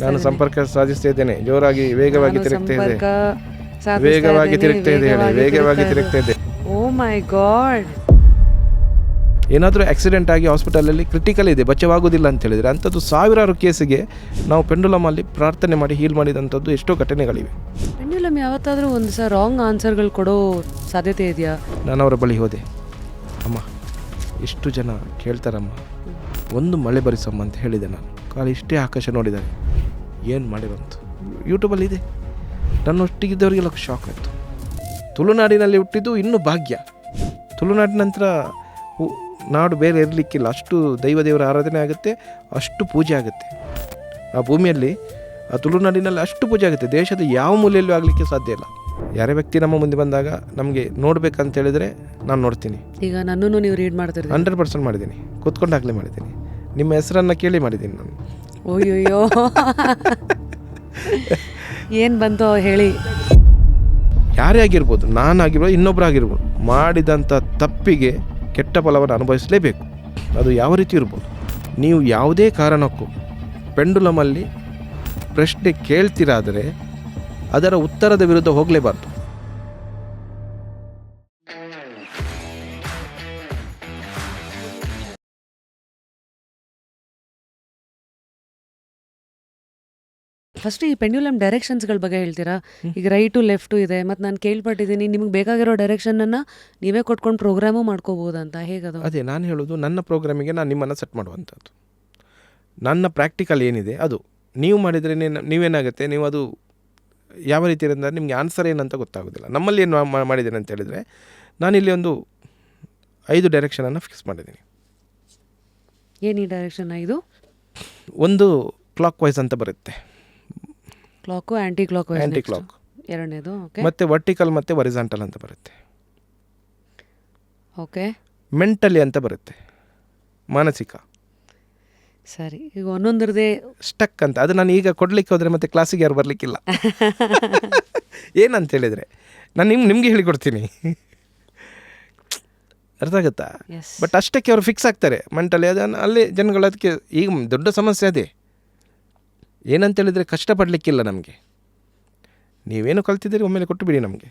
ನಾನು ಸಂಪರ್ಕ ಸಾಧಿಸ್ತಾ ಇದ್ದೇನೆ. ಜೋರಾಗಿ ವೇಗವಾಗಿ ತಿರುಗ್ತಾ ಇದೆ. ಸಂಪರ್ಕ ಸಾಧಿಸ್ತಾ ವೇಗವಾಗಿ ಇದ್ದೀನಿ, ತಿರುಗ್ತಾ ಇದೆ ಹೇಳಿ. ವೇಗವಾಗಿ ತಿರುಗ್ತಾ ಇದೆ. ಓ ಮೈ ಗಾಡ್. ಏನಾದರೂ ಆಕ್ಸಿಡೆಂಟ್ ಆಗಿ ಹಾಸ್ಪಿಟಲಲ್ಲಿ ಕ್ರಿಟಿಕಲ್ ಇದೆ, ಬಚಾವಾಗೋದಿಲ್ಲ ಅಂತ ಹೇಳಿದರೆ ಅಂಥದ್ದು ಸಾವಿರಾರು ಕೇಸಿಗೆ ನಾವು ಪೆಂಡುಲಮಲ್ಲಿ ಪ್ರಾರ್ಥನೆ ಮಾಡಿ ಹೀಲ್ ಮಾಡಿದಂಥದ್ದು ಎಷ್ಟೋ ಘಟನೆಗಳಿವೆ. ಪೆಂಡ್ಯುಲಮ್ ಯಾವತ್ತಾದರೂ ಒಂದು ಸಹ ರಾಂಗ್ ಆನ್ಸರ್ಗಳು ಕೊಡೋ ಸಾಧ್ಯತೆ ಇದೆಯಾ? ನಾನು ಅವರ ಬಳಿ ಹೋದೆ. ಅಮ್ಮ, ಎಷ್ಟು ಜನ ಕೇಳ್ತಾರಮ್ಮ, ಒಂದು ಮಳೆ ಬರಿಸಮ್ಮ ಅಂತ ಹೇಳಿದೆ. ನಾನು ಖಾಲಿ ಇಷ್ಟೇ ಆಕಾಶ ನೋಡಿದ್ದಾರೆ. ಏನು ಮಾಡಿರೋಂಥ ಯೂಟ್ಯೂಬಲ್ಲಿ ಇದೆ. ನನ್ನೊಟ್ಟಿಗಿದ್ದವರಿಗೆಲ್ಲ ಶಾಕ್ ಆಯಿತು. ತುಳುನಾಡಿನಲ್ಲಿ ಹುಟ್ಟಿದ್ದು ಇನ್ನೂ ಭಾಗ್ಯ. ತುಳುನಾಡಿನ ನಂತರ ನಾಡು ಬೇರೆ ಇರಲಿಕ್ಕಿಲ್ಲ. ಅಷ್ಟು ದೇವರ ಆರಾಧನೆ ಆಗುತ್ತೆ, ಅಷ್ಟು ಪೂಜೆ ಆಗುತ್ತೆ ಆ ಭೂಮಿಯಲ್ಲಿ. ಆ ತುಳುನಾಡಿನಲ್ಲಿ ಅಷ್ಟು ಪೂಜೆ ಆಗುತ್ತೆ. ದೇಶದ ಯಾವ ಮೂಲೆಯಲ್ಲೂ ಆಗಲಿಕ್ಕೆ ಸಾಧ್ಯ ಇಲ್ಲ. ಯಾರೇ ವ್ಯಕ್ತಿ ನಮ್ಮ ಮುಂದೆ ಬಂದಾಗ ನಮಗೆ ನೋಡ್ಬೇಕಂತ ಹೇಳಿದರೆ ನಾನು ನೋಡ್ತೀನಿ. ಈಗ ನನ್ನನ್ನು ನೀವು ರೀಡ್ ಮಾಡ್ತೀರಿ? 100% ಮಾಡಿದ್ದೀನಿ. ಕೂತ್ಕೊಂಡಾಗಲೇ ಮಾಡಿದ್ದೀನಿ. ನಿಮ್ಮ ಹೆಸರನ್ನು ಕೇಳಿ ಮಾಡಿದ್ದೀನಿ ನಾನು. ಓಯ್ಯೋ ಏನು ಬಂತು ಹೇಳಿ. ಯಾರೇ ಆಗಿರ್ಬೋದು, ನಾನಾಗಿರ್ಬೋದು, ಇನ್ನೊಬ್ಬರಾಗಿರ್ಬೋದು, ಮಾಡಿದಂಥ ತಪ್ಪಿಗೆ ಕೆಟ್ಟ ಫಲವನ್ನು ಅನುಭವಿಸಲೇಬೇಕು. ಅದು ಯಾವ ರೀತಿ ಇರ್ಬೋದು. ನೀವು ಯಾವುದೇ ಕಾರಣಕ್ಕೂ ಪೆಂಡುಲಮಲ್ಲಿ ಪ್ರಶ್ನೆ ಕೇಳ್ತಿರಾದರೆ ಅದರ ಉತ್ತರದ ವಿರುದ್ಧ ಹೋಗಲೇಬಾರ್ದು. ಫಸ್ಟ್ ಈ ಪೆಂಡ್ಯುಲಮ್ ಡೈರೆಕ್ಷನ್ಸ್ಗಳ ಬಗ್ಗೆ ಹೇಳ್ತೀರಾ? ಈಗ ರೈಟು ಲೆಫ್ಟು ಇದೆ, ಮತ್ತು ನಾನು ಕೇಳ್ಪಟ್ಟಿದ್ದೀನಿ ನಿಮಗೆ ಬೇಕಾಗಿರೋ ಡೈರೆಕ್ಷನನ್ನು ನೀವೇ ಕೊಟ್ಕೊಂಡು ಪ್ರೋಗ್ರಾಮು ಮಾಡ್ಕೋಬೋದಂತ. ಹೇಗದು? ಅದೇ ನಾನು ಹೇಳೋದು, ನನ್ನ ಪ್ರೋಗ್ರಾಮಿಗೆ ನಾನು ನಿಮ್ಮನ್ನು ಸೆಟ್ ಮಾಡುವಂಥದ್ದು. ನನ್ನ ಪ್ರಾಕ್ಟಿಕಲ್ ಏನಿದೆ ಅದು ನೀವು ಮಾಡಿದರೆ ನೀವೇನಾಗುತ್ತೆ, ನೀವು ಅದು ಯಾವ ರೀತಿ ಇರೋದ್ರೆ ನಿಮಗೆ ಆನ್ಸರ್ ಏನಂತ ಗೊತ್ತಾಗೋದಿಲ್ಲ. ನಮ್ಮಲ್ಲಿ ಏನು ಮಾಡಿದ್ದೇನೆ ಅಂತ ಹೇಳಿದರೆ, ನಾನಿಲ್ಲಿ ಒಂದು 5 ಡೈರೆಕ್ಷನನ್ನು ಫಿಕ್ಸ್ ಮಾಡಿದ್ದೀನಿ. ಏನು ಈ ಡೈರೆಕ್ಷನ್? ಇದು ಒಂದು ಕ್ಲಾಕ್ ವೈಸ್ ಅಂತ ಬರುತ್ತೆ, clock, anti clockwise, anti clock ಎರಡನೇದು. ಓಕೆ. ಮತ್ತು ವರ್ಟಿಕಲ್ ಮತ್ತು ಒರಿಜಾಂಟಲ್ ಅಂತ ಬರುತ್ತೆ. ಓಕೆ. ಮೆಂಟಲಿ ಅಂತ ಬರುತ್ತೆ, ಮಾನಸಿಕ. ಸರಿ, ಈಗ ಒಂದೊಂದ್ರದೇ ಸ್ಟಕ್ ಅಂತ. ಅದು ನಾನು ಈಗ ಕೊಡಲಿಕ್ಕೆ ಹೋದರೆ ಮತ್ತೆ ಕ್ಲಾಸಿಗೆ ಯಾರು ಬರಲಿಕ್ಕಿಲ್ಲ. ಏನಂತ ಹೇಳಿದರೆ ನಾನು ನಿಮಗೆ ಹೇಳಿಕೊಡ್ತೀನಿ, ಅರ್ಥ ಆಗುತ್ತಾ? ಬಟ್ ಅಷ್ಟಕ್ಕೆ ಅವರು ಫಿಕ್ಸ್ ಆಗ್ತಾರೆ ಮೆಂಟಲಿ. ಅದನ್ನು ಅಲ್ಲಿ ಜನಗಳು ಅದಕ್ಕೆ ಈಗ ದೊಡ್ಡ ಸಮಸ್ಯೆ ಅದೇ. ಏನಂತೇಳಿದರೆ ಕಷ್ಟಪಡಲಿಕ್ಕಿಲ್ಲ ನಮಗೆ. ನೀವೇನು ಕಲ್ತಿದ್ದೀರಿ ಒಮ್ಮೆಲೆ ಕೊಟ್ಟು ಬಿಡಿ ನಮಗೆ.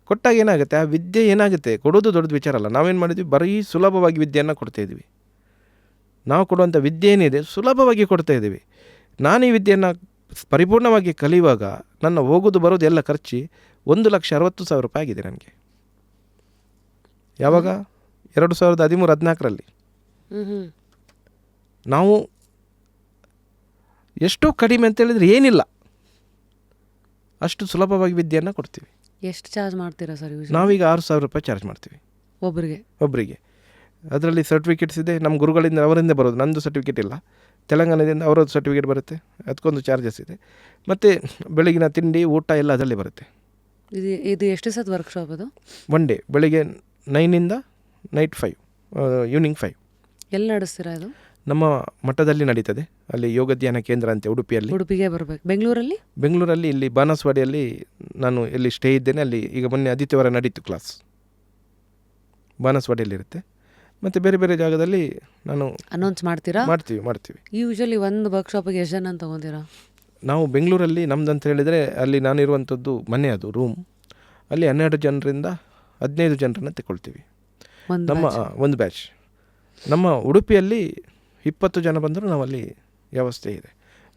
ಕೊಟ್ಟಾಗ ಏನಾಗುತ್ತೆ, ಆ ವಿದ್ಯೆ ಏನಾಗುತ್ತೆ, ಕೊಡೋದು ದೊಡ್ಡದು ವಿಚಾರ ಅಲ್ಲ. ನಾವೇನು ಮಾಡಿದ್ವಿ, ಬರೀ ಸುಲಭವಾಗಿ ವಿದ್ಯೆಯನ್ನು ಕೊಡ್ತಾಯಿದ್ವಿ. ನಾವು ಕೊಡುವಂಥ ವಿದ್ಯೆ ಏನಿದೆ ಸುಲಭವಾಗಿ ಕೊಡ್ತಾ ಇದ್ದೀವಿ. ನಾನು ಈ ವಿದ್ಯೆಯನ್ನು ಪರಿಪೂರ್ಣವಾಗಿ ಕಲಿಯುವಾಗ ನನ್ನ ಹೋಗೋದು ಬರೋದು ಎಲ್ಲ ಖರ್ಚು 1,60,000 ರೂಪಾಯಿ ಆಗಿದೆ ನನಗೆ. ಯಾವಾಗ? 2013-14ರಲ್ಲಿ. ನಾವು ಎಷ್ಟೋ ಕಡಿಮೆ ಅಂತೇಳಿದರೆ ಏನಿಲ್ಲ, ಅಷ್ಟು ಸುಲಭವಾಗಿ ವಿದ್ಯೆಯನ್ನು ಕೊಡ್ತೀವಿ. ಎಷ್ಟು ಚಾರ್ಜ್ ಮಾಡ್ತೀರಾ ಸರ್? ನಾವೀಗ 6,000 ರೂಪಾಯಿ ಚಾರ್ಜ್ ಮಾಡ್ತೀವಿ ಒಬ್ಬರಿಗೆ. ಅದರಲ್ಲಿ ಸರ್ಟಿಫಿಕೇಟ್ಸ್ ಇದೆ ನಮ್ಮ ಗುರುಗಳಿಂದ, ಅವರಿಂದ ಬರೋದು. ನಂದು ಸರ್ಟಿಫಿಕೇಟ್ ಇಲ್ಲ, ತೆಲಂಗಾಣದಿಂದ ಅವರದ್ದು ಸರ್ಟಿಫಿಕೇಟ್ ಬರುತ್ತೆ, ಅದಕ್ಕೊಂದು ಚಾರ್ಜಸ್ ಇದೆ. ಮತ್ತು ಬೆಳಗಿನ ತಿಂಡಿ ಊಟ ಎಲ್ಲ ಅದರಲ್ಲಿ ಬರುತ್ತೆ. ಇದು ಎಷ್ಟು ಸತ್ ವರ್ಕ್ಶಾಪ್? ಅದು 1 ಡೇ, ಬೆಳಿಗ್ಗೆ 9ಇಂದ ನೈಟ್ 5, ಈವ್ನಿಂಗ್ 5. ಎಲ್ಲಿ ನಡೆಸ್ತೀರಾ ಇದು? ನಮ್ಮ ಮಠದಲ್ಲಿ ನಡೀತದೆ. ಅಲ್ಲಿ ಯೋಗ ಧ್ಯಾನ ಕೇಂದ್ರ ಅಂತ ಉಡುಪಿಯಲ್ಲಿ. ಉಡುಪಿಗೆ ಬರಬೇಕು. ಬೆಂಗಳೂರಲ್ಲಿ ಇಲ್ಲಿ ಬಾನಸವಾಡಿಯಲ್ಲಿ ನಾನು ಎಲ್ಲಿ ಸ್ಟೇ ಇದ್ದೇನೆ. ಅಲ್ಲಿ ಈಗ ಮೊನ್ನೆ ಆದಿತ್ಯವಾರ ನಡೀತು ಕ್ಲಾಸ್, ಬಾನಸವಾಡಿಯಲ್ಲಿರುತ್ತೆ. ಮತ್ತು ಬೇರೆ ಬೇರೆ ಜಾಗದಲ್ಲಿ ನಾನು ಅನೌನ್ಸ್ ಮಾಡ್ತೀವಿ. ಯೂಶಲಿ ಒಂದು ವರ್ಕ್ಶಾಪಿಗೆ ಎಷ್ಟು ಜನ ತೊಗೊತೀರಾ? ನಾವು ಬೆಂಗಳೂರಲ್ಲಿ ನಮ್ದು ಅಂತ ಹೇಳಿದರೆ, ಅಲ್ಲಿ ನಾನಿರುವಂಥದ್ದು ಮನೆ, ಅದು ರೂಮ್. ಅಲ್ಲಿ 12 ಜನರಿಂದ 15 ಜನರನ್ನು ತಗೊಳ್ತೀವಿ, ನಮ್ಮ ಒಂದು ಬ್ಯಾಚ್. ನಮ್ಮ ಉಡುಪಿಯಲ್ಲಿ 20 ಜನ ಬಂದರೂ ನಾವಲ್ಲಿ ವ್ಯವಸ್ಥೆ ಇದೆ.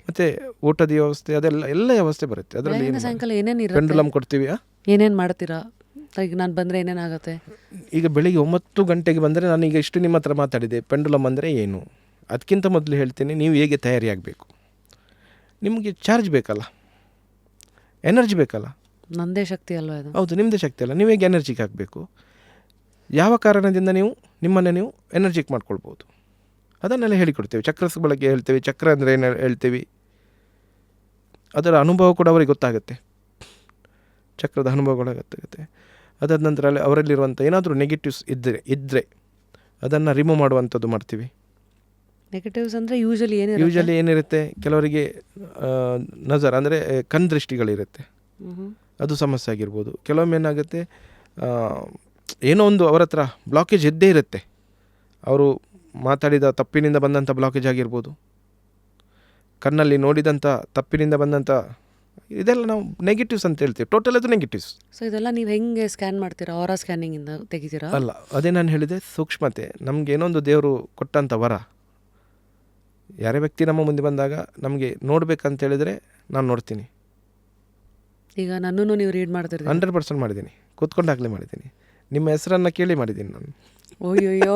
ಮತ್ತು ಊಟದ ವ್ಯವಸ್ಥೆ, ಎಲ್ಲ ವ್ಯವಸ್ಥೆ ಬರುತ್ತೆ ಅದರಲ್ಲಿ. ಸಾಯಂಕಾಲ ಏನೇನು ಪೆಂಡುಲಮ್ ಕೊಡ್ತೀವಿ. ಏನೇನು ಮಾಡ್ತೀರಾ? ಈಗ ನಾನು ಬಂದರೆ ಏನೇನಾಗುತ್ತೆ? ಈಗ ಬೆಳಿಗ್ಗೆ 9 ಗಂಟೆಗೆ ಬಂದರೆ, ನಾನು ಈಗ ಇಷ್ಟು ನಿಮ್ಮ ಹತ್ರ ಮಾತಾಡಿದೆ ಪೆಂಡುಲಮ್ ಅಂದರೆ ಏನು. ಅದಕ್ಕಿಂತ ಮೊದಲು ಹೇಳ್ತೀನಿ, ನೀವು ಹೇಗೆ ತಯಾರಿಯಾಗಬೇಕು. ನಿಮಗೆ ಚಾರ್ಜ್ ಬೇಕಲ್ಲ, ಎನರ್ಜಿ ಬೇಕಲ್ಲ. ನನ್ನದೇ ಶಕ್ತಿ ಅಲ್ವ ಅದು? ಹೌದು, ನಿಮ್ಮದೇ ಶಕ್ತಿ ಅಲ್ಲ. ನೀವು ಹೇಗೆ ಎನರ್ಜಿಗೆ ಆಗಬೇಕು, ಯಾವ ಕಾರಣದಿಂದ ನಿಮ್ಮನ್ನು ನೀವು ಎನರ್ಜಿಕ್ ಮಾಡ್ಕೊಳ್ಬೋದು, ಅದನ್ನೆಲ್ಲ ಹೇಳಿಕೊಡ್ತೇವೆ. ಚಕ್ರಸ್ ಬಳಕೆ ಹೇಳ್ತೇವೆ. ಚಕ್ರ ಅಂದರೆ ಏನು ಹೇಳ್ತೇವೆ, ಅದರ ಅನುಭವ ಕೂಡ ಅವರಿಗೆ ಗೊತ್ತಾಗುತ್ತೆ. ಚಕ್ರದ ಅನುಭವಗಳು ಗೊತ್ತಾಗುತ್ತೆ. ಅದಾದ ನಂತರ ಅವರಲ್ಲಿರುವಂಥ ಏನಾದರೂ ನೆಗೆಟಿವ್ಸ್ ಇದ್ದರೆ ಅದನ್ನು ರಿಮೂವ್ ಮಾಡುವಂಥದ್ದು ಮಾಡ್ತೀವಿ. ನೆಗೆಟಿವ್ಸ್ ಅಂದರೆ ಯೂಶಲಿ ಏನಿರುತ್ತೆ, ಕೆಲವರಿಗೆ ನಜರ್ ಅಂದರೆ ಕಣ್ದೃಷ್ಟಿಗಳಿರುತ್ತೆ, ಅದು ಸಮಸ್ಯೆ ಆಗಿರ್ಬೋದು. ಕೆಲವೊಮ್ಮೆ ಏನಾಗುತ್ತೆ, ಏನೋ ಒಂದು ಅವರ ಹತ್ರ ಬ್ಲಾಕೇಜ್ ಇದ್ದೇ ಇರುತ್ತೆ. ಅವರು ಮಾತಾಡಿದ ತಪ್ಪಿನಿಂದ ಬಂದಂಥ ಬ್ಲಾಕೇಜ್ ಆಗಿರ್ಬೋದು. ಕಣ್ಣಲ್ಲಿ ನೋಡಿದಂಥ ತಪ್ಪಿನಿಂದ ಬಂದಂಥ ಇದೆಲ್ಲ ನಾವು ನೆಗೆಟಿವ್ಸ್ ಅಂತ ಹೇಳ್ತೀವಿ. ಟೋಟಲ್ ಅದು ನೆಗೆಟಿವ್ಸ್. ಸೊ ಇದೆಲ್ಲ ನೀವು ಹೆಂಗೆ ಸ್ಕ್ಯಾನ್ ಮಾಡ್ತೀರಾ? ಆರಾ ಸ್ಕ್ಯಾನಿಂಗಿಂದ ತೆಗಿತೀರಾ? ಅಲ್ಲ, ಅದೇ ನಾನು ಹೇಳಿದೆ, ಸೂಕ್ಷ್ಮತೆ. ನಮ್ಗೆ ಏನೊಂದು ದೇವರು ಕೊಟ್ಟಂಥ ವರ. ಯಾರೇ ವ್ಯಕ್ತಿ ನಮ್ಮ ಮುಂದೆ ಬಂದಾಗ ನಮಗೆ ನೋಡ್ಬೇಕಂತ ಹೇಳಿದರೆ ನಾನು ನೋಡ್ತೀನಿ. ಈಗ ನನ್ನನ್ನು ನೀವು ರೀಡ್ ಮಾಡ್ತಿರ್ತೀರಿ? 100% ಮಾಡಿದ್ದೀನಿ. ಕೂತ್ಕೊಂಡಾಗಲೇ ಮಾಡಿದ್ದೀನಿ. ನಿಮ್ಮ ಹೆಸರನ್ನು ಕೇಳಿ ಮಾಡಿದ್ದೀನಿ ನಾನು. ಓಯ್ಯೋ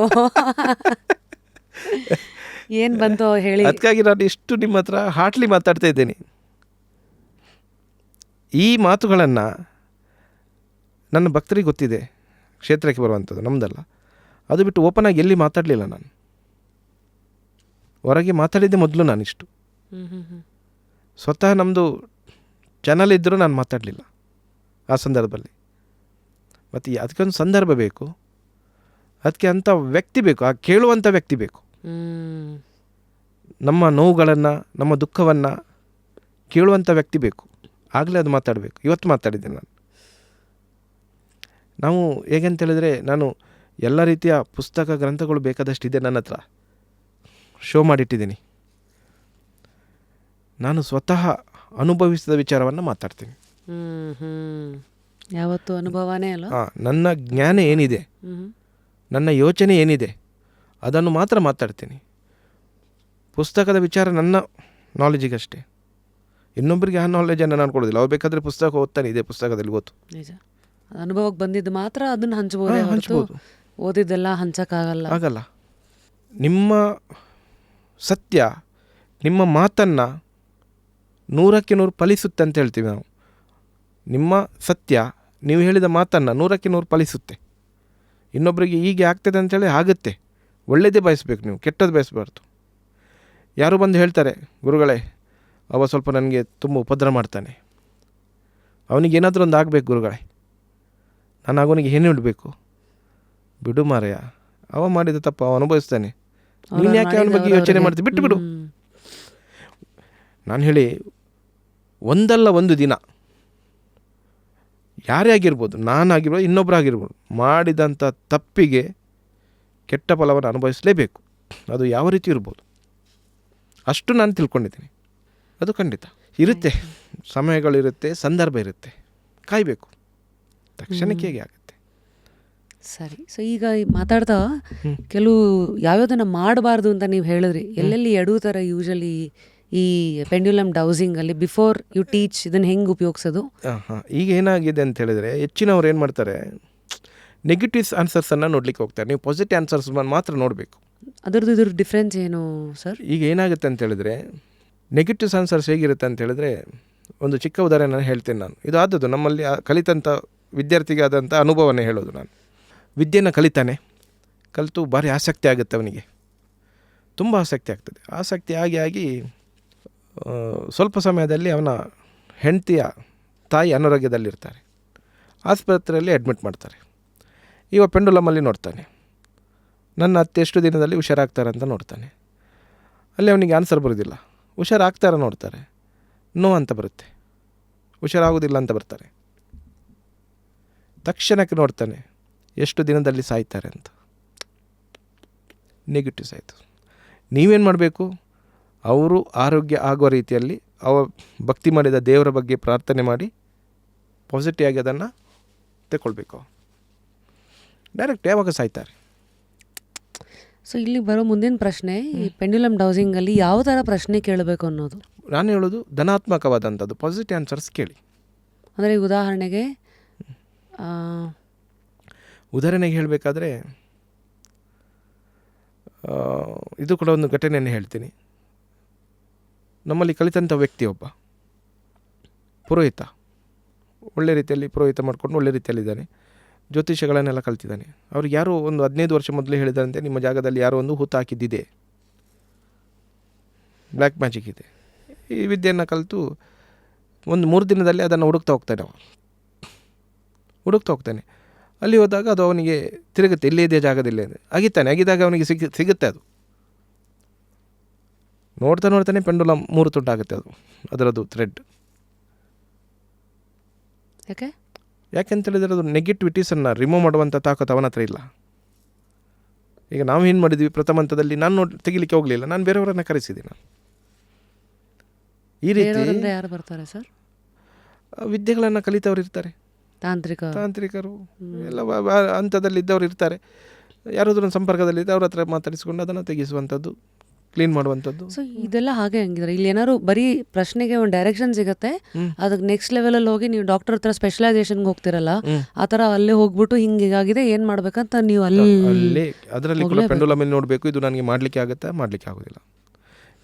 ಏನು ಬಂತು ಹೇಳಿ. ಅದಕ್ಕಾಗಿ ನಾನು ಇಷ್ಟು ನಿಮ್ಮ ಹತ್ರ ಹಾಟ್ಲಿ ಮಾತಾಡ್ತಾ ಇದ್ದೀನಿ. ಈ ಮಾತುಗಳನ್ನು ನನ್ನ ಭಕ್ತರಿಗೆ ಗೊತ್ತಿದೆ, ಕ್ಷೇತ್ರಕ್ಕೆ ಬರುವಂಥದ್ದು ನಮ್ಮದಲ್ಲ. ಅದು ಬಿಟ್ಟು ಓಪನ್ ಆಗಿ ಎಲ್ಲಿ ಮಾತಾಡಲಿಲ್ಲ ನಾನು. ಹೊರಗೆ ಮಾತಾಡಿದ್ದೆ ಮೊದಲು ನಾನಿಷ್ಟು. ಸ್ವತಃ ನಮ್ಮದು ಚಾನಲ್ ಇದ್ದರೂ ನಾನು ಮಾತಾಡಲಿಲ್ಲ ಆ ಸಂದರ್ಭದಲ್ಲಿ. ಮತ್ತು ಅದಕ್ಕೊಂದು ಸಂದರ್ಭ ಬೇಕು, ಅದಕ್ಕೆ ಅಂಥ ವ್ಯಕ್ತಿ ಬೇಕು, ಆ ಕೇಳುವಂಥ ವ್ಯಕ್ತಿ ಬೇಕು. ನಮ್ಮ ನೋವುಗಳನ್ನು, ನಮ್ಮ ದುಃಖವನ್ನು ಕೇಳುವಂಥ ವ್ಯಕ್ತಿ ಬೇಕು. ಆಗಲೇ ಅದು ಮಾತಾಡಬೇಕು. ಇವತ್ತು ಮಾತಾಡಿದ್ದೇನೆ ನಾನು. ನಾವು ಹೇಗಂತ ಹೇಳಿದ್ರೆ, ನಾನು ಎಲ್ಲ ರೀತಿಯ ಪುಸ್ತಕ ಗ್ರಂಥಗಳು ಬೇಕಾದಷ್ಟಿದೆ ನನ್ನ ಹತ್ರ, ಶೋ ಮಾಡಿಟ್ಟಿದ್ದೀನಿ. ನಾನು ಸ್ವತಃ ಅನುಭವಿಸಿದ ವಿಚಾರವನ್ನು ಮಾತಾಡ್ತೀನಿ. ಯಾವತ್ತು ಅನುಭವನೇ ಅಲ್ಲ. ನನ್ನ ಜ್ಞಾನ ಏನಿದೆ, ನನ್ನ ಯೋಚನೆ ಏನಿದೆ, ಅದನ್ನು ಮಾತ್ರ ಮಾತಾಡ್ತೀನಿ. ಪುಸ್ತಕದ ವಿಚಾರ ನನ್ನ ನಾಲೆಜಿಗಷ್ಟೇ. ಇನ್ನೊಬ್ಬರಿಗೆ ಆ ನಾಲೆಜನ್ನು ನಾನು ಕೊಡೋದಿಲ್ಲ. ಅವ್ರು ಬೇಕಾದರೆ ಪುಸ್ತಕ ಓದ್ತಾನೆ, ಇದೆ ಪುಸ್ತಕದಲ್ಲಿ ಓದು. ನಿಜ, ಅನುಭವಕ್ಕೆ ಬಂದಿದ್ದು ಮಾತ್ರ ಅದನ್ನು ಹಂಚ್ಬೋದು. ಓದಿದ್ದೆಲ್ಲ ಹಂಚಕ್ಕಾಗಲ್ಲ, ಆಗಲ್ಲ. ನಿಮ್ಮ ಸತ್ಯ, ನಿಮ್ಮ ಮಾತನ್ನು 100ಕ್ಕೆ 100 ಫಲಿಸುತ್ತೆ ಅಂತ ಹೇಳ್ತೀವಿ ನಾವು. ನಿಮ್ಮ ಸತ್ಯ, ನೀವು ಹೇಳಿದ ಮಾತನ್ನು 100ಕ್ಕೆ 100 ಫಲಿಸುತ್ತೆ. ಇನ್ನೊಬ್ಬರಿಗೆ ಹೀಗೆ ಆಗ್ತದೆ ಅಂತೇಳಿ ಆಗುತ್ತೆ. ಒಳ್ಳೆಯದೇ ಬಯಸಬೇಕು ನೀವು, ಕೆಟ್ಟದ್ದು ಬಯಸಬಾರ್ದು. ಯಾರು ಬಂದು ಹೇಳ್ತಾರೆ, ಗುರುಗಳೇ ಅವ ಸ್ವಲ್ಪ ನನಗೆ ತುಂಬ ಉಪದ್ರ ಮಾಡ್ತಾನೆ, ಅವನಿಗೇನಾದರೂ ಒಂದು ಆಗಬೇಕು ಗುರುಗಳೇ, ನಾನು ಅವನಿಗೆ ಏನು ಇಡಬೇಕು? ಬಿಡು ಮಾರಯ್ಯ, ಅವ ಮಾಡಿದ ತಪ್ಪು ಅವ ಅನುಭವಿಸ್ತಾನೆ, ನೀನು ಯಾಕೆ ಅವನ ಬಗ್ಗೆ ಯೋಚನೆ ಮಾಡ್ತೀವಿ? ಬಿಟ್ಟು ಬಿಡು. ನಾನು ಹೇಳಿ, ಒಂದಲ್ಲ ಒಂದು ದಿನ ಯಾರೇ ಆಗಿರ್ಬೋದು, ನಾನಾಗಿರ್ಬೋದು, ಇನ್ನೊಬ್ಬರಾಗಿರ್ಬೋದು, ಮಾಡಿದಂಥ ತಪ್ಪಿಗೆ ಕೆಟ್ಟ ಫಲವನ್ನು ಅನುಭವಿಸಲೇಬೇಕು. ಅದು ಯಾವ ರೀತಿ ಇರ್ಬೋದು, ಅಷ್ಟು ನಾನು ತಿಳ್ಕೊಂಡಿದ್ದೀನಿ. ಅದು ಖಂಡಿತ ಇರುತ್ತೆ, ಸಮಯಗಳಿರುತ್ತೆ, ಸಂದರ್ಭ ಇರುತ್ತೆ, ಕಾಯಬೇಕು. ತಕ್ಷಣಕ್ಕೆ ಹೇಗೆ ಆಗುತ್ತೆ. ಸರಿ. ಸೊ ಈಗ ಮಾತಾಡ್ತಾ ಕೆಲವು ಯಾವ್ಯಾವುದನ್ನು ಮಾಡಬಾರ್ದು ಅಂತ ನೀವು ಹೇಳಿದ್ರಿ. ಎಲ್ಲೆಲ್ಲಿ ಎಡುತ್ತಾರೆ ಯೂಶಲಿ ಈ ಪೆಂಡ್ಯುಲಮ್ ಡೌಸಿಂಗಲ್ಲಿ? ಬಿಫೋರ್ ಯು ಟೀಚ್ ಇದನ್ನು ಹೆಂಗೆ ಉಪಯೋಗಿಸೋದು? ಈಗ ಏನಾಗಿದೆ ಅಂತ ಹೇಳಿದರೆ, ಹೆಚ್ಚಿನವ್ರು ಏನು ಮಾಡ್ತಾರೆ, ನೆಗೆಟಿವ್ಸ್ ಆನ್ಸರ್ಸನ್ನು ನೋಡ್ಲಿಕ್ಕೆ ಹೋಗ್ತಾರೆ. ನೀವು ಪಾಸಿಟಿವ್ ಆನ್ಸರ್ಸ್ ಮಾತ್ರ ನೋಡಬೇಕು. ಇದ್ರ ಡಿಫ್ರೆನ್ಸ್ ಏನು ಸರ್? ಈಗ ಏನಾಗುತ್ತೆ ಅಂತ ಹೇಳಿದ್ರೆ, ನೆಗೆಟಿವ್ಸ್ ಆನ್ಸರ್ಸ್ ಹೇಗಿರುತ್ತೆ ಅಂತ ಹೇಳಿದ್ರೆ, ಒಂದು ಚಿಕ್ಕ ಉದಾಹರಣೆ ಹೇಳ್ತೇನೆ ನಾನು. ಇದು ಆದದ್ದು ನಮ್ಮಲ್ಲಿ ಕಲಿತಂಥ ವಿದ್ಯಾರ್ಥಿಗೆ ಆದಂಥ ಅನುಭವನೇ ಹೇಳೋದು ನಾನು. ವಿದ್ಯೆನ ಕಲಿತಾನೆ, ಕಲಿತು ಭಾರಿ ಆಸಕ್ತಿ ಆಗುತ್ತೆ ಅವನಿಗೆ, ತುಂಬ ಆಸಕ್ತಿ ಆಗ್ತದೆ. ಆಸಕ್ತಿ ಆಗಿ ಸ್ವಲ್ಪ ಸಮಯದಲ್ಲಿ ಅವನ ಹೆಂಡತಿಯ ತಾಯಿ ಅನಾರೋಗ್ಯದಲ್ಲಿರ್ತಾರೆ. ಆಸ್ಪತ್ರೆಯಲ್ಲಿ ಅಡ್ಮಿಟ್ ಮಾಡ್ತಾರೆ. ಇವ ಪೆಂಡುಲಮಲ್ಲಿ ನೋಡ್ತಾನೆ, ನನ್ನ ಅತ್ತೆ ಎಷ್ಟು ದಿನದಲ್ಲಿ ಹುಷಾರಾಗ್ತಾರೆ ಅಂತ ನೋಡ್ತಾನೆ. ಅಲ್ಲಿ ಅವನಿಗೆ ಆನ್ಸರ್ ಬರೋದಿಲ್ಲ. ಹುಷಾರಾಗ್ತಾರ ನೋಡ್ತಾರೆ, ನೋ ಅಂತ ಬರುತ್ತೆ. ಹುಷಾರಾಗೋದಿಲ್ಲ ಅಂತ ಬರ್ತಾರೆ. ತಕ್ಷಣಕ್ಕೆ ನೋಡ್ತಾನೆ, ಎಷ್ಟು ದಿನದಲ್ಲಿ ಸಾಯ್ತಾರೆ ಅಂತ. ನೆಗೆಟಿವ್ಸ್ ಆಯಿತು. ನೀವೇನು ಮಾಡಬೇಕು, ಅವರು ಆರೋಗ್ಯ ಆಗುವ ರೀತಿಯಲ್ಲಿ ಭಕ್ತಿ ಮಾಡಿದ ದೇವರ ಬಗ್ಗೆ ಪ್ರಾರ್ಥನೆ ಮಾಡಿ ಪಾಸಿಟಿವ್ ಆಗಿ ಅದನ್ನು ತಗೊಳ್ಬೇಕು. ಡೈರೆಕ್ಟ್ ಯಾವಾಗ ಸಾಯ್ತಾರೆ. ಸೊ ಇಲ್ಲಿ ಬರೋ ಮುಂದಿನ ಪ್ರಶ್ನೆ, ಈ ಪೆಂಡ್ಯುಲಮ್ ಡೌಸಿಂಗಲ್ಲಿ ಯಾವ ಥರ ಪ್ರಶ್ನೆ ಕೇಳಬೇಕು ಅನ್ನೋದು. ನಾನು ಹೇಳೋದು ಧನಾತ್ಮಕವಾದಂಥದ್ದು, ಪಾಸಿಟಿವ್ ಆನ್ಸರ್ಸ್ ಕೇಳಿ. ಅಂದರೆ ಉದಾಹರಣೆಗೆ ಹೇಳಬೇಕಾದ್ರೆ, ಇದು ಕೂಡ ಒಂದು ಘಟನೆಯನ್ನು ಹೇಳ್ತೀನಿ. ನಮ್ಮಲ್ಲಿ ಕಲಿತಂಥ ವ್ಯಕ್ತಿ ಒಬ್ಬ ಪುರೋಹಿತ, ಒಳ್ಳೆ ರೀತಿಯಲ್ಲಿ ಪುರೋಹಿತ ಮಾಡಿಕೊಂಡು ಒಳ್ಳೆ ರೀತಿಯಲ್ಲಿದ್ದಾನೆ. ಜ್ಯೋತಿಷಗಳನ್ನೆಲ್ಲ ಕಲ್ತಿದ್ದಾನೆ. ಅವ್ರಿಗೆ ಯಾರೋ ಒಂದು 15 ವರ್ಷ ಮೊದಲೇ ಹೇಳಿದಂತೆ, ನಿಮ್ಮ ಜಾಗದಲ್ಲಿ ಯಾರೋ ಒಂದು ಹೂತು ಹಾಕಿದ್ದಿದೆ, ಬ್ಲ್ಯಾಕ್ ಮ್ಯಾಜಿಕ್ ಇದೆ. ಈ ವಿದ್ಯೆಯನ್ನು ಕಲಿತು ಒಂದು 3 ದಿನದಲ್ಲಿ ಅದನ್ನು ಹುಡುಕ್ತಾ ಹೋಗ್ತಾನೆ. ಅಲ್ಲಿ ಹೋದಾಗ ಅದು ಅವನಿಗೆ ತಿರುಗುತ್ತೆ, ಇಲ್ಲೇ ಇದೆ ಜಾಗದಲ್ಲಿ ಅಗಿದಾಗ ಅವನಿಗೆ ಸಿಗುತ್ತೆ. ಅದು ನೋಡ್ತಾನೆ ಪೆಂಡುಲಮ್ 3 ತುಂಡಾಗುತ್ತೆ. ಅದರದ್ದು ಥ್ರೆಡ್. ಯಾಕೆಂತೇಳಿದರೆ, ಅದು ನೆಗೆಟಿವಿಟೀಸನ್ನು ರಿಮೂವ್ ಮಾಡುವಂಥ ತಾಕತ್ತು ಅವನ ಹತ್ರ ಇಲ್ಲ. ಈಗ ನಾವು ಏನು ಮಾಡಿದ್ವಿ, ಪ್ರಥಮ ಹಂತದಲ್ಲಿ ನಾನು ತೆಗಿಲಿಕ್ಕೆ ಹೋಗಲಿಲ್ಲ, ನಾನು ಬೇರೆಯವರನ್ನು ಕರೆಸಿದ್ದೀನಿ. ಈ ರೀತಿ ಬೇರೆಯವರಂದ್ರೆ ಯಾರು ಬರ್ತಾರೆ ಸರ್? ವಿದ್ಯೆಗಳನ್ನು ಕಲಿತವ್ರು ಇರ್ತಾರೆ, ತಾಂತ್ರಿಕರು ಎಲ್ಲ ಹಂತದಲ್ಲಿದ್ದವ್ರು ಇರ್ತಾರೆ. ಯಾರಾದ್ರೂ ಸಂಪರ್ಕದಲ್ಲಿದ್ದ ಅವ್ರ ಹತ್ರ ಮಾತಾಡಿಸ್ಕೊಂಡು ಅದನ್ನು ತೆಗೆಸುವಂಥದ್ದು, ಕ್ಲೀನ್ ಮಾಡುವಂಥದ್ದು. ಸೊ ಇದೆಲ್ಲ ಹಾಗೆ ಹಂಗಿದ್ರೆ ಇಲ್ಲಿ ಏನಾದ್ರು ಬರೀ ಪ್ರಶ್ನೆಗೆ ಒಂದು ಡೈರೆಕ್ಷನ್ ಸಿಗುತ್ತೆ, ಅದಕ್ಕೆ ನೆಕ್ಸ್ಟ್ ಲೆವೆಲಲ್ಲಿ ಹೋಗಿ ನೀವು ಡಾಕ್ಟರ್ ಹತ್ರ ಸ್ಪೆಷಲೈಸೇಷನ್ಗೆ ಹೋಗ್ತಿರಲ್ಲ, ಆ ಥರ ಅಲ್ಲೇ ಹೋಗ್ಬಿಟ್ಟು ಹಿಂಗಾಗಿದೆ ಏನು ಮಾಡ್ಬೇಕಂತ ನೀವು ಅಲ್ಲಿ ಅದರಲ್ಲಿ ಕೂಡ ಪೆಂಡುಲಮ್ ನೋಡಬೇಕು, ಇದು ನನಗೆ ಮಾಡಲಿಕ್ಕೆ ಆಗುತ್ತಾ, ಮಾಡಲಿಕ್ಕೆ ಆಗೋದಿಲ್ಲ.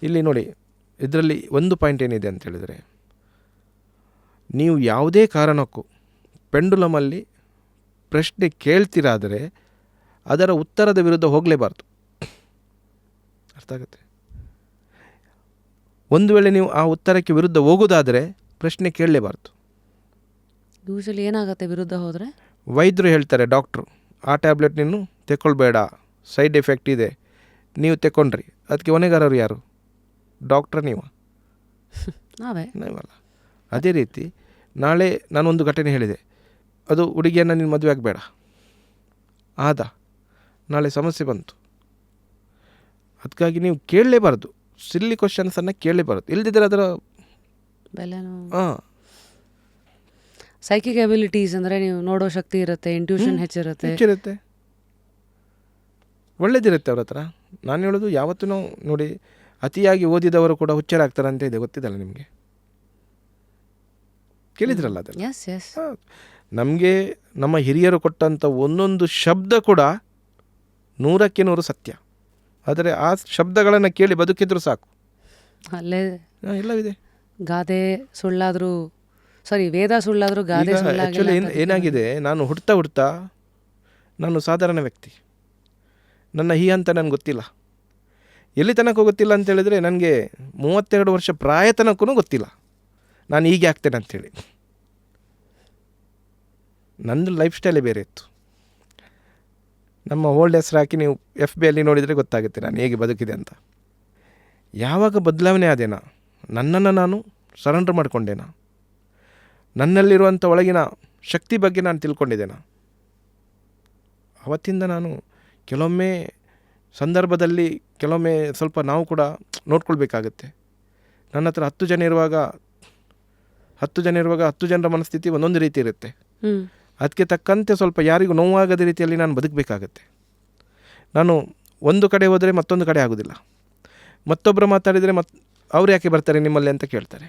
ಇಲ್ಲಿ ನೋಡಿ, ಇದರಲ್ಲಿ ಒಂದು ಪಾಯಿಂಟ್ ಏನಿದೆ ಅಂತ ಹೇಳಿದರೆ, ನೀವು ಯಾವುದೇ ಕಾರಣಕ್ಕೂ ಪೆಂಡುಲಮಲ್ಲಿ ಪ್ರಶ್ನೆ ಕೇಳ್ತಿರಾದರೆ ಅದರ ಉತ್ತರದ ವಿರುದ್ಧ ಹೋಗಲೇಬಾರ್ದು. ಅರ್ಥ ಆಗುತ್ತೆ? ಒಂದು ವೇಳೆ ನೀವು ಆ ಉತ್ತರಕ್ಕೆ ವಿರುದ್ಧ ಹೋಗೋದಾದರೆ ಪ್ರಶ್ನೆ ಕೇಳಲೇಬಾರ್ದು. ಯೂಶಲಿ ಏನಾಗುತ್ತೆ ವಿರುದ್ಧ ಹೋದರೆ? ವೈದ್ಯರು ಹೇಳ್ತಾರೆ, ಡಾಕ್ಟ್ರು ಆ ಟ್ಯಾಬ್ಲೆಟ್ ನೀನು ತೆಕ್ಕೊಳ್ಬೇಡ, ಸೈಡ್ ಎಫೆಕ್ಟ್ ಇದೆ, ನೀವು ತೆಕ್ಕೊಂಡ್ರಿ, ಅದಕ್ಕೆ ಹೊಣೆಗಾರರು ಯಾರು? ಡಾಕ್ಟ್ರ ನೀವ? ನೀವಲ್ಲ. ಅದೇ ರೀತಿ ನಾಳೆ ನಾನೊಂದು ಘಟನೆ ಹೇಳಿದೆ, ಅದು ಹುಡುಗಿಯನ್ನು ನೀನು ಮದುವೆ ಆಗಬೇಡ ಆದ, ನಾಳೆ ಸಮಸ್ಯೆ ಬಂತು, ಅದಕ್ಕಾಗಿ ನೀವು ಕೇಳಲೇಬಾರ್ದು, ಸಿಲ್ಲಿ ಕ್ವಶನ್ಸನ್ನು ಕೇಳಲೇಬಾರ್ದು. ಇಲ್ದಿದ್ರೆ ಅದರ ಬೆಲೆನೂ. ಸೈಕಿಕ್ ಎಬಿಲಿಟೀಸ್ ಅಂದರೆ ನೀವು ನೋಡೋ ಶಕ್ತಿ ಇರುತ್ತೆ, ಇಂಟ್ಯೂಷನ್ ಹೆಚ್ಚಿರುತ್ತೆ, ಒಳ್ಳೇದಿರುತ್ತೆ ಅವ್ರ ಹತ್ರ. ನಾನು ಹೇಳೋದು ಯಾವತ್ತೂ ನೋಡಿ, ಅತಿಯಾಗಿ ಓದಿದವರು ಕೂಡ ಹುಚ್ಚರಾಗ್ತಾರೆ ಅಂತ ಇದೆ, ಗೊತ್ತಿದ್ದಲ್ಲ ನಿಮಗೆ? ಕೇಳಿದ್ರಲ್ಲ ಅದನ್ನು? ನಮಗೆ ನಮ್ಮ ಹಿರಿಯರು ಕೊಟ್ಟಂಥ ಒಂದೊಂದು ಶಬ್ದ ಕೂಡ 100ಕ್ಕೆ 100 ಸತ್ಯ. ಆದರೆ ಆ ಶಬ್ದಗಳನ್ನು ಕೇಳಿ ಬದುಕಿದ್ರು ಸಾಕು. ಅಲ್ಲೇ ಎಲ್ಲವಿದೆ. ಗಾದೆ ಸುಳ್ಳಾದರೂ, ಸಾರಿ, ವೇದ ಸುಳ್ಳಾದರೂ ಗಾದೆ ಆ್ಯಕ್ಚುಲಿ ಏನಾಗಿದೆ, ನಾನು ಹುಡ್ತಾ ನಾನು ಸಾಧಾರಣ ವ್ಯಕ್ತಿ, ನನ್ನ ಈ ಹಂತ ನನಗೆ ಗೊತ್ತಿಲ್ಲ. ಎಲ್ಲಿ ತನಕ ಗೊತ್ತಿಲ್ಲ ಅಂತ ಹೇಳಿದ್ರೆ, ನನಗೆ 32 ವರ್ಷ ಪ್ರಾಯ ತನಕೂ ಗೊತ್ತಿಲ್ಲ ನಾನು ಹೀಗೆ ಆಗ್ತೇನೆ ಅಂಥೇಳಿ. ನಂದು ಲೈಫ್ ಸ್ಟೈಲೇ ಬೇರೆ ಇತ್ತು. ನಮ್ಮ ಓಲ್ಡ್ ಹೆಸ್ರು ಹಾಕಿ ನೀವು FBಯಲ್ಲಿ ನೋಡಿದರೆ ಗೊತ್ತಾಗುತ್ತೆ ನಾನು ಹೇಗೆ ಬದುಕಿದೆ ಅಂತ. ಯಾವಾಗ ಬದಲಾವಣೆ ಆದೇನಾ, ನನ್ನನ್ನು ನಾನು ಸರೆಂಡರ್ ಮಾಡಿಕೊಂಡೇನಾ, ನನ್ನಲ್ಲಿರುವಂಥ ಒಳಗಿನ ಶಕ್ತಿ ಬಗ್ಗೆ ನಾನು ತಿಳ್ಕೊಂಡಿದ್ದೇನಾ, ಅವತ್ತಿಂದ ನಾನು ಕೆಲವೊಮ್ಮೆ ಸಂದರ್ಭದಲ್ಲಿ ಕೆಲವೊಮ್ಮೆ ಸ್ವಲ್ಪ ನಾವು ಕೂಡ ನೋಡ್ಕೊಳ್ಬೇಕಾಗತ್ತೆ. ನನ್ನ ಹತ್ರ 10 ಜನ ಇರುವಾಗ 10 ಜನರ ಮನಸ್ಥಿತಿ ಒಂದೊಂದು ರೀತಿ ಇರುತ್ತೆ. ಅದಕ್ಕೆ ತಕ್ಕಂತೆ ಸ್ವಲ್ಪ ಯಾರಿಗೂ ನೋವಾಗದ ರೀತಿಯಲ್ಲಿ ನಾನು ಬದುಕಬೇಕಾಗತ್ತೆ. ನಾನು ಒಂದು ಕಡೆ ಹೋದರೆ ಮತ್ತೊಂದು ಕಡೆ ಆಗೋದಿಲ್ಲ. ಮತ್ತೊಬ್ಬರು ಮಾತಾಡಿದರೆ ಅವ್ರು ಯಾಕೆ ಬರ್ತಾರೆ ನಿಮ್ಮಲ್ಲಿ ಅಂತ ಕೇಳ್ತಾರೆ.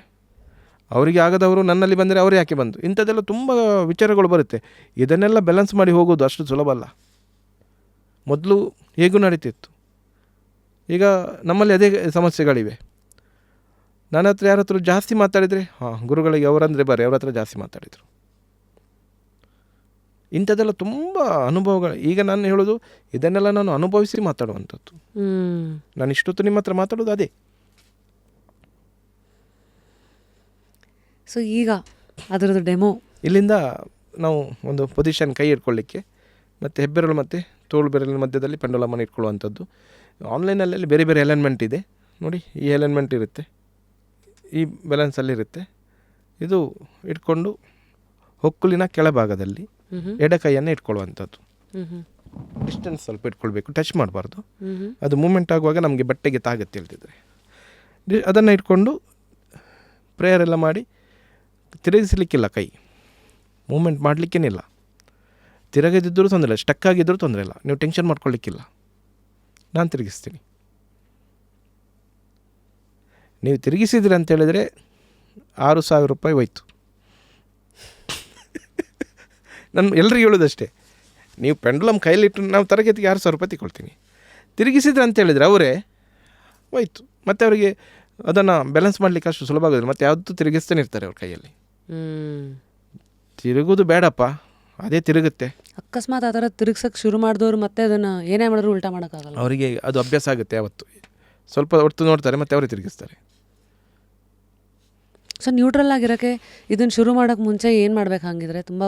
ಅವರಿಗೆ ಆಗದವರು ನನ್ನಲ್ಲಿ ಬಂದರೆ ಅವರು ಯಾಕೆ ಬಂದು, ಇಂಥದ್ದೆಲ್ಲ ತುಂಬ ವಿಚಾರಗಳು ಬರುತ್ತೆ. ಇದನ್ನೆಲ್ಲ ಬ್ಯಾಲೆನ್ಸ್ ಮಾಡಿ ಹೋಗೋದು ಅಷ್ಟು ಸುಲಭ ಅಲ್ಲ. ಮೊದಲು ಹೇಗೂ ನಡೀತಿತ್ತು, ಈಗ ನಮ್ಮಲ್ಲಿ ಅದೇ ಸಮಸ್ಯೆಗಳಿವೆ. ನನ್ನ ಹತ್ರ ಯಾರ ಹತ್ರ ಜಾಸ್ತಿ ಮಾತಾಡಿದರೆ, ಗುರುಗಳಿಗೆ ಅವರಂದರೆ ಬರ್ರಿ, ಅವ್ರ ಹತ್ರ ಜಾಸ್ತಿ ಮಾತಾಡಿದರು. ಇಂಥದ್ದೆಲ್ಲ ತುಂಬ ಅನುಭವಗಳು. ಈಗ ನಾನು ಹೇಳೋದು ಇದನ್ನೆಲ್ಲ ನಾನು ಅನುಭವಿಸಿ ಮಾತಾಡುವಂಥದ್ದು. ನಾನು ಇಷ್ಟೊತ್ತು ನಿಮ್ಮ ಹತ್ರ ಮಾತಾಡೋದು ಅದೇ. ಸೊ ಈಗ ಅದರದ್ದು ಡೆಮೋ, ಇಲ್ಲಿಂದ ನಾವು ಒಂದು ಪೊಸಿಷನ್ ಕೈ ಇಟ್ಕೊಳ್ಳಿಕ್ಕೆ, ಮತ್ತು ಹೆಬ್ಬೆರಳು ಮತ್ತು ತೋಳು ಬೆರಳಿನ ಮಧ್ಯದಲ್ಲಿ ಪೆಂಡುಲಮನ್ನು ಇಟ್ಕೊಳ್ಳುವಂಥದ್ದು. ಆನ್ಲೈನಲ್ಲಿ ಬೇರೆ ಬೇರೆ ಅಲೈನ್ಮೆಂಟ್ ಇದೆ ನೋಡಿ. ಈ ಅಲೈನ್ಮೆಂಟ್ ಇರುತ್ತೆ, ಈ ಬ್ಯಾಲೆನ್ಸಲ್ಲಿರುತ್ತೆ. ಇದು ಇಟ್ಕೊಂಡು ಹೊಕ್ಕುಲಿನ ಕೆಳಭಾಗದಲ್ಲಿ ಎಡಕೈಯನ್ನು ಇಟ್ಕೊಳ್ಳುವಂಥದ್ದು. ಡಿಸ್ಟೆನ್ಸ್ ಸ್ವಲ್ಪ ಇಟ್ಕೊಳ್ಬೇಕು, ಟಚ್ ಮಾಡಬಾರ್ದು. ಅದು ಮೂಮೆಂಟ್ ಆಗುವಾಗ ನಮಗೆ ಬಟ್ಟೆಗೆ ತಾಗತ್ತೆ ಹೇಳ್ತಿದ್ರೆ, ಅದನ್ನು ಇಟ್ಕೊಂಡು ಪ್ರೇಯರ್ ಎಲ್ಲ ಮಾಡಿ ತಿರುಗಿಸಲಿಕ್ಕಿಲ್ಲ, ಕೈ ಮೂಮೆಂಟ್ ಮಾಡಲಿಕ್ಕೇನಿಲ್ಲ. ತಿರುಗದಿದ್ದರೂ ತೊಂದರೆ ಇಲ್ಲ, ಸ್ಟಕ್ ಆಗಿದ್ದರೂ ತೊಂದರೆ ಇಲ್ಲ, ನೀವು ಟೆನ್ಷನ್ ಮಾಡ್ಕೊಳ್ಳಿಕ್ಕಿಲ್ಲ. ನಾನು ತಿರುಗಿಸ್ತೀನಿ. ನೀವು ತಿರುಗಿಸಿದ್ರಿ ಅಂತ ಹೇಳಿದರೆ 6,000 ರೂಪಾಯಿ ಹೋಯ್ತು. ನಾನು ಎಲ್ರಿಗೂ ಹೇಳೋದಷ್ಟೇ, ನೀವು ಪೆಂಡುಲಮ್ ಕೈಲಿಟ್ಟು ನಾವು ತರಗತಿಗೆ 6,000 ರೂಪಾಯಿ ತಗೊಳ್ತೀನಿ. ತಿರುಗಿಸಿದ್ರೆ ಅಂತ ಹೇಳಿದರೆ ಅವರೇ ಹೋಯ್ತು. ಮತ್ತು ಅವರಿಗೆ ಅದನ್ನು ಬ್ಯಾಲೆನ್ಸ್ ಮಾಡಲಿಕ್ಕೆ ಅಷ್ಟು ಸುಲಭ ಆಗೋದಿಲ್ಲ. ಮತ್ತು ಯಾವುದು ತಿರುಗಿಸ್ತಾನೆ ಇರ್ತಾರೆ ಅವ್ರ ಕೈಯಲ್ಲಿ. ತಿರುಗೋದು ಬೇಡಪ್ಪ, ಅದೇ ತಿರುಗುತ್ತೆ. ಅಕಸ್ಮಾತ್ ಆ ಥರ ತಿರುಗ್ಸಕ್ಕೆ ಶುರು ಮಾಡಿದವರು ಮತ್ತೆ ಅದನ್ನು ಏನೇ ಮಾಡಿದ್ರು ಉಲ್ಟಾ ಮಾಡೋಕ್ಕಾಗಲ್ಲ. ಅವರಿಗೆ ಅದು ಅಭ್ಯಾಸ ಆಗುತ್ತೆ. ಯಾವತ್ತು ಸ್ವಲ್ಪ ಹೊತ್ತು ನೋಡ್ತಾರೆ, ಮತ್ತು ಅವರೇ ತಿರುಗಿಸ್ತಾರೆ. ಸೊ ನ್ಯೂಟ್ರಲ್ ಆಗಿರೋಕ್ಕೆ ಇದನ್ನು ಶುರು ಮಾಡೋಕ್ಕೆ ಮುಂಚೆ ಏನು ಮಾಡ್ಬೇಕು? ಹಂಗಿದ್ರೆ ತುಂಬ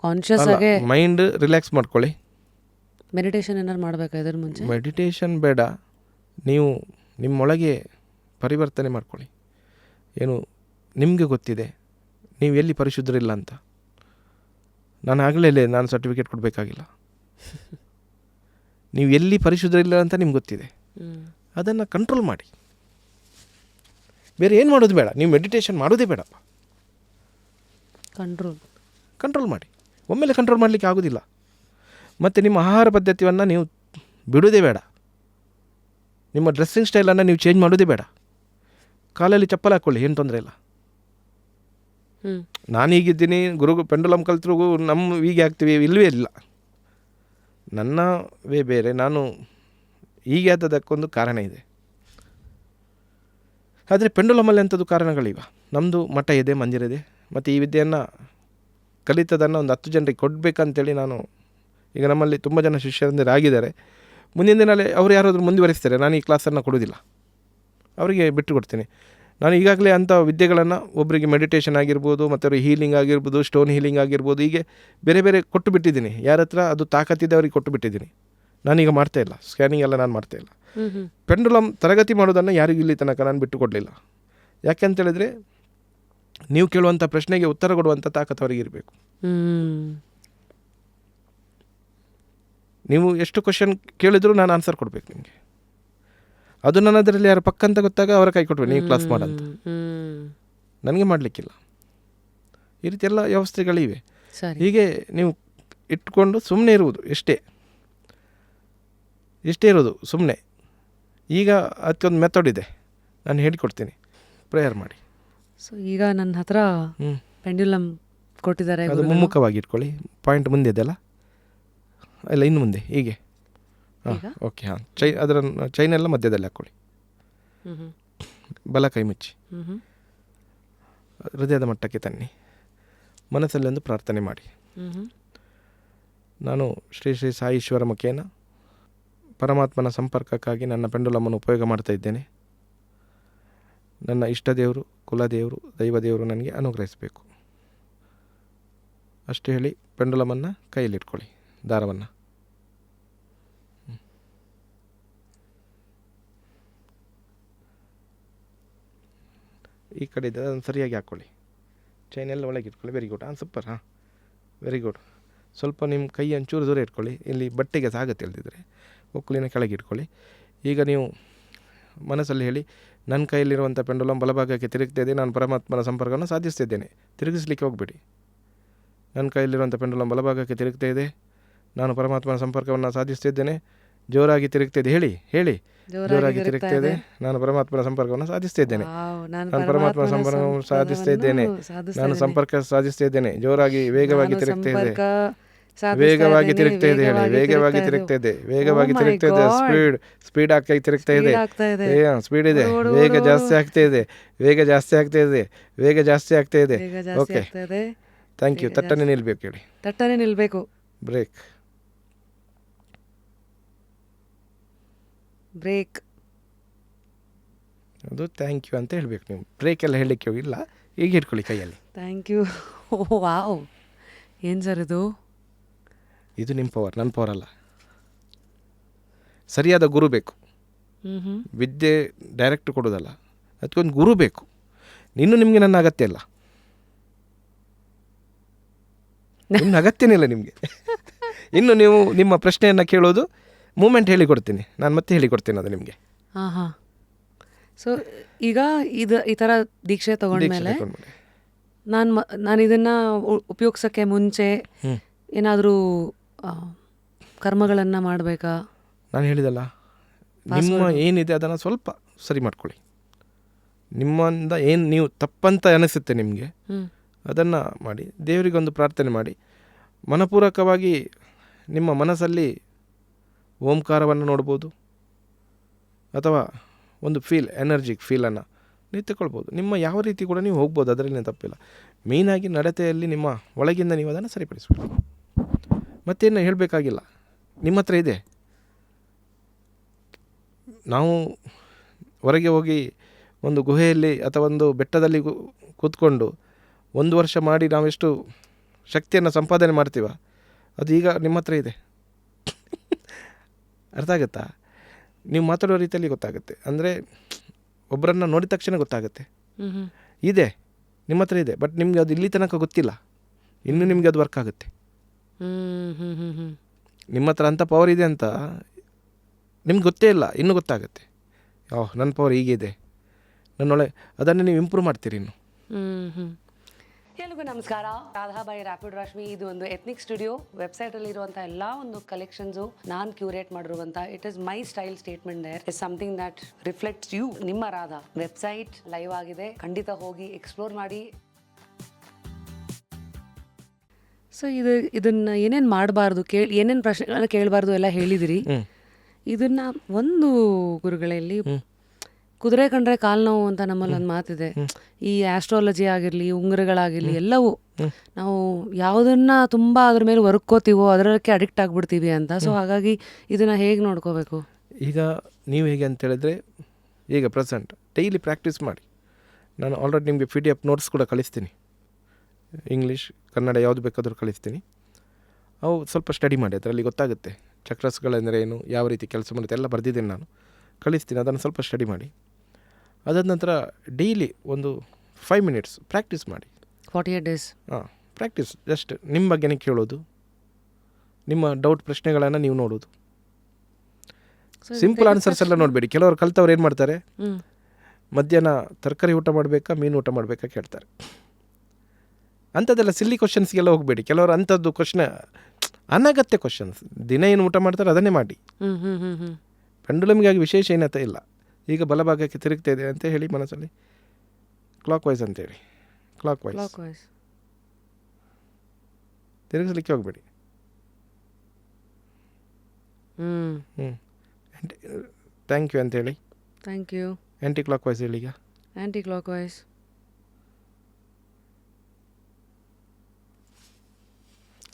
ಕಾನ್ಷಿಯಸ್ ಆಗಿ ಮೈಂಡ್ ರಿಲ್ಯಾಕ್ಸ್ ಮಾಡ್ಕೊಳ್ಳಿ. ಮೆಡಿಟೇಷನ್ ಏನಾರು ಮಾಡಬೇಕಾ ಇದ್ರ ಮುಂಚೆ? ಮೆಡಿಟೇಷನ್ ಬೇಡ, ನೀವು ನಿಮ್ಮೊಳಗೆ ಪರಿವರ್ತನೆ ಮಾಡ್ಕೊಳ್ಳಿ. ಏನು ನಿಮಗೆ ಗೊತ್ತಿದೆ ನೀವು ಎಲ್ಲಿ ಪರಿಶುದ್ಧರಿಲ್ಲ ಅಂತ. ನಾನು ಆಗಲೇ ನಾನು ಸರ್ಟಿಫಿಕೇಟ್ ಕೊಡಬೇಕಾಗಿಲ್ಲ. ನೀವು ಎಲ್ಲಿ ಪರಿಶುದ್ಧರಿಲ್ಲ ಅಂತ ನಿಮ್ಗೆ ಗೊತ್ತಿದೆ, ಅದನ್ನು ಕಂಟ್ರೋಲ್ ಮಾಡಿ. ಬೇರೆ ಏನು ಮಾಡೋದು ಬೇಡ, ನೀವು ಮೆಡಿಟೇಷನ್ ಮಾಡೋದೇ ಬೇಡಪ್ಪ. ಕಂಟ್ರೋಲ್ ಮಾಡಿ. ಒಮ್ಮೆಲೆ ಕಂಟ್ರೋಲ್ ಮಾಡಲಿಕ್ಕೆ ಆಗೋದಿಲ್ಲ. ಮತ್ತು ನಿಮ್ಮ ಆಹಾರ ಪದ್ಧತಿಯನ್ನು ನೀವು ಬಿಡೋದೇ ಬೇಡ. ನಿಮ್ಮ ಡ್ರೆಸ್ಸಿಂಗ್ ಸ್ಟೈಲನ್ನು ನೀವು ಚೇಂಜ್ ಮಾಡೋದೇ ಬೇಡ. ಕಾಲಲ್ಲಿ ಚಪ್ಪಲ್ ಹಾಕ್ಕೊಳ್ಳಿ, ಏನು ತೊಂದರೆ ಇಲ್ಲ. ನಾನು ಹೀಗಿದ್ದೀನಿ, ಪೆಂಡುಲಮ್ ಕಲ್ತ್ರು ನಮ್ಮ ಹೀಗೆ ಆಗ್ತೀವಿ, ಇಲ್ಲವೇ ಇಲ್ಲ. ನನ್ನ ವೇ ಬೇರೆ, ನಾನು ಹೀಗೆ ಆದದಕ್ಕೊಂದು ಕಾರಣ ಇದೆ. ಆದರೆ ಪೆಂಡುಲಮಲ್ಲಿ ಅಂಥದ್ದು ಕಾರಣಗಳಿವೆ. ನಮ್ಮದು ಮಠ ಇದೆ, ಮಂದಿರ ಇದೆ, ಮತ್ತು ಈ ವಿದ್ಯೆಯನ್ನು ಕಲಿತದನ್ನು ಒಂದು 10 ಜನರಿಗೆ ಕೊಡಬೇಕಂತೇಳಿ ನಾನು ಈಗ ನಮ್ಮಲ್ಲಿ ತುಂಬ ಜನ ಶಿಷ್ಯರಂದಿರಾಗಿದ್ದಾರೆ. ಮುಂದಿನ ದಿನದಲ್ಲಿ ಅವರು ಯಾರಾದರೂ ಮುಂದುವರಿಸ್ತಾರೆ, ನಾನು ಈ ಕ್ಲಾಸನ್ನು ಕೊಡೋದಿಲ್ಲ, ಅವರಿಗೆ ಬಿಟ್ಟು ಕೊಡ್ತೀನಿ. ನಾನು ಈಗಾಗಲೇ ಅಂಥ ವಿದ್ಯೆಗಳನ್ನು ಒಬ್ಬರಿಗೆ ಮೆಡಿಟೇಷನ್ ಆಗಿರ್ಬೋದು, ಮತ್ತು ಹೀಲಿಂಗ್ ಆಗಿರ್ಬೋದು, ಸ್ಟೋನ್ ಹೀಲಿಂಗ್ ಆಗಿರ್ಬೋದು, ಹೀಗೆ ಬೇರೆ ಬೇರೆ ಕೊಟ್ಟು ಬಿಟ್ಟಿದ್ದೀನಿ. ಯಾರ ಹತ್ರ ಅದು ತಾಕತ್ತಿದೆ ಅವರಿಗೆ ಕೊಟ್ಟು ಬಿಟ್ಟಿದ್ದೀನಿ. ನಾನೀಗ ಮಾಡ್ತಾಯಿಲ್ಲ, ಸ್ಕ್ಯಾನಿಂಗ್ ಎಲ್ಲ ನಾನು ಮಾಡ್ತಾಯಿಲ್ಲ. ಪೆಂಡುಲಮ್ ತರಗತಿ ಮಾಡೋದನ್ನು ಯಾರಿಗೂ ಇಲ್ಲಿ ತನಕ ನಾನು ಬಿಟ್ಟು ಕೊಡಲಿಲ್ಲ. ಯಾಕೆ ಅಂತೇಳಿದರೆ, ನೀವು ಕೇಳುವಂಥ ಪ್ರಶ್ನೆಗೆ ಉತ್ತರ ಕೊಡುವಂಥ ತಾಕತ್ತು ಅವರಿಗೆ ಇರಬೇಕು. ನೀವು ಎಷ್ಟು ಕ್ವಶನ್ ಕೇಳಿದರೂ ನಾನು ಆನ್ಸರ್ ಕೊಡಬೇಕು ನಿಮಗೆ. ಅದು ನನ್ನ ಅದರಲ್ಲಿ ಯಾರು ಪಕ್ಕ ಅಂತ ಗೊತ್ತಾಗ ಅವರ ಕೈ ಕೊಟ್ಟರು, ನೀವು ಕ್ಲಾಸ್ ಮಾಡಂತ. ನನಗೆ ಮಾಡಲಿಕ್ಕಿಲ್ಲ. ಈ ರೀತಿ ಎಲ್ಲ ವ್ಯವಸ್ಥೆಗಳಿವೆ. ಹೀಗೆ ನೀವು ಇಟ್ಕೊಂಡು ಸುಮ್ಮನೆ ಇರುವುದು ಇಷ್ಟೇ ಇರೋದು ಸುಮ್ಮನೆ. ಈಗ ಅದಕ್ಕೊಂದು ಮೆಥಡ್ ಇದೆ, ನಾನು ಹೇಳಿಕೊಡ್ತೀನಿ. ಪ್ರೇಯರ್ ಮಾಡಿ. ಸೊ ಈಗ ನನ್ನ ಹತ್ರ ಪೆಂಡ್ಯುಲಮ್ ಕೊಟ್ಟಿದ್ದಾರೆ, ಅದು ಮುಮ್ಮುಖವಾಗಿ ಇಟ್ಕೊಳ್ಳಿ. ಪಾಯಿಂಟ್ ಮುಂದೆ ಇದೆಯಲ್ಲ, ಅಲ್ಲ ಇನ್ನು ಮುಂದೆ ಹೀಗೆ. ಹಾಂ, ಓಕೆ. ಹಾಂ, ಅದರ ಚೈನೆಲ್ಲ ಮಧ್ಯದಲ್ಲಿ ಹಾಕ್ಕೊಳ್ಳಿ. ಬಲ ಕೈ ಮುಚ್ಚಿ ಹೃದಯದ ಮಟ್ಟಕ್ಕೆ ತನ್ನಿ. ಮನಸ್ಸಲ್ಲಿ ಒಂದು ಪ್ರಾರ್ಥನೆ ಮಾಡಿ. ನಾನು ಶ್ರೀ ಶ್ರೀ ಸಾಯಿ ಈಶ್ವರ ಮುಖೇನ ಪರಮಾತ್ಮನ ಸಂಪರ್ಕಕ್ಕಾಗಿ ನನ್ನ ಪೆಂಡುಲಮ್ಮನ್ನು ಉಪಯೋಗ ಮಾಡ್ತಾ ಇದ್ದೇನೆ. ನನ್ನ ಇಷ್ಟ ದೇವರು, ಕುಲದೇವರು, ದೈವದೇವರು ನನಗೆ ಅನುಗ್ರಹಿಸಬೇಕು ಅಷ್ಟು ಹೇಳಿ ಪೆಂಡುಲಮನ್ನು ಕೈಯಲ್ಲಿಟ್ಕೊಳ್ಳಿ, ದಾರವನ್ನು. ಈ ಕಡೆ ಇದೆ, ಅದನ್ನು ಸರಿಯಾಗಿ ಹಾಕ್ಕೊಳ್ಳಿ. ಚೈನೆಲ್ಲ ಒಳಗೆ ಇಟ್ಕೊಳ್ಳಿ. Very good. ಸೂಪರ್. ಹಾಂ, ವೆರಿ ಗುಡ್. ಸ್ವಲ್ಪ ನಿಮ್ಮ ಕೈ ಒಂಚೂರು ದೂರ ಇಟ್ಕೊಳ್ಳಿ, ಇಲ್ಲಿ ಬಟ್ಟೆಗೆ ಸಾಗುತ್ತೆ ಇಲ್ದಿದ್ರೆ. ಒಕ್ಕಲಿನ ಕೆಳಗೆ ಇಟ್ಕೊಳ್ಳಿ. ಈಗ ನೀವು ಮನಸ್ಸಲ್ಲಿ ಹೇಳಿ, ನನ್ನ ಕೈಯಲ್ಲಿರುವಂಥ ಪೆಂಡುಲಮ್ ಬಲಭಾಗಕ್ಕೆ ತಿರುಗ್ತಾ ಇದೆ, ನಾನು ಪರಮಾತ್ಮನ ಸಂಪರ್ಕವನ್ನು ಸಾಧಿಸ್ತಿದ್ದೇನೆ. ತಿರುಗಿಸ್ಲಿಕ್ಕೆ ಹೋಗಬೇಡಿ. ನನ್ನ ಕೈಯಲ್ಲಿರುವಂಥ ಪೆಂಡುಲಮ್ ಬಲಭಾಗಕ್ಕೆ ತಿರುಗ್ತಾ ಇದೆ, ನಾನು ಪರಮಾತ್ಮನ ಸಂಪರ್ಕವನ್ನು ಸಾಧಿಸ್ತಿದ್ದೇನೆ. ಜೋರಾಗಿ ತಿರುಗ್ತಾ ಇದೆ, ಹೇಳಿ ಜೋರಾಗಿ ತಿರುಗ್ತಾ ಇದೆ, ನಾನು ಪರಮಾತ್ಮನ ಸಂಪರ್ಕವನ್ನು ಸಾಧಿಸ್ತಾ ಇದ್ದೇನೆ. ನಾನು ಪರಮಾತ್ಮನ ಸಂಪರ್ಕವನ್ನು ಸಾಧಿಸ್ತಾ ಇದ್ದೇನೆ. ನಾನು ಸಂಪರ್ಕ ಸಾಧಿಸ್ತಾ ಇದ್ದೇನೆ. ಜೋರಾಗಿ ವೇಗವಾಗಿ ತಿರುಗ್ತಾ ಇದೆ, ವೇಗವಾಗಿ ತಿರುಗ್ತಾ ಇದೆ. ಹೇಳಿ, ವೇಗವಾಗಿ ತಿರುಗ್ತಾ ಇದೆ, ವೇಗವಾಗಿ ತಿರುಗ್ತಾ ಇದೆ. ಸ್ಪೀಡ್ ಆಗಿ ತಿರುಗ್ತಾ ಇದೆ. ಸ್ಪೀಡ್ ಇದೆ, ವೇಗ ಜಾಸ್ತಿ ಆಗ್ತಾ ಇದೆ, ವೇಗ ಜಾಸ್ತಿ ಆಗ್ತಾ ಇದೆ, ವೇಗ ಜಾಸ್ತಿ ಆಗ್ತಾ ಇದೆ. Okay, thank you. ತಟ್ಟನೆ ನಿಲ್ಬೇಕು. ಹೇಳಿ, ತಟ್ಟನೆ ನಿಲ್ಬೇಕು. ಬ್ರೇಕ್. ಅದು ಥ್ಯಾಂಕ್ ಯು ಅಂತ ಹೇಳಬೇಕು ನೀವು. ಬ್ರೇಕ್ ಎಲ್ಲ ಹೇಳಲಿಕ್ಕೆ ಹೋಗಿಲ್ಲ, ಈಗ ಇಟ್ಕೊಳ್ಳಿ ಕೈಯಲ್ಲಿ. Thank you. ವಾವ್, ಏನು ಸರ್ ಇದು? ಇದು ನಿಮ್ಮ ಪವರ್, ನನ್ನ ಪವರ್ ಅಲ್ಲ. ಸರಿಯಾದ ಗುರು ಬೇಕು. ವಿದ್ಯೆ ಡೈರೆಕ್ಟ್ ಕೊಡೋದಲ್ಲ, ಅದಕ್ಕೊಂದು ಗುರು ಬೇಕು. ನಿಮಗೆ ನನ್ನ ಅಗತ್ಯ ಇಲ್ಲ, ನಿಮ್ಮ ಅಗತ್ಯನೇ ಇಲ್ಲ ನಿಮಗೆ. ಇನ್ನು ನೀವು ನಿಮ್ಮ ಪ್ರಶ್ನೆಯನ್ನು ಕೇಳೋದು ಮೂಮೆಂಟ್ ಹೇಳಿಕೊಡ್ತೀನಿ ನಾನು, ಮತ್ತೆ ಹೇಳಿಕೊಡ್ತೀನಿ ಅದು ನಿಮಗೆ. ಹಾಂ. ಸೊ ಈಗ ಈ ಥರ ದೀಕ್ಷೆ ತಗೊಂಡ್ಮೇಲೆ ನಾನು ಇದನ್ನು ಉಪಯೋಗಿಸೋಕ್ಕೆ ಮುಂಚೆ ಏನಾದರೂ ಕರ್ಮಗಳನ್ನು ಮಾಡಬೇಕಾ? ನಾನು ಹೇಳಿದಲ್ಲ, ನಿಮ್ಮ ಏನಿದೆ ಅದನ್ನು ಸ್ವಲ್ಪ ಸರಿ ಮಾಡ್ಕೊಳ್ಳಿ. ನಿಮ್ಮಿಂದ ಏನು ನೀವು ತಪ್ಪಂತ ಅನಿಸುತ್ತೆ ನಿಮಗೆ, ಅದನ್ನು ಮಾಡಿ. ದೇವರಿಗೊಂದು ಪ್ರಾರ್ಥನೆ ಮಾಡಿ. ಮನಪೂರ್ವಕವಾಗಿ ನಿಮ್ಮ ಮನಸ್ಸಲ್ಲಿ ಓಂಕಾರವನ್ನು ನೋಡ್ಬೋದು, ಅಥವಾ ಒಂದು ಎನರ್ಜಿಕ್ ಫೀಲನ್ನು ನೀವು ತಗೊಳ್ಬೋದು. ನಿಮ್ಮ ಯಾವ ರೀತಿ ಕೂಡ ನೀವು ಹೋಗ್ಬೋದು, ಅದರಲ್ಲಿ ತಪ್ಪಿಲ್ಲ. ಮೇಯ್ನಾಗಿ ನಡತೆಯಲ್ಲಿ ನಿಮ್ಮ ಒಳಗಿಂದ ನೀವು ಅದನ್ನು ಸರಿಪಡಿಸಬೇಕು. ಮತ್ತೇನು ಹೇಳಬೇಕಾಗಿಲ್ಲ, ನಿಮ್ಮ ಹತ್ರ ಇದೆ. ನಾವು ಹೊರಗೆ ಹೋಗಿ ಒಂದು ಗುಹೆಯಲ್ಲಿ ಅಥವಾ ಒಂದು ಬೆಟ್ಟದಲ್ಲಿ ಕೂತ್ಕೊಂಡು 1 ವರ್ಷ ಮಾಡಿ ನಾವೆಷ್ಟು ಶಕ್ತಿಯನ್ನು ಸಂಪಾದನೆ ಮಾಡ್ತೀವ, ಅದು ಈಗ ನಿಮ್ಮ ಹತ್ರ ಇದೆ. ಅರ್ಥ ಆಗುತ್ತಾ? ನೀವು ಮಾತಾಡೋ ರೀತಿಯಲ್ಲಿ ಗೊತ್ತಾಗುತ್ತೆ. ಅಂದರೆ ಒಬ್ಬರನ್ನು ನೋಡಿದ ತಕ್ಷಣ ಗೊತ್ತಾಗುತ್ತೆ, ಇದೆ ನಿಮ್ಮ ಹತ್ರ ಇದೆ. ಬಟ್ ನಿಮಗೆ ಅದು ಇಲ್ಲಿ ತನಕ ಗೊತ್ತಿಲ್ಲ, ಇನ್ನು ನಿಮಗೆ ಅದು ವರ್ಕ್ ಆಗುತ್ತೆ. ನಿಮ್ಮ ಹತ್ರ ಅಂಥ ಪವರ್ ಇದೆ ಅಂತ ನಿಮ್ಗೆ ಗೊತ್ತೇ ಇಲ್ಲ, ಇನ್ನೂ ಗೊತ್ತಾಗುತ್ತೆ. ನನ್ನ ಪವರ್ ಹೀಗಿದೆ, ನನ್ನೊಳಗೆ ಅದನ್ನು ನೀವು ಇಂಪ್ರೂವ್ ಮಾಡ್ತೀರಿ ಇನ್ನು. ಎಲ್ರಿಗೂ ನಮಸ್ಕಾರ. ರಾಧಾಬಾಯಿ ರ್ಯಾಪಿಡ್ ರಶ್ಮಿ. ಇದು ಒಂದು ಎಥ್ನಿಕ್ ಸ್ಟುಡಿಯೋ. ವೆಬ್ಸೈಟಲ್ಲಿ ಇರುವಂಥ ಎಲ್ಲ ಒಂದು ಕಲೆಕ್ಷನ್ಸು ನಾನು ಕ್ಯೂರೇಟ್ ಮಾಡಿರುವಂಥ it is my style statement there is something that reflects you, ನಿಮ್ಮ ರಾಧಾ. ವೆಬ್ಸೈಟ್ ಲೈವ್ ಆಗಿದೆ, ಖಂಡಿತ ಹೋಗಿ ಎಕ್ಸ್ಪ್ಲೋರ್ ಮಾಡಿ. ಸೊ ಇದನ್ನು ಏನೇನು ಮಾಡಬಾರ್ದು, ಏನೇನು ಪ್ರಶ್ನೆಗಳನ್ನ ಕೇಳಬಾರ್ದು ಎಲ್ಲ ಹೇಳಿದಿರಿ. ಇದನ್ನು ಒಂದು ಗುರುಗಳಲ್ಲಿ ಕುದುರೆ ಕಂಡ್ರೆ ಕಾಲು ನೋವು ಅಂತ ನಮ್ಮಲ್ಲಿ ಒಂದು ಮಾತಿದೆ. ಈ ಆಸ್ಟ್ರಾಲಜಿ ಆಗಿರಲಿ, ಉಂಗುರಗಳಾಗಿರಲಿ, ಎಲ್ಲವೂ ನಾವು ಯಾವುದನ್ನ ತುಂಬ ಅದ್ರ ಮೇಲೆ ವರ್ಕೋತೀವೋ ಅದರಕ್ಕೆ ಅಡಿಕ್ಟ್ ಆಗಿಬಿಡ್ತೀವಿ ಅಂತ. ಸೊ ಹಾಗಾಗಿ ಇದನ್ನು ಹೇಗೆ ನೋಡ್ಕೋಬೇಕು? ಈಗ ನೀವು ಹೇಗೆ ಅಂತ ಹೇಳಿದ್ರೆ, ಈಗ ಪ್ರೆಸೆಂಟ್ ಡೈಲಿ ಪ್ರಾಕ್ಟೀಸ್ ಮಾಡಿ. ನಾನು ಆಲ್ರೆಡಿ ನಿಮಗೆ PDF ನೋಟ್ಸ್ ಕೂಡ ಕಳಿಸ್ತೀನಿ. ಇಂಗ್ಲೀಷ್, ಕನ್ನಡ ಯಾವುದು ಬೇಕಾದರೂ ಕಳಿಸ್ತೀನಿ. ಅವು ಸ್ವಲ್ಪ ಸ್ಟಡಿ ಮಾಡಿ, ಅದರಲ್ಲಿ ಗೊತ್ತಾಗುತ್ತೆ ಚಕ್ರಸ್ಗಳೆಂದರೆ ಏನು, ಯಾವ ರೀತಿ ಕೆಲಸ ಮಾಡುತ್ತೆ ಎಲ್ಲ ಬರೆದಿದ್ದೀನಿ ನಾನು, ಕಳಿಸ್ತೀನಿ. ಅದನ್ನು ಸ್ವಲ್ಪ ಸ್ಟಡಿ ಮಾಡಿ. ಅದಾದ ನಂತರ ಡೈಲಿ ಒಂದು 5 minutes ಪ್ರಾಕ್ಟೀಸ್ ಮಾಡಿ. 48 days ಪ್ರಾಕ್ಟೀಸ್. ಜಸ್ಟ್ ನಿಮ್ಮ ಬಗ್ಗೆನೇ ಕೇಳೋದು, ನಿಮ್ಮ ಡೌಟ್ ಪ್ರಶ್ನೆಗಳನ್ನು ನೀವು ನೋಡೋದು. ಸಿಂಪಲ್ ಆನ್ಸರ್ಸ್ ಎಲ್ಲ ನೋಡಬೇಡಿ. ಕೆಲವರು ಕಲ್ತವ್ರು ಏನು ಮಾಡ್ತಾರೆ, ಮಧ್ಯಾಹ್ನ ತರಕಾರಿ ಊಟ ಮಾಡಬೇಕಾ ಮೀನು ಊಟ ಮಾಡಬೇಕಾ ಕೇಳ್ತಾರೆ. ಅಂಥದ್ದೆಲ್ಲ ಸಿಲ್ಲಿ ಕ್ವಶನ್ಸ್ಗೆಲ್ಲ ಹೋಗಬೇಡಿ. ಕೆಲವರು ಅಂಥದ್ದು ಕ್ವಶ್ನ ಅನಗತ್ಯ ಕ್ವಶನ್ಸ್. ದಿನ ಏನು ಊಟ ಮಾಡ್ತಾರೆ ಅದನ್ನೇ ಮಾಡಿ. ಪೆಂಡುಲಮ್ಗಾಗಿ ವಿಶೇಷ ಏನಂತ ಇಲ್ಲ. ಈಗ ಬಲಭಾಗಕ್ಕೆ ತಿರುಗ್ತಾ ಇದೆ ಅಂತ ಹೇಳಿ ಮನಸ್ಸಲ್ಲಿ ಕ್ಲಾಕ್ ವೈಸ್ ಅಂತೇಳಿ, ಕ್ಲಾಕ್ ವೈಸ್ ತಿರುಗಿಸ್ಲಿಕ್ಕೆ ಹೋಗಬೇಡಿ. ಥ್ಯಾಂಕ್ ಯು ಅಂತೇಳಿ, thank you. Anti clockwise ಹೇಳಿ. ಈಗ ಆ್ಯಂಟಿ ಕ್ಲಾಕ್ ವೈಸ್.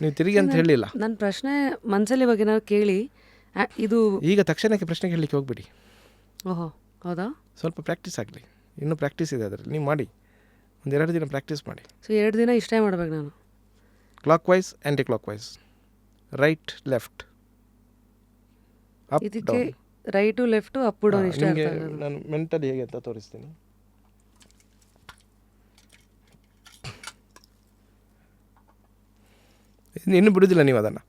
ನೀವು ತಿರುಗಿ ಅಂತ ಹೇಳಿಲ್ಲ. ನನ್ನ ಪ್ರಶ್ನೆ ಮನಸ್ಸಲ್ಲಿ ಬಗ್ಗೆ ನಾವು ಕೇಳಿ ಇದು ಈಗ ತಕ್ಷಣಕ್ಕೆ ಪ್ರಶ್ನೆ ಕೇಳಲಿಕ್ಕೆ ಹೋಗ್ಬಿಡಿ. ಓಹೋ, ಹೌದಾ? ಸ್ವಲ್ಪ ಪ್ರಾಕ್ಟೀಸ್ ಆಗಲಿ. ಇನ್ನೂ ಪ್ರಾಕ್ಟೀಸ್ ಇದೆ ಅದರಲ್ಲಿ. ನೀವು ಮಾಡಿ, 1-2 ದಿನ ಪ್ರಾಕ್ಟೀಸ್ ಮಾಡಿ. ಸೊ 2 ದಿನ ಇಷ್ಟೇ ಮಾಡ್ಬೇಕು ನಾನು. Clockwise, anti clockwise, right left, up ಇದಕ್ಕೆ ರೈಟು ಲೆಫ್ಟು ಅಪ್ ಡೌನ್ ಇಷ್ಟೇ. ನಾನು ಮೆಂಟಲಿ ಹೇಗೆ ಅಂತ ತೋರಿಸ್ತೀನಿ. ಇನ್ನು ಬಿಡುದಿಲ್ಲ ನೀವು ಅದನ್ನು.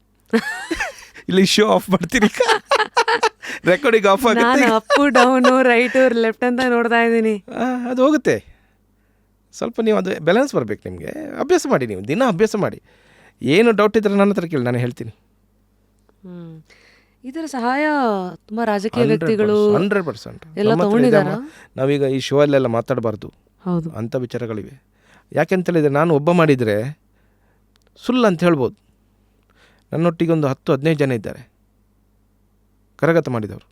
ಇಲ್ಲಿ ಶೋ ಆಫ್ ಮಾಡ್ತೀರಿ, ರೆಕಾರ್ಡಿಂಗ್ ಆಫ್ ಆಗುತ್ತೆ. ಅಪ್ ಡೌನು ರೈಟು ಲೆಫ್ಟ್ ಅಂತ ನೋಡ್ತಾ ಇದ್ದೀನಿ. ಅದು ಹೋಗುತ್ತೆ. ಸ್ವಲ್ಪ ನೀವು ಅದು ಬ್ಯಾಲೆನ್ಸ್ ಬರಬೇಕು ನಿಮಗೆ. ಅಭ್ಯಾಸ ಮಾಡಿ, ನೀವು ದಿನ ಅಭ್ಯಾಸ ಮಾಡಿ. ಏನು ಡೌಟ್ ಇದ್ದರೆ ನನ್ನ ಹತ್ರ ಕೇಳಿ, ನಾನು ಹೇಳ್ತೀನಿ. ಇದರ ಸಹಾಯ ತುಂಬ ರಾಜಕೀಯ ವ್ಯಕ್ತಿಗಳು 100% ಎಲ್ಲ ತಗೊಂಡಿದ್ದಾರ. ನಾವೀಗ ಈ ಶೋ ಅಲ್ಲೆಲ್ಲ ಮಾತಾಡಬಾರ್ದು. ಹೌದು, ಅಂಥ ವಿಚಾರಗಳಿವೆ. ಯಾಕೆಂತೇಳಿದರೆ, ನಾನು ಒಬ್ಬ ಮಾಡಿದರೆ ಸುಳ್ಳು ಅಂತ ಹೇಳ್ಬೋದು. ನನ್ನೊಟ್ಟಿಗೆ ಒಂದು 10-15 ಜನ ಇದ್ದಾರೆ ಕರಗತ ಮಾಡಿದವರು.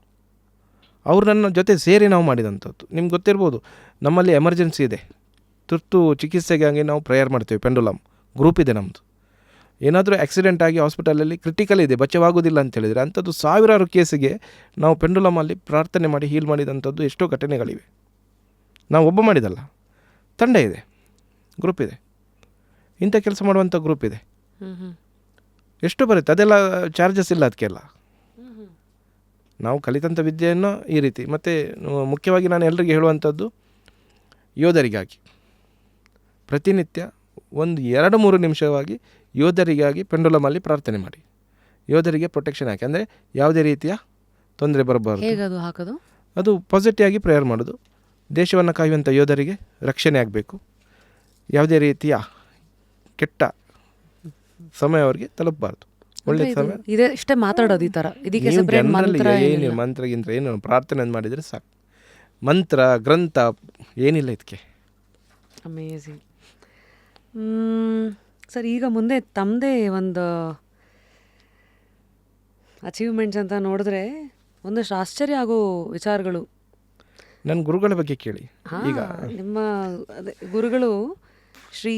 ಅವರು ನನ್ನ ಜೊತೆ ಸೇರಿ ನಾವು ಮಾಡಿದಂಥದ್ದು. ನಿಮ್ಗೆ ಗೊತ್ತಿರ್ಬೋದು, ನಮ್ಮಲ್ಲಿ ಎಮರ್ಜೆನ್ಸಿ ಇದೆ, ತುರ್ತು ಚಿಕಿತ್ಸೆಗಾಗಿ ನಾವು ಪ್ರೇಯರ್ ಮಾಡ್ತೇವೆ. ಪೆಂಡುಲಮ್ ಗ್ರೂಪ್ ಇದೆ ನಮ್ಮದು. ಏನಾದರೂ ಆಕ್ಸಿಡೆಂಟ್ ಆಗಿ ಹಾಸ್ಪಿಟಲಲ್ಲಿ ಕ್ರಿಟಿಕಲ್ ಇದೆ, ಬಚಾವಾಗೋದಿಲ್ಲ ಅಂತ ಹೇಳಿದರೆ, ಅಂಥದ್ದು 1000 ಕೇಸಿಗೆ ನಾವು ಪೆಂಡುಲಮಲ್ಲಿ ಪ್ರಾರ್ಥನೆ ಮಾಡಿ ಹೀಲ್ ಮಾಡಿದಂಥದ್ದು ಎಷ್ಟೋ ಘಟನೆಗಳಿವೆ. ನಾವು ಒಬ್ಬ ಮಾಡಿದಲ್ಲ, ತಂಡ ಇದೆ, ಗ್ರೂಪ್ ಇದೆ, ಇಂಥ ಕೆಲಸ ಮಾಡುವಂಥ ಗ್ರೂಪ್ ಇದೆ. ಎಷ್ಟು ಬರುತ್ತೆ, ಅದೆಲ್ಲ ಚಾರ್ಜಸ್ ಇಲ್ಲ ಅದಕ್ಕೆಲ್ಲ. ನಾವು ಕಲಿತಂಥ ವಿದ್ಯೆಯನ್ನು ಈ ರೀತಿ. ಮತ್ತು ಮುಖ್ಯವಾಗಿ ನಾನು ಎಲ್ಲರಿಗೆ ಹೇಳುವಂಥದ್ದು, ಯೋಧರಿಗಾಗಿ ಪ್ರತಿನಿತ್ಯ ಒಂದು 2-3 ನಿಮಿಷವಾಗಿ ಯೋಧರಿಗಾಗಿ ಪೆಂಡುಲಮಲ್ಲಿ ಪ್ರಾರ್ಥನೆ ಮಾಡಿ. ಯೋಧರಿಗೆ ಪ್ರೊಟೆಕ್ಷನ್ ಹಾಕಿ, ಅಂದರೆ ಯಾವುದೇ ರೀತಿಯ ತೊಂದರೆ ಬರಬಾರ್ದು. ಹೇಗದು ಹಾಕೋದು? ಅದು ಪಾಸಿಟಿವ್ ಆಗಿ ಪ್ರೇಯರ್ ಮಾಡೋದು. ದೇಶವನ್ನು ಕಾಯುವಂಥ ಯೋಧರಿಗೆ ರಕ್ಷಣೆ ಆಗಬೇಕು. ಯಾವುದೇ ರೀತಿಯ ಕೆಟ್ಟ ಸಮಯ ಅವರಿಗೆ ತಲುಪಬಾರ್ದು. ಒಳ್ಳೆ ಸಮಯ ಇದೆ. ಇಷ್ಟೇ ಮಾತಾಡೋದು ಈ ಥರ. ಇದಕ್ಕೆ ಸೆಪರೇಟ್ ಮಂತ್ರ ಏನಿಲ್ಲ, ಮಂತ್ರಗಿಂತ ಏನು ಪ್ರಾರ್ಥನೆ ಮಾಡಿದರೆ ಸಾಕು. ಮಂತ್ರ ಗ್ರಂಥ ಏನಿಲ್ಲ ಇದಕ್ಕೆ. ಅಮೇಝಿಂಗ್. ಸರ್, ಈಗ ಮುಂದೆ ತಮ್ಮದೇ ಒಂದು ಅಚೀವ್ಮೆಂಟ್ಸ್ ಅಂತ ನೋಡಿದ್ರೆ ಒಂದಷ್ಟು ಆಶ್ಚರ್ಯ ಆಗೋ ವಿಚಾರಗಳು. ನನ್ನ ಗುರುಗಳ ಬಗ್ಗೆ ಕೇಳಿ. ಈಗ ನಿಮ್ಮ ಗುರುಗಳು ಶ್ರೀ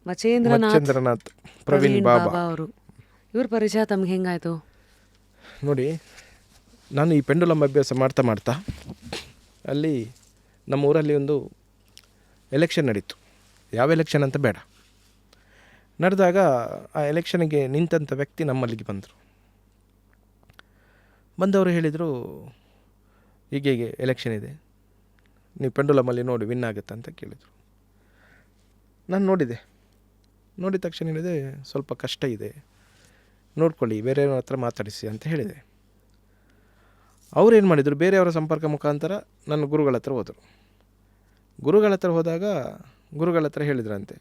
ಮಚೇಂದ್ರನಾಥ್ ಪ್ರವೀಣ್ ಬಾಬಾ ಅವರು. ಇವ್ರ ಪರಿಚಯ ತಮ್ಗೆ ಹೆಂಗಾಯಿತು? ನೋಡಿ, ನಾನು ಈ ಪೆಂಡುಲಮ್ ಅಭ್ಯಾಸ ಮಾಡ್ತಾ ಮಾಡ್ತಾ ಅಲ್ಲಿ ನಮ್ಮ ಊರಲ್ಲಿ ಒಂದು ಎಲೆಕ್ಷನ್ ನಡೀತು. ಯಾವ ಎಲೆಕ್ಷನ್ ಅಂತ ಬೇಡ, ನಡೆದಾಗ ಆ ಎಲೆಕ್ಷನ್ಗೆ ನಿಂತಂಥ ವ್ಯಕ್ತಿ ನಮ್ಮಲ್ಲಿಗೆ ಬಂದರು. ಬಂದವರು ಹೇಳಿದರು, ಹೀಗೆ ಎಲೆಕ್ಷನ್ ಇದೆ, ನೀವು ಪೆಂಡುಲಮಲ್ಲಿ ನೋಡಿ ವಿನ್ ಆಗುತ್ತೆ ಅಂತ ಕೇಳಿದರು. ನಾನು ನೋಡಿದೆ. ನೋಡಿದ ತಕ್ಷಣ ಹೇಳಿದೆ, ಸ್ವಲ್ಪ ಕಷ್ಟ ಇದೆ, ನೋಡ್ಕೊಳ್ಳಿ, ಬೇರೆಯವ್ರ ಹತ್ರ ಮಾತಾಡಿಸಿ ಅಂತ ಹೇಳಿದೆ. ಅವ್ರೇನು ಮಾಡಿದರು, ಬೇರೆಯವರ ಸಂಪರ್ಕ ಮುಖಾಂತರ ನನ್ನ ಗುರುಗಳ ಹತ್ರ ಹೋದರು. ಗುರುಗಳ ಹತ್ರ ಹೋದಾಗ ಗುರುಗಳ ಹತ್ರ ಹೇಳಿದ್ರಂತೆ,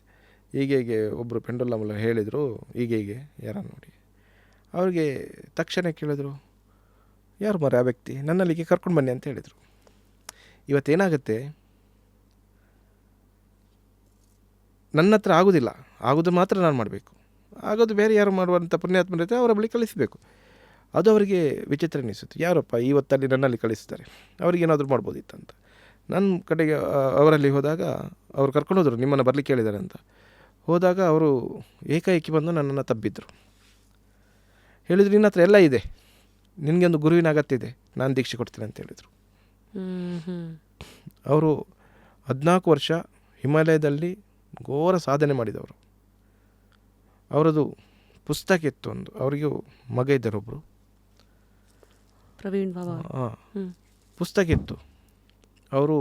ಹೀಗೆ ಒಬ್ಬರು ಪೆಂಡುಲಮ್ ಹೇಳಿದರು, ಹೀಗೆ ಯಾರ ನೋಡಿ. ಅವ್ರಿಗೆ ತಕ್ಷಣ ಕೇಳಿದ್ರು, ಯಾರು ಮರ ಆ ವ್ಯಕ್ತಿ, ನನ್ನಲ್ಲಿಗೆ ಕರ್ಕೊಂಡು ಬನ್ನಿ ಅಂತ ಹೇಳಿದರು. ಇವತ್ತೇನಾಗುತ್ತೆ, ನನ್ನ ಹತ್ರ ಆಗೋದಿಲ್ಲ, ಆಗೋದು ಮಾತ್ರ ನಾನು ಮಾಡಬೇಕು, ಆಗೋದು ಬೇರೆ ಯಾರು ಮಾಡುವಂಥ ಪುಣ್ಯಾತ್ಮರತೆ ಅವರ ಬಳಿ ಕಳಿಸಬೇಕು. ಅದು ಅವರಿಗೆ ವಿಚಿತ್ರ ಅನಿಸುತ್ತೆ. ಯಾರಪ್ಪ ಇವತ್ತಲ್ಲಿ ನನ್ನಲ್ಲಿ ಕಳಿಸ್ತಾರೆ, ಅವ್ರಿಗೇನಾದರೂ ಮಾಡ್ಬೋದಿತ್ತಂತ. ನನ್ನ ಕಡೆಗೆ ಅವರಲ್ಲಿ ಹೋದಾಗ ಅವ್ರು ಕರ್ಕೊಂಡು ಹೋದರು, ನಿಮ್ಮನ್ನು ಬರಲಿಕ್ಕೆ ಹೇಳಿದ್ದಾರೆ ಅಂತ. ಹೋದಾಗ ಅವರು ಏಕಾಏಕಿ ಬಂದು ನನ್ನನ್ನು ತಬ್ಬಿದ್ರು. ಹೇಳಿದ್ರು, ನಿನ್ನ ಹತ್ರ ಎಲ್ಲ ಇದೆ, ನಿನಗೆ ಒಂದು ಗುರುವಿನ ಅಗತ್ಯ ಇದೆ, ನಾನು ದೀಕ್ಷೆ ಕೊಡ್ತೀನಿ ಅಂತ ಹೇಳಿದರು. ಅವರು 14 ವರ್ಷ ಹಿಮಾಲಯದಲ್ಲಿ ಘೋರ ಸಾಧನೆ ಮಾಡಿದವರು. ಅವರದು ಪುಸ್ತಕ ಇತ್ತು ಒಂದು, ಅವರಿಗೂ ಮಗ ಇದ್ದರು ಒಬ್ಬರು, ಪ್ರವೀಣ್ ಬಾಬಾ. ಪುಸ್ತಕ ಇತ್ತು. ಅವರು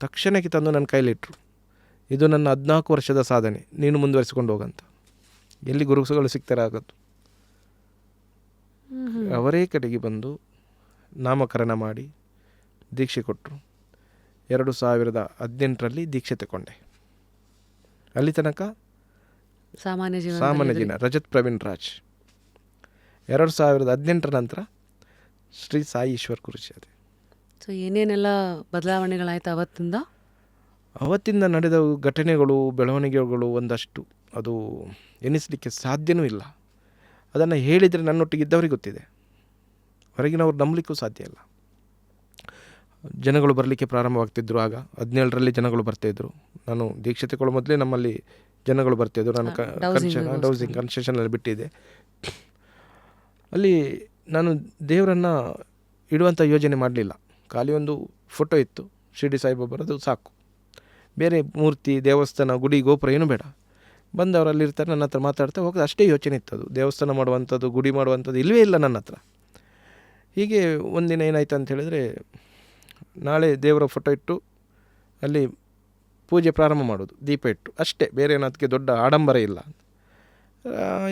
ತಕ್ಷಣಕ್ಕೆ ತಂದು ನನ್ನ ಕೈಲಿಟ್ಟರು, ಇದು ನನ್ನ 14 ವರ್ಷದ ಸಾಧನೆ, ನೀನು ಮುಂದುವರಿಸಿಕೊಂಡು ಹೋಗಂತ. ಎಲ್ಲಿ ಗುರುಗಳು ಸಿಗ್ತಾರೆ ಆಗೋದು. ಅವರೇ ಕಡೆಗೆ ಬಂದು ನಾಮಕರಣ ಮಾಡಿ ದೀಕ್ಷೆ ಕೊಟ್ಟರು. 2018ರಲ್ಲಿ ದೀಕ್ಷೆ ತಗೊಂಡೆ. ಅಲ್ಲಿ ತನಕ ಸಾಮಾನ್ಯ ಜೀವನ ರಜತ್ ಪ್ರವೀಣ್ ರಾಜ್. 2018 ನಂತರ ಶ್ರೀ ಸಾಯಿ ಈಶ್ವರ್ ಗುರುಜಿ ಅದೇ. ಸೊ ಏನೇನೆಲ್ಲ ಬದಲಾವಣೆಗಳಾಯ್ತು ಅವತ್ತಿಂದ ನಡೆದ ಘಟನೆಗಳು, ಬೆಳವಣಿಗೆಗಳು ಒಂದಷ್ಟು, ಅದು ಎನಿಸಲಿಕ್ಕೆ ಸಾಧ್ಯವೂ ಇಲ್ಲ. ಅದನ್ನು ಹೇಳಿದರೆ ನನ್ನೊಟ್ಟಿಗೆ ಇದ್ದವರಿಗೆ ಗೊತ್ತಿದೆ, ಹೊರಗಿನವ್ರು ನಂಬಲಿಕ್ಕೂ ಸಾಧ್ಯ ಇಲ್ಲ. ಜನಗಳು ಬರಲಿಕ್ಕೆ ಪ್ರಾರಂಭವಾಗ್ತಿದ್ರು. ಆಗ 17ರಲ್ಲಿ ಜನಗಳು ಬರ್ತಾಯಿದ್ರು. ನಾನು ದೀಕ್ಷೆ ತಗೊಳ್ಳೋ ಮೊದಲೇ ನಮ್ಮಲ್ಲಿ ಜನಗಳು ಬರ್ತಾಯಿದ್ರು. ನಾನು ಡೌಸಿಂಗ್ ಕನ್ಸ್ಟ್ರಕ್ಷನಲ್ಲಿ ಬಿಟ್ಟಿದ್ದೆ. ಅಲ್ಲಿ ನಾನು ದೇವರನ್ನು ಇಡುವಂಥ ಯೋಜನೆ ಮಾಡಲಿಲ್ಲ. ಖಾಲಿ ಒಂದು ಫೋಟೋ ಇತ್ತು ಶಿರ್ಡಿ ಸಾಯಿಬಾಬರದು, ಸಾಕು. ಬೇರೆ ಮೂರ್ತಿ, ದೇವಸ್ಥಾನ, ಗುಡಿ, ಗೋಪುರ ಏನೂ ಬೇಡ. ಬಂದವರಲ್ಲಿ ಇರ್ತಾರೆ, ನನ್ನ ಹತ್ರ ಮಾತಾಡ್ತಾ ಹೋಗೋದು, ಅಷ್ಟೇ ಯೋಚನೆ ಇತ್ತು. ಅದು ದೇವಸ್ಥಾನ ಮಾಡುವಂಥದ್ದು, ಗುಡಿ ಮಾಡುವಂಥದ್ದು ಇಲ್ಲವೇ ಇಲ್ಲ ನನ್ನ ಹತ್ರ. ಹೀಗೆ ಒಂದಿನ ಏನಾಯ್ತು ಅಂತ ಹೇಳಿದರೆ, ನಾಳೆ ದೇವರ ಫೋಟೋ ಇಟ್ಟು ಅಲ್ಲಿ ಪೂಜೆ ಪ್ರಾರಂಭ ಮಾಡೋದು, ದೀಪ ಇಟ್ಟು, ಅಷ್ಟೇ. ಬೇರೆ ಏನು ಅದಕ್ಕೆ ದೊಡ್ಡ ಆಡಂಬರ ಇಲ್ಲ.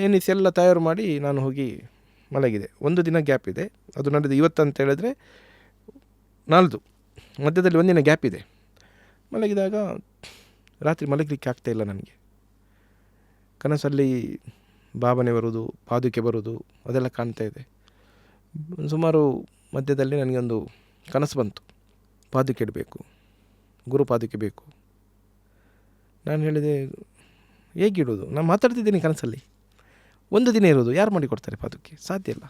ಎನ್ನಿಸಿ ಎಲ್ಲ ತಯಾರು ಮಾಡಿ ನಾನು ಹೋಗಿ ಮಲಗಿದೆ. ಒಂದು ದಿನ ಗ್ಯಾಪ್ ಇದೆ, ಅದು ನಡೆದು ಇವತ್ತು ಅಂತ ಹೇಳಿದ್ರೆ ನಾಳ್ದು, ಮಧ್ಯದಲ್ಲಿ ಒಂದಿನ ಗ್ಯಾಪ್ ಇದೆ. ಮಲಗಿದಾಗ ರಾತ್ರಿ ಮಲಗಲಿಕ್ಕೆ ಆಗ್ತಾಯಿಲ್ಲ ನನಗೆ. ಕನಸಲ್ಲಿ ಬಾಬನೆ ಬರೋದು, ಪಾದುಕೆ ಬರೋದು, ಅದೆಲ್ಲ ಕಾಣ್ತಾ ಇದೆ. ಸುಮಾರು ಮಧ್ಯದಲ್ಲಿ ನನಗೊಂದು ಕನಸು ಬಂತು, ಪಾದುಕೆ ಇಡಬೇಕು, ಗುರು ಪಾದುಕೆ ಬೇಕು. ನಾನು ಹೇಳಿದೆ, ಹೇಗಿಡೋದು? ನಾನು ಮಾತಾಡ್ತಿದ್ದೀನಿ ಕನಸಲ್ಲಿ. ಒಂದು ದಿನ ಇರೋದು, ಯಾರು ಮಾಡಿಕೊಡ್ತಾರೆ ಪಾದುಕೆ? ಸಾಧ್ಯ ಇಲ್ಲ.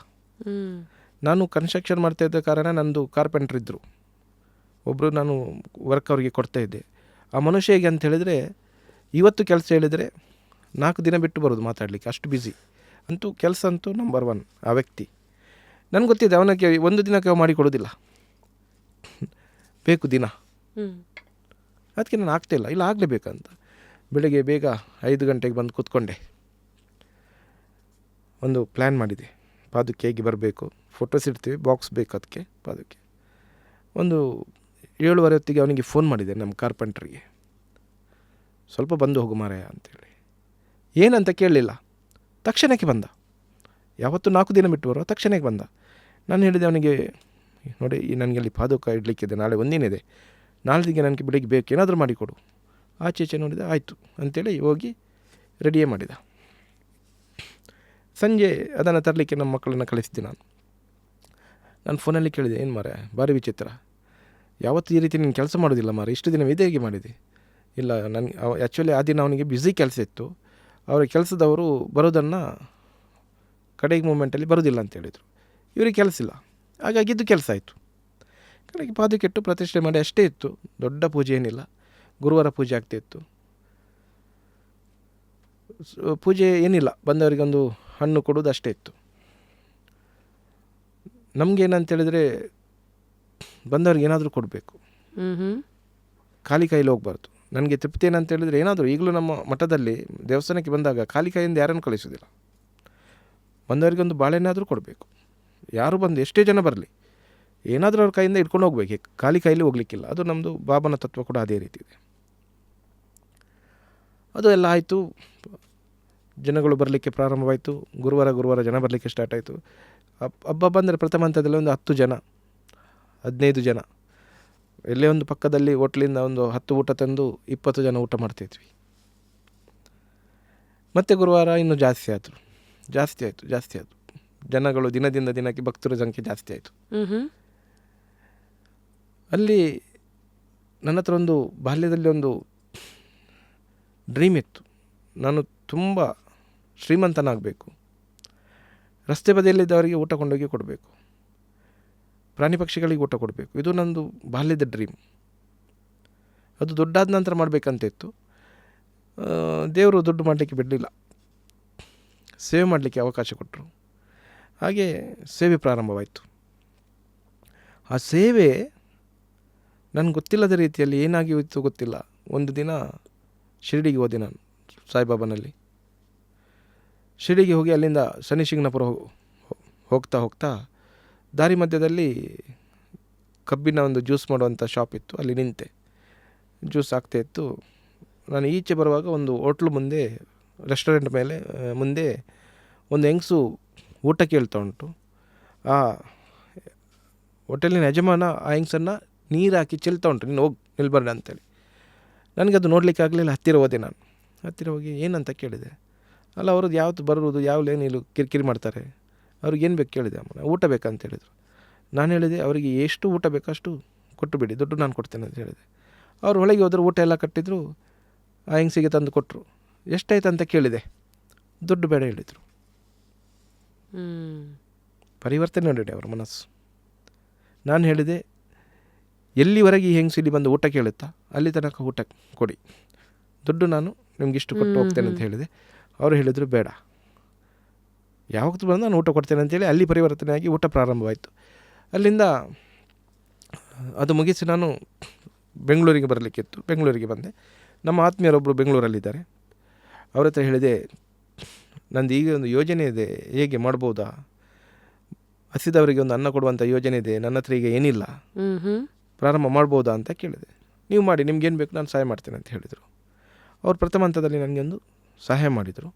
ನಾನು ಕನ್ಸ್ಟ್ರಕ್ಷನ್ ಮಾಡ್ತಾಯಿದ್ದ ಕಾರಣ ನಂದು ಕಾರ್ಪೆಂಟ್ರ್ ಇದ್ದರು ಒಬ್ಬರು, ನಾನು ವರ್ಕ್ ಅವರಿಗೆ ಕೊಡ್ತಾಯಿದ್ದೆ. ಆ ಮನುಷ್ಯ ಹೇಗೆ ಅಂತ ಹೇಳಿದರೆ, ಇವತ್ತು ಕೆಲಸ ಹೇಳಿದರೆ 4 ದಿನ ಬಿಟ್ಟು ಬರೋದು ಮಾತಾಡಲಿಕ್ಕೆ, ಅಷ್ಟು ಬ್ಯುಸಿ. ಅಂತೂ ಕೆಲಸ ಅಂತೂ ನಂಬರ್ 1 ಆ ವ್ಯಕ್ತಿ. ನನಗೆ ಗೊತ್ತಿದೆ ಅವನಿಗೆ ಒಂದು ದಿನಕ್ಕೆ ಮಾಡಿಕೊಡೋದಿಲ್ಲ, ಬೇಕು ದಿನ. ಅದಕ್ಕೆ ನಾನು ಆಗ್ತಾಯಿಲ್ಲ, ಇಲ್ಲ ಆಗಲೇಬೇಕಂತ ಬೆಳಗ್ಗೆ ಬೇಗ 5 ಗಂಟೆಗೆ ಬಂದು ಕೂತ್ಕೊಂಡೆ. ಒಂದು ಪ್ಲ್ಯಾನ್ ಮಾಡಿದೆ, ಪಾದುಕೆ ಹೇಗೆ ಬರಬೇಕು, ಫೋಟೋಸ್ ಇಡ್ತೀವಿ, ಬಾಕ್ಸ್ ಬೇಕು ಅದಕ್ಕೆ ಪಾದುಕೆ. ಒಂದು 7:30 ಹೊತ್ತಿಗೆ ಅವನಿಗೆ ಫೋನ್ ಮಾಡಿದೆ, ನಮ್ಮ ಕಾರ್ಪೆಂಟ್ರಿಗೆ, ಸ್ವಲ್ಪ ಬಂದು ಹೋಗು ಮಾರಾಯ ಅಂತೇಳಿ. ಏನಂತ ಕೇಳಲಿಲ್ಲ, ತಕ್ಷಣಕ್ಕೆ ಬಂದ. ಯಾವತ್ತು 4 ದಿನ ಬಿಟ್ಟು ಬರೋ ತಕ್ಷಣಕ್ಕೆ ಬಂದ. ನಾನು ಹೇಳಿದೆ ಅವನಿಗೆ, ನೋಡಿ ನನಗೆ ಅಲ್ಲಿ ಪಾದುಕ ಇಡಲಿಕ್ಕಿದೆ, ನಾಳೆ ಒಂದಿನಿದೆ, ನಾಳೆದಿಗೆ ನನಗೆ ಬೆಳಿಗ್ಗೆ ಬೇಕು, ಏನಾದರೂ ಮಾಡಿಕೊಡು. ಆಚೆ ನೋಡಿದೆ, ಆಯಿತು ಅಂತೇಳಿ ಹೋಗಿ ರೆಡಿಯೇ ಮಾಡಿದ. ಸಂಜೆ ಅದನ್ನು ತರಲಿಕ್ಕೆ ನಮ್ಮ ಮಕ್ಕಳನ್ನು ಕಳಿಸಿದೆ. ನಾನು ಫೋನಲ್ಲಿ ಕೇಳಿದೆ, ಏನು ಮಾರೆ ಭಾರಿ ವಿಚಿತ್ರ, ಯಾವತ್ತು ಈ ರೀತಿ ನೀನು ಕೆಲಸ ಮಾಡೋದಿಲ್ಲ ಮಾರೆ, ಇಷ್ಟು ದಿನ ಇದೇ ಹೇಗೆ ಮಾಡಿದೆ? ಇಲ್ಲ, ನನಗೆ ಆ್ಯಕ್ಚುಲಿ ಆ ದಿನ ಅವನಿಗೆ ಬ್ಯುಸಿ ಕೆಲಸ ಇತ್ತು, ಅವರ ಕೆಲಸದವರು ಬರೋದನ್ನು ಕಡೆಗೆ ಮೂಮೆಂಟಲ್ಲಿ ಬರೋದಿಲ್ಲ ಅಂತ ಹೇಳಿದರು. ಇವ್ರಿಗೆ ಕೆಲಸ ಇಲ್ಲ, ಹಾಗಾಗಿ ಇದು ಕೆಲಸ ಆಯಿತು. ಕಡೆಗೆ ಪಾದುಕೆಟ್ಟು ಪ್ರತಿಷ್ಠೆ ಮಾಡಿ ಅಷ್ಟೇ ಇತ್ತು, ದೊಡ್ಡ ಪೂಜೆ ಏನಿಲ್ಲ. ಗುರುವಾರ ಪೂಜೆ ಆಗ್ತಾಯಿತ್ತು. ಪೂಜೆ ಏನಿಲ್ಲ, ಬಂದವರಿಗೊಂದು ಹಣ್ಣು ಕೊಡೋದು ಅಷ್ಟೇ ಇತ್ತು. ನಮಗೇನಂತೇಳಿದರೆ ಬಂದವ್ರಿಗೆ ಏನಾದರೂ ಕೊಡಬೇಕು, ಖಾಲಿ ಕೈಲಿ ಹೋಗಬಾರ್ದು. ನನಗೆ ತೃಪ್ತಿ ಏನಂತ ಹೇಳಿದರೆ, ಏನಾದರೂ ಈಗಲೂ ನಮ್ಮ ಮಠದಲ್ಲಿ ದೇವಸ್ಥಾನಕ್ಕೆ ಬಂದಾಗ ಖಾಲಿ ಕೈಯಿಂದ ಯಾರನ್ನು ಕಳಿಸೋದಿಲ್ಲ. ಬಂದವರಿಗೊಂದು ಬಾಳೆನಾದರೂ ಕೊಡಬೇಕು. ಯಾರು ಬಂದು ಎಷ್ಟೇ ಜನ ಬರಲಿ, ಏನಾದರೂ ಅವ್ರ ಕೈಯಿಂದ ಇಟ್ಕೊಂಡು ಹೋಗ್ಬೇಕು, ಖಾಲಿ ಕೈಲಿ ಹೋಗ್ಲಿಕ್ಕಿಲ್ಲ. ಅದು ನಮ್ಮದು ಬಾಬನ ತತ್ವ ಕೂಡ ಅದೇ ರೀತಿ ಇದೆ. ಅದು ಎಲ್ಲ ಆಯಿತು. ಜನಗಳು ಬರಲಿಕ್ಕೆ ಪ್ರಾರಂಭವಾಯಿತು. ಗುರುವಾರ ಜನ ಬರಲಿಕ್ಕೆ ಸ್ಟಾರ್ಟ್ ಆಯಿತು. ಹಬ್ಬ ಬಂದರೆ ಪ್ರಥಮ ಹಂತದಲ್ಲಿ ಒಂದು 10 ಜನ, 15 ಜನ. ಎಲ್ಲೇ ಒಂದು ಪಕ್ಕದಲ್ಲಿ ಹೋಟ್ಲಿಂದ ಒಂದು 10 ಊಟ ತಂದು 20 ಜನ ಊಟ ಮಾಡ್ತಿದ್ವಿ. ಮತ್ತು ಗುರುವಾರ ಇನ್ನೂ ಜಾಸ್ತಿ ಆಯಿತು. ಜನಗಳು ದಿನದಿಂದ ದಿನಕ್ಕೆ ಭಕ್ತರ ಸಂಖ್ಯೆ ಜಾಸ್ತಿ ಆಯಿತು. ಅಲ್ಲಿ ನನ್ನ ಹತ್ರ ಒಂದು ಬಾಲ್ಯದಲ್ಲಿ ಒಂದು ಡ್ರೀಮ್ ಇತ್ತು. ನಾನು ತುಂಬ ಶ್ರೀಮಂತನಾಗಬೇಕು, ರಸ್ತೆ ಬದಿಯಲ್ಲಿದ್ದವರಿಗೆ ಊಟ ಕೊಂಡೋಗಿ ಕೊಡಬೇಕು, ಪ್ರಾಣಿ ಪಕ್ಷಿಗಳಿಗೆ ಊಟ ಕೊಡಬೇಕು. ಇದು ನನ್ನದು ಬಾಲ್ಯದ ಡ್ರೀಮ್. ಅದು ದೊಡ್ಡಾದ ನಂತರ ಮಾಡಬೇಕಂತ ಇತ್ತು. ದೇವರು ದುಡ್ಡು ಮಾಡಲಿಕ್ಕೆ ಬಿಡಲಿಲ್ಲ, ಸೇವೆ ಮಾಡಲಿಕ್ಕೆ ಅವಕಾಶ ಕೊಟ್ಟರು. ಹಾಗೆ ಸೇವೆ ಪ್ರಾರಂಭವಾಯಿತು. ಆ ಸೇವೆ ನನಗೆ ಗೊತ್ತಿಲ್ಲದ ರೀತಿಯಲ್ಲಿ ಏನಾಗಿ ಹೋಯಿತು ಗೊತ್ತಿಲ್ಲ. ಒಂದು ದಿನ ಶಿರಡಿಗೆ ಹೋದೆ ನಾನು, ಸಾಯಿಬಾಬಾನಲ್ಲಿ. ಶಿರಡಿಗೆ ಹೋಗಿ ಅಲ್ಲಿಂದ ಶನಿಶಿಂಗಣಪುರ ಹೋಗ್ತಾ ದಾರಿ ಮಧ್ಯದಲ್ಲಿ ಕಬ್ಬಿನ ಒಂದು ಜ್ಯೂಸ್ ಮಾಡುವಂಥ ಶಾಪ್ ಇತ್ತು. ಅಲ್ಲಿ ನಿಂತೆ ಜ್ಯೂಸ್ ಆಗ್ತಾಯಿತ್ತು. ನಾನು ಈಚೆ ಬರುವಾಗ ಒಂದು ಹೋಟ್ಲು ಮುಂದೆ, ರೆಸ್ಟೋರೆಂಟ್ ಮೇಲೆ ಮುಂದೆ ಒಂದು ಹೆಂಗಸು ಊಟ ಕೇಳ್ತಾ ಉಂಟು. ಆ ಹೋಟೆಲಿನ ಯಜಮಾನ ಆ ಹೆಂಗಸನ್ನು ನೀರು ಹಾಕಿ ಚೆಲ್ತಾ ಉಂಟು, ನೀನು ಹೋಗಿ ನಿಲ್ಬರ್ಣ ಅಂತೇಳಿ. ನನಗದು ನೋಡಲಿಕ್ಕೆ ಆಗಲಿಲ್ಲ. ಹತ್ತಿರ ಹೋದೆ ನಾನು. ಹತ್ತಿರ ಹೋಗಿ ಏನಂತ ಕೇಳಿದೆ. ಅಲ್ಲ, ಅವ್ರದ್ದು ಯಾವತ್ತು ಬರೋದು ಯಾವಲೇನಿಲ್ಲ ಕಿರಿಕಿರಿ ಮಾಡ್ತಾರೆ, ಅವ್ರಿಗೆ ಏನು ಬೇಕು ಕೇಳಿದೆ. ಅಮ್ಮ ಊಟ ಬೇಕಂತ ಹೇಳಿದರು. ನಾನು ಹೇಳಿದೆ ಅವರಿಗೆ ಎಷ್ಟು ಊಟ ಬೇಕಷ್ಟು ಕೊಟ್ಟು ಬಿಡಿ, ದುಡ್ಡು ನಾನು ಕೊಡ್ತೇನೆ ಅಂತ ಹೇಳಿದೆ. ಅವ್ರು ಒಳಗೆ ಹೋದ್ರು, ಊಟ ಎಲ್ಲ ಕಟ್ಟಿದ್ರು. ಆ ಹೆಂಗಸಿಗೆ ತಂದು ಕೊಟ್ಟರು. ಎಷ್ಟಾಯ್ತು ಅಂತ ಕೇಳಿದೆ. ದುಡ್ಡು ಬೇಡ ಹೇಳಿದರು. ಪರಿವರ್ತನೆ ನೋಡಿ ಅವರ ಮನಸ್ಸು. ನಾನು ಹೇಳಿದೆ, ಎಲ್ಲಿವರೆಗೆ ಈ ಹೆಂಗಸು ಇಲ್ಲಿ ಬಂದು ಊಟ ಕೇಳುತ್ತಾ ಅಲ್ಲಿ ತನಕ ಊಟ ಕೊಡಿ, ದುಡ್ಡು ನಾನು ನಿಮ್ಗೆ ಇಷ್ಟು ಕೊಟ್ಟು ಹೋಗ್ತೇನೆ ಅಂತ ಹೇಳಿದೆ. ಅವರು ಹೇಳಿದರು ಬೇಡ, ಯಾವತ್ತು ಬಂದು ನಾನು ಊಟ ಕೊಡ್ತೇನೆ ಅಂತೇಳಿ ಅಲ್ಲಿ ಪರಿವರ್ತನೆಯಾಗಿ ಊಟ ಪ್ರಾರಂಭವಾಯಿತು. ಅಲ್ಲಿಂದ ಅದು ಮುಗಿಸಿ ನಾನು ಬೆಂಗಳೂರಿಗೆ ಬರಲಿಕ್ಕಿತ್ತು. ಬೆಂಗಳೂರಿಗೆ ಬಂದೆ. ನಮ್ಮ ಆತ್ಮೀಯರೊಬ್ಬರು ಬೆಂಗಳೂರಲ್ಲಿದ್ದಾರೆ. ಅವ್ರ ಹತ್ರ ಹೇಳಿದೆ, ನಂದು ಈಗ ಒಂದು ಯೋಜನೆ ಇದೆ, ಹೇಗೆ ಮಾಡ್ಬೋದಾ, ಹಸಿದವರಿಗೆ ಒಂದು ಅನ್ನ ಕೊಡುವಂಥ ಯೋಜನೆ ಇದೆ, ನನ್ನ ಹತ್ರ ಈಗ ಏನಿಲ್ಲ, ಪ್ರಾರಂಭ ಮಾಡ್ಬೋದಾ ಅಂತ ಕೇಳಿದೆ. ನೀವು ಮಾಡಿ, ನಿಮ್ಗೇನು ಬೇಕು ನಾನು ಸಹಾಯ ಮಾಡ್ತೇನೆ ಅಂತ ಹೇಳಿದರು. ಅವ್ರು ಪ್ರಥಮ ಹಂತದಲ್ಲಿ ನನಗೊಂದು ಸಹಾಯ ಮಾಡಿದರು.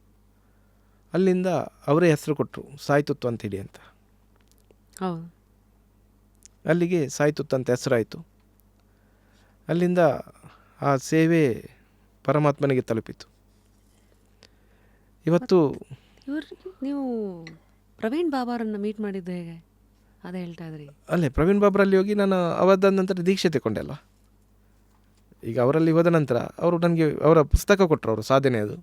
ಅಲ್ಲಿಂದ ಅವರೇ ಹೆಸರು ಕೊಟ್ಟರು, ಸಾಯ್ತುತ್ತು ಅಂತೇಳಿ ಅಂತ. ಅಲ್ಲಿಗೆ ಸಾಯ್ತುತ್ತು ಅಂತ ಹೆಸರಾಯಿತು. ಅಲ್ಲಿಂದ ಆ ಸೇವೆ ಪರಮಾತ್ಮನಿಗೆ ತಲುಪಿತು. ಇವತ್ತು ನೀವು ಪ್ರವೀಣ್ ಬಾಬಾರನ್ನು ಮೀಟ್ ಮಾಡಿದ್ದು ಹೇಗೆ, ಅದೇ ಹೇಳ್ತಾ ಇದ್ರಿ. ಅಲ್ಲೇ ಪ್ರವೀಣ್ ಬಾಬರಲ್ಲಿ ಹೋಗಿ ನಾನು ಅವರ ನಂತರ ದೀಕ್ಷೆ ತಗೊಂಡೆ ಅಲ್ವಾ. ಈಗ ಅವರಲ್ಲಿ ಹೋದ ನಂತರ ಅವರು ನನಗೆ ಅವರ ಪುಸ್ತಕ ಕೊಟ್ಟರು, ಅವರು ಸಾಧನೆ, ಅದು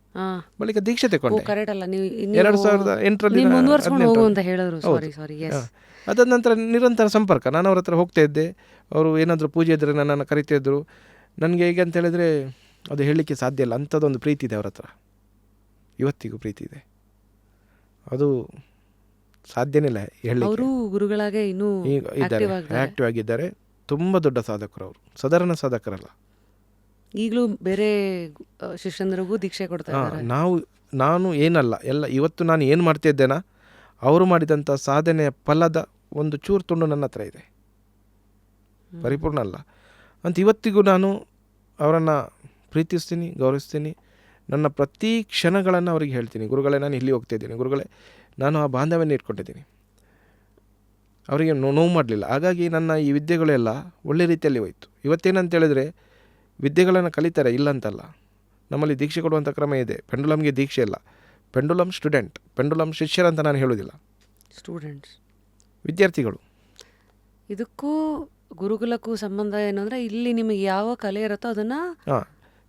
ಬಳಿಕ ದೀಕ್ಷೆ ತಗೊಂಡೆ. 2008 ಅದಾದ ನಂತರ ನಿರಂತರ ಸಂಪರ್ಕ. ನಾನು ಅವ್ರ ಹತ್ರ ಹೋಗ್ತಾ ಇದ್ದೆ. ಅವರು ಏನಾದರೂ ಪೂಜೆ ಇದ್ದರೆ ನನ್ನನ್ನು ಕರಿತಾ ಇದ್ದರು. ನನಗೆ ಹೇಗೆ ಅಂತ ಹೇಳಿದರೆ ಅದು ಹೇಳಲಿಕ್ಕೆ ಸಾಧ್ಯ ಇಲ್ಲ, ಅಂಥದ್ದೊಂದು ಪ್ರೀತಿ ಇದೆ ಅವ್ರ ಹತ್ರ. ಇವತ್ತಿಗೂ ಪ್ರೀತಿ ಇದೆ, ಅದು ಸಾಧ್ಯನೇ ಇಲ್ಲ ಹೇಳಲಿಕ್ಕೆ. ಗುರುಗಳಾಗೆ ಇನ್ನೂ ಇದ್ದಾರೆ, ಆ್ಯಕ್ಟಿವ್ ಆಗಿದ್ದಾರೆ. ತುಂಬ ದೊಡ್ಡ ಸಾಧಕರು ಅವರು, ಸಾಧಾರಣ ಸಾಧಕರಲ್ಲ. ಈಗಲೂ ಬೇರೆ ಶಿಷ್ಯಂದ್ರಿಗೂ ದೀಕ್ಷೆ ಕೊಡ್ತಾ ಇದ್ದಾರೆ. ನಾನು ಏನಲ್ಲ, ಎಲ್ಲ ಇವತ್ತು ನಾನು ಏನು ಮಾಡ್ತಾ ಇದ್ದೇನಾ, ಅವರು ಮಾಡಿದಂಥ ಸಾಧನೆಯ ಫಲದ ಒಂದು ಚೂರು ತುಂಡು ನನ್ನ ಹತ್ರ ಇದೆ. ಪರಿಪೂರ್ಣ ಅಲ್ಲ ಅಂತ ಇವತ್ತಿಗೂ ನಾನು ಅವರನ್ನು ಪ್ರೀತಿಸ್ತೀನಿ, ಗೌರವಿಸ್ತೀನಿ. ನನ್ನ ಪ್ರತಿ ಕ್ಷಣಗಳನ್ನು ಅವರಿಗೆ ಹೇಳ್ತೀನಿ, ಗುರುಗಳೇ ನಾನು ಇಲ್ಲಿ ಹೋಗ್ತಾ ಇದ್ದೀನಿ, ಗುರುಗಳೇ ನಾನು ಆ ಬಾಂಧವ್ಯವನ್ನು ಇಟ್ಕೊಂಡಿದ್ದೀನಿ. ಅವರಿಗೆ ನೋವು ಮಾಡಲಿಲ್ಲ. ಹಾಗಾಗಿ ನನ್ನ ಈ ವಿದ್ಯೆಗಳೆಲ್ಲ ಒಳ್ಳೆ ರೀತಿಯಲ್ಲಿ ಹೋಯಿತು. ಇವತ್ತೇನಂತ ಹೇಳಿದರೆ ವಿದ್ಯೆಗಳನ್ನು ಕಲಿತಾರೆ, ಇಲ್ಲಂತಲ್ಲ. ನಮ್ಮಲ್ಲಿ ದೀಕ್ಷೆ ಕೊಡುವಂಥ ಕ್ರಮ ಇದೆ. ಪೆಂಡುಲಮ್ಗೆ ದೀಕ್ಷೆ ಇಲ್ಲ, ಪೆಂಡುಲಮ್ ಸ್ಟೂಡೆಂಟ್, ಪೆಂಡುಲಮ್ ಶಿಷ್ಯರಂತ ನಾನು ಹೇಳೋದಿಲ್ಲ, ಸ್ಟೂಡೆಂಟ್ಸ್, ವಿದ್ಯಾರ್ಥಿಗಳು. ಇದಕ್ಕೂ ಗುರುಕುಲಕ್ಕೂ ಸಂಬಂಧ ಏನಂದರೆ, ಇಲ್ಲಿ ನಿಮಗೆ ಯಾವ ಕಲೆ ಇರುತ್ತೋ ಅದನ್ನು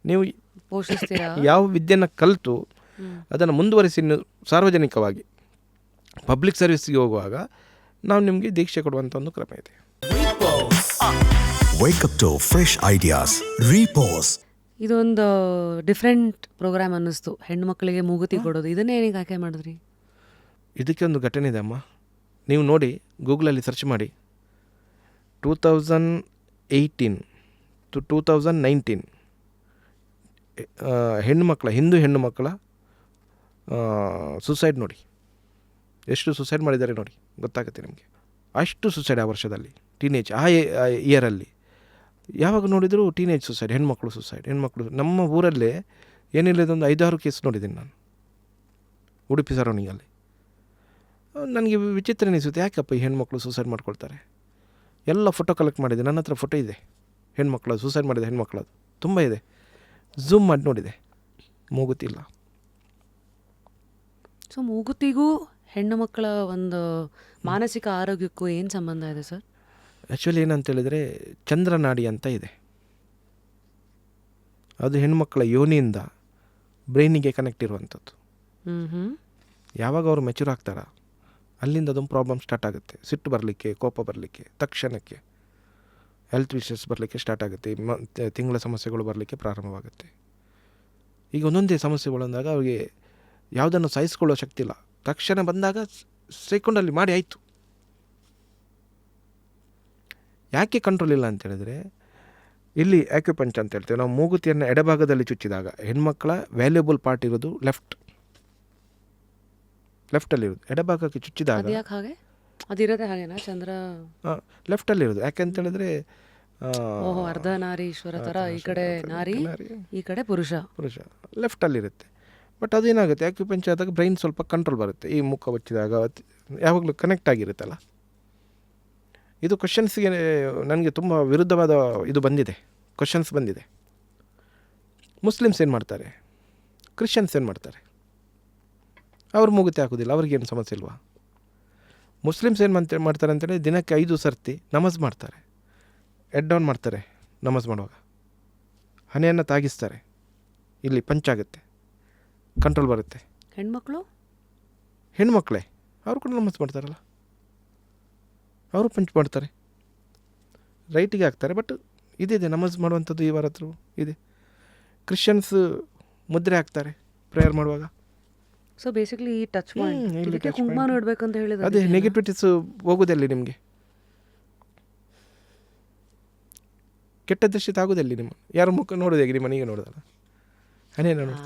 ನೀವು ಪೋಷಿಸ್ತೀರಾ. ಯಾವ ವಿದ್ಯೆಯನ್ನು ಕಲಿತು ಅದನ್ನು ಮುಂದುವರಿಸಿ ಸಾರ್ವಜನಿಕವಾಗಿ ಪಬ್ಲಿಕ್ ಸರ್ವಿಸ್ಗೆ ಹೋಗುವಾಗ ನಾವು ನಿಮಗೆ ದೀಕ್ಷೆ ಕೊಡುವಂಥ ಒಂದು ಕ್ರಮ ಇದೆ. Wake up to fresh ideas. Repose. ಇದೊಂದು ಡಿಫ್ರೆಂಟ್ ಪ್ರೋಗ್ರಾಮ್ ಅನ್ನಿಸ್ತು, ಹೆಣ್ಣು ಮಕ್ಕಳಿಗೆ ಮೂಗುತಿ ಕೊಡೋದು. ಇದನ್ನೇ ಏನಕ್ಕೆ ಆಯ್ಕೆ ಮಾಡಿದ್ರಿ? ಇದಕ್ಕೆ ಒಂದು ಘಟನೆ ಇದೆ ಅಮ್ಮ, ನೀವು ನೋಡಿ, ಗೂಗಲಲ್ಲಿ ಸರ್ಚ್ ಮಾಡಿ. 2018 to 2019 ಹಿಂದೂ ಹೆಣ್ಣು ಮಕ್ಕಳ ಸುಸೈಡ್ ನೋಡಿ, ಎಷ್ಟು ಸುಸೈಡ್ ಮಾಡಿದ್ದಾರೆ ನೋಡಿ, ಗೊತ್ತಾಗುತ್ತೆ ನಿಮಗೆ. ಅಷ್ಟು ಸುಸೈಡ್ ಆ ವರ್ಷದಲ್ಲಿ, ಟೀನೇಜ್, ಆ ಇಯರಲ್ಲಿ ಯಾವಾಗ ನೋಡಿದರೂ ಟೀನೇಜ್ ಸುಸೈಡ್, ಹೆಣ್ಮಕ್ಳು ಸುಸೈಡ್, ಹೆಣ್ಮಕ್ಳು. ನಮ್ಮ ಊರಲ್ಲೇ ಏನಿಲ್ಲದೊಂದು 5-6 ಕೇಸ್ ನೋಡಿದ್ದೀನಿ ನಾನು, ಉಡುಪಿ ಸರೌಂಡಿಂಗಲ್ಲಿ. ನನಗೆ ವಿಚಿತ್ರ ಅನಿಸುತ್ತೆ, ಯಾಕಪ್ಪ ಈ ಹೆಣ್ಮಕ್ಳು ಸುಸೈಡ್ ಮಾಡ್ಕೊಳ್ತಾರೆ. ಎಲ್ಲ ಫೋಟೋ ಕಲೆಕ್ಟ್ ಮಾಡಿದೆ. ನನ್ನ ಹತ್ರ ಫೋಟೋ ಇದೆ, ಹೆಣ್ಮಕ್ಳದು, ಸೂಸೈಡ್ ಮಾಡಿದೆ ಹೆಣ್ಮಕ್ಳದು ತುಂಬ ಇದೆ. ಝೂಮ್ ಮಾಡಿ ನೋಡಿದೆ, ಮೂಗುತಿಲ್ಲ. ಸೊ ಮೂಗುತಿಗೂ ಹೆಣ್ಣು ಮಕ್ಕಳ ಒಂದು ಮಾನಸಿಕ ಆರೋಗ್ಯಕ್ಕೂ ಏನು ಸಂಬಂಧ ಇದೆ ಸರ್? ಆ್ಯಕ್ಚುಲಿ ಏನಂತೇಳಿದರೆ ಚಂದ್ರನಾಡಿ ಅಂತ ಇದೆ, ಅದು ಹೆಣ್ಮಕ್ಳ ಯೋನಿಯಿಂದ ಬ್ರೈನಿಗೆ ಕನೆಕ್ಟ್ ಇರುವಂಥದ್ದು. ಯಾವಾಗ ಅವರು ಮೆಚೂರ್ ಆಗ್ತಾರ ಅಲ್ಲಿಂದ ಅದೊಂದು ಪ್ರಾಬ್ಲಮ್ ಸ್ಟಾರ್ಟ್ ಆಗುತ್ತೆ. ಸಿಟ್ಟು ಬರಲಿಕ್ಕೆ, ಕೋಪ ಬರಲಿಕ್ಕೆ, ತಕ್ಷಣಕ್ಕೆ ಹೆಲ್ತ್ ಇಶ್ಯೂಸ್ ಬರಲಿಕ್ಕೆ ಸ್ಟಾರ್ಟ್ ಆಗುತ್ತೆ. ತಿಂಗಳ ಸಮಸ್ಯೆಗಳು ಬರಲಿಕ್ಕೆ ಪ್ರಾರಂಭವಾಗುತ್ತೆ. ಈಗ ಒಂದೊಂದೇ ಸಮಸ್ಯೆಗಳು ಅಂದಾಗ ಅವ್ರಿಗೆ ಯಾವುದನ್ನು ಸಹಿಸ್ಕೊಳ್ಳೋ ಶಕ್ತಿ ಇಲ್ಲ. ತಕ್ಷಣ ಬಂದಾಗ ಸೆಕೆಂಡಲ್ಲಿ ಮಾಡಿ ಆಯಿತು. ಯಾಕೆ ಕಂಟ್ರೋಲ್ ಇಲ್ಲ ಅಂತೇಳಿದರೆ, ಇಲ್ಲಿ ಆಕ್ಯುಪಂಚ್ ಅಂತ ಹೇಳ್ತೇವೆ ನಾವು. ಮೂಗುತಿಯನ್ನು ಎಡಭಾಗದಲ್ಲಿ ಚುಚ್ಚಿದಾಗ ಹೆಣ್ಮಕ್ಳ ವ್ಯಾಲ್ಯೂಬಲ್ ಪಾರ್ಟ್ ಇರೋದು ಲೆಫ್ಟಲ್ಲಿರೋದು. ಎಡಭಾಗಕ್ಕೆ ಚುಚ್ಚಿದಾಗ ಯಾಕೆ ಹಾಗೆ? ಅದಿರೋದೇ ಹಾಗೇನಾ ಚಂದ್ರ? ಲೆಫ್ಟಲ್ಲಿರೋದು. ಯಾಕೆಂತೇಳಿದ್ರೆ ಓಹೋ, ಅರ್ಧ ನಾರೀಶ್ವರ ಥರ, ಈ ಕಡೆ ನಾರಿ, ಈ ಕಡೆ ಪುರುಷ ಲೆಫ್ಟಲ್ಲಿರುತ್ತೆ. ಬಟ್ ಅದೇನಾಗುತ್ತೆ, ಆಕ್ಯುಪಂಚ್ ಆದಾಗ ಬ್ರೈನ್ ಸ್ವಲ್ಪ ಕಂಟ್ರೋಲ್ ಬರುತ್ತೆ. ಈ ಮುಖ ಬಚ್ಚಿದಾಗ ಯಾವಾಗಲೂ ಕನೆಕ್ಟ್ ಆಗಿರುತ್ತಲ್ಲ. ಇದು ಕ್ವಶನ್ಸ್ಗೆ ನನಗೆ ತುಂಬ ವಿರುದ್ಧವಾದ ಇದು ಬಂದಿದೆ, ಕ್ವಶನ್ಸ್ ಬಂದಿದೆ. ಮುಸ್ಲಿಮ್ಸ್ ಏನು ಮಾಡ್ತಾರೆ, ಕ್ರಿಶ್ಚಿಯನ್ಸ್ ಏನು ಮಾಡ್ತಾರೆ? ಅವ್ರು ಮೂಗುತಿ ಹಾಕೋದಿಲ್ಲ, ಅವ್ರಿಗೇನು ಸಮಸ್ಯೆ ಇಲ್ವಾ? ಮುಸ್ಲಿಮ್ಸ್ ಏನು ಮಾಡ್ತಾರೆ ಅಂತೇಳಿ ದಿನಕ್ಕೆ 5 ಸರ್ತಿ ನಮಾಜ್ ಮಾಡ್ತಾರೆ, ಹೆಡ್ ಡೌನ್ ಮಾಡ್ತಾರೆ. ನಮಾಜ್ ಮಾಡುವಾಗ ಹಣೆಯನ್ನು ತಾಗಿಸ್ತಾರೆ, ಇಲ್ಲಿ ಪಂಚಾಗುತ್ತೆ, ಕಂಟ್ರೋಲ್ ಬರುತ್ತೆ. ಹೆಣ್ಮಕ್ಳೇ ಅವರು ಕೂಡ ನಮಾಜ್ ಮಾಡ್ತಾರಲ್ಲ, ಅವರು ಪಂಚ್ ಮಾಡ್ತಾರೆ, ರೈಟಿಗೆ ಹಾಕ್ತಾರೆ. ಬಟ್ ಇದಿದೆ ನಮಾಜ್ ಮಾಡುವಂಥದ್ದು ಈ ವಾರ ಹತ್ರ ಇದೆ. ಕ್ರಿಶ್ಚಿಯನ್ಸ್ ಮುದ್ರೆ ಹಾಕ್ತಾರೆ ಪ್ರೇಯರ್ ಮಾಡುವಾಗ. ಸೊ ಬೇಸಿಕಲಿ ಈ ಟಚ್ ಪಾಯಿಂಟ್ ಕುಂಕುಮ ನೋಡಬೇಕು ಅಂತ ಹೇಳಿದ್ರೆ ಅದೇ ನೆಗೆಟಿವಿಟೀಸ್ ಹೋಗೋದಲ್ಲಿ, ನಿಮಗೆ ಕೆಟ್ಟ ದೃಷ್ಟಿ ಆಗೋದಲ್ಲಿ. ನಿಮ್ಮ ಯಾರ ಮುಖ ನೋಡೋದು ಹೇಗೆ, ನಿಮ್ಮ ಮನೆಗೆ ನೋಡೋದಲ್ಲ, ಹಣೆ ನೋಡೋದು.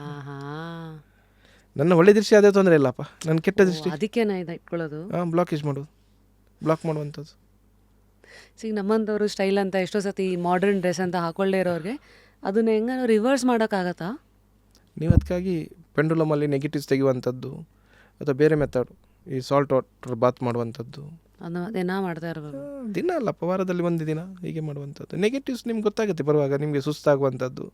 ನನ್ನ ಒಳ್ಳೆ ದೃಷ್ಟಿ ಅದೇ ತೊಂದರೆ ಇಲ್ಲಪ್ಪ, ನನ್ನ ಕೆಟ್ಟ ದೃಷ್ಟಿ ಅದಕ್ಕೆ ನಾ ಇದು ಇಟ್ಕೊಳ್ಳೋದು, ಬ್ಲಾಕೇಜ್ ಮಾಡೋದು, ಬ್ಲಾಕ್ ಮಾಡುವಂಥದ್ದು. ಈಗ ನಮ್ಮಂಥವ್ರು ಸ್ಟೈಲ್ ಅಂತ ಎಷ್ಟೋ ಸತಿ ಮಾಡರ್ನ್ ಡ್ರೆಸ್ ಅಂತ ಹಾಕೊಳ್ಳೇ ಇರೋರಿಗೆ ಅದನ್ನ ಹೆಂಗ ರಿವರ್ಸ್ ಮಾಡೋಕ್ಕಾಗತ್ತಾ? ನೀವು ಅದಕ್ಕಾಗಿ ಪೆಂಡುಲಮಲ್ಲಿ ನೆಗೆಟಿವ್ಸ್ ತೆಗೆಯುವಂಥದ್ದು, ಅಥವಾ ಬೇರೆ ಮೆಥಡ್, ಈ ಸಾಲ್ಟ್ ವಾಟರ್ ಬಾತ್ ಮಾಡುವಂಥದ್ದು, ದಿನ ಮಾಡ್ತಾ ಇರ್ಬೋದು. ದಿನ ಅಲ್ಲಪ್ಪ, ವಾರದಲ್ಲಿ 1 ದಿನ ಹೀಗೆ ಮಾಡುವಂಥದ್ದು. ನೆಗೆಟಿವ್ಸ್ ನಿಮ್ಗೆ ಗೊತ್ತಾಗುತ್ತೆ ಬರುವಾಗ, ನಿಮಗೆ ಸುಸ್ತಾಗುವಂಥದ್ದು,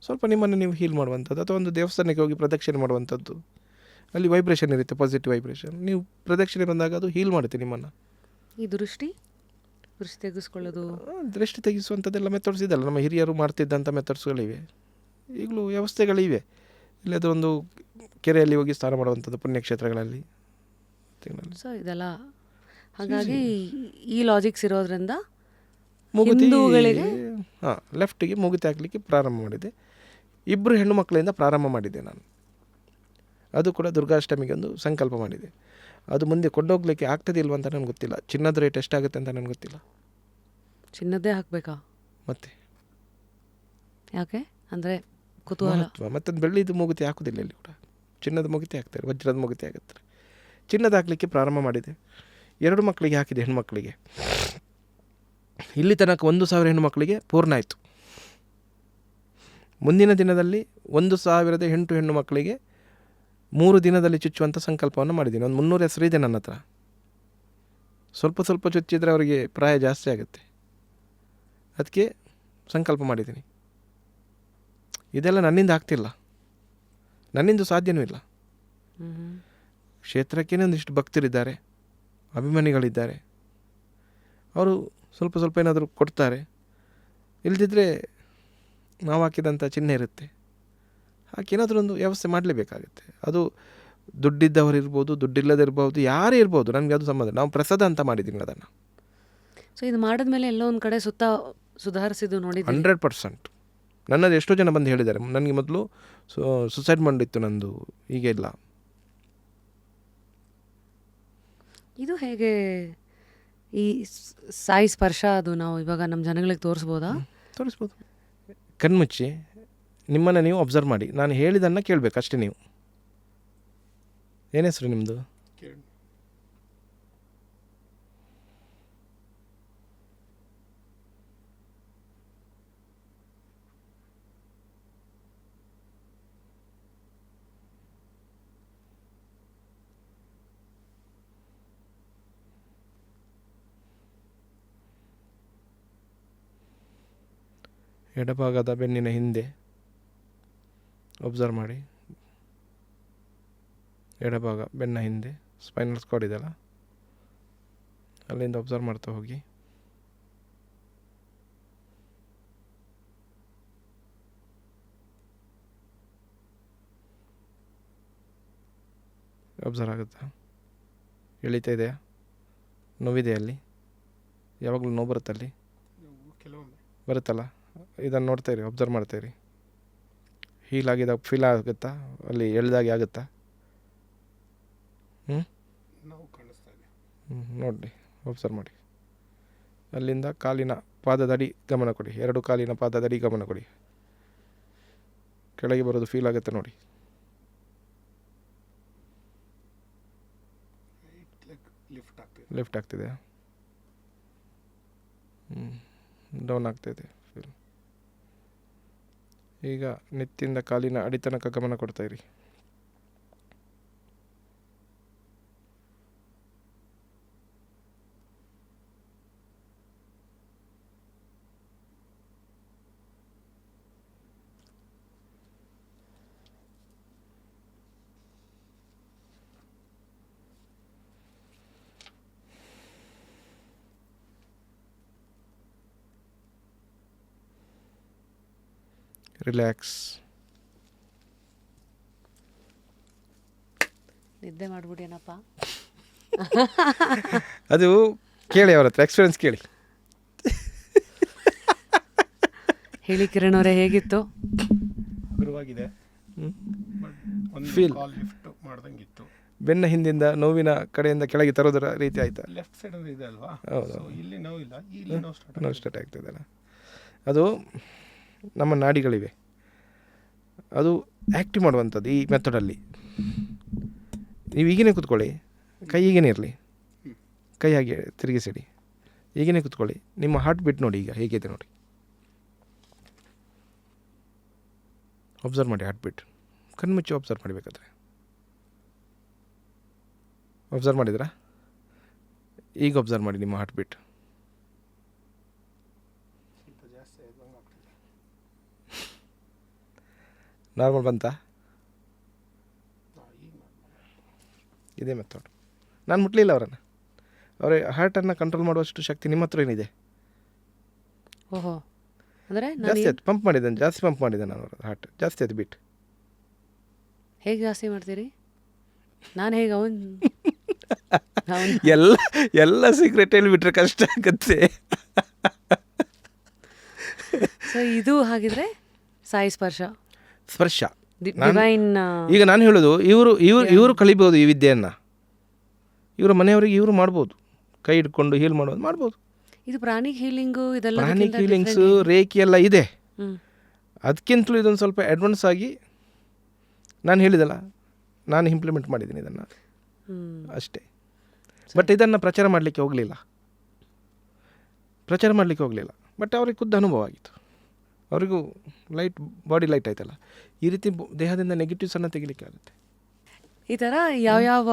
ಸ್ವಲ್ಪ ನಿಮ್ಮನ್ನು ನೀವು ಹೀಲ್ ಮಾಡುವಂಥದ್ದು. ಅಥವಾ ಒಂದು ದೇವಸ್ಥಾನಕ್ಕೆ ಹೋಗಿ ಪ್ರದಕ್ಷಿಣೆ ಮಾಡುವಂಥದ್ದು, ಅಲ್ಲಿ ವೈಬ್ರೇಷನ್ ಇರುತ್ತೆ, ಪಾಸಿಟಿವ್ ವೈಬ್ರೇಷನ್. ನೀವು ಪ್ರದಕ್ಷಿಣೆ ಬಂದಾಗ ಅದು ಹೀಲ್ ಮಾಡುತ್ತೆ ನಿಮ್ಮನ್ನು. ಈ ದೃಷ್ಟಿ ತೆಗೆಸ್ಕೊಳ್ಳೋದು, ದೃಷ್ಟಿ ತೆಗೆಸುವಂಥದ್ದೆಲ್ಲ ಮೆಥಡ್ಸ್ ಇದೆಲ್ಲ, ನಮ್ಮ ಹಿರಿಯರು ಮಾಡ್ತಿದ್ದಂಥ ಮೆಥಡ್ಸ್ಗಳಿವೆ, ಈಗಲೂ ವ್ಯವಸ್ಥೆಗಳಿವೆ. ಇಲ್ಲದ ಒಂದು ಕೆರೆಯಲ್ಲಿ ಹೋಗಿ ಸ್ನಾನ ಮಾಡುವಂಥದ್ದು, ಪುಣ್ಯಕ್ಷೇತ್ರಗಳಲ್ಲಿ. ಸೊ ಇದೆಲ್ಲ ಹಾಗಾಗಿ ಈ ಲಾಜಿಕ್ಸ್ ಇರೋದ್ರಿಂದ ಮೂಗುತಿ ಲೆಫ್ಟಿಗೆ ಮೂಗುತಿ ಹಾಕಲಿಕ್ಕೆ ಪ್ರಾರಂಭ ಮಾಡಿದೆ. 2 ಹೆಣ್ಣು ಮಕ್ಕಳಿಂದ ಪ್ರಾರಂಭ ಮಾಡಿದ್ದೆ ನಾನು. ಅದು ಕೂಡ ದುರ್ಗಾಷ್ಟಮಿಗೆ ಒಂದು ಸಂಕಲ್ಪ ಮಾಡಿದೆ. ಅದು ಮುಂದೆ ಕೊಂಡೋಗ್ಲಿಕ್ಕೆ ಆಗ್ತದೆ ಇಲ್ವ ಅಂತ ನನಗೆ ಗೊತ್ತಿಲ್ಲ. ಚಿನ್ನದ ರೇಟ್ ಎಷ್ಟಾಗುತ್ತೆ ಅಂತ ನನಗೆ ಗೊತ್ತಿಲ್ಲ. ಚಿನ್ನದ್ದೇ ಹಾಕಬೇಕಾ ಮತ್ತೆ? ಯಾಕೆ ಅಂದರೆ ಕುತೂಹಲ. ಮತ್ತೊಂದು ಬೆಳ್ಳಿದು ಮೂಗುತಿ ಹಾಕೋದಿಲ್ಲ ಇಲ್ಲಿ ಕೂಡ, ಚಿನ್ನದ ಮೂಗುತಿ ಹಾಕ್ತಾರೆ, ವಜ್ರದ ಮೂಗುತಿ ಹಾಕುತ್ತಾರೆ. ಚಿನ್ನದ ಹಾಕಲಿಕ್ಕೆ ಪ್ರಾರಂಭ ಮಾಡಿದೆ. 2 ಮಕ್ಕಳಿಗೆ ಹಾಕಿದೆ, ಹೆಣ್ಮಕ್ಳಿಗೆ. ಇಲ್ಲಿ ತನಕ 1,000 ಹೆಣ್ಣುಮಕ್ಕಳಿಗೆ ಪೂರ್ಣ ಆಯಿತು. ಮುಂದಿನ ದಿನದಲ್ಲಿ 1,008 ಹೆಣ್ಣು ಮಕ್ಕಳಿಗೆ 3 ದಿನದಲ್ಲಿ ಚುಚ್ಚುವಂಥ ಸಂಕಲ್ಪವನ್ನು ಮಾಡಿದ್ದೀನಿ. ಒಂದು 300 ಹೆಸರು ಇದೆ ನನ್ನ ಹತ್ರ. ಸ್ವಲ್ಪ ಸ್ವಲ್ಪ ಚುಚ್ಚಿದರೆ ಅವರಿಗೆ ಪ್ರಾಯ ಜಾಸ್ತಿ ಆಗುತ್ತೆ, ಅದಕ್ಕೆ ಸಂಕಲ್ಪ ಮಾಡಿದ್ದೀನಿ. ಇದೆಲ್ಲ ನನ್ನಿಂದ ಆಗ್ತಿಲ್ಲ, ನನ್ನಿಂದ ಸಾಧ್ಯವೂ ಇಲ್ಲ. ಕ್ಷೇತ್ರಕ್ಕೇನೆ ಒಂದಿಷ್ಟು ಭಕ್ತರಿದ್ದಾರೆ, ಅಭಿಮಾನಿಗಳಿದ್ದಾರೆ, ಅವರು ಸ್ವಲ್ಪ ಸ್ವಲ್ಪ ಏನಾದರೂ ಕೊಡ್ತಾರೆ. ಇಲ್ಲದಿದ್ದರೆ ನಾವು ಹಾಕಿದಂಥ ಚಿಹ್ನೆ ಇರುತ್ತೆ, ಹಾಕಿ ಏನಾದರೂ ಒಂದು ವ್ಯವಸ್ಥೆ ಮಾಡಲೇಬೇಕಾಗುತ್ತೆ. ಅದು ದುಡ್ಡಿದ್ದವರು ಇರ್ಬೋದು, ದುಡ್ಡಿಲ್ಲದಿರ್ಬೋದು, ಯಾರೇ ಇರ್ಬೋದು, ನನಗೆ ಅದು ಸಂಬಂಧ. ನಾವು ಪ್ರಸಾದ ಅಂತ ಮಾಡಿದ್ದೀನಿ ಅದನ್ನು. ಸೊ ಇದು ಮಾಡಿದ್ಮೇಲೆ ಎಲ್ಲೋ ಒಂದು ಕಡೆ ಸುಧಾರಿಸಿದ್ದು ನೋಡಿ 100%. ನನ್ನದು ಎಷ್ಟೋ ಜನ ಬಂದು ಹೇಳಿದ್ದಾರೆ, ನನಗೆ ಮೊದಲು ಸುಸೈಡ್ ಮಾಡಿತ್ತು ನಂದು, ಈಗ ಇಲ್ಲ. ಇದು ಹೇಗೆ ಈ ಸಾಯಿ ಸ್ಪರ್ಶ ಅದು ನಾವು ಇವಾಗ ನಮ್ಮ ಜನಗಳಿಗೆ ತೋರಿಸ್ಬೋದಾ? ತೋರಿಸ್ಬೋದು. ಕಣ್ಮುಚ್ಚಿ ನಿಮ್ಮನ್ನು ನೀವು ಅಬ್ಸರ್ವ್ ಮಾಡಿ, ನಾನು ಹೇಳಿದ್ದನ್ನು ಕೇಳಬೇಕು ಅಷ್ಟೇ ನೀವು. ಏನು ಹೆಸರು ನಿಮ್ಮದು? ಎಡಭಾಗದ ಬೆನ್ನಿನ ಹಿಂದೆ ಒಬ್ಸರ್ವ್ ಮಾಡಿ. ಎಡಭಾಗ ಬೆನ್ನ ಹಿಂದೆ ಸ್ಪೈನಲ್ ಕಾರ್ಡ್ ಇದೆಯಲ್ಲ, ಅಲ್ಲಿಂದ ಒಬ್ಸರ್ವ್ ಮಾಡ್ತಾ ಹೋಗಿ. ಒಬ್ಸರ್ವ್ ಆಗುತ್ತಾ? ಎಳಿತಾ ಇದೆಯಾ? ನೋವಿದೆ ಅಲ್ಲಿ? ಯಾವಾಗಲೂ ನೋವು ಬರುತ್ತಲ್ಲಿ? ಬರುತ್ತಲ್ಲ, ಇದನ್ನು ನೋಡ್ತಾ ಇರಿ, ಒಬ್ಸರ್ವ್ ಮಾಡ್ತಾ ಇರಿ. ಹೀಲ್ ಆಗಿದಾಗ ಫೀಲ್ ಆಗುತ್ತಾ? ಅಲ್ಲಿ ಎಳ್ದಾಗೆ ಆಗುತ್ತಾ? ನೋಡಿ, ಒಬ್ಸರ್ವ್ ಮಾಡಿ. ಅಲ್ಲಿಂದ ಕಾಲಿನ ಪಾದದಡಿ ಗಮನ ಕೊಡಿ. 2 ಕಾಲಿನ ಪಾದದಡಿ ಗಮನ ಕೊಡಿ. ಕೆಳಗೆ ಬರೋದು ಫೀಲ್ ಆಗುತ್ತೆ ನೋಡಿ. ಲಿಫ್ಟ್ ಆಗ್ತಿದೆ, ಡೌನ್ ಆಗ್ತಾಯಿದೆ ಫೀಲ್. ಈಗ ನೆತ್ತಿಂದ ಕಾಲಿನ ಅಡಿತನಕ ಗಮನ ಕೊಡ್ತಾ ಇರಿ. ರಿಲ್ಯಾಕ್ಸ್. ನಿದ್ದೆ ಮಾಡ್ಬಿಟ್ಟೇನಪ್ಪ? ಅದು ಕೇಳಿ, ಅವ್ರ ಹತ್ರ ಎಕ್ಸ್ಪೀರಿಯನ್ಸ್ ಕೇಳಿ. ಹೇಳಿ ಕಿರಣ್ ಅವರೇ, ಹೇಗಿತ್ತು? ಹಗುರವಾಗಿದೆ, ಫೀಲ್ ಲಿಫ್ಟ್ ಮಾಡ್ದಂಗಿತ್ತು. ಬೆನ್ನ ಹಿಂದಿಂದ ನೋವಿನ ಕಡೆಯಿಂದ ಕೆಳಗೆ ತರೋದರ ರೀತಿ ಆಯ್ತಾ? ಲೆಫ್ಟ್ ಸೈಡ್ ಅಂದ್ರೆ ಇದೆ ಅಲ್ವಾ? ಹೌದು, ಇಲ್ಲಿ ನೋವಿಲ್ಲ, ಇಲ್ಲಿ ನೋವು ಸ್ಟಾರ್ಟ್ ಆಗ್ತದಲ್ಲ. ಅದು ನಮ್ಮ ನಾಡಿಗಳಿವೆ, ಅದು ಆ್ಯಕ್ಟಿವ್ ಮಾಡುವಂಥದ್ದು ಈ ಮೆಥಡಲ್ಲಿ. ನೀವು ಈಗೇನೆ ಕೂತ್ಕೊಳ್ಳಿ, ಕೈ ಈಗೇನೆ ಇರಲಿ, ಕೈ ಹಾಗೆ ತಿರುಗಿಸಿಡಿ, ಈಗೇನೆ ಕೂತ್ಕೊಳ್ಳಿ. ನಿಮ್ಮ ಹಾರ್ಟ್ ಬೀಟ್ ನೋಡಿ ಈಗ ಹೇಗಿದೆ ನೋಡಿ, ಒಬ್ಸರ್ವ್ ಮಾಡಿ ಹಾರ್ಟ್ ಬೀಟ್. ಕಣ್ಮುಚ್ಚಿ ಒಬ್ಸರ್ವ್ ಮಾಡಬೇಕಾದ್ರೆ. ಒಬ್ಸರ್ವ್ ಮಾಡಿದ್ರಾ? ಈಗ ಒಬ್ಸರ್ವ್ ಮಾಡಿ ನಿಮ್ಮ ಹಾರ್ಟ್ ಬೀಟ್. ನಾರ್ಮಲ್ ಬಂತಾ? ಇದೇ ಮೆಥಡ್. ನಾನು ಮುಟ್ಲಿಲ್ಲ ಅವರನ್ನು. ಅವರ ಹಾರ್ಟನ್ನು ಕಂಟ್ರೋಲ್ ಮಾಡುವಷ್ಟು ಶಕ್ತಿ ನಿಮ್ಮ ಹತ್ರ ಏನಿದೆ? ಓಹೋ, ಅಂದರೆ ಜಾಸ್ತಿ ಆಯ್ತು, ಪಂಪ್ ಮಾಡಿದ್ದಾನೆ, ಜಾಸ್ತಿ ಪಂಪ್ ಮಾಡಿದ್ದಾನೆ ಅವರ ಹಾರ್ಟ್, ಜಾಸ್ತಿ ಆಯ್ತು ಬೀಟ್. ಹೇಗೆ ಜಾಸ್ತಿ ಮಾಡ್ತೀರಿ? ನಾನು ಹೇಗೆ ಎಲ್ಲ ಸೀಕ್ರೆಟ್ ಹೇಳಿಬಿಟ್ರೆ ಕಷ್ಟ ಆಗುತ್ತೆ. ಸೊ ಇದು ಹಾಗಿದ್ರೆ ಸಾಯಿ ಸ್ಪರ್ಶ ಡಿವೈನ್. ಈಗ ನಾನು ಹೇಳೋದು, ಇವರು ಕಲಿಬೋದು ಈ ವಿದ್ಯೆಯನ್ನು. ಇವರ ಮನೆಯವರಿಗೆ ಇವರು ಮಾಡ್ಬೋದು, ಕೈ ಹಿಡ್ಕೊಂಡು ಹೀಲ್ ಮಾಡೋದು ಮಾಡ್ಬೋದು. ಇದು ಪ್ರಾಣಿಕ್ ಹೀಲಿಂಗು, ಇದೆಲ್ಲ ಪ್ರಾಣಿಕ್ ಹೀಲಿಂಗ್ಸು, ರೇಖಿ ಎಲ್ಲ ಇದೆ. ಅದಕ್ಕಿಂತಲೂ ಇದೊಂದು ಸ್ವಲ್ಪ ಅಡ್ವಾನ್ಸ್ ಆಗಿ ನಾನು ಹೇಳಿದಲ್ಲ, ನಾನು ಇಂಪ್ಲಿಮೆಂಟ್ ಮಾಡಿದ್ದೀನಿ ಇದನ್ನು ಅಷ್ಟೇ. ಬಟ್ ಇದನ್ನು ಪ್ರಚಾರ ಮಾಡಲಿಕ್ಕೆ ಹೋಗಲಿಲ್ಲ, ಬಟ್ ಅವ್ರಿಗೆ ಖುದ್ದು ಅನುಭವ ಆಗಿತ್ತು. ಅವರಿಗೂ ಬಾಡಿ ಲೈಟ್ ಆಯ್ತಲ್ಲ. ಈ ರೀತಿ ದೇಹದಿಂದ ನೆಗೆಟಿವ್ಸನ್ನು ತೆಗಿಲಿಕ್ಕೆ ಆಗುತ್ತೆ. ಈ ಥರ ಯಾವ್ಯಾವ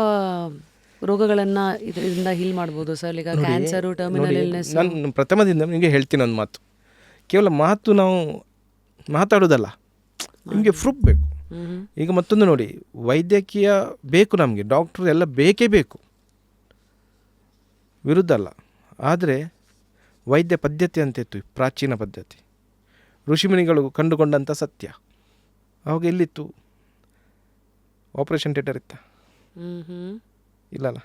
ರೋಗಗಳನ್ನು ಇದರಿಂದ ಹೀಲ್ ಮಾಡ್ಬೋದು ಸರ್? ಈಗ ಕ್ಯಾನ್ಸರು, ಟರ್ಮಿನಲ್ ಇಲ್ನೆಸ್. ನಾನು ಪ್ರಥಮದಿಂದ ನಿಮಗೆ ಹೇಳ್ತೀನಿ ಒಂದು ಮಾತು. ಕೇವಲ ಮಾತು ನಾವು ಮಾತಾಡೋದಲ್ಲ, ನಿಮಗೆ ಪ್ರೂಫ್ ಬೇಕು. ಈಗ ಮತ್ತೊಂದು ನೋಡಿ, ವೈದ್ಯಕೀಯ ಬೇಕು ನಮಗೆ, ಡಾಕ್ಟ್ರು ಎಲ್ಲ ಬೇಕೇ ಬೇಕು, ವಿರುದ್ಧ ಅಲ್ಲ. ಆದರೆ ವೈದ್ಯ ಪದ್ಧತಿ ಅಂತ ಇತ್ತು, ಪ್ರಾಚೀನ ಪದ್ಧತಿ, ಋಷಿಮುನಿಗಳು ಕಂಡುಕೊಂಡಂಥ ಸತ್ಯ. ಅವಾಗ ಎಲ್ಲಿತ್ತು? ಆಪರೇಷನ್ ಥಿಯೇಟರ್ ಇತ್ತ? ಇಲ್ಲಲ್ಲ.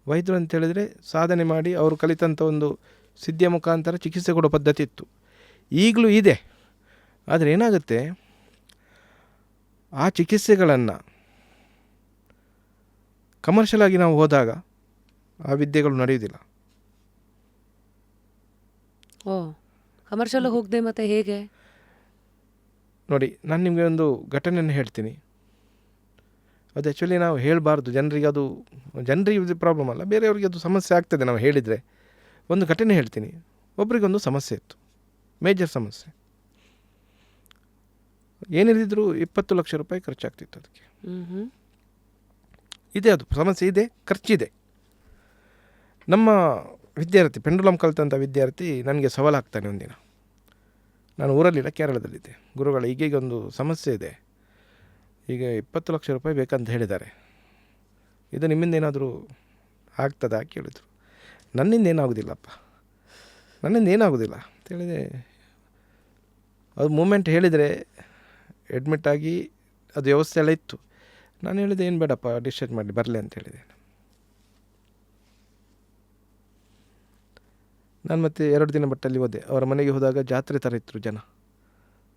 ವೈದ್ಯರು ಅಂತ ಹೇಳಿದರೆ ಸಾಧನೆ ಮಾಡಿ ಅವರು ಕಲಿತಂಥ ಒಂದು ಸಿದ್ಧಿಯ ಮುಖಾಂತರ ಚಿಕಿತ್ಸೆ ಕೊಡೋ ಪದ್ಧತಿ ಇತ್ತು, ಈಗಲೂ ಇದೆ. ಆದರೆ ಏನಾಗುತ್ತೆ, ಆ ಚಿಕಿತ್ಸೆಗಳನ್ನು ಕಮರ್ಷಿಯಲ್ ಆಗಿ ನಾವು ಹೋದಾಗ ಆ ವಿದ್ಯೆಗಳು ನಡೆಯುವುದಿಲ್ಲ. ಕಮರ್ಷಿಯಲ್ ಹೋಗದೆ ಮತ್ತೆ ಹೇಗೆ ನೋಡಿ, ನಾನು ನಿಮಗೆ ಒಂದು ಘಟನೆಯನ್ನು ಹೇಳ್ತೀನಿ. ಅದು ಆ್ಯಕ್ಚುಲಿ ನಾವು ಹೇಳಬಾರ್ದು ಜನರಿಗೆ, ಅದು ಜನರಿಗೆ ಪ್ರಾಬ್ಲಮ್ ಅಲ್ಲ, ಬೇರೆಯವ್ರಿಗೆ ಅದು ಸಮಸ್ಯೆ ಆಗ್ತದೆ ನಾವು ಹೇಳಿದರೆ. ಒಂದು ಘಟನೆ ಹೇಳ್ತೀನಿ. ಒಬ್ರಿಗೊಂದು ಸಮಸ್ಯೆ ಇತ್ತು, ಮೇಜರ್ ಸಮಸ್ಯೆ. ಏನಿದ್ರು 20 ಲಕ್ಷ ರೂಪಾಯಿ ಖರ್ಚಾಗ್ತಿತ್ತು ಅದಕ್ಕೆ. ಇದೆ, ಅದು ಸಮಸ್ಯೆ ಇದೆ, ಖರ್ಚಿದೆ. ನಮ್ಮ ವಿದ್ಯಾರ್ಥಿ, ಪೆಂಡುಲಮ್ ಕಲಿತಂಥ ವಿದ್ಯಾರ್ಥಿ ನನಗೆ ಸವಾಲಾಗ್ತಾನೆ ಒಂದಿನ. ನಾನು ಊರಲ್ಲಿಲ್ಲ, ಕೇರಳದಲ್ಲಿದ್ದೆ. ಗುರುಗಳ ಈಗೀಗ ಒಂದು ಸಮಸ್ಯೆ ಇದೆ, ಈಗ 20 ಲಕ್ಷ ರೂಪಾಯಿ ಬೇಕಂತ ಹೇಳಿದ್ದಾರೆ. ಇದು ನಿಮ್ಮಿಂದ ಏನಾದರೂ ಆಗ್ತದಾ ಕೇಳಿದರು. ನನ್ನಿಂದ ಏನಾಗೋದಿಲ್ಲಪ್ಪ, ನನ್ನಿಂದ ಏನಾಗೋದಿಲ್ಲ ಅಂತ ಹೇಳಿದೆ. ಅದು ಮೂಮೆಂಟ್ ಹೇಳಿದರೆ ಅಡ್ಮಿಟ್ ಆಗಿ ಅದು ವ್ಯವಸ್ಥೆ ಎಲ್ಲ ಇತ್ತು. ನಾನು ಹೇಳಿದೆ ಏನು ಬೇಡಪ್ಪ, ಡಿಸ್ಚಾರ್ಜ್ ಮಾಡಿ ಬರಲಿ ಅಂತ ಹೇಳಿದೆ. ನಾನು ಮತ್ತೆ 2 ದಿನ ಬಟ್ಟಲ್ಲಿ ಹೋದೆ. ಅವರ ಮನೆಗೆ ಹೋದಾಗ ಜಾತ್ರೆ ಥರ ಇತ್ತು ಜನ.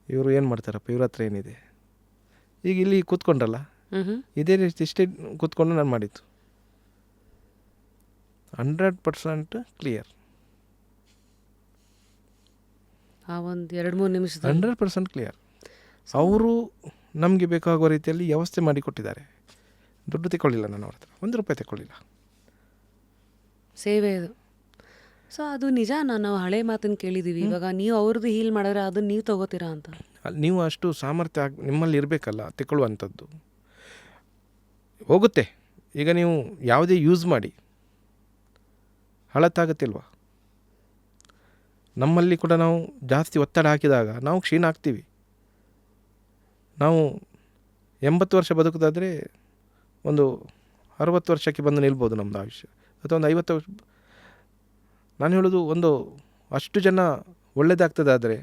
ಇವರು ಏನು ಮಾಡ್ತಾರಪ್ಪ, ಇವ್ರ ಹತ್ರ ಏನಿದೆ. ಈಗ ಇಲ್ಲಿ ಕೂತ್ಕೊಂಡ್ರಲ್ಲ, ಇದೇ ರೀತಿ ಇಷ್ಟೇ ಕೂತ್ಕೊಂಡು ನಾನು ಮಾಡಿದ್ದು. 100% ಕ್ಲಿಯರ್. ಆ ಒಂದು 2-3 ನಿಮಿಷದ 100% ಕ್ಲಿಯರ್. ಅವರು ನಮಗೆ ಬೇಕಾಗುವ ರೀತಿಯಲ್ಲಿ ವ್ಯವಸ್ಥೆ ಮಾಡಿ ಕೊಟ್ಟಿದ್ದಾರೆ. ದುಡ್ಡು ತಗೊಳ್ಳಿಲ್ಲ, ನಾನು ಅವ್ರ ಹತ್ರ 1 ರೂಪಾಯಿ ತಗೊಳ್ಳಿಲ್ಲ. ಸೇವೆ ಇದು. ಸೊ ಅದು ನಿಜ. ನಾವು ಹಳೆ ಮಾತನ್ನು ಕೇಳಿದ್ದೀವಿ. ಇವಾಗ ನೀವು ಅವ್ರದ್ದು ಹೀಲ್ ಮಾಡಿದ್ರೆ ಅದನ್ನ ನೀವು ತಗೋತೀರಾ ಅಂತ. ನೀವು ಅಷ್ಟು ಸಾಮರ್ಥ್ಯ ನಿಮ್ಮಲ್ಲಿ ಇರಬೇಕಲ್ಲ ತಗೊಳ್ಳುವಂಥದ್ದು. ಹೋಗುತ್ತೆ. ಈಗ ನೀವು ಯಾವುದೇ ಯೂಸ್ ಮಾಡಿ ಹಳತ್ತಾಗತ್ತಿಲ್ವ? ನಮ್ಮಲ್ಲಿ ಕೂಡ ನಾವು ಜಾಸ್ತಿ ಒತ್ತಡ ಹಾಕಿದಾಗ ನಾವು ಕ್ಷೀಣ ಆಗ್ತೀವಿ. ನಾವು 80 ವರ್ಷ ಬದುಕೋದಾದರೆ ಒಂದು 60 ವರ್ಷಕ್ಕೆ ಬಂದು ನಿಲ್ಬೋದು ನಮ್ಮದು ಆಯುಷ್ಯ, ಅಥವಾ ಒಂದು 50 ವರ್ಷ. ನಾನು ಹೇಳೋದು ಒಂದು ಅಷ್ಟು ಜನ ಒಳ್ಳೆಯದಾಗ್ತದಾದರೆ.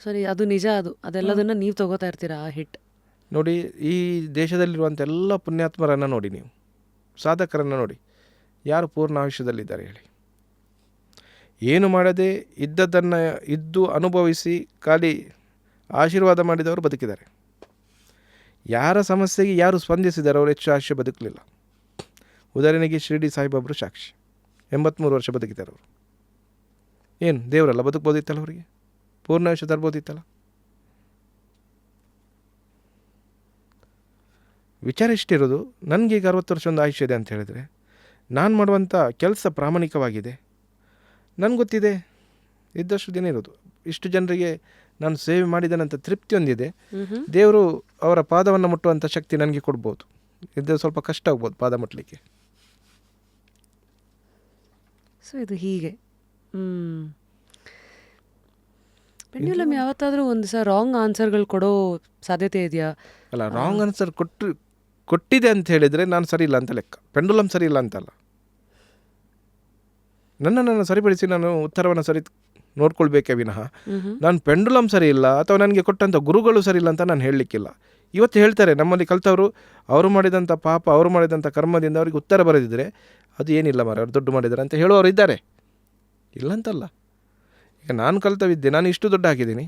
ಸರಿ, ಅದು ನಿಜ. ಅದೆಲ್ಲದನ್ನು ನೀವು ತಗೋತಾ ಇರ್ತೀರಾ ಆ ಹಿಟ್. ನೋಡಿ, ಈ ದೇಶದಲ್ಲಿರುವಂಥ ಎಲ್ಲ ಪುಣ್ಯಾತ್ಮರನ್ನು ನೋಡಿ, ನೀವು ಸಾಧಕರನ್ನು ನೋಡಿ, ಯಾರು ಪೂರ್ಣ ಆಯುಷ್ಯದಲ್ಲಿದ್ದಾರೆ ಹೇಳಿ? ಏನು ಮಾಡದೆ ಇದ್ದದ್ದನ್ನು ಇದ್ದು ಅನುಭವಿಸಿ ಖಾಲಿ ಆಶೀರ್ವಾದ ಮಾಡಿದವರು ಬದುಕಿದ್ದಾರೆ. ಯಾರ ಸಮಸ್ಯೆಗೆ ಯಾರು ಸ್ಪಂದಿಸಿದ್ದಾರೆ ಅವರು ಹೆಚ್ಚು ಆಯುಷ್ಯ ಬದುಕಲಿಲ್ಲ. ಉದಾಹರಣೆಗೆ ಶಿರ್ಡಿ ಸಾಯಿಬಾಬರು ಸಾಕ್ಷಿ, 83 ವರ್ಷ ಬದುಕಿದ್ದಾರೆ ಅವರು. ಏನು ದೇವರಲ್ಲ, ಬದುಕ್ಬೋದಿತ್ತಲ್ಲ ಅವರಿಗೆ? ಪೂರ್ಣ ಆಯುಷ್ಯ ತರ್ಬೋದಿತ್ತಲ್ಲ? ವಿಚಾರ ಇಷ್ಟಿರೋದು, ನನಗೀಗ 60 ವರ್ಷ ಒಂದು ಆಯುಷ್ಯ ಇದೆ ಅಂತ ಹೇಳಿದರೆ, ನಾನು ಮಾಡುವಂಥ ಕೆಲಸ ಪ್ರಾಮಾಣಿಕವಾಗಿದೆ, ನನಗೆ ಗೊತ್ತಿದೆ ಇದ್ದಷ್ಟು ದಿನ ಇರೋದು. ಇಷ್ಟು ಜನರಿಗೆ ನಾನು ಸೇವೆ ಮಾಡಿದನಂತ ತೃಪ್ತಿ ಹೊಂದಿದೆ. ದೇವರು ಅವರ ಪಾದವನ್ನು ಮುಟ್ಟುವಂಥ ಶಕ್ತಿ ನನಗೆ ಕೊಡ್ಬೋದು. ಇದು ಸ್ವಲ್ಪ ಕಷ್ಟ ಆಗ್ಬೋದು ಪಾದ ಮುಟ್ಟಲಿಕ್ಕೆ. ಸೊ ಇದು ಹೀಗೆ. ಪೆಂಡ್ಯುಲಮ್ ಯಾವತ್ತಾದರೂ ಒಂದು ಸಹ ರಾಂಗ್ ಆನ್ಸರ್ಗಳು ಕೊಡೋ ಸಾಧ್ಯತೆ ಇದೆಯಾ? ಅಲ್ಲ, ರಾಂಗ್ ಆನ್ಸರ್ ಕೊಟ್ಟಿದೆ ಅಂತ ಹೇಳಿದರೆ ನಾನು ಸರಿ ಇಲ್ಲ ಅಂತ ಲೆಕ್ಕ. ಪೆಂಡುಲಮ್ ಸರಿ ಇಲ್ಲ ಅಂತಲ್ಲ. ನನ್ನನ್ನು ಸರಿಪಡಿಸಿ ನಾನು ಉತ್ತರವನ್ನು ಸರಿ ನೋಡ್ಕೊಳ್ಬೇಕೇ ವಿನಃ ನಾನು ಪೆಂಡುಲಮ್ ಸರಿ ಇಲ್ಲ ಅಥವಾ ನನಗೆ ಕೊಟ್ಟಂಥ ಗುರುಗಳು ಸರಿ ಇಲ್ಲ ಅಂತ ನಾನು ಹೇಳಲಿಕ್ಕಿಲ್ಲ. ಇವತ್ತು ಹೇಳ್ತಾರೆ ನಮ್ಮಲ್ಲಿ ಕಲಿತವರು, ಅವರು ಮಾಡಿದಂಥ ಪಾಪ, ಅವರು ಮಾಡಿದಂಥ ಕರ್ಮದಿಂದ ಅವರಿಗೆ ಉತ್ತರ ಬರೆದಿದ್ದರೆ ಅದು ಏನಿಲ್ಲ ಮಾರ, ಅವ್ರು ದುಡ್ಡು ಮಾಡಿದ್ದಾರೆ ಅಂತ ಹೇಳುವವರು ಇದ್ದಾರೆ, ಇಲ್ಲಂತಲ್ಲ. ಈಗ ನಾನು ಕಲಿತ ವಿದ್ಯೆ ನಾನು ಇಷ್ಟು ದುಡ್ಡು ಹಾಕಿದ್ದೀನಿ,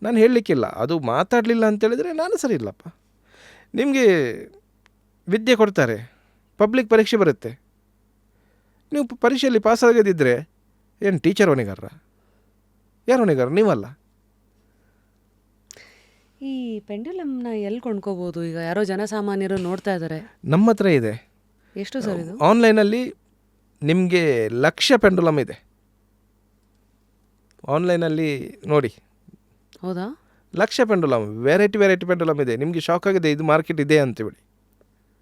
ನಾನು ಹೇಳಲಿಕ್ಕಿಲ್ಲ. ಅದು ಮಾತಾಡಲಿಲ್ಲ ಅಂತೇಳಿದರೆ ನಾನು ಸರಿ ಇಲ್ಲಪ್ಪ. ನಿಮಗೆ ವಿದ್ಯೆ ಕೊಡ್ತಾರೆ, ಪಬ್ಲಿಕ್ ಪರೀಕ್ಷೆ ಬರುತ್ತೆ, ನೀವು ಪರೀಕ್ಷೆಯಲ್ಲಿ ಪಾಸ್ ಆಗದಿದ್ದರೆ ಏನು ಟೀಚರ್ ಹೊಣೆಗಾರರ? ಯಾರು ಹೊಣೆಗಾರ? ನೀವಲ್ಲ. ಈ ಪೆಂಡ್ಯುಲಮ್ನ ಎಲ್ಲಿ ಕೊಂಡ್ಕೋಬೋದು? ಈಗ ಯಾರೋ ಜನಸಾಮಾನ್ಯರು ನೋಡ್ತಾ ಇದ್ದಾರೆ. ನಮ್ಮ ಹತ್ರ ಇದೆ. ಎಷ್ಟು ಸರ್ ಇದು? ಆನ್ಲೈನಲ್ಲಿ ನಿಮಗೆ 1,00,000 ಪೆಂಡುಲಮ್ ಇದೆ. ಆನ್ಲೈನಲ್ಲಿ ನೋಡಿ. ಹೌದಾ? 1,00,000 ಪೆಂಡುಲಮ್, ವೆರೈಟಿ ಪೆಂಡುಲಮ್ ಇದೆ. ನಿಮಗೆ ಶಾಕ್ ಆಗಿದೆ ಇದು ಮಾರ್ಕೆಟ್ ಇದೆ ಅಂತೇಳಿ.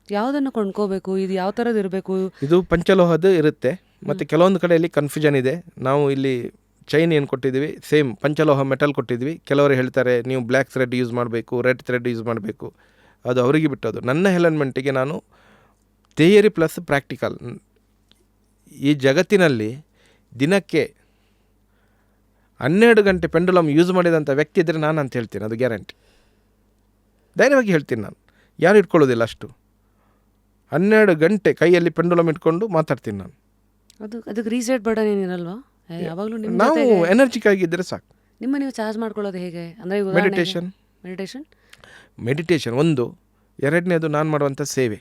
ಯಾವುದನ್ನು ಕೊಂಡ್ಕೋಬೇಕು? ಇದು ಯಾವ ಥರದ್ದು ಇರಬೇಕು? ಇದು ಪಂಚಲೋಹದ್ದು ಇರುತ್ತೆ. ಮತ್ತು ಕೆಲವೊಂದು ಕಡೆಯಲ್ಲಿ ಕನ್ಫ್ಯೂಷನ್ ಇದೆ. ನಾವು ಇಲ್ಲಿ ಚೈನ್ ಏನು ಕೊಟ್ಟಿದ್ದೀವಿ, ಸೇಮ್ ಪಂಚಲೋಹ ಮೆಟಲ್ ಕೊಟ್ಟಿದ್ವಿ. ಕೆಲವರು ಹೇಳ್ತಾರೆ ನೀವು ಬ್ಲ್ಯಾಕ್ ಥ್ರೆಡ್ ಯೂಸ್ ಮಾಡಬೇಕು, ರೆಡ್ ಥ್ರೆಡ್ ಯೂಸ್ ಮಾಡಬೇಕು. ಅದು ಅವರಿಗೆ ಬಿಟ್ಟದು. ನನ್ನ ಹೆಲನ್ಮೆಂಟಿಗೆ ನಾನು ಥಿಯರಿ ಪ್ಲಸ್ ಪ್ರಾಕ್ಟಿಕಲ್. ಈ ಜಗತ್ತಿನಲ್ಲಿ ದಿನಕ್ಕೆ 12 ಗಂಟೆ ಪೆಂಡುಲಮ್ ಯೂಸ್ ಮಾಡಿದಂಥ ವ್ಯಕ್ತಿ ಇದ್ದರೆ ನಾನು ಅಂತ ಹೇಳ್ತೀನಿ, ಅದು ಗ್ಯಾರಂಟಿ. ಧೈರ್ಯವಾಗಿ ಹೇಳ್ತೀನಿ. ನಾನು ಯಾರು ಇಟ್ಕೊಳ್ಳೋದಿಲ್ಲ ಅಷ್ಟು 12 ಗಂಟೆ ಕೈಯಲ್ಲಿ ಪೆಂಡುಲಮ್ ಇಟ್ಕೊಂಡು ಮಾತಾಡ್ತೀನಿ ನಾನು. ಅದಕ್ಕೆ ರೀಸೆಟ್ ಬಟನ್ ಏನಿರಲ್ವಾ? ಯಾವಾಗಲೂ ನಾವು ಎನರ್ಜಿಕ್ ಆಗಿದ್ದರೆ ಸಾಕು. ನೀವು ಚಾರ್ಜ್ ಮಾಡ್ಕೊಳ್ಳೋದು ಹೇಗೆ? ಅಂದರೆ ಮೆಡಿಟೇಷನ್ ಒಂದು. ಎರಡನೇದು ನಾನು ಮಾಡುವಂಥ ಸೇವೆ.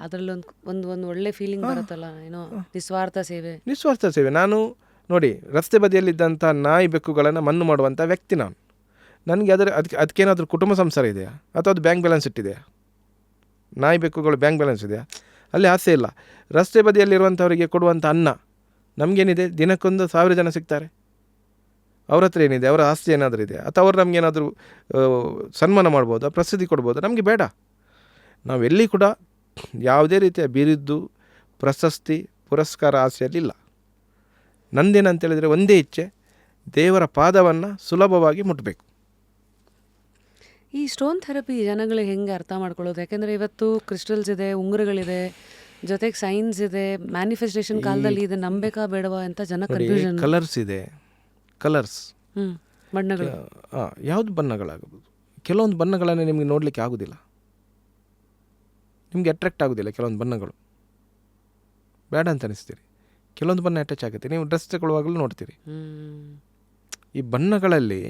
ಅದರಲ್ಲಿ ಒಂದು ಒಳ್ಳೆ ಫೀಲಿಂಗ್ ಬರುತ್ತಲ್ಲ, ಏನೋ ನಿಸ್ವಾರ್ಥ ಸೇವೆ. ನಾನು ನೋಡಿ, ರಸ್ತೆ ಬದಿಯಲ್ಲಿದ್ದಂಥ ನಾಯಿ ಬೆಕ್ಕುಗಳನ್ನು ಮಣ್ಣು ಮಾಡುವಂಥ ವ್ಯಕ್ತಿ ನಾನು. ನನಗೆ ಅದಕ್ಕೇನಾದರೂ ಕುಟುಂಬ ಸಂಸಾರ ಇದೆಯಾ ಅಥವಾ ಅದು ಬ್ಯಾಂಕ್ ಬ್ಯಾಲೆನ್ಸ್ ಇಟ್ಟಿದೆಯಾ? ನಾಯಿ ಬೆಕ್ಕುಗಳು ಬ್ಯಾಂಕ್ ಬ್ಯಾಲೆನ್ಸ್ ಇದೆಯಾ? ಅಲ್ಲಿ ಆಸೆ ಇಲ್ಲ. ರಸ್ತೆ ಬದಿಯಲ್ಲಿರುವಂಥವರಿಗೆ ಕೊಡುವಂಥ ಅನ್ನ ನಮಗೇನಿದೆ, ದಿನಕ್ಕೊಂದು 1000 ಜನ ಸಿಗ್ತಾರೆ. ಅವ್ರ ಹತ್ರ ಏನಿದೆ, ಅವರ ಆಸ್ತಿ ಏನಾದರೂ ಇದೆ, ಅಥವಾ ಅವ್ರು ನಮಗೇನಾದರೂ ಸನ್ಮಾನ ಮಾಡ್ಬೋದಾ, ಪ್ರಸಿದ್ಧಿ ಕೊಡ್ಬೋದಾ? ನಮಗೆ ಬೇಡ. ನಾವೆಲ್ಲಿ ಕೂಡ ಯಾವುದೇ ರೀತಿಯ ಬಿರುದು, ಪ್ರಶಸ್ತಿ, ಪುರಸ್ಕಾರ ಆಸೆಯಲ್ಲಿಲ್ಲ. ನಂದೇನಂತ ಹೇಳಿದರೆ ಒಂದೇ ಇಚ್ಛೆ, ದೇವರ ಪಾದವನ್ನು ಸುಲಭವಾಗಿ ಮುಟ್ಟಬೇಕು. ಈ ಸ್ಟೋನ್ ಥೆರಪಿ ಜನಗಳಿಗೆ ಹೆಂಗೆ ಅರ್ಥ ಮಾಡ್ಕೊಳ್ಳೋದು? ಯಾಕೆಂದರೆ ಇವತ್ತು ಕ್ರಿಸ್ಟಲ್ಸ್ ಇದೆ, ಉಂಗುರಗಳಿದೆ, ಜೊತೆಗೆ ಸೈನ್ಸ್ ಇದೆ, ಮ್ಯಾನಿಫೆಸ್ಟೇಷನ್ ಕಾಲದಲ್ಲಿ ಇದು ನಂಬೇಕಾ ಬೇಡವಾ ಅಂತ ಜನ ಕನ್ಫ್ಯೂಷನ್. ಕಲರ್ಸ್ ಇದೆ, ಕಲರ್ಸ್, ಬಣ್ಣಗಳು. ಯಾವುದು ಬಣ್ಣಗಳಾಗಬಹುದು. ಕೆಲವೊಂದು ಬಣ್ಣಗಳನ್ನು ನಿಮಗೆ ನೋಡಲಿಕ್ಕೆ ಆಗೋದಿಲ್ಲ, ನಿಮಗೆ ಅಟ್ರಾಕ್ಟ್ ಆಗೋದಿಲ್ಲ. ಕೆಲವೊಂದು ಬಣ್ಣಗಳು ಬೇಡ ಅಂತ ಅನಿಸ್ತೀರಿ, ಕೆಲವೊಂದು ಬಣ್ಣ ಅಟ್ಯಾಚ್ ಆಗುತ್ತೆ. ನೀವು ಡ್ರೆಸ್ ತಗೊಳ್ಳುವಾಗಲೂ ನೋಡ್ತೀರಿ, ಈ ಬಣ್ಣಗಳಲ್ಲಿ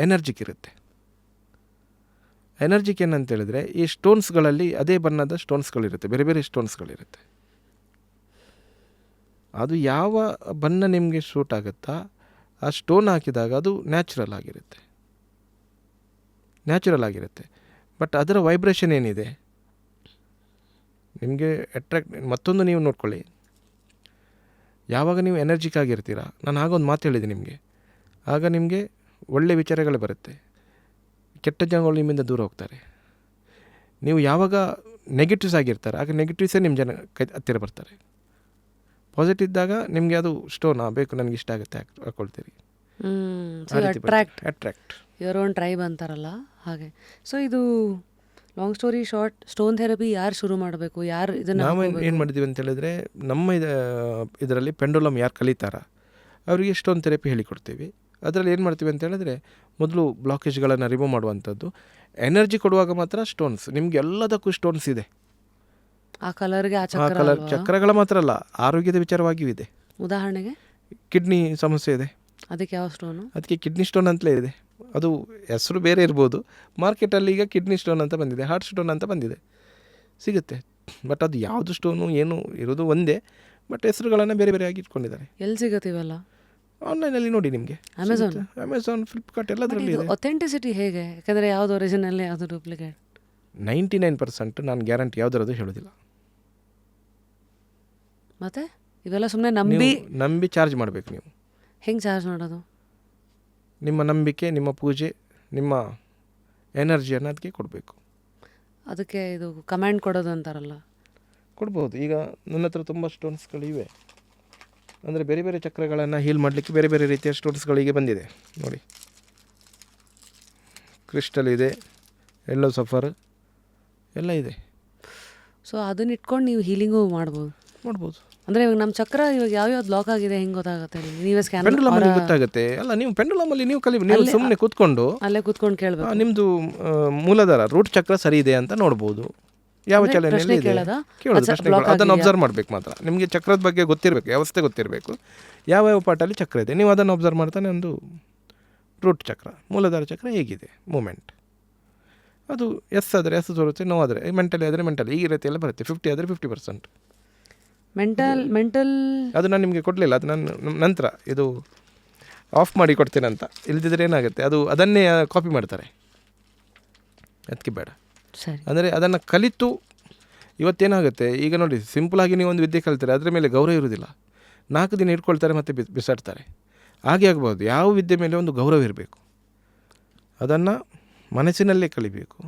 ಎನರ್ಜಿಕ್ ಇರುತ್ತೆ. ಎನರ್ಜಿಕ್ ಏನಂತ ಹೇಳಿದ್ರೆ, ಈ ಸ್ಟೋನ್ಸ್ಗಳಲ್ಲಿ ಅದೇ ಬಣ್ಣದ ಸ್ಟೋನ್ಸ್ಗಳಿರುತ್ತೆ, ಬೇರೆ ಬೇರೆ ಸ್ಟೋನ್ಸ್ಗಳಿರುತ್ತೆ. ಅದು ಯಾವ ಬಣ್ಣ ನಿಮಗೆ ಸೂಟ್ ಆಗುತ್ತಾ ಆ ಸ್ಟೋನ್ ಹಾಕಿದಾಗ ಅದು ನ್ಯಾಚುರಲ್ ಆಗಿರುತ್ತೆ. ಬಟ್ ಅದರ ವೈಬ್ರೇಷನ್ ಏನಿದೆ ನಿಮಗೆ ಅಟ್ರಾಕ್ಟ್. ಮತ್ತೊಂದು ನೀವು ನೋಡ್ಕೊಳ್ಳಿ, ಯಾವಾಗ ನೀವು ಎನರ್ಜಿಕ್ ಆಗಿರ್ತೀರ, ನಾನು ಆಗೊಂದು ಮಾತು ಹೇಳಿದೆ ನಿಮಗೆ, ಆಗ ನಿಮಗೆ ಒಳ್ಳೆಯ ವಿಚಾರಗಳು ಬರುತ್ತೆ, ಕೆಟ್ಟ ಜನಗಳು ನಿಮ್ಮಿಂದ ದೂರ ಹೋಗ್ತಾರೆ. ನೀವು ಯಾವಾಗ ನೆಗೆಟಿವ್ಸ್ ಆಗಿರ್ತಾರೆ, ಆಗ ನೆಗೆಟಿವ್ಸೇ ನಿಮ್ಮ ಜನ ಹತ್ತಿರ ಬರ್ತಾರೆ. ಪಾಸಿಟಿವ್ ಇದ್ದಾಗ ನಿಮಗೆ ಅದು ಸ್ಟೋನ್ ಬೇಕು, ನನಗೆ ಇಷ್ಟ ಆಗುತ್ತೆ, ಹಾಕ್ಕೊಳ್ತೀರಿ. ಅಟ್ರಾಕ್ಟ್ ಯುವರ್ ಓನ್ ಟ್ರೈಬ್ ಅಂತಾರಲ್ಲ ಹಾಗೆ. ಸೊ ಇದು long story short, stone therapy ಯಾರು ಶುರು ಮಾಡಬೇಕು, ಯಾರು ಇದನ್ನು? ನಾವು ಏನು ಮಾಡಿದ್ದೀವಿ ಅಂತ ಹೇಳಿದ್ರೆ, ನಮ್ಮ ಇದರಲ್ಲಿ ಪೆಂಡುಲಮ್ ಯಾರು ಕಲಿತಾರ ಅವರಿಗೆ ಸ್ಟೋನ್ ಥೆರಪಿ ಹೇಳಿಕೊಡ್ತೀವಿ. ಅದರಲ್ಲಿ ಏನು ಮಾಡ್ತೀವಿ ಅಂತ ಹೇಳಿದ್ರೆ, ಮೊದಲು ಬ್ಲಾಕೇಜ್ಗಳನ್ನು ರಿಮೂವ್ ಮಾಡುವಂಥದ್ದು. ಎನರ್ಜಿ ಕೊಡುವಾಗ ಮಾತ್ರ ಸ್ಟೋನ್ಸ್, ನಿಮ್ಗೆ ಎಲ್ಲದಕ್ಕೂ ಸ್ಟೋನ್ಸ್ ಇದೆ. ಆ ಕಲರ್ಗೆ ಆ ಕಲರ್ ಚಕ್ರಗಳ ಮಾತ್ರ ಅಲ್ಲ, ಆರೋಗ್ಯದ ವಿಚಾರವಾಗಿಯೂ ಇದೆ. ಉದಾಹರಣೆಗೆ ಕಿಡ್ನಿ ಸಮಸ್ಯೆ ಇದೆ, ಅದಕ್ಕೆ ಯಾವ ಸ್ಟೋನು? ಅದಕ್ಕೆ ಕಿಡ್ನಿ ಸ್ಟೋನ್ ಅಂತಲೇ ಇದೆ. ಅದು ಹೆಸರು ಬೇರೆ ಇರ್ಬೋದು, ಮಾರ್ಕೆಟಲ್ಲಿ ಈಗ ಕಿಡ್ನಿ ಸ್ಟೋನ್ ಅಂತ ಬಂದಿದೆ, ಹಾರ್ಟ್ ಸ್ಟೋನ್ ಅಂತ ಬಂದಿದೆ, ಸಿಗುತ್ತೆ. ಬಟ್ ಅದು ಯಾವುದು ಸ್ಟೋನು ಏನು ಇರೋದು ಒಂದೇ, ಬಟ್ ಹೆಸರುಗಳನ್ನು ಬೇರೆ ಬೇರೆ ಆಗಿ ಇಟ್ಕೊಂಡಿದ್ದಾರೆ. ಎಲ್ಲಿ ಸಿಗುತ್ತೆ ಇವೆಲ್ಲ? ಆನ್ಲೈನಲ್ಲಿ ನೋಡಿ, ನಿಮಗೆ ಅಮೆಝಾನ್, ಫ್ಲಿಪ್ಕಾರ್ಟ್ ಎಲ್ಲದರಲ್ಲಿ ಇದೆ. ಅಥೆಂಟಿಸಿಟಿ ಹೇಗೆ? ಯಾಕಂದರೆ ಯಾವುದು ಒರಿಜಿನಲ್, ಯಾವುದು ಡೂಪ್ಲಿಕೇಟ್? 99% ನಾನು ಗ್ಯಾರಂಟಿ ಯಾವುದರದು ಹೇಳೋದಿಲ್ಲ. ಮತ್ತೆ ಇವೆಲ್ಲ ಸುಮ್ಮನೆ ನಂಬಿ ಚಾರ್ಜ್ ಮಾಡಬೇಕು. ನೀವು ಹೆಂಗೆ ಚಾರ್ಜ್ ಮಾಡೋದು? ನಿಮ್ಮ ನಂಬಿಕೆ, ನಿಮ್ಮ ಪೂಜೆ, ನಿಮ್ಮ ಎನರ್ಜಿಯನ್ನು ಅದಕ್ಕೆ ಕೊಡಬೇಕು. ಅದಕ್ಕೆ ಇದು ಕಮೆಂಟ್ ಕೊಡೋದು ಅಂತಾರಲ್ಲ, ಕೊಡ್ಬೋದು. ಈಗ ನನ್ನ ಹತ್ರ ತುಂಬ ಸ್ಟೋನ್ಸ್ಗಳಿವೆ, ಅಂದರೆ ಬೇರೆ ಬೇರೆ ಚಕ್ರಗಳನ್ನು ಹೀಲ್ ಮಾಡಲಿಕ್ಕೆ ಬೇರೆ ಬೇರೆ ರೀತಿಯ ಸ್ಟೋನ್ಸ್ಗಳಿಗೆ ಬಂದಿದೆ ನೋಡಿ. ಕ್ರಿಸ್ಟಲ್ ಇದೆ, ಎಲ್ಲೋ ಸಫರ್ ಎಲ್ಲ ಇದೆ. ಸೊ ಅದನ್ನ ಇಟ್ಕೊಂಡು ನೀವು ಹೀಲಿಂಗು ಮಾಡ್ಬೋದು. ಅಂದರೆ ಇವಾಗ ನಮ್ಮ ಚಕ್ರ ಇವಾಗ ಯಾವ್ಯಾವ್ದು ಲಾಕ್ ಆಗಿದೆ ಹೆಂಗೆ ಗೊತ್ತಾಗುತ್ತೆ? ನೀವೇ ಸ್ಕ್ಯಾನ್ ಪೆಂಡುಲಮಲ್ಲಿ ಗೊತ್ತಾಗುತ್ತೆ ಅಲ್ಲ. ನೀವು ಪೆಂಡುಲಮಲ್ಲಿ ನೀವು ನೀವು ಸುಮ್ಮನೆ ಕೂತ್ಕೊಂಡು ಅಲ್ಲೇ ಕೂತ್ಕೊಂಡು ಕೇಳಬೇಕು, ನಿಮ್ಮದು ಮೂಲಾಧಾರ ರೂಟ್ ಚಕ್ರ ಸರಿ ಇದೆ ಅಂತ ನೋಡ್ಬೋದು. ಯಾವ ಚಲನೆಯಲ್ಲಿ ಇದೆ ಕೇಳೋದು, ಪ್ರಶ್ನೆಗಳು ಅದನ್ನು ಅಬ್ಸರ್ವ್ ಮಾಡಬೇಕು ಮಾತ್ರ. ನಿಮಗೆ ಚಕ್ರದ ಬಗ್ಗೆ ಗೊತ್ತಿರಬೇಕು, ವ್ಯವಸ್ಥೆ ಗೊತ್ತಿರಬೇಕು, ಯಾವ ಪಾರ್ಟಲ್ಲಿ ಚಕ್ರ ಇದೆ, ನೀವು ಅದನ್ನು ಅಬ್ಸರ್ವ್ ಮಾಡ್ತಾನೆ. ಒಂದು ರೂಟ್ ಚಕ್ರ, ಮೂಲಾಧಾರ ಚಕ್ರ ಹೇಗಿದೆ ಮೂಮೆಂಟ್, ಅದು ಎಸ್ ಆದರೆ ಎಸ್ ತೋರುತ್ತೆ, ನೋ ಆದರೆ ಮೆಂಟಲಿ ಆದರೆ ಮೆಂಟಲಿ, ಈ ರೀತಿಯೆಲ್ಲ ಬರುತ್ತೆ. 50 ಆದರೆ 50%. ಮೆಂಟಲ್ ಅದು ನಾನು ನಿಮಗೆ ಕೊಡಲಿಲ್ಲ, ಅದು ನಾನು ನಂತರ ಇದು ಆಫ್ ಮಾಡಿ ಕೊಡ್ತೇನೆ ಅಂತ. ಇಲ್ದಿದ್ರೆ ಏನಾಗುತ್ತೆ, ಅದನ್ನೇ ಕಾಪಿ ಮಾಡ್ತಾರೆ, ಅದಕ್ಕೆ ಬೇಡ. ಸರಿ, ಅಂದರೆ ಅದನ್ನು ಕಲಿತು ಇವತ್ತೇನಾಗುತ್ತೆ, ಈಗ ನೋಡಿ ಸಿಂಪಲಾಗಿ ನೀವು ಒಂದು ವಿದ್ಯೆ ಕಲಿತಾರೆ, ಅದರ ಮೇಲೆ ಗೌರವ ಇರೋದಿಲ್ಲ. 4 ದಿನ ಇಟ್ಕೊಳ್ತಾರೆ ಮತ್ತು ಬಿಸಾಡ್ತಾರೆ. ಹಾಗೆ ಆಗ್ಬೋದು. ಯಾವ ವಿದ್ಯೆ ಮೇಲೆ ಒಂದು ಗೌರವ ಇರಬೇಕು, ಅದನ್ನು ಮನಸ್ಸಿನಲ್ಲೇ ಕಲಿಬೇಕು,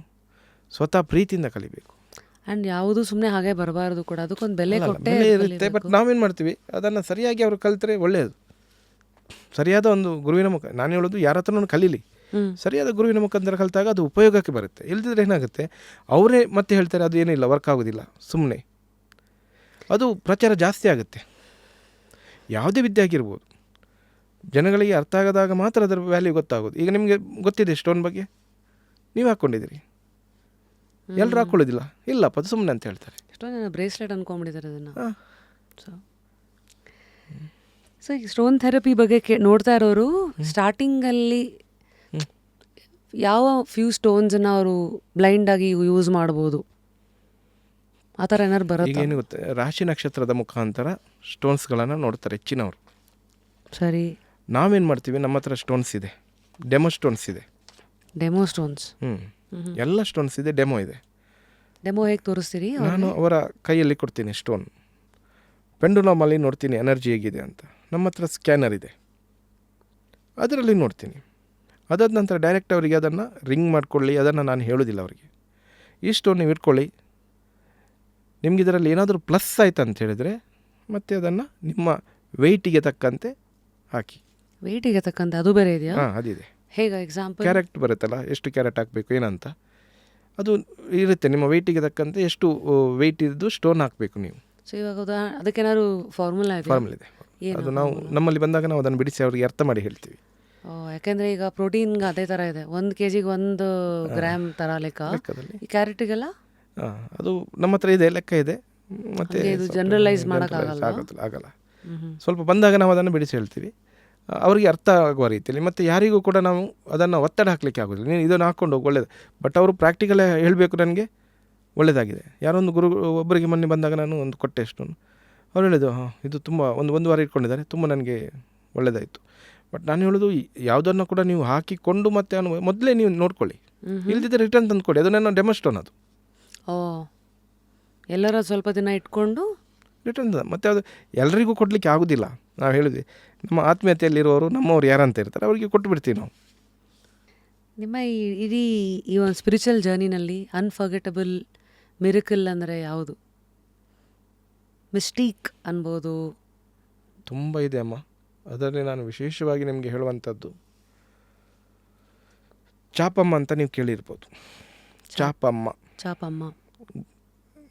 ಸ್ವತಃ ಪ್ರೀತಿಯಿಂದ ಕಲಿಬೇಕು. ಆ್ಯಂಡ್ ಯಾವುದು ಸುಮ್ಮನೆ ಹಾಗೆ ಬರಬಾರ್ದು ಕೂಡ, ಅದಕ್ಕೊಂದು ಬೆಲೆ ಕೊಟ್ಟೇ ಇರುತ್ತೆ. ಬಟ್ ನಾವೇನು ಮಾಡ್ತೀವಿ, ಅದನ್ನು ಸರಿಯಾಗಿ ಅವರು ಕಲಿತರೆ ಒಳ್ಳೆಯದು. ಸರಿಯಾದ ಒಂದು ಗುರುವಿನ ಮುಖ, ನಾನು ಹೇಳೋದು ಯಾರ ಹತ್ರನೂ ಕಲೀಲಿ, ಸರಿಯಾದ ಗುರುವಿನ ಮುಖಾಂತರ ಕಲಿತಾಗ ಅದು ಉಪಯೋಗಕ್ಕೆ ಬರುತ್ತೆ. ಇಲ್ದಿದ್ರೆ ಏನಾಗುತ್ತೆ, ಅವರೇ ಮತ್ತೆ ಹೇಳ್ತಾರೆ ಅದು ಏನಿಲ್ಲ, ವರ್ಕ್ ಆಗೋದಿಲ್ಲ, ಸುಮ್ಮನೆ ಅದು ಪ್ರಚಾರ ಜಾಸ್ತಿ ಆಗುತ್ತೆ. ಯಾವುದೇ ವಿದ್ಯೆ ಆಗಿರ್ಬೋದು, ಜನಗಳಿಗೆ ಅರ್ಥ ಆಗದಾಗ ಮಾತ್ರ ಅದರ ವ್ಯಾಲ್ಯೂ ಗೊತ್ತಾಗೋದು. ಈಗ ನಿಮಗೆ ಗೊತ್ತಿದೆ ಸ್ಟೋನ್ ಬಗ್ಗೆ, ನೀವು ಹಾಕ್ಕೊಂಡಿದ್ದೀರಿ, ಎಲ್ಲರೂ ಹಾಕ್ಕೊಳ್ಳೋದಿಲ್ಲ, ಇಲ್ಲಪ್ಪ ಅದು ಸುಮ್ಮನೆ ಅಂತ ಹೇಳ್ತಾರೆ. ಎಷ್ಟೊಂದು ಜನ ಬ್ರೇಸ್ಲೆಟ್ ಅಂದ್ಕೊಂಡ್ಬಿಟ್ಟಿದ್ದಾರೆ ಅದನ್ನು. ಸೊ ಈಗ ಸ್ಟೋನ್ ಥೆರಪಿ ಬಗ್ಗೆ ನೋಡ್ತಾ ಇರೋರು ಸ್ಟಾರ್ಟಿಂಗಲ್ಲಿ ಯಾವ ಫ್ಯೂ ಸ್ಟೋನ್ಸನ್ನು ಅವರು ಬ್ಲೈಂಡಾಗಿ ಯೂಸ್ ಮಾಡ್ಬೋದು, ಆ ಥರ ಏನಾದ್ರು ಬರುತ್ತೆ? ಈಗ ಏನು ಗೊತ್ತೆ, ರಾಶಿ ನಕ್ಷತ್ರದ ಮುಖಾಂತರ ಸ್ಟೋನ್ಸ್ಗಳನ್ನು ನೋಡ್ತಾರೆ ಹೆಚ್ಚಿನವರು. ಸರಿ, ನಾವೇನು ಮಾಡ್ತೀವಿ, ನಮ್ಮ ಹತ್ರ ಸ್ಟೋನ್ಸ್ ಇದೆ, ಡೆಮೋ ಸ್ಟೋನ್ಸ್ ಇದೆ. Demo stones? ಎಲ್ಲ ಸ್ಟೋನ್ಸ್ ಇದೆ, ಡೆಮೋ ಇದೆ. ಡೆಮೋ ಹೇಗೆ ತೋರಿಸ್ತೀರಿ? ನಾನು ಅವರ ಕೈಯಲ್ಲಿ ಕೊಡ್ತೀನಿ ಸ್ಟೋನ್, ಪೆಂಡುಲಮಲ್ಲಿ ನೋಡ್ತೀನಿ ಎನರ್ಜಿ ಹೇಗಿದೆ ಅಂತ. ನಮ್ಮ ಹತ್ರ ಸ್ಕ್ಯಾನರ್ ಇದೆ, ಅದರಲ್ಲಿ ನೋಡ್ತೀನಿ. ಅದಾದ ನಂತರ ಡೈರೆಕ್ಟ್ ಅವರಿಗೆ ಅದನ್ನು ರಿಂಗ್ ಮಾಡಿಕೊಳ್ಳಿ, ಅದನ್ನು ನಾನು ಹೇಳೋದಿಲ್ಲ ಅವರಿಗೆ. ಈ ಸ್ಟೋನ್ ನೀವು ಇಟ್ಕೊಳ್ಳಿ, ನಿಮ್ಗೆ ಇದರಲ್ಲಿ ಏನಾದರೂ ಪ್ಲಸ್ ಆಯ್ತು ಅಂತ ಹೇಳಿದರೆ ಮತ್ತೆ ಅದನ್ನು ನಿಮ್ಮ ವೆಯ್ಟಿಗೆ ತಕ್ಕಂತೆ ಹಾಕಿ. ವೆಯ್ಟಿಗೆ ತಕ್ಕಂತೆ ಅದು ಬೇರೆ ಇದೆಯಾ? ಹಾಂ, ಅದಿದೆ. ಹೇಗೆ ಎಕ್ಸಾಂಪಲ್? ಕ್ಯಾರೆಟ್ ಬರುತ್ತಲ್ಲ, ಎಷ್ಟು ಕ್ಯಾರೆಟ್ ಹಾಕಬೇಕು ಏನಂತ ಅದು ಇರುತ್ತೆ. ನಿಮ್ಮ ವೆಯ್ಟಿಗೆ ತಕ್ಕಂತೆ ಎಷ್ಟು ವೆಯ್ಟ್ ಇದ್ದು ಸ್ಟೋನ್ ಹಾಕಬೇಕು ನೀವು. ಸೊ ಇವಾಗ ಅದಕ್ಕೇನಾದ್ರು ಫಾರ್ಮುಲಾ ಇದೆ? ಫಾರ್ಮುಲಾ ಇದೆ. ಅದು ನಾವು ನಮ್ಮಲ್ಲಿ ಬಂದಾಗ ನಾವು ಅದನ್ನು ಬಿಡಿಸಿ ಅವ್ರಿಗೆ ಅರ್ಥ ಮಾಡಿ ಹೇಳ್ತೀವಿ. ಯಾಕೆಂದರೆ ಈಗ ಪ್ರೋಟೀನ್ಗೆ ಅದೇ ಥರ ಇದೆ, 1 kg 1 ಗ್ರಾಮ್ ಥರ ಲೆಕ್ಕದಲ್ಲಿ. ಈ ಕ್ಯಾರೆಟಿಗೆಲ್ಲ ಅದು ನಮ್ಮ ಹತ್ರ ಇದೆ, ಲೆಕ್ಕ ಇದೆ. ಮತ್ತು ಇದು ಜನರಲೈಸ್ ಮಾಡೋಕ್ಕಾಗಲ್ಲ. ಆಗಲ್ಲ. ಸ್ವಲ್ಪ ಬಂದಾಗ ನಾವು ಅದನ್ನು ಬಿಡಿಸಿ ಹೇಳ್ತೀವಿ ಅವರಿಗೆ ಅರ್ಥ ಆಗುವ ರೀತಿಯಲ್ಲಿ. ಮತ್ತು ಯಾರಿಗೂ ಕೂಡ ನಾವು ಅದನ್ನು ಒತ್ತಡ ಹಾಕಲಿಕ್ಕೆ ಆಗೋದಿಲ್ಲ, ನೀನು ಇದನ್ನು ಹಾಕ್ಕೊಂಡು ಹೋಗಿ ಒಳ್ಳೆಯದು. ಬಟ್ ಅವರು ಪ್ರಾಕ್ಟಿಕಲೇ ಹೇಳಬೇಕು, ನನಗೆ ಒಳ್ಳೆಯದಾಗಿದೆ. ಯಾರೊಂದು ಗುರು ಒಬ್ಬರಿಗೆ ಮೊನ್ನೆ ಬಂದಾಗ ನಾನು ಒಂದು ಕೊಟ್ಟೆ ಅಷ್ಟೊಂದು, ಅವ್ರು ಹೇಳಿದ್ದು ಇದು ತುಂಬ ಒಂದು ವಾರ ಇಟ್ಕೊಂಡಿದ್ದಾರೆ, ತುಂಬ ನನಗೆ ಒಳ್ಳೆಯದಾಯಿತು. ಬಟ್ ನಾನು ಹೇಳೋದು ಯಾವುದನ್ನು ಕೂಡ ನೀವು ಹಾಕಿಕೊಂಡು ಮತ್ತೆ ಮೊದಲೇ ನೀವು ನೋಡ್ಕೊಳ್ಳಿ, ಇಲ್ದಿದ್ದರೆ ರಿಟರ್ನ್ ತಂದುಕೊಡಿ. ಅದು ನನ್ನ ಡೆಮೋಸ್ಟೋನ್. ಅದು ಎಲ್ಲರ ಸ್ವಲ್ಪ ದಿನ ಇಟ್ಕೊಂಡು ರಿಟರ್ನ್. ಮತ್ತು ಅದು ಎಲ್ಲರಿಗೂ ಕೊಡಲಿಕ್ಕೆ ಆಗೋದಿಲ್ಲ. ನಾವು ಹೇಳಿದ್ವಿ ನಮ್ಮ ಆತ್ಮೀಯತೆಯಲ್ಲಿರುವವರು ನಮ್ಮವ್ರು ಯಾರಂತ ಇರ್ತಾರೆ ಅವರಿಗೆ ಕೊಟ್ಟು ಬಿಡ್ತೀವಿ ನಾವು. ನಿಮ್ಮ ಇಡೀ ಈ ಒಂದು ಸ್ಪಿರಿಚುವಲ್ ಜರ್ನಿನಲ್ಲಿ ಅನ್ಫರ್ಗೆಟಬಲ್ ಮಿರಕಲ್ ಅಂದರೆ ಯಾವುದು? ಮಿಸ್ಟೀಕ್ ಅನ್ಬೋದು. ತುಂಬ ಇದೆ ಅಮ್ಮ. ಅದರಲ್ಲಿ ನಾನು ವಿಶೇಷವಾಗಿ ನಿಮಗೆ ಹೇಳುವಂಥದ್ದು ಚಾಪಮ್ಮ ಅಂತ ನೀವು ಕೇಳಿರ್ಬೋದು. ಚಾಪಮ್ಮ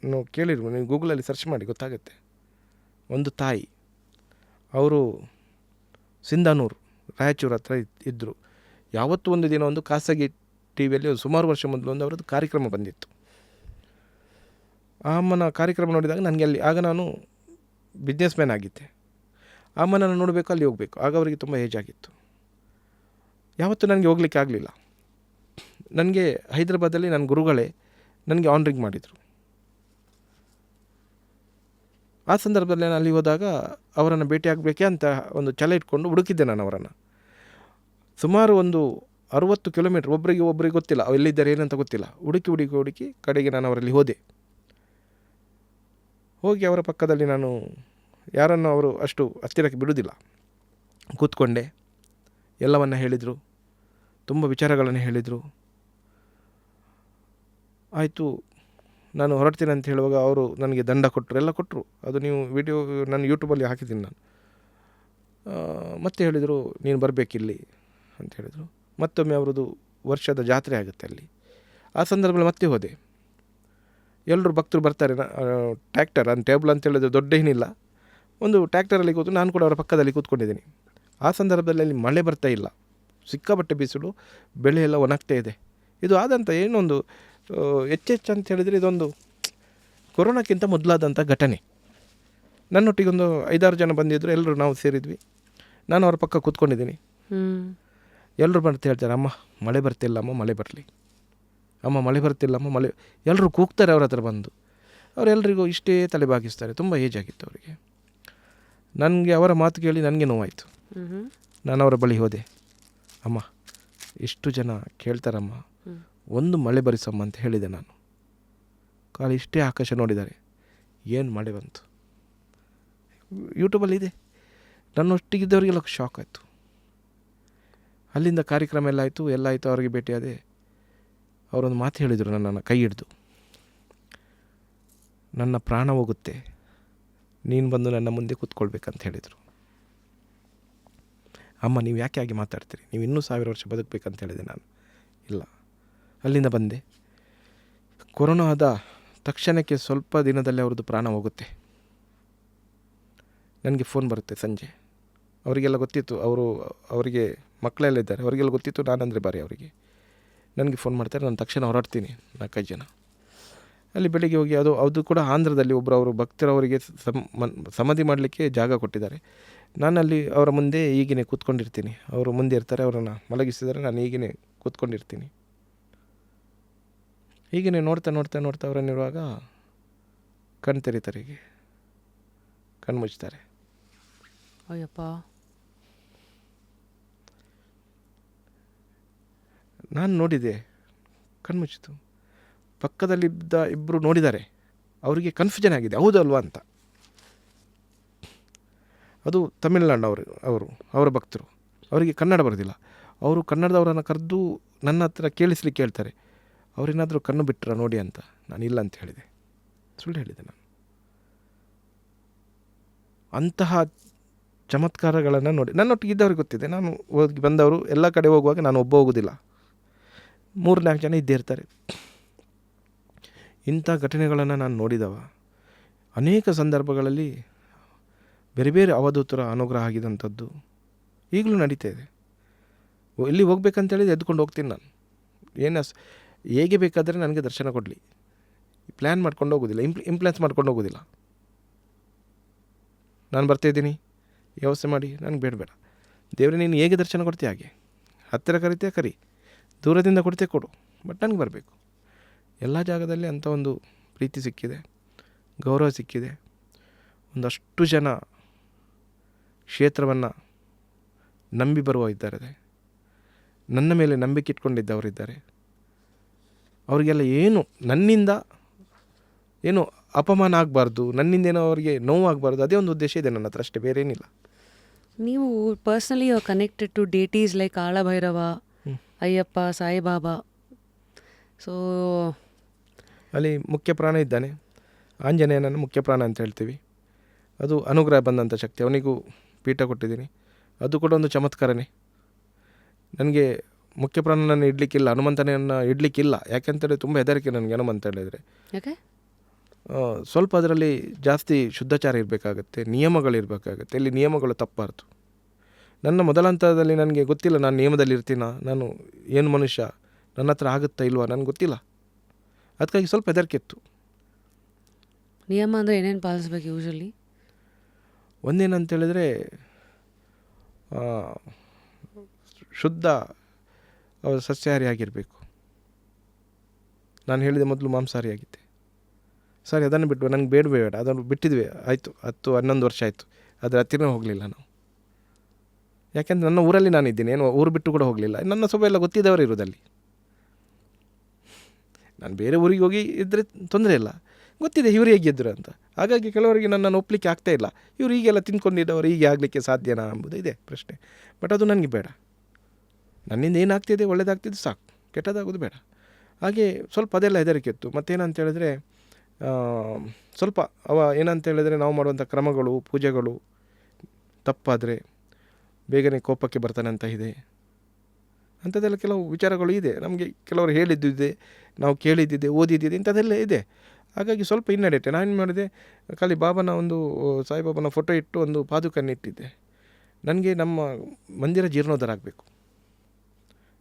ನೀವು ಕೇಳಿರ್ಬೋದು, ನೀವು ಗೂಗಲಲ್ಲಿ ಸರ್ಚ್ ಮಾಡಿ ಗೊತ್ತಾಗುತ್ತೆ. ಒಂದು ತಾಯಿ, ಅವರು ಸಿಂಧಾನೂರು ರಾಯಚೂರು ಹತ್ರ ಇದ್ದರು. ಯಾವತ್ತೂ ಒಂದು ದಿನ ಒಂದು ಖಾಸಗಿ ಟಿ ವಿಯಲ್ಲಿ ಸುಮಾರು ವರ್ಷ ಮೊದಲು ಒಂದು ಅವರದ್ದು ಕಾರ್ಯಕ್ರಮ ಬಂದಿತ್ತು. ಆ ಅಮ್ಮನ ಕಾರ್ಯಕ್ರಮ ನೋಡಿದಾಗ ನನಗೆ ಆಗ ನಾನು ಬಿಸ್ನೆಸ್ ಮ್ಯಾನ್ ಆಗಿದ್ದೆ. ಆ ಅಮ್ಮನನ್ನು ನೋಡಬೇಕು, ಅಲ್ಲಿ ಹೋಗಬೇಕು. ಆಗ ಅವರಿಗೆ ತುಂಬ ಏಜ್ ಆಗಿತ್ತು. ಯಾವತ್ತೂ ನನಗೆ ಹೋಗಲಿಕ್ಕೆ ಆಗಲಿಲ್ಲ. ನನಗೆ ಹೈದರಾಬಾದಲ್ಲಿ ನನ್ನ ಗುರುಗಳೇ ನನಗೆ ಆನ್ರಿಂಗ್ ಮಾಡಿದರು. ಆ ಸಂದರ್ಭದಲ್ಲಿ ನಾನು ಅಲ್ಲಿ ಹೋದಾಗ ಅವರನ್ನು ಭೇಟಿಯಾಗಬೇಕೆ ಅಂತ ಒಂದು ಛಲ ಇಟ್ಕೊಂಡು ಹುಡುಕಿದ್ದೆ ನಾನು ಅವರನ್ನು. ಸುಮಾರು ಒಂದು 60 ಕಿಲೋಮೀಟ್ರ್, ಒಬ್ಬರಿಗೆ ಗೊತ್ತಿಲ್ಲ ಎಲ್ಲಿದ್ದಾರೆ ಏನಂತ ಗೊತ್ತಿಲ್ಲ, ಹುಡುಕಿ ಕಡೆಗೆ ನಾನು ಅವರಲ್ಲಿ ಹೋಗಿ ಅವರ ಪಕ್ಕದಲ್ಲಿ ನಾನು ಯಾರನ್ನು ಅವರು ಅಷ್ಟು ಹತ್ತಿರಕ್ಕೆ ಬಿಡುವುದಿಲ್ಲ ಕೂತ್ಕೊಂಡೆ. ಎಲ್ಲವನ್ನು ಹೇಳಿದರು, ತುಂಬ ವಿಚಾರಗಳನ್ನು ಹೇಳಿದರು. ಆಯಿತು, ನಾನು ಹೊರಡ್ತೀನಿ ಅಂತ ಹೇಳುವಾಗ ಅವರು ನನಗೆ ದಂಡ ಕೊಟ್ಟರು, ಎಲ್ಲ ಕೊಟ್ಟರು. ಅದು ನೀವು ವಿಡಿಯೋ ನಾನು ಯೂಟ್ಯೂಬಲ್ಲಿ ಹಾಕಿದ್ದೀನಿ ನಾನು. ಮತ್ತೆ ಹೇಳಿದರು ನೀನು ಬರಬೇಕಿಲ್ಲಿ ಅಂತ ಹೇಳಿದರು. ಮತ್ತೊಮ್ಮೆ ಅವರದ್ದು ವರ್ಷದ ಜಾತ್ರೆ ಆಗುತ್ತೆ ಅಲ್ಲಿ. ಆ ಸಂದರ್ಭದಲ್ಲಿ ಮತ್ತೆ ಹೋದೆ. ಎಲ್ಲರೂ ಭಕ್ತರು ಬರ್ತಾರೆ. ಟ್ರ್ಯಾಕ್ಟರ್ ಒಂದು ಟೇಬಲ್ ಅಂತ ಹೇಳಿದ್ರೆ ದೊಡ್ಡ ಏನಿಲ್ಲ, ಒಂದು ಟ್ರ್ಯಾಕ್ಟರಲ್ಲಿ ಕೂತು ನಾನು ಕೂಡ ಅವರ ಪಕ್ಕದಲ್ಲಿ ಕೂತ್ಕೊಂಡಿದ್ದೀನಿ. ಆ ಸಂದರ್ಭದಲ್ಲಿ ಅಲ್ಲಿ ಮಳೆ ಬರ್ತಾ ಇಲ್ಲ, ಸಿಕ್ಕಾಪಟ್ಟೆ ಬಿಸಿಲು, ಬೆಳೆ ಎಲ್ಲ ಒಣಗ್ತಾ ಇದೆ. ಇದು ಆದಂಥ ಏನೊಂದು ಹೆಚ್ಚೆಚ್ಚು ಅಂತ ಹೇಳಿದರೆ ಇದೊಂದು ಕೊರೋನಾಕ್ಕಿಂತ ಮೊದಲಾದಂಥ ಘಟನೆ. ನನ್ನೊಟ್ಟಿಗೊಂದು 5-6 ಜನ ಬಂದಿದ್ದರು, ಎಲ್ಲರೂ ನಾವು ಸೇರಿದ್ವಿ. ನಾನು ಅವ್ರ ಪಕ್ಕ ಕೂತ್ಕೊಂಡಿದ್ದೀನಿ. ಎಲ್ಲರೂ ಬರ್ತಾ ಹೇಳ್ತಾರೆ, ಅಮ್ಮ ಮಳೆ ಬರ್ತಿಲ್ಲ, ಅಮ್ಮ ಮಳೆ ಬರಲಿ, ಅಮ್ಮ ಮಳೆ ಬರ್ತಿಲ್ಲ, ಅಮ್ಮ ಮಳೆ. ಎಲ್ಲರೂ ಕೂಗ್ತಾರೆ ಅವ್ರ ಹತ್ರ ಬಂದು. ಅವರೆಲ್ಲರಿಗೂ ಇಷ್ಟೇ ತಲೆ ಬಾಗಿಸ್ತಾರೆ. ತುಂಬ ಏಜ್ ಆಗಿತ್ತು ಅವರಿಗೆ. ನನಗೆ ಅವರ ಮಾತು ಕೇಳಿ ನನಗೆ ನೋವಾಯಿತು. ನಾನು ಅವರ ಬಳಿ ಹೋದೆ. ಅಮ್ಮ ಎಷ್ಟು ಜನ ಕೇಳ್ತಾರಮ್ಮ, ಒಂದು ಮಳೆ ಬರಿಸಮ್ಮ ಅಂತ ಹೇಳಿದೆ ನಾನು. ಖಾಲಿ ಇಷ್ಟೇ ಆಕಾಶ ನೋಡಿದ್ದಾರೆ, ಏನು ಮಳೆ ಬಂತು. ಯೂಟ್ಯೂಬಲ್ಲಿ ಇದೆ. ನನ್ನೊಟ್ಟಿಗಿದ್ದವರಿಗೆಲ್ಲ ಶಾಕ್ ಆಯಿತು. ಅಲ್ಲಿಂದ ಕಾರ್ಯಕ್ರಮ ಎಲ್ಲ ಆಯಿತು. ಅವ್ರಿಗೆ ಭೇಟಿಯಾದೆ. ಅವರೊಂದು ಮಾತು ಹೇಳಿದರು ನನ್ನನ್ನು ಕೈ ಹಿಡಿದು, ನನ್ನ ಪ್ರಾಣ ಹೋಗುತ್ತೆ, ನೀನು ಬಂದು ನನ್ನ ಮುಂದೆ ಕೂತ್ಕೊಳ್ಬೇಕಂತ ಹೇಳಿದರು. ಅಮ್ಮ ನೀವು ಯಾಕೆ ಹಾಗೆ ಮಾತಾಡ್ತೀರಿ, ನೀವು ಇನ್ನೂ 1000 ವರ್ಷ ಬದುಕಬೇಕಂತ ಹೇಳಿದೆ ನಾನು. ಇಲ್ಲ. ಅಲ್ಲಿಂದ ಬಂದೆ. ಕೊರೋನಾ ಆದ ತಕ್ಷಣಕ್ಕೆ ಸ್ವಲ್ಪ ದಿನದಲ್ಲಿ ಅವ್ರದ್ದು ಪ್ರಾಣ ಹೋಗುತ್ತೆ. ನನಗೆ ಫೋನ್ ಬರುತ್ತೆ ಸಂಜೆ. ಅವರಿಗೆಲ್ಲ ಗೊತ್ತಿತ್ತು, ಅವರಿಗೆ ಮಕ್ಕಳೆಲ್ಲ ಇದ್ದಾರೆ, ಅವರಿಗೆಲ್ಲ ಗೊತ್ತಿತ್ತು ನಾನಂದರೆ ಬಾರಿ ಅವರಿಗೆ. ನನಗೆ ಫೋನ್ ಮಾಡ್ತಾರೆ. ನಾನು ತಕ್ಷಣ ಹೊರಡ್ತೀನಿ 4-5 ಜನ. ಅಲ್ಲಿ ಬೆಳಿಗ್ಗೆ ಹೋಗಿ ಅದು ಕೂಡ ಆಂಧ್ರದಲ್ಲಿ ಅವರು ಭಕ್ತರವರಿಗೆ ಸಮಾಧಿ ಮಾಡಲಿಕ್ಕೆ ಜಾಗ ಕೊಟ್ಟಿದ್ದಾರೆ. ನಾನಲ್ಲಿ ಅವರ ಮುಂದೆ ಈಗಿನೇ ಕೂತ್ಕೊಂಡಿರ್ತೀನಿ. ಅವರು ಮುಂದೆ ಇರ್ತಾರೆ, ಅವರನ್ನು ಮಲಗಿಸಿದರೆ ನಾನು ಈಗಿನೇ ಕೂತ್ಕೊಂಡಿರ್ತೀನಿ. ಹೀಗೇ ನೋಡ್ತಾ ಅವರನ್ನಿರುವಾಗ ಕಣ್ಣು ತೆರೀತಾರೆ, ಹೀಗೆ ಕಣ್ಣು ಮುಚ್ತಾರೆ. ಅಯ್ಯಪ್ಪ. ನಾನು ನೋಡಿದೆ, ಕಣ್ಮುಚ್ಚಿತು. ಪಕ್ಕದಲ್ಲಿದ್ದ ಇಬ್ಬರು ನೋಡಿದ್ದಾರೆ. ಅವರಿಗೆ ಕನ್ಫ್ಯೂಷನ್ ಆಗಿದೆ, ಹೌದಲ್ವಾ ಅಂತ. ಅದು ತಮಿಳ್ನಾಡು ಅವರ ಭಕ್ತರು. ಅವರಿಗೆ ಕನ್ನಡ ಬರೋದಿಲ್ಲ. ಅವರು ಕನ್ನಡದವರನ್ನು ಕರೆದು ನನ್ನ ಹತ್ರ ಕೇಳಿಸ್ಲಿಕ್ಕೆ ಹೇಳ್ತಾರೆ, ಅವರೇನಾದರೂ ಕಣ್ಣು ಬಿಟ್ಟರ ನೋಡಿ ಅಂತ. ನಾನು ಇಲ್ಲ ಅಂತ ಹೇಳಿದೆ, ಸುಳ್ಳು ಹೇಳಿದೆ ನಾನು. ಅಂತಹ ಚಮತ್ಕಾರಗಳನ್ನು ನೋಡಿ ನನ್ನೊಟ್ಟಿಗೆ ಇದ್ದವ್ರಿಗೆ ಗೊತ್ತಿದೆ. ನಾನು ಹೋಗಿ ಬಂದವರು ಎಲ್ಲ ಕಡೆ ಹೋಗುವಾಗ ನಾನು ಒಬ್ಬ ಹೋಗೋದಿಲ್ಲ, 3-4 ಜನ ಇದ್ದೇ ಇರ್ತಾರೆ. ಇಂಥ ಘಟನೆಗಳನ್ನು ನಾನು ನೋಡಿದವ. ಅನೇಕ ಸಂದರ್ಭಗಳಲ್ಲಿ ಬೇರೆ ಬೇರೆ ಅವಧೂತರ ಅನುಗ್ರಹ ಆಗಿದಂಥದ್ದು ಈಗಲೂ ನಡೀತಾ ಇದೆ. ಎಲ್ಲಿ ಹೋಗ್ಬೇಕಂತೇಳಿದ್ರೆ ಎದ್ಕೊಂಡು ಹೋಗ್ತೀನಿ ನಾನು. ಹೇಗೆ ಬೇಕಾದರೆ ನನಗೆ ದರ್ಶನ ಕೊಡಲಿ, ಪ್ಲ್ಯಾನ್ ಮಾಡ್ಕೊಂಡು ಹೋಗೋದಿಲ್ಲ, ಇಂಪ್ಲೆನ್ಸ್ ಮಾಡ್ಕೊಂಡು ಹೋಗೋದಿಲ್ಲ. ನಾನು ಬರ್ತಾಯಿದ್ದೀನಿ, ವ್ಯವಸ್ಥೆ ಮಾಡಿ, ನನಗೆ ಬೇಡ ದೇವರೇ ನೀನು ಹೇಗೆ ದರ್ಶನ ಕೊಡ್ತೀಯ ಹಾಗೆ, ಹತ್ತಿರ ಕರಿತೀಯ ಕರಿ, ದೂರದಿಂದ ಕೊಡ್ತೀಯ ಕೊಡು, ಬಟ್ ನನಗೆ ಬರಬೇಕು. ಎಲ್ಲ ಜಾಗದಲ್ಲಿ ಅಂಥ ಒಂದು ಪ್ರೀತಿ ಸಿಕ್ಕಿದೆ, ಗೌರವ ಸಿಕ್ಕಿದೆ. ಒಂದಷ್ಟು ಜನ ಕ್ಷೇತ್ರವನ್ನು ನಂಬಿ ಬರುವ ಇದ್ದಾರೆ, ನನ್ನ ಮೇಲೆ ನಂಬಿಕೆ ಇಟ್ಕೊಂಡಿದ್ದವರಿದ್ದಾರೆ. ಅವರಿಗೆಲ್ಲ ನನ್ನಿಂದ ಏನು ಅಪಮಾನ ಆಗಬಾರ್ದು, ನನ್ನಿಂದೇನೋ ಅವರಿಗೆ ನೋವಾಗಬಾರ್ದು, ಅದೇ ಒಂದು ಉದ್ದೇಶ ಇದೆ ನನ್ನ ಹತ್ರ, ಅಷ್ಟೇ, ಬೇರೆ ಏನಿಲ್ಲ. ನೀವು personally you are connected to deities like Kalabhairava, Ayyappa, Saibaba. So ಅಲ್ಲಿ ಮುಖ್ಯ ಪ್ರಾಣ ಇದ್ದಾನೆ, ಆಂಜನೇಯನನ್ನು ಮುಖ್ಯ ಪ್ರಾಣ ಅಂತ ಹೇಳ್ತೀವಿ. ಅದು ಅನುಗ್ರಹ ಬಂದಂಥ ಶಕ್ತಿ, ಅವನಿಗೂ ಪೀಠ ಕೊಟ್ಟಿದ್ದೀನಿ. ಅದು ಕೂಡ ಒಂದು ಚಮತ್ಕಾರನೇ. ನನಗೆ ಮುಖ್ಯ ಪ್ರಾಣನನ್ನು ಇಡಲಿಕ್ಕಿಲ್ಲ, ಹನುಮಂತನನ್ನು ಇಡಲಿಕ್ಕಿಲ್ಲ. ಯಾಕೆಂತೇಳಿ ತುಂಬ ಹೆದರಿಕೆ ನನಗೆ ಹನುಮಂತ ಹೇಳಿದರೆ. ಯಾಕೆ? ಸ್ವಲ್ಪ ಅದರಲ್ಲಿ ಜಾಸ್ತಿ ಶುದ್ಧಾಚಾರ ಇರಬೇಕಾಗತ್ತೆ, ನಿಯಮಗಳಿರಬೇಕಾಗತ್ತೆ. ಇಲ್ಲಿ ನಿಯಮಗಳು ತಪ್ಪಾರ್ದು. ನನ್ನ ಮೊದಲ ಹಂತದಲ್ಲಿ ನನಗೆ ಗೊತ್ತಿಲ್ಲ ನಾನು ನಿಯಮದಲ್ಲಿ ಇರ್ತೀನ, ನಾನು ಏನು ಮನುಷ್ಯ, ನನ್ನ ಹತ್ರ ಆಗುತ್ತಾ ಇಲ್ವಾ ನನಗೆ ಗೊತ್ತಿಲ್ಲ. ಅದಕ್ಕಾಗಿ ಸ್ವಲ್ಪ ಹೆದರಿಕೆ ಇತ್ತು. ನಿಯಮ ಅಂದರೆ ಏನೇನು ಪಾಲಿಸ್ಬೇಕು ಯೂಶಲಿ? ಒಂದೇನಂತೇಳಿದರೆ ಶುದ್ಧ ಸಸ್ಯಾಹಾರಿ ಆಗಿರಬೇಕು. ನಾನು ಹೇಳಿದೆ ಮೊದಲು ಮಾಂಸಾಹಾರಿ ಆಗಿದ್ದೆ. ಸರಿ, ಅದನ್ನು ಬಿಟ್ಟು ನನಗೆ ಬೇಡ ಅದನ್ನು ಬಿಟ್ಟಿದ್ವಿ, ಆಯಿತು. 10-11 ವರ್ಷ ಆಯಿತು, ಅದರ ಹತ್ತಿರ ಹೋಗಲಿಲ್ಲ ನಾವು. ಯಾಕೆಂದರೆ ನನ್ನ ಊರಲ್ಲಿ ನಾನಿದ್ದೀನಿ, ಏನು ಊರು ಬಿಟ್ಟು ಕೂಡ ಹೋಗಲಿಲ್ಲ. ನನ್ನ ಸ್ವಲ್ಪ ಎಲ್ಲ ಗೊತ್ತಿದ್ದವರು ಇರೋದಲ್ಲಿ. ನಾನು ಬೇರೆ ಊರಿಗೆ ಹೋಗಿ ಇದ್ದರೆ ತೊಂದರೆ ಇಲ್ಲ, ಗೊತ್ತಿದೆ ಇವರು ಹೇಗಿದ್ದರು ಅಂತ. ಹಾಗಾಗಿ ಕೆಲವರಿಗೆ ನನ್ನನ್ನು ಒಪ್ಪಲಿಕ್ಕೆ ಆಗ್ತಾಯಿಲ್ಲ. ಇವರು ಹೀಗೆಲ್ಲ ತಿಂದ್ಕೊಂಡಿದ್ದವರು ಹೀಗೆ ಆಗಲಿಕ್ಕೆ ಸಾಧ್ಯನಾ ಎಂಬುದು ಇದೆ ಪ್ರಶ್ನೆ. ಬಟ್ ಅದು ನನಗೆ ಬೇಡ. ನನ್ನಿಂದ ಏನಾಗ್ತಿದೆ ಒಳ್ಳೆಯದಾಗ್ತಿದ್ದು ಸಾಕು, ಕೆಟ್ಟದಾಗೋದು ಬೇಡ. ಹಾಗೆ ಸ್ವಲ್ಪ ಅದೆಲ್ಲ ಹೆದರಿಕೆ ಇತ್ತು. ಮತ್ತೇನಂತ ಹೇಳಿದ್ರೆ ಸ್ವಲ್ಪ ಏನಂತ ಹೇಳಿದ್ರೆ ನಾವು ಮಾಡುವಂಥ ಕ್ರಮಗಳು, ಪೂಜೆಗಳು ತಪ್ಪಾದರೆ ಬೇಗನೆ ಕೋಪಕ್ಕೆ ಬರ್ತಾನೆ ಅಂತ ಇದೆ. ಅಂಥದ್ದೆಲ್ಲ ಕೆಲವು ವಿಚಾರಗಳು ಇದೆ. ನಮಗೆ ಕೆಲವರು ಹೇಳಿದ್ದಿದೆ, ನಾವು ಕೇಳಿದ್ದಿದೆ, ಓದಿದ್ದಿದೆ, ಇಂಥದ್ದೆಲ್ಲ ಇದೆ. ಹಾಗಾಗಿ ಸ್ವಲ್ಪ ಹಿನ್ನಡೆಯುತ್ತೆ. ನಾನೇನು ಮಾಡಿದೆ, ಖಾಲಿ ಬಾಬನ ಒಂದು ಸಾಯಿಬಾಬನ ಫೋಟೋ ಇಟ್ಟು ಒಂದು ಪಾದುಕನ್ನು ಇಟ್ಟಿದ್ದೆ. ನನಗೆ ನಮ್ಮ ಮಂದಿರ ಜೀರ್ಣೋದ್ಧಾರ ಆಗಬೇಕು.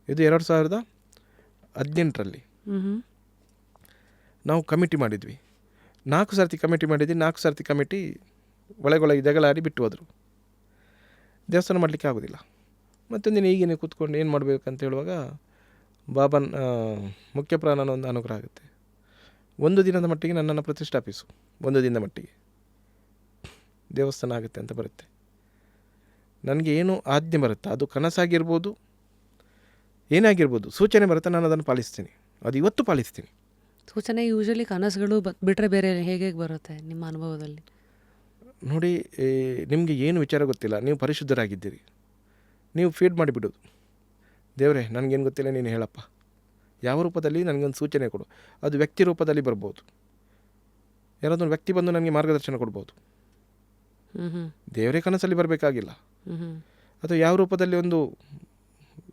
ಇದು 2018ರಲ್ಲಿ ನಾವು ಕಮಿಟಿ ಮಾಡಿದ್ವಿ. 4 ಸರ್ತಿ ಕಮಿಟಿ ಮಾಡಿದ್ವಿ. 4 ಸರ್ತಿ ಕಮಿಟಿ ಒಳಗೊಳಗೆ ಜಗಳಾಡಿ ಬಿಟ್ಟು ಹೋದರು. ದೇವಸ್ಥಾನ ಮಾಡಲಿಕ್ಕೆ ಆಗೋದಿಲ್ಲ. ಮತ್ತೊಂದಿನ ಈಗೇನೆ ಕೂತ್ಕೊಂಡು ಏನು ಮಾಡಬೇಕಂತ ಹೇಳುವಾಗ ಬಾಬನ್ ಮುಖ್ಯ ಪ್ರಾಣನ ಒಂದು ಅನುಗ್ರಹ ಆಗುತ್ತೆ. 1 ದಿನದ ಮಟ್ಟಿಗೆ ನನ್ನನ್ನು ಪ್ರತಿಷ್ಠಾಪಿಸು, 1 ದಿನದ ಮಟ್ಟಿಗೆ ದೇವಸ್ಥಾನ ಆಗುತ್ತೆ ಅಂತ ಬರುತ್ತೆ. ನನಗೆ ಏನು ಆಜ್ಞೆ ಬರುತ್ತೆ, ಅದು ಕನಸಾಗಿರ್ಬೋದು, ಏನಾಗಿರ್ಬೋದು, ಸೂಚನೆ ಬರುತ್ತೆ, ನಾನು ಅದನ್ನು ಪಾಲಿಸ್ತೀನಿ. ಅದು ಇವತ್ತು ಪಾಲಿಸ್ತೀನಿ. ಸೂಚನೆ ಯೂಶಲಿ ಕನಸುಗಳು ಬಿಟ್ಟರೆ ಬೇರೆ ಹೇಗೆ ಬರುತ್ತೆ ನಿಮ್ಮ ಅನುಭವದಲ್ಲಿ? ನೋಡಿ, ನಿಮಗೆ ಏನು ವಿಚಾರ ಗೊತ್ತಿಲ್ಲ, ನೀವು ಪರಿಶುದ್ಧರಾಗಿದ್ದೀರಿ, ನೀವು ಫೀಡ್ ಮಾಡಿಬಿಡೋದು. ದೇವರೇ ನನಗೇನು ಗೊತ್ತಿಲ್ಲ, ನೀನು ಹೇಳಪ್ಪ, ಯಾವ ರೂಪದಲ್ಲಿ ನನಗೊಂದು ಸೂಚನೆ ಕೊಡು. ಅದು ವ್ಯಕ್ತಿ ರೂಪದಲ್ಲಿ ಬರ್ಬೋದು, ಯಾರಾದರೂ ವ್ಯಕ್ತಿ ಬಂದು ನನಗೆ ಮಾರ್ಗದರ್ಶನ ಕೊಡ್ಬೋದು. ದೇವರೇ ಕನಸಲ್ಲಿ ಬರಬೇಕಾಗಿಲ್ಲ. ಅಥವಾ ಯಾವ ರೂಪದಲ್ಲಿ ಒಂದು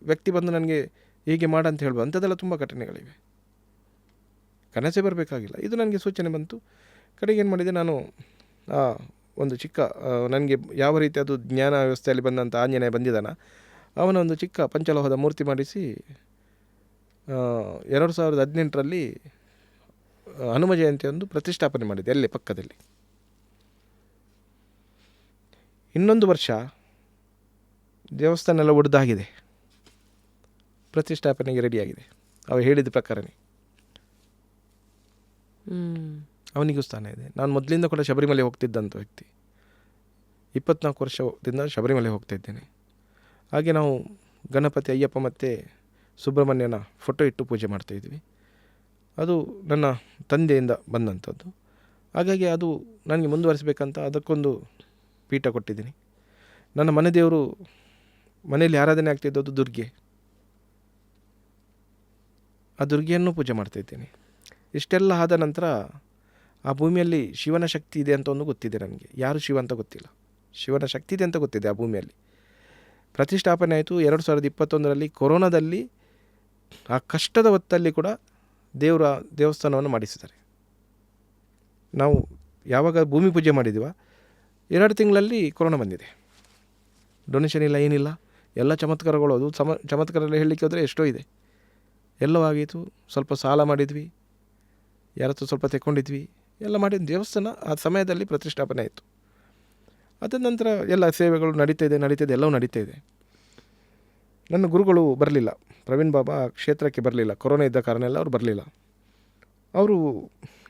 ವ್ಯಕ್ತಿ ಬಂದು ನನಗೆ ಹೀಗೆ ಮಾಡಂತ ಹೇಳ್ಬೋದು. ಅಂಥದ್ದೆಲ್ಲ ತುಂಬ ಘಟನೆಗಳಿವೆ. ಕನಸೇ ಬರಬೇಕಾಗಿಲ್ಲ. ಇದು ನನಗೆ ಸೂಚನೆ ಬಂತು. ಕಡೆಗೆ ಏನು ಮಾಡಿದೆ, ನಾನು ಒಂದು ಚಿಕ್ಕ ನನಗೆ ಯಾವ ರೀತಿ ಅದು ಜ್ಞಾನ ವ್ಯವಸ್ಥೆಯಲ್ಲಿ ಬಂದಂಥ ಆಂಜನೇಯ ಬಂದಿದ್ದಾನ, ಅವನ ಒಂದು ಚಿಕ್ಕ ಪಂಚಲೋಹದ ಮೂರ್ತಿ ಮಾಡಿಸಿ 2018ರಲ್ಲಿ ಹನುಮ ಜಯಂತಿ ಒಂದು ಪ್ರತಿಷ್ಠಾಪನೆ ಮಾಡಿದೆ ಅಲ್ಲೇ ಪಕ್ಕದಲ್ಲಿ. ಇನ್ನೊಂದು ವರ್ಷ ದೇವಸ್ಥಾನ ಎಲ್ಲ ಒಡೆದಾಗಿದೆ, ಪ್ರತಿಷ್ಠಾಪನೆಗೆ ರೆಡಿಯಾಗಿದೆ. ಅವ ಹೇಳಿದ ಪ್ರಕಾರನೇ ಅವನಿಗೂ ಸ್ಥಾನ ಇದೆ. ನಾನು ಮೊದಲಿಂದ ಕೂಡ ಶಬರಿಮಲೆ ಹೋಗ್ತಿದ್ದಂಥ ವ್ಯಕ್ತಿ. 24 ವರ್ಷದಿಂದ ಶಬರಿಮಲೆ ಹೋಗ್ತಾ ಇದ್ದೇನೆ. ಹಾಗೆ ನಾವು ಗಣಪತಿ, ಅಯ್ಯಪ್ಪ ಮತ್ತು ಸುಬ್ರಹ್ಮಣ್ಯನ ಫೋಟೋ ಇಟ್ಟು ಪೂಜೆ ಮಾಡ್ತಾಯಿದ್ವಿ. ಅದು ನನ್ನ ತಂದೆಯಿಂದ ಬಂದಂಥದ್ದು. ಹಾಗಾಗಿ ಅದು ನನಗೆ ಮುಂದುವರಿಸಬೇಕಂತ ಅದಕ್ಕೊಂದು ಪೀಠ ಕೊಟ್ಟಿದ್ದೀನಿ. ನನ್ನ ಮನೆ ದೇವರು, ಮನೆಯಲ್ಲಿ ಆರಾಧನೆ ಆಗ್ತಿದ್ದದ್ದು ದುರ್ಗೆ. ಆ ದುರ್ಗೆಯನ್ನು ಪೂಜೆ ಮಾಡ್ತಾಯಿದ್ದೇನೆ. ಇಷ್ಟೆಲ್ಲ ಆದ ನಂತರ ಆ ಭೂಮಿಯಲ್ಲಿ ಶಿವನ ಶಕ್ತಿ ಇದೆ ಅಂತ ಒಂದು ಗೊತ್ತಿದೆ ನನಗೆ. ಯಾರು ಶಿವ ಅಂತ ಗೊತ್ತಿಲ್ಲ. ಶಿವನ ಶಕ್ತಿ ಇದೆ ಅಂತ ಗೊತ್ತಿದೆ ಆ ಭೂಮಿಯಲ್ಲಿ. ಪ್ರತಿಷ್ಠಾಪನೆ ಆಯಿತು 2021ರಲ್ಲಿ ಕೊರೋನಾದಲ್ಲಿ. ಆ ಕಷ್ಟದ ಹೊತ್ತಲ್ಲಿ ಕೂಡ ದೇವಸ್ಥಾನವನ್ನು ಮಾಡಿಸಿದ್ದಾರೆ. ನಾವು ಯಾವಾಗ ಭೂಮಿ ಪೂಜೆ ಮಾಡಿದ್ದೀವ 2 ತಿಂಗಳಲ್ಲಿ ಕೊರೋನಾ ಬಂದಿದೆ. ಡೊನೇಷನ್ ಇಲ್ಲ, ಏನಿಲ್ಲ, ಎಲ್ಲ ಚಮತ್ಕಾರಗಳು. ಅದು ಚಮತ್ಕಾರ ಎಲ್ಲ ಹೇಳಲಿಕ್ಕೆ ಹೋದರೆ ಎಷ್ಟೋ ಇದೆ. ಎಲ್ಲವೂ ಆಗಿತ್ತು. ಸ್ವಲ್ಪ ಸಾಲ ಮಾಡಿದ್ವಿ, ಯಾರತ್ರ ಸ್ವಲ್ಪ ತೆಕ್ಕೊಂಡಿದ್ವಿ, ಎಲ್ಲ ಮಾಡಿದ ದೇವಸ್ಥಾನ ಆ ಸಮಯದಲ್ಲಿ ಪ್ರತಿಷ್ಠಾಪನೆ ಆಯಿತು. ಅದಾದ ನಂತರ ಎಲ್ಲ ಸೇವೆಗಳು ನಡೀತಾ ಇದೆ, ಎಲ್ಲವೂ ನಡೀತಾ ಇದೆ. ನನ್ನ ಗುರುಗಳು ಬರಲಿಲ್ಲ, ಪ್ರವೀಣ್ ಬಾಬಾ ಕ್ಷೇತ್ರಕ್ಕೆ ಬರಲಿಲ್ಲ. ಕೊರೋನಾ ಇದ್ದ ಕಾರಣ ಎಲ್ಲ ಅವ್ರು ಬರಲಿಲ್ಲ.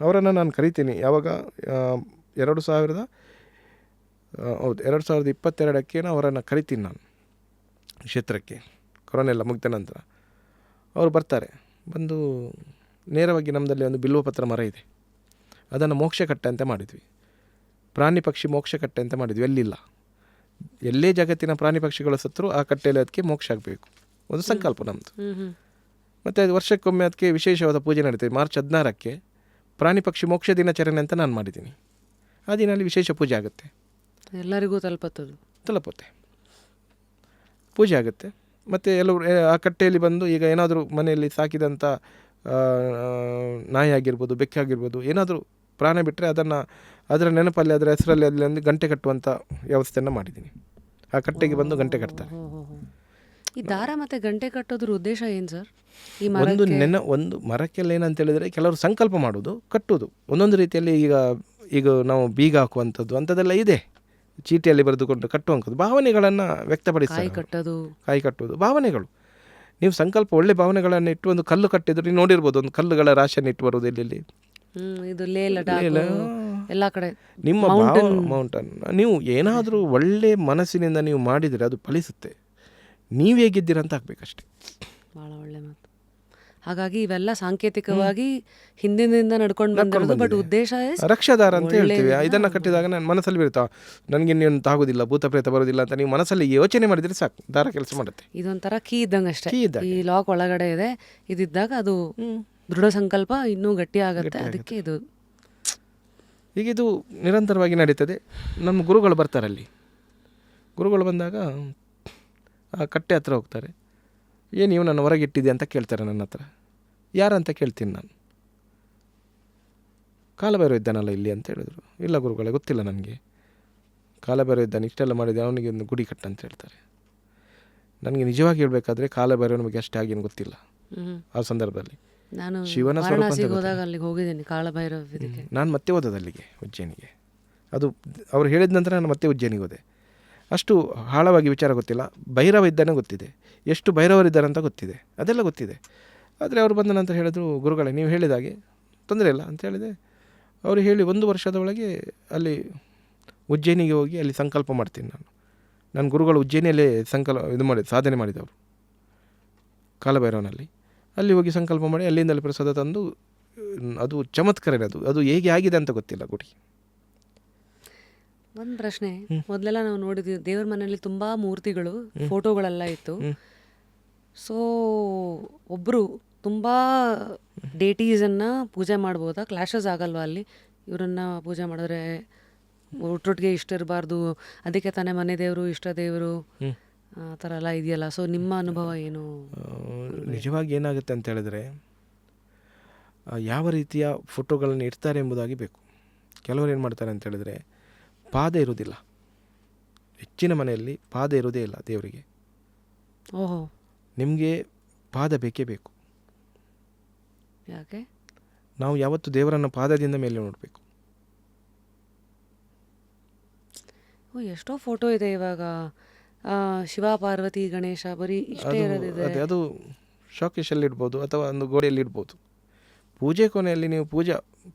ಅವರನ್ನು ನಾನು ಕರಿತೀನಿ ಯಾವಾಗ 2022ಕ್ಕೆ ಅವರನ್ನು ಕರಿತೀನಿ ನಾನು ಕ್ಷೇತ್ರಕ್ಕೆ. ಕೊರೋನಾ ಎಲ್ಲ ಮುಗಿದ ನಂತರ ಅವರು ಬರ್ತಾರೆ. ಬಂದು ನೇರವಾಗಿ ನಮ್ಮದಲ್ಲಿ ಒಂದು ಬಿಲ್ವಪತ್ರ ಮರ ಇದೆ, ಅದನ್ನು ಮೋಕ್ಷ ಕಟ್ಟೆ ಅಂತ ಮಾಡಿದ್ವಿ. ಪ್ರಾಣಿ ಪಕ್ಷಿ ಮೋಕ್ಷ ಕಟ್ಟೆ ಅಂತ ಮಾಡಿದ್ವಿ. ಎಲ್ಲಿಲ್ಲ, ಎಲ್ಲೇ ಜಗತ್ತಿನ ಪ್ರಾಣಿ ಪಕ್ಷಿಗಳು ಸತ್ತರೂ ಆ ಕಟ್ಟೆಯಲ್ಲಿ ಅದಕ್ಕೆ ಮೋಕ್ಷ ಆಗಬೇಕು, ಒಂದು ಸಂಕಲ್ಪ ನಮ್ಮದು. ಮತ್ತು ಅದು ವರ್ಷಕ್ಕೊಮ್ಮೆ ಅದಕ್ಕೆ ವಿಶೇಷವಾದ ಪೂಜೆ ನಡೀತದೆ. ಮಾರ್ಚ್ 16ಕ್ಕೆ ಪ್ರಾಣಿ ಪಕ್ಷಿ ಮೋಕ್ಷ ದಿನಾಚರಣೆ ಅಂತ ನಾನು ಮಾಡಿದ್ದೀನಿ. ಆ ದಿನಲ್ಲಿ ವಿಶೇಷ ಪೂಜೆ ಆಗುತ್ತೆ, ಎಲ್ಲರಿಗೂ ತಲುಪುತ್ತೆ, ಪೂಜೆ ಆಗುತ್ತೆ. ಮತ್ತು ಎಲ್ಲರೂ ಆ ಕಟ್ಟೆಯಲ್ಲಿ ಬಂದು ಈಗ ಏನಾದರೂ ಮನೆಯಲ್ಲಿ ಸಾಕಿದಂಥ ನಾಯಿ ಆಗಿರ್ಬೋದು, ಬೆಕ್ಕಾಗಿರ್ಬೋದು, ಏನಾದರೂ ಪ್ರಾಣ ಬಿಟ್ಟರೆ ಅದರ ನೆನಪಲ್ಲಿ, ಅದರ ಹೆಸರಲ್ಲಿ ಅಲ್ಲಿ ಒಂದು ಗಂಟೆ ಕಟ್ಟುವಂಥ ವ್ಯವಸ್ಥೆಯನ್ನು ಮಾಡಿದ್ದೀನಿ. ಆ ಕಟ್ಟೆಗೆ ಬಂದು ಗಂಟೆ ಕಟ್ತಾರೆ. ಈ ದಾರ ಮತ್ತು ಗಂಟೆ ಕಟ್ಟೋದ್ರ ಉದ್ದೇಶ ಏನು ಸರ್? ಈ ಒಂದು ಮರಕ್ಕೆಲ್ಲ ಏನಂತ ಹೇಳಿದರೆ ಕೆಲವರು ಸಂಕಲ್ಪ ಮಾಡೋದು, ಕಟ್ಟೋದು ಒಂದೊಂದು ರೀತಿಯಲ್ಲಿ. ಈಗ ನಾವು ಬೀಗ ಹಾಕುವಂಥದ್ದು ಅಂಥದ್ದೆಲ್ಲ ಇದೆ, ಚೀಟಿಯಲ್ಲಿ ಬರೆದುಕೊಂಡು ಕಟ್ಟುವಂಥದ್ದು, ಭಾವನೆಗಳನ್ನು ವ್ಯಕ್ತಪಡಿಸ್ತಾರೆ. ಕಾಯಿ ಕಟ್ಟೋದು ಭಾವನೆಗಳು. ನೀವು ಸಂಕಲ್ಪ ಒಳ್ಳೆ ಭಾವನೆಗಳನ್ನು ಇಟ್ಟು ಒಂದು ಕಲ್ಲು ಕಟ್ಟಿದ್ರು ನೀವು ನೋಡಿರ್ಬೋದು, ಒಂದು ಕಲ್ಲುಗಳ ರಾಶಿಯನ್ನು ಇಟ್ಟು ಬರೋದು ಇಲ್ಲಿ ಎಲ್ಲ ಕಡೆ. ನಿಮ್ಮ ಮೌಂಟನ್ ನೀವು ಏನಾದರೂ ಒಳ್ಳೆ ಮನಸ್ಸಿನಿಂದ ನೀವು ಮಾಡಿದರೆ ಅದು ಫಲಿಸುತ್ತೆ. ನೀವು ಹೇಗಿದ್ದೀರ ಅಂತ ಆಗಬೇಕಷ್ಟೆ. ಭಾಳ ಒಳ್ಳೆ ಮಾತು. ಹಾಗಾಗಿ ಇವೆಲ್ಲ ಸಾಂಕೇತಿಕವಾಗಿ ಹಿಂದಿನಿಂದ ನಡ್ಕೊಂಡು ಬಂದಿರೋದು, ಬಟ್ ಉದ್ದೇಶ ರಕ್ಷಾದಾರ ಅಂತ ಹೇಳ್ತೀವಿ. ಇದನ್ನು ಕಟ್ಟಿದಾಗ ನನ್ನ ಮನಸ್ಸಲ್ಲಿ ಬೀಳ್ತಾ ನನಗೆ ಇನ್ನೇನು ತಾಗೋದಿಲ್ಲ, ಭೂತ ಪ್ರೇತ ಬರೋದಿಲ್ಲ ಅಂತ ನೀವು ಮನಸ್ಸಲ್ಲಿ ಯೋಚನೆ ಮಾಡಿದರೆ ಸಾಕು, ದಾರ ಕೆಲಸ ಮಾಡುತ್ತೆ. ಇದೊಂಥರ ಕೀ ಇದ್ದಂಗೆ ಅಷ್ಟೇ. ಈ ಲಾಕ್ ಒಳಗಡೆ ಇದೆ, ಇದಿದ್ದಾಗ ಅದು ದೃಢ ಸಂಕಲ್ಪ ಇನ್ನೂ ಗಟ್ಟಿ ಆಗುತ್ತೆ. ಅದಕ್ಕೆ ಇದು ನಿರಂತರವಾಗಿ ನಡೀತದೆ. ನಮ್ಮ ಗುರುಗಳು ಬರ್ತಾರಲ್ಲಿ. ಗುರುಗಳು ಬಂದಾಗ ಆ ಕಟ್ಟೆ ಹತ್ರ ಹೋಗ್ತಾರೆ. ಏನು ನೀವು ನನ್ನ ಹೊರಗಿಟ್ಟಿದೆ ಅಂತ ಕೇಳ್ತಾರೆ ನನ್ನ ಹತ್ರ. ಯಾರಂತ ಕೇಳ್ತೀನಿ ನಾನು. ಕಾಲಭೈರವ ಇದ್ದಾನಲ್ಲ ಇಲ್ಲಿ ಅಂತ ಹೇಳಿದ್ರು. ಇಲ್ಲ ಗುರುಗಳೇ, ಗೊತ್ತಿಲ್ಲ ನನಗೆ, ಕಾಲಭೈರವ ಇದ್ದಾನೆ, ಇಷ್ಟೆಲ್ಲ ಮಾಡಿದೆ, ಅವನಿಗೆ ಒಂದು ಗುಡಿ ಕಟ್ಟ ಅಂತ ಹೇಳ್ತಾರೆ. ನನಗೆ ನಿಜವಾಗಿ ಹೇಳಬೇಕಾದ್ರೆ ಕಾಲಭೈರವ ನಮಗೆ ಅಷ್ಟೇ ಆಗೇನು ಗೊತ್ತಿಲ್ಲ. ಆ ಸಂದರ್ಭದಲ್ಲಿ ನಾನು ಶಿವನ ಹೋದಾಗ ಅಲ್ಲಿಗೆ ಹೋಗಿದ್ದೀನಿ, ಕಾಲಭೈರವ ಇದಕ್ಕೆ. ನಾನು ಮತ್ತೆ ಹೋದದ್ದು ಅಲ್ಲಿಗೆ, ಉಜ್ಜಯಿನಿಗೆ. ಅದು ಅವ್ರು ಹೇಳಿದ ನಂತರ ನಾನು ಮತ್ತೆ ಉಜ್ಜಯಿನಿಗೆ ಹೋದೆ. ಅಷ್ಟು ಆಳವಾಗಿ ವಿಚಾರ ಗೊತ್ತಿಲ್ಲ. ಭೈರವ ಇದ್ದಾನೆ ಗೊತ್ತಿದೆ, ಎಷ್ಟು ಭೈರವರಿದ್ದಾರೆ ಅಂತ ಗೊತ್ತಿದೆ, ಅದೆಲ್ಲ ಗೊತ್ತಿದೆ. ಆದರೆ ಅವರು ಬಂದ ನಂತರ ಹೇಳಿದ್ರು, ಗುರುಗಳೇ ನೀವು ಹೇಳಿದಾಗೆ ತೊಂದರೆ ಇಲ್ಲ ಅಂತ ಹೇಳಿದೆ. ಅವರು ಹೇಳಿ 1 ವರ್ಷದ ಒಳಗೆ ಅಲ್ಲಿ ಉಜ್ಜಯಿನಿಗೆ ಹೋಗಿ ಅಲ್ಲಿ ಸಂಕಲ್ಪ ಮಾಡ್ತೀನಿ ನಾನು. ನನ್ನ ಗುರುಗಳು ಉಜ್ಜಯಿನಿಯಲ್ಲೇ ಸಾಧನೆ ಮಾಡಿದವರು ಕಾಲಭೈರವನಲ್ಲಿ. ಅಲ್ಲಿ ಹೋಗಿ ಸಂಕಲ್ಪ ಮಾಡಿ ಅಲ್ಲಿಂದಲೇ ಪ್ರಸಾದ ತಂದು, ಅದು ಚಮತ್ಕಾರ. ಅದು ಹೇಗೆ ಆಗಿದೆ ಅಂತ ಗೊತ್ತಿಲ್ಲ ಗುಡಿ. ಒಂದು ಪ್ರಶ್ನೆ, ಮೊದಲೆಲ್ಲ ನಾವು ನೋಡಿದ್ವಿ ದೇವ್ರ ಮನೆಯಲ್ಲಿ ತುಂಬ ಮೂರ್ತಿಗಳು, ಫೋಟೋಗಳೆಲ್ಲ ಇತ್ತು. ಸೊ ಒಬ್ಬರು ತುಂಬ ಡೇಟೀಸನ್ನು ಪೂಜೆ ಮಾಡ್ಬೋದಾ? ಕ್ಲಾಶಸ್ ಆಗಲ್ವಾ ಅಲ್ಲಿ? ಇವರನ್ನು ಪೂಜೆ ಮಾಡಿದ್ರೆ ಒಟ್ಟೊಟ್ಟಿಗೆ ಇಷ್ಟ ಇರಬಾರ್ದು, ಅದಕ್ಕೆ ತಾನೇ ಮನೆ ದೇವರು, ಇಷ್ಟ ದೇವರು, ಆ ಥರ ಎಲ್ಲ ಇದೆಯಲ್ಲ. ಸೊ ನಿಮ್ಮ ಅನುಭವ ಏನು? ನಿಜವಾಗಿ ಏನಾಗುತ್ತೆ ಅಂತ ಹೇಳಿದ್ರೆ, ಯಾವ ರೀತಿಯ ಫೋಟೋಗಳನ್ನು ಇಡ್ತಾರೆ ಎಂಬುದಾಗಿ ಬೇಕು. ಕೆಲವರು ಏನು ಮಾಡ್ತಾರೆ ಅಂತ ಹೇಳಿದ್ರೆ, ಪಾದ ಇರುವುದಿಲ್ಲ. ಹೆಚ್ಚಿನ ಮನೆಯಲ್ಲಿ ಪಾದ ಇರುವುದೇ ಇಲ್ಲ ದೇವರಿಗೆ. ಓಹೋ, ನಿಮಗೆ ಪಾದ ಬೇಕೇ ಬೇಕು. ಯಾಕೆ? ನಾವು ಯಾವತ್ತು ದೇವರನ್ನು ಪಾದದಿಂದ ಮೇಲೆ ನೋಡಬೇಕು. ಎಷ್ಟೋ ಫೋಟೋ ಇದೆ ಇವಾಗ, ಶಿವ ಪಾರ್ವತಿ ಗಣೇಶ, ಬರೀ ಇಷ್ಟೇ ಇರೋದಿದೆ. ಅದು ಶಾಕೇಶಲ್ಲಿ ಇಡ್ಬೋದು ಅಥವಾ ಒಂದು ಗೋಡೆಯಲ್ಲಿ ಇಡ್ಬೋದು. ಪೂಜೆ ಕೊನೆಯಲ್ಲಿ ನೀವು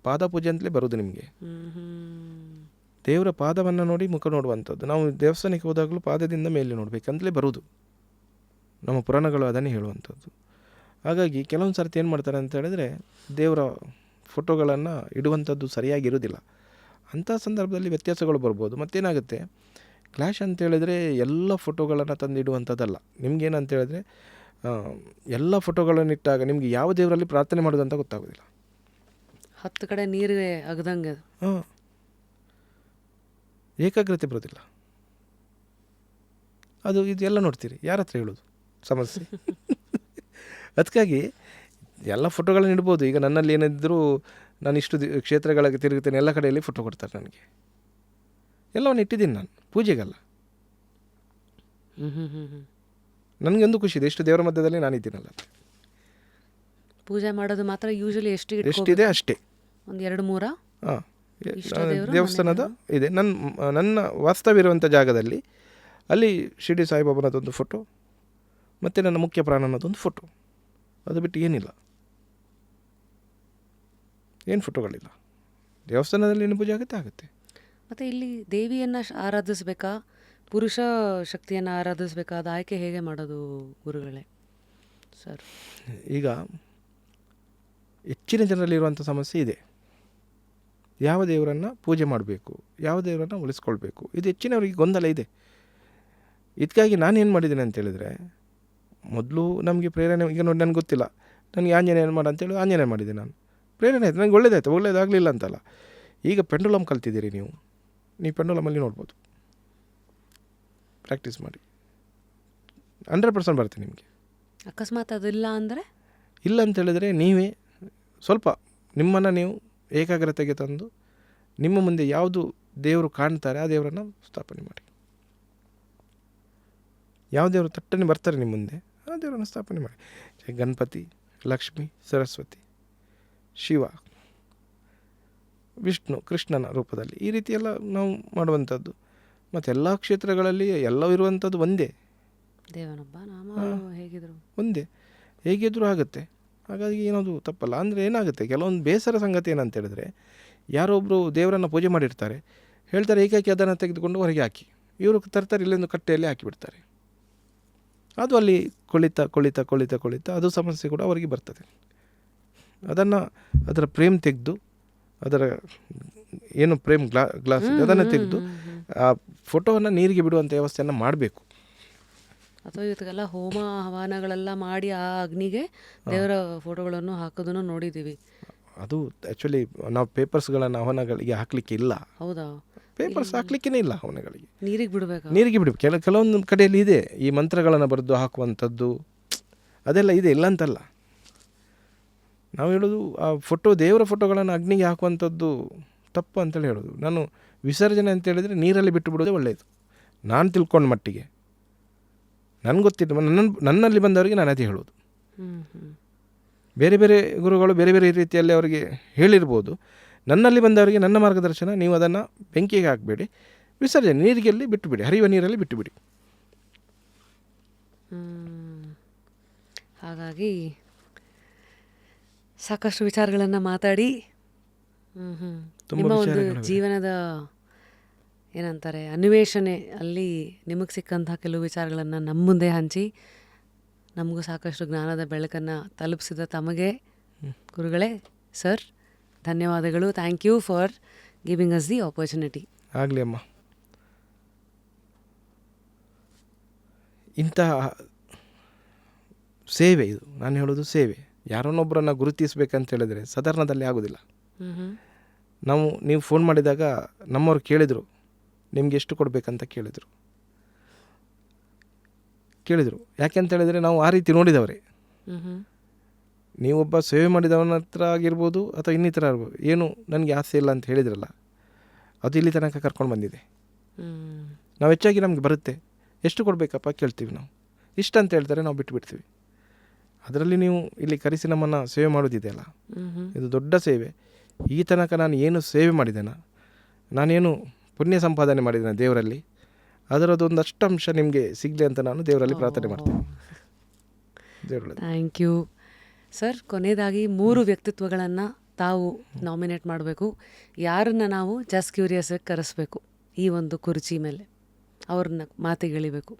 ಪಾದ ಪೂಜೆ ಅಂತಲೇ ಬರೋದು ನಿಮಗೆ. ದೇವರ ಪಾದವನ್ನು ನೋಡಿ ಮುಖ ನೋಡುವಂಥದ್ದು. ನಾವು ದೇವಸ್ಥಾನಕ್ಕೆ ಹೋದಾಗಲೂ ಪಾದದಿಂದ ಮೇಲೆ ನೋಡಬೇಕಂತಲೇ ಬರೋದು. ನಮ್ಮ ಪುರಾಣಗಳು ಅದನ್ನೇ ಹೇಳುವಂಥದ್ದು. ಹಾಗಾಗಿ ಕೆಲವೊಂದು ಸರ್ತಿ ಏನು ಮಾಡ್ತಾರೆ ಅಂತ ಹೇಳಿದ್ರೆ, ದೇವರ ಫೋಟೋಗಳನ್ನು ಇಡುವಂಥದ್ದು ಸರಿಯಾಗಿರೋದಿಲ್ಲ. ಅಂಥ ಸಂದರ್ಭದಲ್ಲಿ ವ್ಯತ್ಯಾಸಗಳು ಬರ್ಬೋದು. ಮತ್ತೇನಾಗುತ್ತೆ, ಕ್ಲಾಶ್ ಅಂತೇಳಿದರೆ ಎಲ್ಲ ಫೋಟೋಗಳನ್ನು ತಂದಿಡುವಂಥದ್ದಲ್ಲ. ನಿಮಗೇನಂತ ಹೇಳಿದ್ರೆ, ಎಲ್ಲ ಫೋಟೋಗಳನ್ನು ಇಟ್ಟಾಗ ನಿಮಗೆ ಯಾವ ದೇವರಲ್ಲಿ ಪ್ರಾರ್ಥನೆ ಮಾಡೋದು ಅಂತ ಗೊತ್ತಾಗೋದಿಲ್ಲ. 10 ಕಡೆ ನೀರಿಗೆ ಅಗದಂಗೆ ಏಕಾಗ್ರತೆ ಬರೋದಿಲ್ಲ. ಅದು ಇದೆಲ್ಲ ನೋಡ್ತೀರಿ, ಯಾರ ಹತ್ರ ಹೇಳೋದು ಸಮಸ್ಯೆ? ಅದಕ್ಕಾಗಿ ಎಲ್ಲ ಫೋಟೋಗಳನ್ನ ಇಡ್ಬೋದು. ಈಗ ನನ್ನಲ್ಲಿ ಏನಿದ್ದರೂ ನಾನು ಇಷ್ಟು ಕ್ಷೇತ್ರಗಳಿಗೆ ತಿರುಗುತ್ತೇನೆ, ಎಲ್ಲ ಕಡೆಯಲ್ಲಿ ಫೋಟೋ ಕೊಡ್ತಾರೆ ನನಗೆ. ಎಲ್ಲವನ್ನು ಇಟ್ಟಿದ್ದೀನಿ ನಾನು, ಪೂಜೆಗಲ್ಲ. ನನಗೊಂದು ಖುಷಿ ಇದೆ, ಇಷ್ಟು ದೇವರ ಮಧ್ಯದಲ್ಲಿ ನಾನಿದ್ದೀನಲ್ಲ. ಪೂಜೆ ಮಾಡೋದು ಮಾತ್ರ ಯೂಶಲಿ ಎಷ್ಟಿದೆ ಅಷ್ಟೇ, ಒಂದು 2-3 ಹಾಂ ದೇವಸ್ಥಾನದ ಇದೆ. ನನ್ನ ವಾಸ್ತವ್ಯ ಇರುವಂಥ ಜಾಗದಲ್ಲಿ ಅಲ್ಲಿ ಶಿರ್ಡಿ ಸಾಯಿಬಾಬನದೊಂದು ಫೋಟೋ ಮತ್ತು ನನ್ನ ಮುಖ್ಯ ಪ್ರಾಣನದೊಂದು ಫೋಟೋ, ಅದು ಬಿಟ್ಟು ಏನಿಲ್ಲ, ಏನು ಫೋಟೋಗಳಿಲ್ಲ. ದೇವಸ್ಥಾನದಲ್ಲಿ ಏನು ಪೂಜೆ ಆಗುತ್ತೆ. ಮತ್ತು ಇಲ್ಲಿ ದೇವಿಯನ್ನು ಆರಾಧಿಸ್ಬೇಕಾ, ಪುರುಷ ಶಕ್ತಿಯನ್ನು ಆರಾಧಿಸ್ಬೇಕಾ, ಅದು ಆಯ್ಕೆ ಹೇಗೆ ಮಾಡೋದು ಗುರುಗಳೇ ಸರ್? ಈಗ ಹೆಚ್ಚಿನ ಜನರಲ್ಲಿರುವಂಥ ಸಮಸ್ಯೆ ಇದೆ, ಯಾವ ದೇವರನ್ನು ಪೂಜೆ ಮಾಡಬೇಕು, ಯಾವ ದೇವರನ್ನು ಉಳಿಸ್ಕೊಳ್ಬೇಕು, ಇದು ಹೆಚ್ಚಿನವರಿಗೆ ಗೊಂದಲ ಇದೆ. ಇದಕ್ಕಾಗಿ ನಾನೇನು ಮಾಡಿದ್ದೇನೆ ಅಂತೇಳಿದರೆ, ಮೊದಲು ನಮಗೆ ಪ್ರೇರಣೆ, ಈಗ ನೋಡಿ ನನಗೆ ಗೊತ್ತಿಲ್ಲ, ನನಗೆ ಆಂಜನೇಯ ಮಾಡು ಅಂತೇಳಿ ಆಂಜನೇಯ ಮಾಡಿದೆ ನಾನು, ಪ್ರೇರಣೆ ಆಯಿತು ನನಗೆ, ಒಳ್ಳೇದಾಗಲಿಲ್ಲ ಅಂತಲ್ಲ. ಈಗ ಪೆಂಡುಲಮ್ ಕಲ್ತಿದ್ದೀರಿ ನೀವು ಪೆಂಡುಲಮಲ್ಲಿ ನೋಡ್ಬೋದು, ಪ್ರಾಕ್ಟೀಸ್ ಮಾಡಿ 100% ಬರುತ್ತೆ ನಿಮಗೆ. ಅಕಸ್ಮಾತ್ ಅದಿಲ್ಲ ಅಂದರೆ, ಇಲ್ಲ ಅಂತೇಳಿದರೆ ನೀವೇ ಸ್ವಲ್ಪ ನಿಮ್ಮನ್ನು ನೀವು ಏಕಾಗ್ರತೆಗೆ ತಂದು ನಿಮ್ಮ ಮುಂದೆ ಯಾವುದು ದೇವರು ಕಾಣ್ತಾರೆ ಆ ದೇವರನ್ನು ಸ್ಥಾಪನೆ ಮಾಡಿ. ಯಾವ ದೇವರು ತಟ್ಟನೆ ಬರ್ತಾರೆ ನಿಮ್ಮ ಮುಂದೆ ಆ ದೇವರನ್ನು ಸ್ಥಾಪನೆ ಮಾಡಿ. ಗಣಪತಿ, ಲಕ್ಷ್ಮಿ, ಸರಸ್ವತಿ, ಶಿವ, ವಿಷ್ಣು, ಕೃಷ್ಣನ ರೂಪದಲ್ಲಿ ಈ ರೀತಿಯೆಲ್ಲ ನಾವು ಮಾಡುವಂಥದ್ದು. ಮತ್ತು ಎಲ್ಲ ಕ್ಷೇತ್ರಗಳಲ್ಲಿ ಎಲ್ಲವೂ ಇರುವಂಥದ್ದು ಒಂದೇ ದೇವನೊಬ್ಬ ನಾಮ ಹೇಗಿದ್ರು ಒಂದೇ, ಹೇಗಿದ್ದರೂ ಆಗುತ್ತೆ. ಹಾಗಾಗಿ ಏನದು ತಪ್ಪಲ್ಲ. ಅಂದರೆ ಏನಾಗುತ್ತೆ, ಕೆಲವೊಂದು ಬೇಸರ ಸಂಗತಿ ಏನಂತ ಹೇಳಿದ್ರೆ, ಯಾರೊಬ್ಬರು ದೇವರನ್ನು ಪೂಜೆ ಮಾಡಿರ್ತಾರೆ, ಹೇಳ್ತಾರೆ ಏಕಾಕಿ ಅದನ್ನು ತೆಗೆದುಕೊಂಡು ಹೊರಗೆ ಹಾಕಿ, ಇವರು ತರ್ತಾರೆ ಇಲ್ಲೊಂದು ಕಟ್ಟೆಯಲ್ಲಿ ಹಾಕಿಬಿಡ್ತಾರೆ. ಅದು ಅಲ್ಲಿ ಕೊಳಿತ ಅದು ಸಮಸ್ಯೆ ಕೂಡ ಅವರಿಗೆ ಬರ್ತದೆ. ಅದರ ಪ್ರೇಮ್ ತೆಗೆದು, ಅದರ ಏನು ಪ್ರೇಮ್ ಗ್ಲಾಸ್ ಅದನ್ನು ತೆಗೆದು ಆ ಫೋಟೋವನ್ನು ನೀರಿಗೆ ಬಿಡುವಂಥ ವ್ಯವಸ್ಥೆಯನ್ನು ಮಾಡಬೇಕು. ಅಥವಾ ಇವತ್ತಿಗೆಲ್ಲ ಹೋಮ ಹವನಗಳೆಲ್ಲ ಮಾಡಿ ಆ ಅಗ್ನಿಗೆ ದೇವರ ಫೋಟೋಗಳನ್ನು ಹಾಕೋದನ್ನು ನೋಡಿದ್ದೀವಿ. ಅದು ಆ್ಯಕ್ಚುಲಿ ನಾವು ಪೇಪರ್ಸ್ಗಳನ್ನು ಹವನಗಳಿಗೆ ಹಾಕಲಿಕ್ಕೆ ಇಲ್ಲ. ಹೌದಾ? ಪೇಪರ್ಸ್ ಹಾಕ್ಲಿಕ್ಕೇ ಇಲ್ಲ ಹವನಗಳಿಗೆ, ನೀರಿಗೆ ಬಿಡಬೇಕು. ನೀರಿಗೆ ಬಿಡಬೇಕು. ಕೆಲವೊಂದು ಕಡೆಯಲ್ಲಿ ಇದೆ ಈ ಮಂತ್ರಗಳನ್ನು ಬರೆದು ಹಾಕುವಂಥದ್ದು, ಅದೆಲ್ಲ ಇದೆ, ಇಲ್ಲ ಅಂತಲ್ಲ. ನಾವು ಹೇಳೋದು ಆ ದೇವರ ಫೋಟೋಗಳನ್ನು ಅಗ್ನಿಗೆ ಹಾಕುವಂಥದ್ದು ತಪ್ಪು ಅಂತೇಳಿ ಹೇಳೋದು. ನಾನು ವಿಸರ್ಜನೆ ಅಂತೇಳಿದರೆ ನೀರಲ್ಲಿ ಬಿಟ್ಟು ಬಿಡೋದೇ ಒಳ್ಳೆಯದು, ನಾನು ತಿಳ್ಕೊಂಡ ಮಟ್ಟಿಗೆ. ನನಗೆ ಗೊತ್ತಿದ್ದು, ನನ್ನಲ್ಲಿ ಬಂದವರಿಗೆ ನಾನು ಅದೇ ಹೇಳೋದು. ಬೇರೆ ಬೇರೆ ಗುರುಗಳು ಬೇರೆ ಬೇರೆ ರೀತಿಯಲ್ಲಿ ಅವರಿಗೆ ಹೇಳಿರ್ಬೋದು. ನನ್ನಲ್ಲಿ ಬಂದವರಿಗೆ ನನ್ನ ಮಾರ್ಗದರ್ಶನ, ನೀವು ಅದನ್ನು ಬೆಂಕಿಗೆ ಹಾಕಬೇಡಿ, ವಿಸರ್ಜನೆ ನೀರಿಗೆಲ್ಲಿ ಬಿಟ್ಟುಬಿಡಿ, ಹರಿಯುವ ನೀರಲ್ಲಿ ಬಿಟ್ಟುಬಿಡಿ. ಹಾಗಾಗಿ ಸಾಕಷ್ಟು ವಿಚಾರಗಳನ್ನು ಮಾತಾಡಿ ನಿಮ್ಮ ಒಂದು ಜೀವನದ ಏನಂತಾರೆ ಅನ್ವೇಷಣೆ ಅಲ್ಲಿ ನಿಮಗೆ ಸಿಕ್ಕಂತಹ ಕೆಲವು ವಿಚಾರಗಳನ್ನು ನಮ್ಮ ಮುಂದೆ ಹಂಚಿ ನಮಗೂ ಸಾಕಷ್ಟು ಜ್ಞಾನದ ಬೆಳಕನ್ನು ತಲುಪಿಸಿದ ತಮಗೆ ಗುರುಗಳೇ ಸರ್ ಧನ್ಯವಾದಗಳು. Thank you for giving us the opportunity. ಆಗಲಿ ಅಮ್ಮ. ಇಂತಹ ಸೇವೆ ಇದು, ನಾನು ಹೇಳೋದು ಸೇವೆ. ಯಾರನ್ನೊಬ್ಬರನ್ನು ಗುರುತಿಸಬೇಕಂತ ಹೇಳಿದರೆ ಸಾಧಾರಣದಲ್ಲಿ ಆಗೋದಿಲ್ಲ. ನೀವು ಫೋನ್ ಮಾಡಿದಾಗ ನಮ್ಮವ್ರು ಕೇಳಿದರು, ನಿಮ್ಗೆ ಎಷ್ಟು ಕೊಡಬೇಕಂತ ಕೇಳಿದರು. ಯಾಕೆ ಅಂತ ಹೇಳಿದರೆ ನಾವು ಆ ರೀತಿ ನೋಡಿದವರೇ. ನೀವೊಬ್ಬ ಸೇವೆ ಮಾಡಿದವನ ಹತ್ರ ಆಗಿರ್ಬೋದು ಅಥವಾ ಇನ್ನಿತರ ಇರ್ಬೋದು, ಏನು ನನಗೆ ಆಸೆ ಇಲ್ಲ ಅಂತ ಹೇಳಿದ್ರಲ್ಲ, ಅದು ಇಲ್ಲಿ ತನಕ ಕರ್ಕೊಂಡು ಬಂದಿದೆ. ನಾವು ಹೆಚ್ಚಾಗಿ ನಮಗೆ ಬರುತ್ತೆ, ಎಷ್ಟು ಕೊಡಬೇಕಪ್ಪ ಕೇಳ್ತೀವಿ ನಾವು, ಇಷ್ಟ ಅಂತ ಹೇಳ್ತಾರೆ, ನಾವು ಬಿಟ್ಬಿಡ್ತೀವಿ. ಅದರಲ್ಲಿ ನೀವು ಇಲ್ಲಿ ಕರೆಸಿ ನಮ್ಮನ್ನು ಸೇವೆ ಮಾಡೋದಿದೆಯಲ್ಲ, ಇದು ದೊಡ್ಡ ಸೇವೆ. ಈ ತನಕ ನಾನು ಏನು ಸೇವೆ ಮಾಡಿದ್ದೇನೆ, ನಾನೇನು ಪುಣ್ಯ ಸಂಪಾದನೆ ಮಾಡಿದ್ದೇನೆ ದೇವರಲ್ಲಿ, ಅದರದೊಂದಷ್ಟು ಅಂಶ ನಿಮಗೆ ಸಿಗಲಿ ಅಂತ ನಾನು ದೇವರಲ್ಲಿ ಪ್ರಾರ್ಥನೆ ಮಾಡ್ತೀನಿ. ದೇವರಲ್ಲಿ ಥ್ಯಾಂಕ್ ಯು ಸರ್. ಕೊನೆಯದಾಗಿ 3 ವ್ಯಕ್ತಿತ್ವಗಳನ್ನು ತಾವು ನಾಮಿನೇಟ್ ಮಾಡಬೇಕು. ಯಾರನ್ನು ನಾವು ಜಸ್ಟ್ ಕ್ಯೂರಿಯಸ್ಗೆ ಕರೆಸ್ಬೇಕು ಈ ಒಂದು ಕುರ್ಚಿ ಮೇಲೆ, ಅವ್ರನ್ನ ಮಾತಿಗೆಳಿಬೇಕು.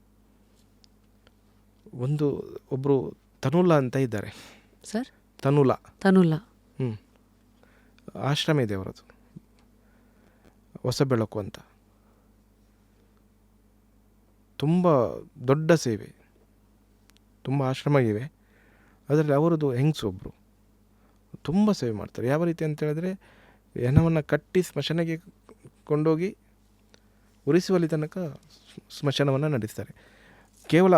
ಒಬ್ಬರು ತನುಲಾ ಅಂತ ಇದ್ದಾರೆ ಸರ್. ತನುಲಾ ಆಶ್ರಮ ಇದೆ ಅವರದು, ಹೊಸ ಬೆಳಕು ಅಂತ. ತುಂಬ ದೊಡ್ಡ ಸೇವೆ, ತುಂಬ ಆಶ್ರಮ ಇವೆ. ಅದರಲ್ಲಿ ಅವರದು ಹೆಂಗಸು ಒಬ್ಬರು ತುಂಬ ಸೇವೆ ಮಾಡ್ತಾರೆ. ಯಾವ ರೀತಿ ಅಂತ ಹೇಳಿದ್ರೆ, ಹೆಣವನ್ನು ಕಟ್ಟಿ ಸ್ಮಶಾನಕ್ಕೆ ಕೊಂಡೋಗಿ ಉರಿಸುವಲ್ಲಿ ತನಕ ಸ್ಮಶಾನವನ್ನು ನಡೆಸ್ತಾರೆ. ಕೇವಲ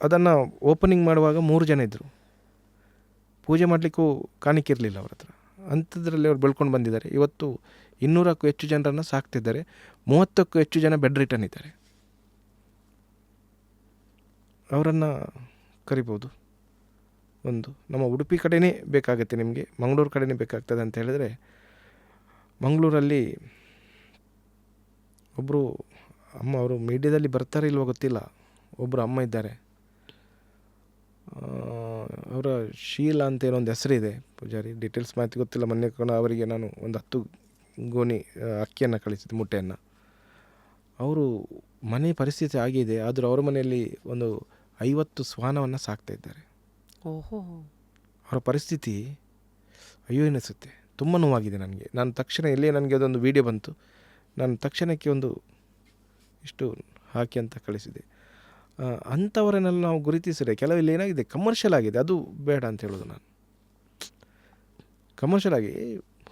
ಅದನ್ನು ಓಪನಿಂಗ್ ಮಾಡುವಾಗ 3 ಜನ ಇದ್ದರು. ಪೂಜೆ ಮಾಡಲಿಕ್ಕೂ ಕಾಣಿಕಿರಲಿಲ್ಲ ಅವ್ರ ಹತ್ರ. ಅಂಥದ್ರಲ್ಲಿ ಅವ್ರು ಬೆಳ್ಕೊಂಡು ಬಂದಿದ್ದಾರೆ. ಇವತ್ತು 200ಕ್ಕೂ ಹೆಚ್ಚು ಜನರನ್ನು ಸಾಕ್ತಿದ್ದಾರೆ. 30ಕ್ಕೂ ಹೆಚ್ಚು ಜನ ಬೆಡ್ ರಿಟರ್ನ್ ಇದ್ದಾರೆ. ಅವರನ್ನು ಕರಿಬೋದು. ಒಂದು ನಮ್ಮ ಉಡುಪಿ ಕಡೆಯೇ ಬೇಕಾಗುತ್ತೆ ನಿಮಗೆ, ಮಂಗಳೂರು ಕಡೆಯೇ ಬೇಕಾಗ್ತದೆ ಅಂತ ಹೇಳಿದ್ರೆ, ಮಂಗಳೂರಲ್ಲಿ ಒಬ್ಬರು ಅಮ್ಮ, ಅವರು ಮೀಡಿಯಾದಲ್ಲಿ ಬರ್ತಾರೆ ಇಲ್ವೋ ಗೊತ್ತಿಲ್ಲ, ಒಬ್ಬರು ಅಮ್ಮ ಇದ್ದಾರೆ. ಅವರ ಶೀಲಾ ಅಂತ ಏನೋ ಒಂದು ಹೆಸರಿದೆ, ಪೂಜಾರಿ, ಡೀಟೇಲ್ಸ್ ಮಾಹಿತಿ ಗೊತ್ತಿಲ್ಲ. ಮೊನ್ನೆ ಅವರಿಗೆ ನಾನು ಒಂದು 10 ಗೋಣಿ ಅಕ್ಕಿಯನ್ನು ಕಳಿಸಿದ್ದೆ, ಮುಟ್ಟೆಯನ್ನು. ಅವರು ಮನೆ ಪರಿಸ್ಥಿತಿ ಆಗಿದೆ, ಆದರೂ ಅವರ ಮನೆಯಲ್ಲಿ ಒಂದು 50 ಶ್ವಾನವನ್ನು ಸಾಕ್ತಾ ಇದ್ದಾರೆ. ಓಹೋ. ಅವರ ಪರಿಸ್ಥಿತಿ ಅಯ್ಯೋ ಎನಿಸುತ್ತೆ. ತುಂಬ ನೋವಾಗಿದೆ ನನಗೆ. ನಾನು ತಕ್ಷಣ ಎಲ್ಲಿ ನನಗೆ ಅದೊಂದು ವಿಡಿಯೋ ಬಂತು, ನಾನು ತಕ್ಷಣಕ್ಕೆ ಒಂದು ಇಷ್ಟು ಹಾಕಿ ಅಂತ ಕಳಿಸಿದೆ. ಅಂಥವರನ್ನೆಲ್ಲ ನಾವು ಗುರುತಿಸಿದ್ರೆ, ಕೆಲವೆಲ್ಲ ಏನಾಗಿದೆ ಕಮರ್ಷಿಯಲ್ ಆಗಿದೆ, ಅದು ಬೇಡ ಅಂತ ಹೇಳೋದು ನಾನು. ಕಮರ್ಷಿಯಲ್ ಆಗಿ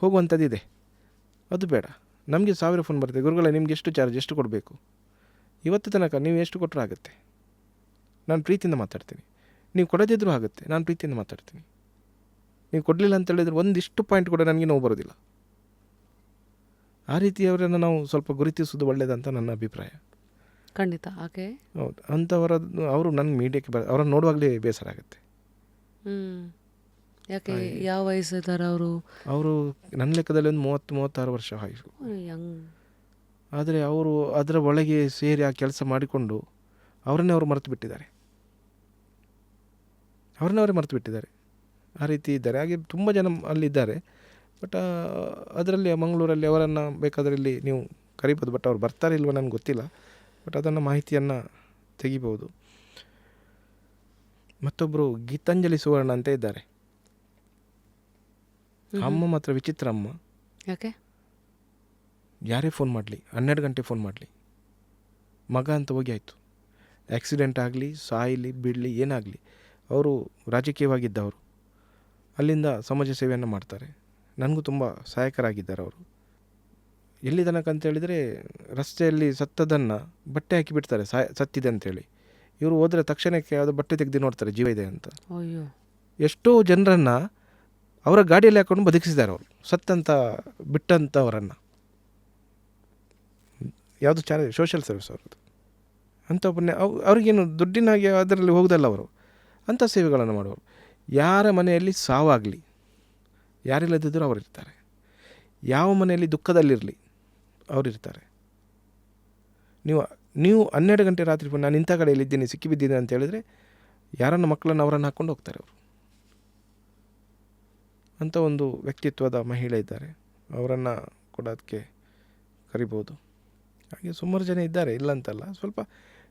ಹೋಗುವಂಥದ್ದಿದೆ, ಅದು ಬೇಡ. ನಮಗೆ 1000 ಫೋನ್ ಬರ್ತದೆ, ಗುರುಗಳೇ ನಿಮ್ಗೆ ಎಷ್ಟು ಚಾರ್ಜ್, ಎಷ್ಟು ಕೊಡಬೇಕು, ಇವತ್ತು ತನಕ ನೀವು ಎಷ್ಟು ಕೊಟ್ಟರು ಆಗುತ್ತೆ, ನಾನು ಪ್ರೀತಿಯಿಂದ ಮಾತಾಡ್ತೀನಿ. ನೀವು ಕೊಡದಿದ್ದರೂ ಆಗುತ್ತೆ, ನಾನು ಪ್ರೀತಿಯಿಂದ ಮಾತಾಡ್ತೀನಿ. ನೀವು ಕೊಡಲಿಲ್ಲ ಅಂತ ಹೇಳಿದ್ರೆ ಒಂದಿಷ್ಟು ಪಾಯಿಂಟ್ ಕೂಡ ನನಗೆ ನೋವು ಬರೋದಿಲ್ಲ. ಆ ರೀತಿಯವರನ್ನು ನಾವು ಸ್ವಲ್ಪ ಗುರುತಿಸೋದು ಒಳ್ಳೆಯದಂತ ನನ್ನ ಅಭಿಪ್ರಾಯ. ಖಂಡಿತ. ಓಕೆ. ಹೌದು. ಅಂಥವರದ್ದು ಅವರು ನನ್ನ ಮೀಡಿಯಾಕ್ಕೆ ಅವರನ್ನು ನೋಡುವಾಗಲೇ ಬೇಸರ ಆಗುತ್ತೆ. ಯಾಕೆ, ಯಾವ ವಯಸ್ಸಿದ್ದಾರೆ ಅವರು? ಅವರು ನನ್ನ ಲೆಕ್ಕದಲ್ಲಿ ಒಂದು 30-36 ವರ್ಷ ಆಯಿತು. ಆದರೆ ಅವರು ಅದರ ಒಳಗೆ ಸೇರಿ ಆ ಕೆಲಸ ಮಾಡಿಕೊಂಡು ಅವರನ್ನೇ ಅವರು ಮರೆತು ಬಿಟ್ಟಿದ್ದಾರೆ. ಅವರೇ ಮರೆತು ಬಿಟ್ಟಿದ್ದಾರೆ. ಆ ರೀತಿ ಇದ್ದಾರೆ. ಹಾಗೆ ತುಂಬ ಜನ ಅಲ್ಲಿದ್ದಾರೆ. ಬಟ್ ಅದರಲ್ಲಿ ಮಂಗಳೂರಲ್ಲಿ ಅವರನ್ನು ಬೇಕಾದರೆ ಇಲ್ಲಿ ನೀವು ಕರಿಬೋದು. ಬಟ್ ಅವ್ರು ಬರ್ತಾರೆ ಇಲ್ವೋ ನನಗೆ ಗೊತ್ತಿಲ್ಲ. ಬಟ್ ಅದನ್ನು ಮಾಹಿತಿಯನ್ನು ತೆಗಿಬೋದು. ಮತ್ತೊಬ್ಬರು ಗೀತಾಂಜಲಿ ಸುವರ್ಣ ಅಂತ ಇದ್ದಾರೆ. ಅಮ್ಮ ಮಾತ್ರ ವಿಚಿತ್ರ ಅಮ್ಮ. ಯಾಕೆ? ಯಾರೇ ಫೋನ್ ಮಾಡಲಿ, 12 ಗಂಟೆ ಫೋನ್ ಮಾಡಲಿ, ಮಗ ಅಂತ ಹೋಗಿ ಆಯಿತು. ಆ್ಯಕ್ಸಿಡೆಂಟ್ ಆಗಲಿ, ಸಾಯಲಿ, ಬಿಡಲಿ, ಏನಾಗಲಿ, ಅವರು ರಾಜಕೀಯವಾಗಿದ್ದವರು. ಅಲ್ಲಿಂದ ಸಮಾಜ ಸೇವೆಯನ್ನು ಮಾಡ್ತಾರೆ. ನನಗೂ ತುಂಬ ಸಹಾಯಕರಾಗಿದ್ದಾರೆ ಅವರು. ಎಲ್ಲಿ ತನಕ ಅಂತೇಳಿದರೆ, ರಸ್ತೆಯಲ್ಲಿ ಸತ್ತದನ್ನು ಬಟ್ಟೆ ಹಾಕಿ ಬಿಡ್ತಾರೆ, ಸತ್ತಿದೆ ಅಂತೇಳಿ. ಇವರು ಹೋದರೆ ತಕ್ಷಣಕ್ಕೆ ಅದು ಬಟ್ಟೆ ತೆಗೆದು ನೋಡ್ತಾರೆ ಜೀವ ಇದೆ ಅಂತ. ಅಯ್ಯೋ. ಎಷ್ಟೋ ಜನರನ್ನು ಅವರ ಗಾಡಿಯಲ್ಲಿ ಹಾಕೊಂಡು ಬದುಕಿಸಿದ್ದಾರೆ ಅವರು, ಸತ್ತಂತ ಬಿಟ್ಟಂಥವರನ್ನು. ಯಾವುದು ಸೋಷಿಯಲ್ ಸರ್ವಿಸ್ ಅವ್ರದ್ದು. ಅಂಥವನ್ನೇ ಅವ್ರಿಗೇನು ದುಡ್ಡಿನಾಗಿ ಅದರಲ್ಲಿ ಹೋಗೋದಲ್ಲ, ಅವರು ಅಂಥ ಸೇವೆಗಳನ್ನು ಮಾಡುವರು. ಯಾರ ಮನೆಯಲ್ಲಿ ಸಾವಾಗಲಿ, ಯಾರಿಲ್ಲದಿದ್ದರೂ ಅವರಿರ್ತಾರೆ. ಯಾವ ಮನೆಯಲ್ಲಿ ದುಃಖದಲ್ಲಿರಲಿ ಅವರಿರ್ತಾರೆ. ನೀವು 12 ಗಂಟೆ ರಾತ್ರಿ ನಾನು ಇಂಥ ಕಡೆಯಲ್ಲಿದ್ದೀನಿ, ಸಿಕ್ಕಿಬಿದ್ದೀನಿ ಅಂತ ಹೇಳಿದರೆ ಯಾರನ್ನ ಮಕ್ಕಳನ್ನು ಅವರನ್ನು ಹಾಕ್ಕೊಂಡು ಹೋಗ್ತಾರೆ ಅವರು. ಅಂಥ ಒಂದು ವ್ಯಕ್ತಿತ್ವದ ಮಹಿಳೆ ಇದ್ದಾರೆ. ಅವರನ್ನು ಕೂಡ ಅದಕ್ಕೆ ಕರಿಬೋದು. ಹಾಗೆ ಸುಮಾರು ಜನ ಇದ್ದಾರೆ, ಇಲ್ಲ ಅಂತಲ್ಲ. ಸ್ವಲ್ಪ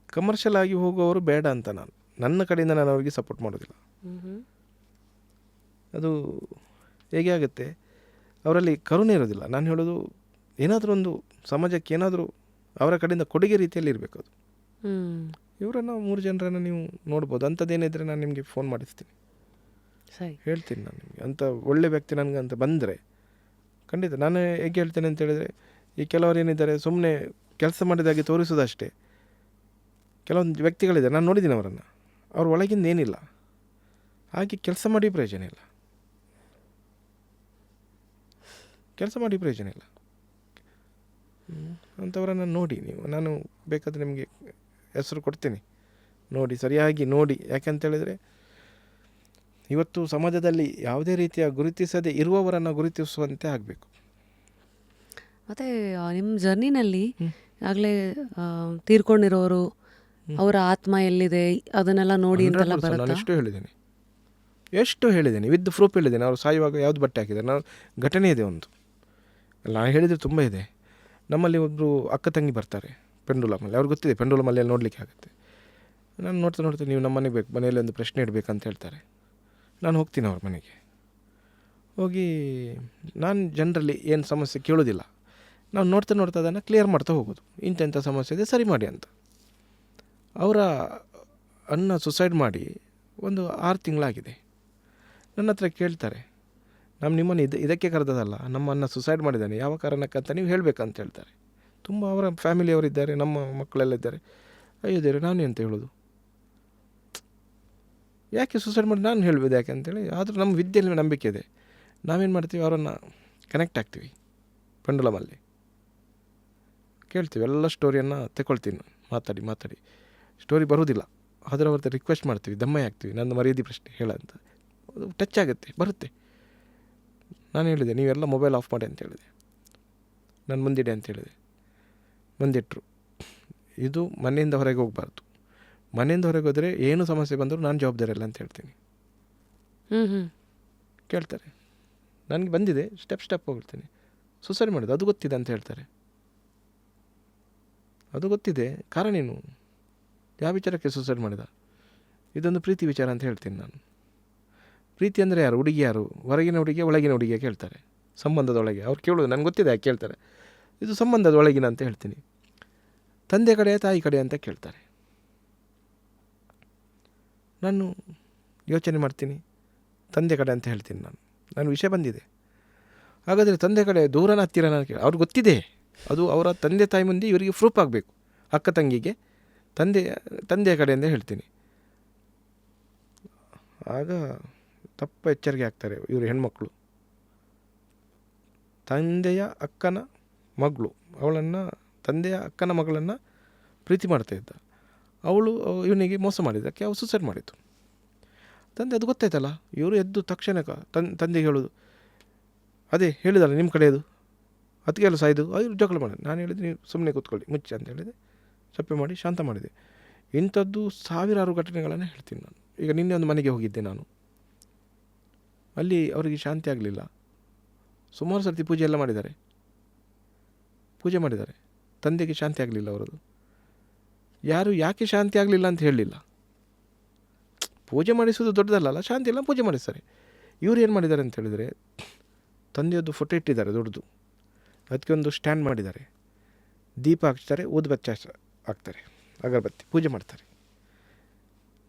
ಕಮರ್ಷಿಯಲ್ ಆಗಿ ಹೋಗುವವರು ಬೇಡ ಅಂತ ನನ್ನ ಕಡೆಯಿಂದ ನಾನು ಅವರಿಗೆ ಸಪೋರ್ಟ್ ಮಾಡೋದಿಲ್ಲ. ಅದು ಹೇಗೆ ಆಗುತ್ತೆ, ಅವರಲ್ಲಿ ಕರುಣೆ ಇರೋದಿಲ್ಲ. ನಾನು ಹೇಳೋದು, ಏನಾದರೂ ಒಂದು ಸಮಾಜಕ್ಕೆ ಏನಾದರೂ ಅವರ ಕಡೆಯಿಂದ ಕೊಡುಗೆ ರೀತಿಯಲ್ಲಿ ಇರಬೇಕು ಅದು. ಇವರನ್ನು 3 ಜನರನ್ನು ನೀವು ನೋಡ್ಬೋದು. ಅಂಥದ್ದೇನಿದ್ರೆ ನಾನು ನಿಮಗೆ ಫೋನ್ ಮಾಡಿಸ್ತೀನಿ, ಹೇಳ್ತೀನಿ. ನಾನು ನಿಮಗೆ ಅಂಥ ಒಳ್ಳೆ ವ್ಯಕ್ತಿ ನನಗೆ ಅಂತ ಬಂದರೆ ಖಂಡಿತ ನಾನು ಹೇಗೆ ಹೇಳ್ತೇನೆ ಅಂತ ಹೇಳಿದರೆ, ಈ ಕೆಲವರು ಏನಿದ್ದಾರೆ ಸುಮ್ಮನೆ ಕೆಲಸ ಮಾಡಿದಾಗೆ ತೋರಿಸೋದಷ್ಟೇ. ಕೆಲವೊಂದು ವ್ಯಕ್ತಿಗಳಿದ್ದಾರೆ, ನಾನು ನೋಡಿದ್ದೀನಿ ಅವರನ್ನು, ಅವ್ರ ಒಳಗಿಂದ ಏನಿಲ್ಲ, ಹಾಗೆ ಕೆಲಸ ಮಾಡಿ ಪ್ರಯೋಜನ ಇಲ್ಲ. ಅಂಥವರನ್ನು ನೋಡಿ ನೀವು. ನಾನು ಬೇಕಾದರೆ ನಿಮಗೆ ಹೆಸರು ಕೊಡ್ತೀನಿ, ನೋಡಿ, ಸರಿಯಾಗಿ ನೋಡಿ. ಯಾಕೆಂತೇಳಿದರೆ ಇವತ್ತು ಸಮಾಜದಲ್ಲಿ ಯಾವುದೇ ರೀತಿಯ ಗುರುತಿಸದೇ ಇರುವವರನ್ನು ಗುರುತಿಸುವಂತೆ ಆಗಬೇಕು. ಮತ್ತು ನಿಮ್ಮ ಜರ್ನಿನಲ್ಲಿ ಆಗಲೇ ತೀರ್ಕೊಂಡಿರೋರು, ಅವರ ಆತ್ಮ ಎಲ್ಲಿದೆ ಅದನ್ನೆಲ್ಲ ನೋಡಿ ಅಂತೆಲ್ಲ ಬರುತ್ತೆ. ನಾನು ಎಷ್ಟು ಹೇಳಿದ್ದೇನೆ ವಿತ್ ಪ್ರೂಫ್ ಹೇಳಿದ್ದೇನೆ. ಅವರು ಸಾಯುವಾಗ ಯಾವುದು ಬಟ್ಟೆ ಹಾಕಿದ್ದಾರೆ, ನಾವು ಘಟನೆ ಇದೆ ಒಂದು, ನಾನು ಹೇಳಿದರೆ ತುಂಬ ಇದೆ. ನಮ್ಮಲ್ಲಿ ಒಬ್ಬರು ಅಕ್ಕ ತಂಗಿ ಬರ್ತಾರೆ ಪೆಂಡುಲಮಲ್ಲಿ, ಅವ್ರಿಗೆ ಗೊತ್ತಿದೆ ಪೆಂಡುಲಮಲ್ಲಿ ಅಲ್ಲಿ ನೋಡಲಿಕ್ಕೆ ಆಗುತ್ತೆ. ನಾನು ನೋಡ್ತಾ ನೀವು ನಮ್ಮ ಮನೆಗೆ ಬೇಕು, ಮನೆಯಲ್ಲಿ ಒಂದು ಪ್ರಶ್ನೆ ಇಡಬೇಕಂತ ಹೇಳ್ತಾರೆ. ನಾನು ಹೋಗ್ತೀನಿ ಅವ್ರ ಮನೆಗೆ. ಹೋಗಿ ನಾನು ಜನರಲ್ಲಿ ಏನು ಸಮಸ್ಯೆ ಕೇಳೋದಿಲ್ಲ, ನಾವು ನೋಡ್ತಾ ಅದನ್ನು ಕ್ಲಿಯರ್ ಮಾಡ್ತಾ ಹೋಗೋದು. ಇಂಥ ಸಮಸ್ಯೆ ಇದೆ, ಸರಿ ಮಾಡಿ ಅಂತ. ಅವರ ಅಣ್ಣ ಸುಸೈಡ್ ಮಾಡಿ ಒಂದು 6 ತಿಂಗಳಾಗಿದೆ. ನನ್ನ ಹತ್ರ ಕೇಳ್ತಾರೆ, ನಿಮ್ಮನ್ನು ಇದಕ್ಕೆ ಕರೆದದಲ್ಲ, ನಮ್ಮ ಅಣ್ಣ ಸುಸೈಡ್ ಮಾಡಿದ್ದಾನೆ, ಯಾವ ಕಾರಣಕ್ಕಂತ ನೀವು ಹೇಳಬೇಕಂತ ಹೇಳ್ತಾರೆ. ತುಂಬ ಅವರ ಫ್ಯಾಮಿಲಿಯವರಿದ್ದಾರೆ, ನಮ್ಮ ಮಕ್ಕಳೆಲ್ಲ ಇದ್ದಾರೆ. ಅಯ್ಯೋ ದೇವ್ರೆ, ನಾನೇ ಅಂತ ಹೇಳೋದು. ಯಾಕೆ ಸೂಸೈಡ್ ಮಾಡಿ ನಾನು ಹೇಳ್ಬೋದು ಯಾಕೆ ಅಂತೇಳಿ. ಆದರೂ ನಮ್ಮ ವಿದ್ಯೆಯಲ್ಲಿ ನಂಬಿಕೆ ಇದೆ. ನಾವೇನು ಮಾಡ್ತೀವಿ, ಅವರನ್ನು ಕನೆಕ್ಟ್ ಆಗ್ತೀವಿ ಪೆಂಡುಲಮಲ್ಲಿ, ಕೇಳ್ತೀವಿ ಎಲ್ಲ ಸ್ಟೋರಿಯನ್ನು ತಗೊಳ್ತೀನಿ. ಮಾತಾಡಿ ಸ್ಟೋರಿ ಬರೋದಿಲ್ಲ, ಆದರೆ ಅವ್ರದ್ದು ರಿಕ್ವೆಸ್ಟ್ ಮಾಡ್ತೀವಿ, ದಮ್ಮಯ್ಯ ಆಗ್ತೀವಿ, ನನ್ನ ಮರ್ಯಾದೆ ಪ್ರಶ್ನೆ ಹೇಳಂತ. ಅದು ಟಚ್ ಆಗುತ್ತೆ, ಬರುತ್ತೆ. ನಾನು ಹೇಳಿದೆ ನೀವೆಲ್ಲ ಮೊಬೈಲ್ ಆಫ್ ಮಾಡಿ ಅಂತ ಹೇಳಿದೆ, ನಾನು ಮುಂದಿಡೆ ಅಂತ ಹೇಳಿದೆ. ಮುಂದಿಟ್ಟರು. ಇದು ಮನೆಯಿಂದ ಹೊರಗೆ ಹೋಗಬಾರ್ದು. ಮನೆಯಿಂದ ಹೊರಗೆ ಹೋದರೆ ಏನು ಸಮಸ್ಯೆ ಬಂದರೂ ನಾನು ಜವಾಬ್ದಾರಿ ಇಲ್ಲ ಅಂತ ಹೇಳ್ತೀನಿ. ಕೇಳ್ತಾರೆ, ನನಗೆ ಬಂದಿದೆ, ಸ್ಟೆಪ್ ಹೋಗ್ತೀನಿ. ಸೂಸೈಡ್ ಮಾಡೋದು ಅದು ಗೊತ್ತಿದೆ ಅಂತ ಹೇಳ್ತಾರೆ. ಅದು ಗೊತ್ತಿದೆ, ಕಾರಣ ಏನು, ಯಾವ ವಿಚಾರಕ್ಕೆ ಸೂಸೈಡ್ ಮಾಡಿದ, ಇದೊಂದು ಪ್ರೀತಿ ವಿಚಾರ ಅಂತ ಹೇಳ್ತೀನಿ ನಾನು. ಪ್ರೀತಿ ಅಂದರೆ ಯಾರು, ಹುಡುಗಿ ಯಾರು, ಹೊರಗಿನ ಹುಡುಗಿಯ ಒಳಗಿನ ಹುಡುಗಿಯ ಕೇಳ್ತಾರೆ, ಸಂಬಂಧದೊಳಗೆ. ಅವ್ರು ಕೇಳೋದು ನನಗೆ ಗೊತ್ತಿದೆ ಯಾಕೆ ಕೇಳ್ತಾರೆ. ಇದು ಸಂಬಂಧದ ಒಳಗಿನ ಅಂತ ಹೇಳ್ತೀನಿ. ತಂದೆ ಕಡೆ ತಾಯಿ ಕಡೆ ಅಂತ ಕೇಳ್ತಾರೆ. ನಾನು ಯೋಚನೆ ಮಾಡ್ತೀನಿ, ತಂದೆ ಕಡೆ ಅಂತ ಹೇಳ್ತೀನಿ ನಾನು ವಿಷಯ ಬಂದಿದೆ. ಹಾಗಾದರೆ ತಂದೆ ಕಡೆ ದೂರನ ಹತ್ತಿರನ ಕೇಳಿ, ಅವ್ರಿಗೆ ಗೊತ್ತಿದೆ, ಅದು ಅವರ ತಂದೆ ತಾಯಿ ಮುಂದೆ ಇವರಿಗೆ ಪ್ರೂಫ್ ಆಗಬೇಕು. ಅಕ್ಕ ತಂಗಿಗೆ ತಂದೆಯ ಕಡೆಯಿಂದ ಹೇಳ್ತೀನಿ. ಆಗ ತಪ್ಪ ಎಚ್ಚರಿಕೆ ಆಗ್ತಾರೆ ಇವರು ಹೆಣ್ಮಕ್ಳು. ತಂದೆಯ ಅಕ್ಕನ ಮಗಳು, ತಂದೆಯ ಅಕ್ಕನ ಮಗಳನ್ನು ಪ್ರೀತಿ ಮಾಡ್ತಾಯಿದ್ದ. ಅವಳು ಇವನಿಗೆ ಮೋಸ ಮಾಡಿದ್ದಕ್ಕೆ ಅವಳು ಸೂಸೈಡ್ ಮಾಡಿದ್ದು. ತಂದೆ ಅದು ಗೊತ್ತಾಯ್ತಲ್ಲ, ಇವರು ಎದ್ದು ತಕ್ಷಣ ತಂದೆಗೆ ಹೇಳೋದು, ಅದೇ ಹೇಳಿದಲ್ಲ ನಿಮ್ಮ ಕಡೆಯದು, ಅದಕ್ಕೆ ಎಲ್ಲ ಸಾಯ್ದು ಅವ್ರು ಜಗಳ ಮಾಡೋದು. ನಾನು ಹೇಳಿದೆ ನೀವು ಸುಮ್ಮನೆ ಕೂತ್ಕೊಳ್ಳಿ ಮುಚ್ಚಿ ಅಂತ ಹೇಳಿದೆ, ಸಪ್ಪೆ ಮಾಡಿ ಶಾಂತ ಮಾಡಿದೆ. ಇಂಥದ್ದು ಸಾವಿರಾರು ಘಟನೆಗಳನ್ನು ಹೇಳ್ತೀನಿ ನಾನು. ಈಗ ನಿನ್ನೆ ಒಂದು ಮನೆಗೆ ಹೋಗಿದ್ದೆ ನಾನು, ಅಲ್ಲಿ ಅವರಿಗೆ ಶಾಂತಿ ಆಗಲಿಲ್ಲ. ಸುಮಾರು ಸರ್ತಿ ಪೂಜೆ ಎಲ್ಲ ಮಾಡಿದ್ದಾರೆ, ತಂದೆಗೆ ಶಾಂತಿ ಆಗಲಿಲ್ಲ ಅವರದು. ಯಾರು ಯಾಕೆ ಶಾಂತಿ ಆಗಲಿಲ್ಲ ಅಂತ ಹೇಳಲಿಲ್ಲ. ಪೂಜೆ ಮಾಡಿಸೋದು ದೊಡ್ಡದಲ್ಲ, ಶಾಂತಿ ಇಲ್ಲ, ಪೂಜೆ ಮಾಡಿಸ್ತಾರೆ. ಇವ್ರು ಏನು ಮಾಡಿದ್ದಾರೆ ಅಂತ ಹೇಳಿದರೆ, ತಂದೆಯದ್ದು ಫೋಟೋ ಇಟ್ಟಿದ್ದಾರೆ ದೊಡ್ಡದು, ಅದಕ್ಕೆ ಒಂದು ಸ್ಟ್ಯಾಂಡ್ ಮಾಡಿದ್ದಾರೆ, ದೀಪ ಹಚ್ತಾರೆ, ಊದುಬತ್ತಿ ಹಾಕ್ತಾರೆ, ಅಗರಬತ್ತಿ ಪೂಜೆ ಮಾಡ್ತಾರೆ.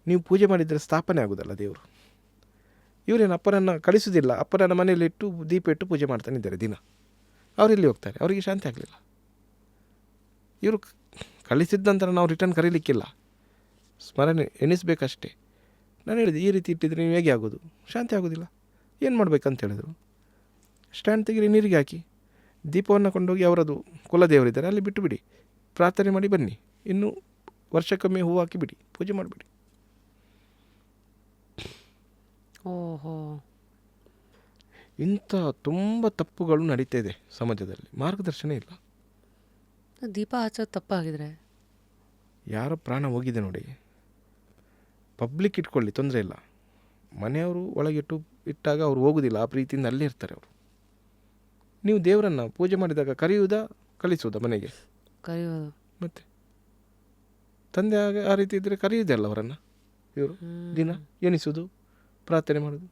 ನೀವು ಪೂಜೆ ಮಾಡಿದರೆ ಸ್ಥಾಪನೆ ಆಗೋದಲ್ಲ ದೇವರು. ಇವರೇನು ಅಪ್ಪನನ್ನು ಕಳಿಸೋದಿಲ್ಲ, ಅಪ್ಪನನ್ನು ಮನೆಯಲ್ಲಿಟ್ಟು ದೀಪ ಇಟ್ಟು ಪೂಜೆ ಮಾಡ್ತಾನಿದ್ದಾರೆ ದಿನ. ಅವರೆಲ್ಲಿ ಹೋಗ್ತಾರೆ, ಅವರಿಗೆ ಶಾಂತಿ ಆಗಲಿಲ್ಲ. ಇವರು ಕಳಿಸಿದ ನಂತರ ನಾವು ರಿಟರ್ನ್ ಕರೀಲಿಕ್ಕಿಲ್ಲ, ಸ್ಮರಣೆ ಎಣಿಸ್ಬೇಕಷ್ಟೇ. ನಾನು ಹೇಳಿದೆ ಈ ರೀತಿ ಇಟ್ಟಿದ್ರೆ ನೀವು ಹೇಗೆ ಆಗೋದು, ಶಾಂತಿ ಆಗೋದಿಲ್ಲ, ಏನು ಮಾಡಬೇಕಂತ ಹೇಳಿದರು. ಸ್ಟ್ಯಾಂಡ್ ತೆಗೀರಿ, ನೀರಿಗೆ ಹಾಕಿ, ದೀಪವನ್ನು ಕೊಂಡೋಗಿ ಅವರದು ಕುಲದೇವರಿದ್ದಾರೆ ಅಲ್ಲಿ ಬಿಟ್ಟು ಬಿಡಿ, ಪ್ರಾರ್ಥನೆ ಮಾಡಿ ಬನ್ನಿ, ಇನ್ನು ವರ್ಷಕ್ಕೊಮ್ಮೆ ಹೂವು ಹಾಕಿ ಬಿಡಿ, ಪೂಜೆ ಮಾಡಿಬಿಡಿ. ಓಹೋ, ಇಂಥ ತುಂಬ ತಪ್ಪುಗಳು ನಡೀತಾ ಇದೆ ಸಮಾಜದಲ್ಲಿ, ಮಾರ್ಗದರ್ಶನ ಇಲ್ಲ. ದೀಪ ಹಚ್ಚೋದು ತಪ್ಪಾಗಿದ್ರೆ ಯಾರೋ ಪ್ರಾಣ ಹೋಗಿದೆ ನೋಡಿ, ಪಬ್ಲಿಕ್ ಇಟ್ಕೊಳ್ಳಿ ತೊಂದರೆ ಇಲ್ಲ, ಮನೆಯವರು ಇಟ್ಟಾಗ ಅವ್ರು ಹೋಗೋದಿಲ್ಲ, ಆ ಪ್ರೀತಿಯಿಂದ ಅಲ್ಲೇ ಇರ್ತಾರೆ ಅವರು. ನೀವು ದೇವರನ್ನು ಪೂಜೆ ಮಾಡಿದಾಗ ಕರೆಯುವುದಾ ಕಳಿಸುವುದಾ ಮನೆಗೆ? ಕರೆಯೋದು. ಮತ್ತು ತಂದೆ ಆ ರೀತಿ ಇದ್ದರೆ ಕರೆಯುವುದೇ ಅಲ್ಲ ಅವರನ್ನು. ಇವರು ದಿನ ಎಣಿಸೋದು, ಪ್ರಾರ್ಥನೆ ಮಾಡೋದು,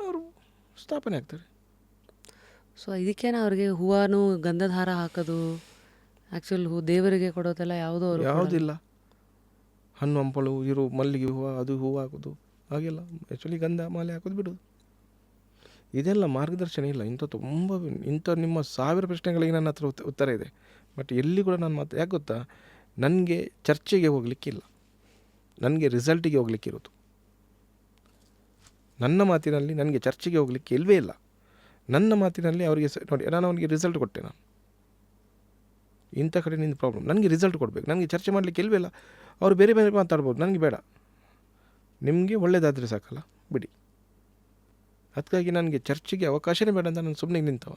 ಅವರು ಸ್ಥಾಪನೆ ಆಗ್ತಾರೆ. ಸೊ ಇದಕ್ಕೇನ ಅವ್ರಿಗೆ ಹೂವಾನು ಗಂಧದ ಹಾರ ಹಾಕೋದು, ಆ್ಯಕ್ಚುಲಿ ದೇವರಿಗೆ ಕೊಡೋದೆಲ್ಲ ಯಾವುದಿಲ್ಲ. ಹಣ್ಣು ಹಂಪಲು ಇರೋ ಮಲ್ಲಿಗೆ ಹೂವು, ಅದು ಹೂವು ಹಾಕೋದು ಹಾಗೆಲ್ಲ, ಆ್ಯಕ್ಚುಲಿ ಗಂಧ ಮಾಲೆ ಹಾಕೋದು ಬಿಡೋದು, ಇದೆಲ್ಲ ಮಾರ್ಗದರ್ಶನ ಇಲ್ಲ. ಇಂಥ ನಿಮ್ಮ 1000 ಪ್ರಶ್ನೆಗಳಿಗೆ ನನ್ನ ಹತ್ರ ಉತ್ತರ ಇದೆ, ಬಟ್ ಎಲ್ಲಿ ಕೂಡ ನಾನು ಯಾಕೆ ಗೊತ್ತಾ, ನನಗೆ ಚರ್ಚೆಗೆ ಹೋಗಲಿಕ್ಕಿಲ್ಲ, ನನಗೆ ರಿಸಲ್ಟಿಗೆ ಹೋಗ್ಲಿಕ್ಕಿರೋದು. ನನ್ನ ಮಾತಿನಲ್ಲಿ ನನಗೆ ಚರ್ಚೆಗೆ ಹೋಗಲಿಕ್ಕೆ ಇಲ್ಲವೇ ಇಲ್ಲ. ನನ್ನ ಮಾತಿನಲ್ಲಿ ಅವರಿಗೆ ನೋಡಿ, ನಾನು ಅವನಿಗೆ ರಿಸಲ್ಟ್ ಕೊಟ್ಟೆ. ನಾನು ಇಂಥ ಕಡೆ ನಿಂದು ಪ್ರಾಬ್ಲಮ್, ನನಗೆ ರಿಸಲ್ಟ್ ಕೊಡಬೇಕು, ನನಗೆ ಚರ್ಚೆ ಮಾಡಲಿಕ್ಕೆ ಇಲ್ಲವೇ ಇಲ್ಲ. ಅವರು ಬೇರೆ ಬೇರೆ ಮಾತಾಡ್ಬೋದು, ನನಗೆ ಬೇಡ, ನಿಮಗೆ ಒಳ್ಳೇದಾದರೆ ಸಾಕಲ್ಲ ಬಿಡಿ. ಅದಕ್ಕಾಗಿ ನನಗೆ ಚರ್ಚೆಗೆ ಅವಕಾಶನೇ ಬೇಡ ಅಂತ ನಾನು ಸುಮ್ಮನೆ ನಿಂತವ.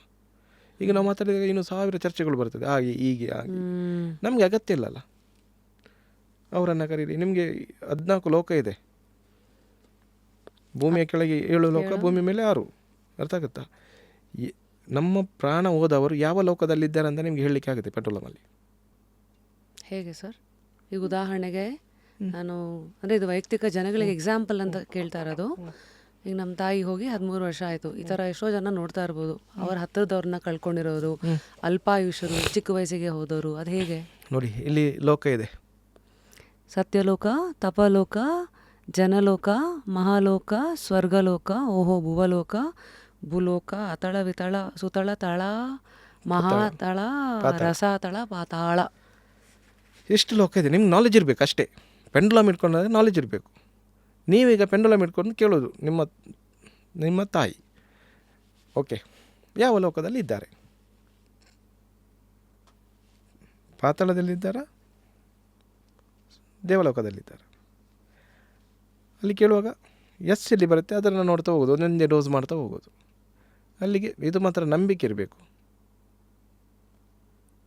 ಈಗ ನಾವು ಮಾತಾಡಿದಾಗ ಇನ್ನೂ 1000 ಚರ್ಚೆಗಳು ಬರ್ತದೆ, ಹಾಗೆ ಹೀಗೆ ಹಾಗೆ, ನಮಗೆ ಅಗತ್ಯ ಇಲ್ಲಲ್ಲ. ಅವರನ್ನು ಕರೀರಿ, ನಿಮಗೆ 14 ಲೋಕ ಇದೆ, ಭೂಮಿಯ ಕೆಳಗೆ 7 ಲೋಕ, ಭೂಮಿ ಮೇಲೆ 6. ಅರ್ಥ ಆಗುತ್ತಾ? ನಮ್ಮ ಪ್ರಾಣ ಹೋದವರು ಯಾವ ಲೋಕದಲ್ಲಿದ್ದಾರೆ ಅಂತ ನಿಮ್ಗೆ ಹೇಳಲಿಕ್ಕೆ ಆಗುತ್ತೆ ಪೆಟ್ರೋಲಮಲ್ಲಿ. ಹೇಗೆ ಸರ್? ಈಗ ಉದಾಹರಣೆಗೆ ನಾನು ಅಂದರೆ ಇದು ವೈಯಕ್ತಿಕ ಜನಗಳಿಗೆ ಎಕ್ಸಾಂಪಲ್ ಅಂತ ಕೇಳ್ತಾ ಇರೋದು. ಈಗ ನಮ್ಮ ತಾಯಿ ಹೋಗಿ 13 ವರ್ಷ ಆಯಿತು. ಈ ಥರ ಎಷ್ಟೋ ಜನ ನೋಡ್ತಾ ಇರ್ಬೋದು, ಅವ್ರ ಹತ್ತಿರದವ್ರನ್ನ ಕಳ್ಕೊಂಡಿರೋರು, ಅಲ್ಪಾಯುಷರು, ಚಿಕ್ಕ ವಯಸ್ಸಿಗೆ ಹೋದವರು. ಅದು ಹೇಗೆ ನೋಡಿ, ಇಲ್ಲಿ ಲೋಕ ಇದೆ, ಸತ್ಯಲೋಕ, ತಪಲೋಕ, ಜನಲೋಕ, ಮಹಾಲೋಕ, ಸ್ವರ್ಗಲೋಕ, ಓಹೋ ಭುವಲೋಕ, ಭೂಲೋಕ, ಅತಳ, ವಿತಳ, ಸುತಳ, ತಳ, ಮಹಾತಳ, ರಸಾತಳ, ಪಾತಾಳ. ಎಷ್ಟು ಲೋಕ ಇದೆ, ನಿಮ್ಗೆ ನಾಲೆಜ್ ಇರಬೇಕು ಅಷ್ಟೇ. ಪೆಂಡ್ಲಮ್ ಇಟ್ಕೊಂಡ್ರೆ ನಾಲೆಜ್ ಇರಬೇಕು. ನೀವೀಗ ಪೆಂಡುಲಮ್ ಇಟ್ಕೊಂಡು ಕೇಳೋದು ನಿಮ್ಮ ತಾಯಿ ಓಕೆ ಯಾವ ಲೋಕದಲ್ಲಿ ಇದ್ದಾರೆ, ಪಾತಾಳದಲ್ಲಿದ್ದಾರಾ ದೇವಲೋಕದಲ್ಲಿದ್ದಾರೆ? ಅಲ್ಲಿ ಕೇಳುವಾಗ ಎಸ್ ಇಲ್ಲಿ ಬರುತ್ತೆ, ಅದನ್ನು ನೋಡ್ತಾ ಹೋಗೋದು, ಒಂದೊಂದೇ ಡೋಸ್ ಮಾಡ್ತಾ ಹೋಗೋದು. ಅಲ್ಲಿಗೆ ಇದು ಮಾತ್ರ ನಂಬಿಕೆ ಇರಬೇಕು,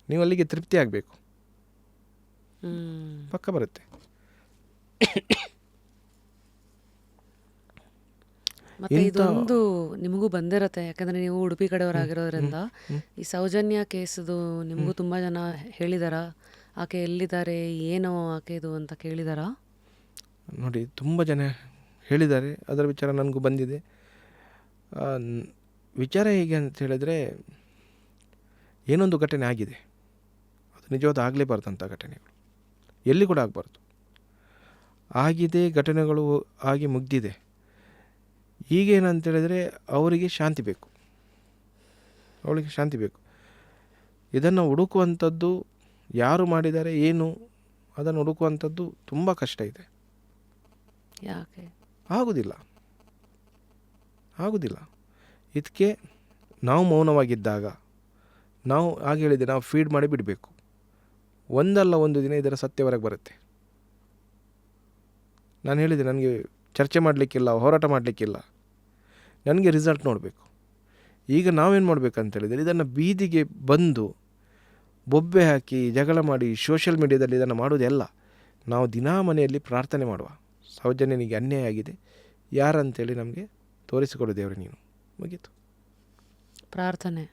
ನೀವು ಅಲ್ಲಿಗೆ ತೃಪ್ತಿ ಆಗಬೇಕು, ಪಕ್ಕ ಬರುತ್ತೆ. ಮತ್ತೆ ಇದೊಂದು ನಿಮಗೂ ಬಂದಿರತ್ತೆ, ಯಾಕಂದ್ರೆ ನೀವು ಉಡುಪಿ ಕಡೆಯವರಾಗಿರೋದ್ರಿಂದ ಈ ಸೌಜನ್ಯ ಕೇಸದು ನಿಮಗೂ ತುಂಬಾ ಜನ ಹೇಳಿದಾರ, ಆಕೆ ಎಲ್ಲಿದ್ದಾರೆ, ಏನೋ ಆಕೆದು ಅಂತ ಕೇಳಿದಾರ? ನೋಡಿ, ತುಂಬ ಜನ ಹೇಳಿದ್ದಾರೆ, ಅದರ ವಿಚಾರ ನನಗೂ ಬಂದಿದೆ. ವಿಚಾರ ಹೇಗೆ ಅಂತ ಹೇಳಿದರೆ, ಏನೊಂದು ಘಟನೆ ಆಗಿದೆ, ಅದು ನಿಜವಾದ ಆಗಲೇಬಾರ್ದಂಥ ಘಟನೆಗಳು, ಎಲ್ಲಿ ಕೂಡ ಆಗಬಾರ್ದು. ಆಗಿದೆ, ಘಟನೆಗಳು ಆಗಿ ಮುಗ್ದಿದೆ. ಈಗೇನಂತೇಳಿದರೆ ಅವರಿಗೆ ಶಾಂತಿ ಬೇಕು, ಅವಳಿಗೆ ಶಾಂತಿ ಬೇಕು. ಇದನ್ನು ಹುಡುಕುವಂಥದ್ದು ಯಾರು ಮಾಡಿದ್ದಾರೆ ಏನು, ಅದನ್ನು ಹುಡುಕುವಂಥದ್ದು ತುಂಬ ಕಷ್ಟ ಇದೆ. ಯಾಕೆ ಆಗೋದಿಲ್ಲ. ಇದಕ್ಕೆ ನಾವು ಮೌನವಾಗಿದ್ದಾಗ, ನಾವು ಹಾಗೆ ಹೇಳಿದೆ, ನಾವು ಫೀಡ್ ಮಾಡಿ ಬಿಡಬೇಕು. ಒಂದಲ್ಲ ಒಂದು ದಿನ ಇದರ ಸತ್ಯ ಹೊರಗೆ ಬರುತ್ತೆ. ನಾನು ಹೇಳಿದೆ, ನನಗೆ ಚರ್ಚೆ ಮಾಡಲಿಕ್ಕಿಲ್ಲ, ಹೋರಾಟ ಮಾಡಲಿಕ್ಕಿಲ್ಲ, ನನಗೆ ರಿಸಲ್ಟ್ ನೋಡಬೇಕು. ಈಗ ನಾವೇನು ಮಾಡಬೇಕಂತೇಳಿದರೆ, ಇದನ್ನು ಬೀದಿಗೆ ಬಂದು ಬೊಬ್ಬೆ ಹಾಕಿ ಜಗಳ ಮಾಡಿ ಸೋಷಿಯಲ್ ಮೀಡಿಯಾದಲ್ಲಿ ಇದನ್ನು ಮಾಡೋದೆಲ್ಲ, ನಾವು ದಿನಾ ಮನೆಯಲ್ಲಿ ಪ್ರಾರ್ಥನೆ ಮಾಡುವ, ಸೌಜನ್ಯನಿಗೆ ಅನ್ಯಾಯ ಆಗಿದೆ ಯಾರಂತೇಳಿ ನಮಗೆ ತೋರಿಸಿಕೊಡು ದೇವರು ನೀನು, ಮುಗೀತು. ಪ್ರಾರ್ಥನೆ,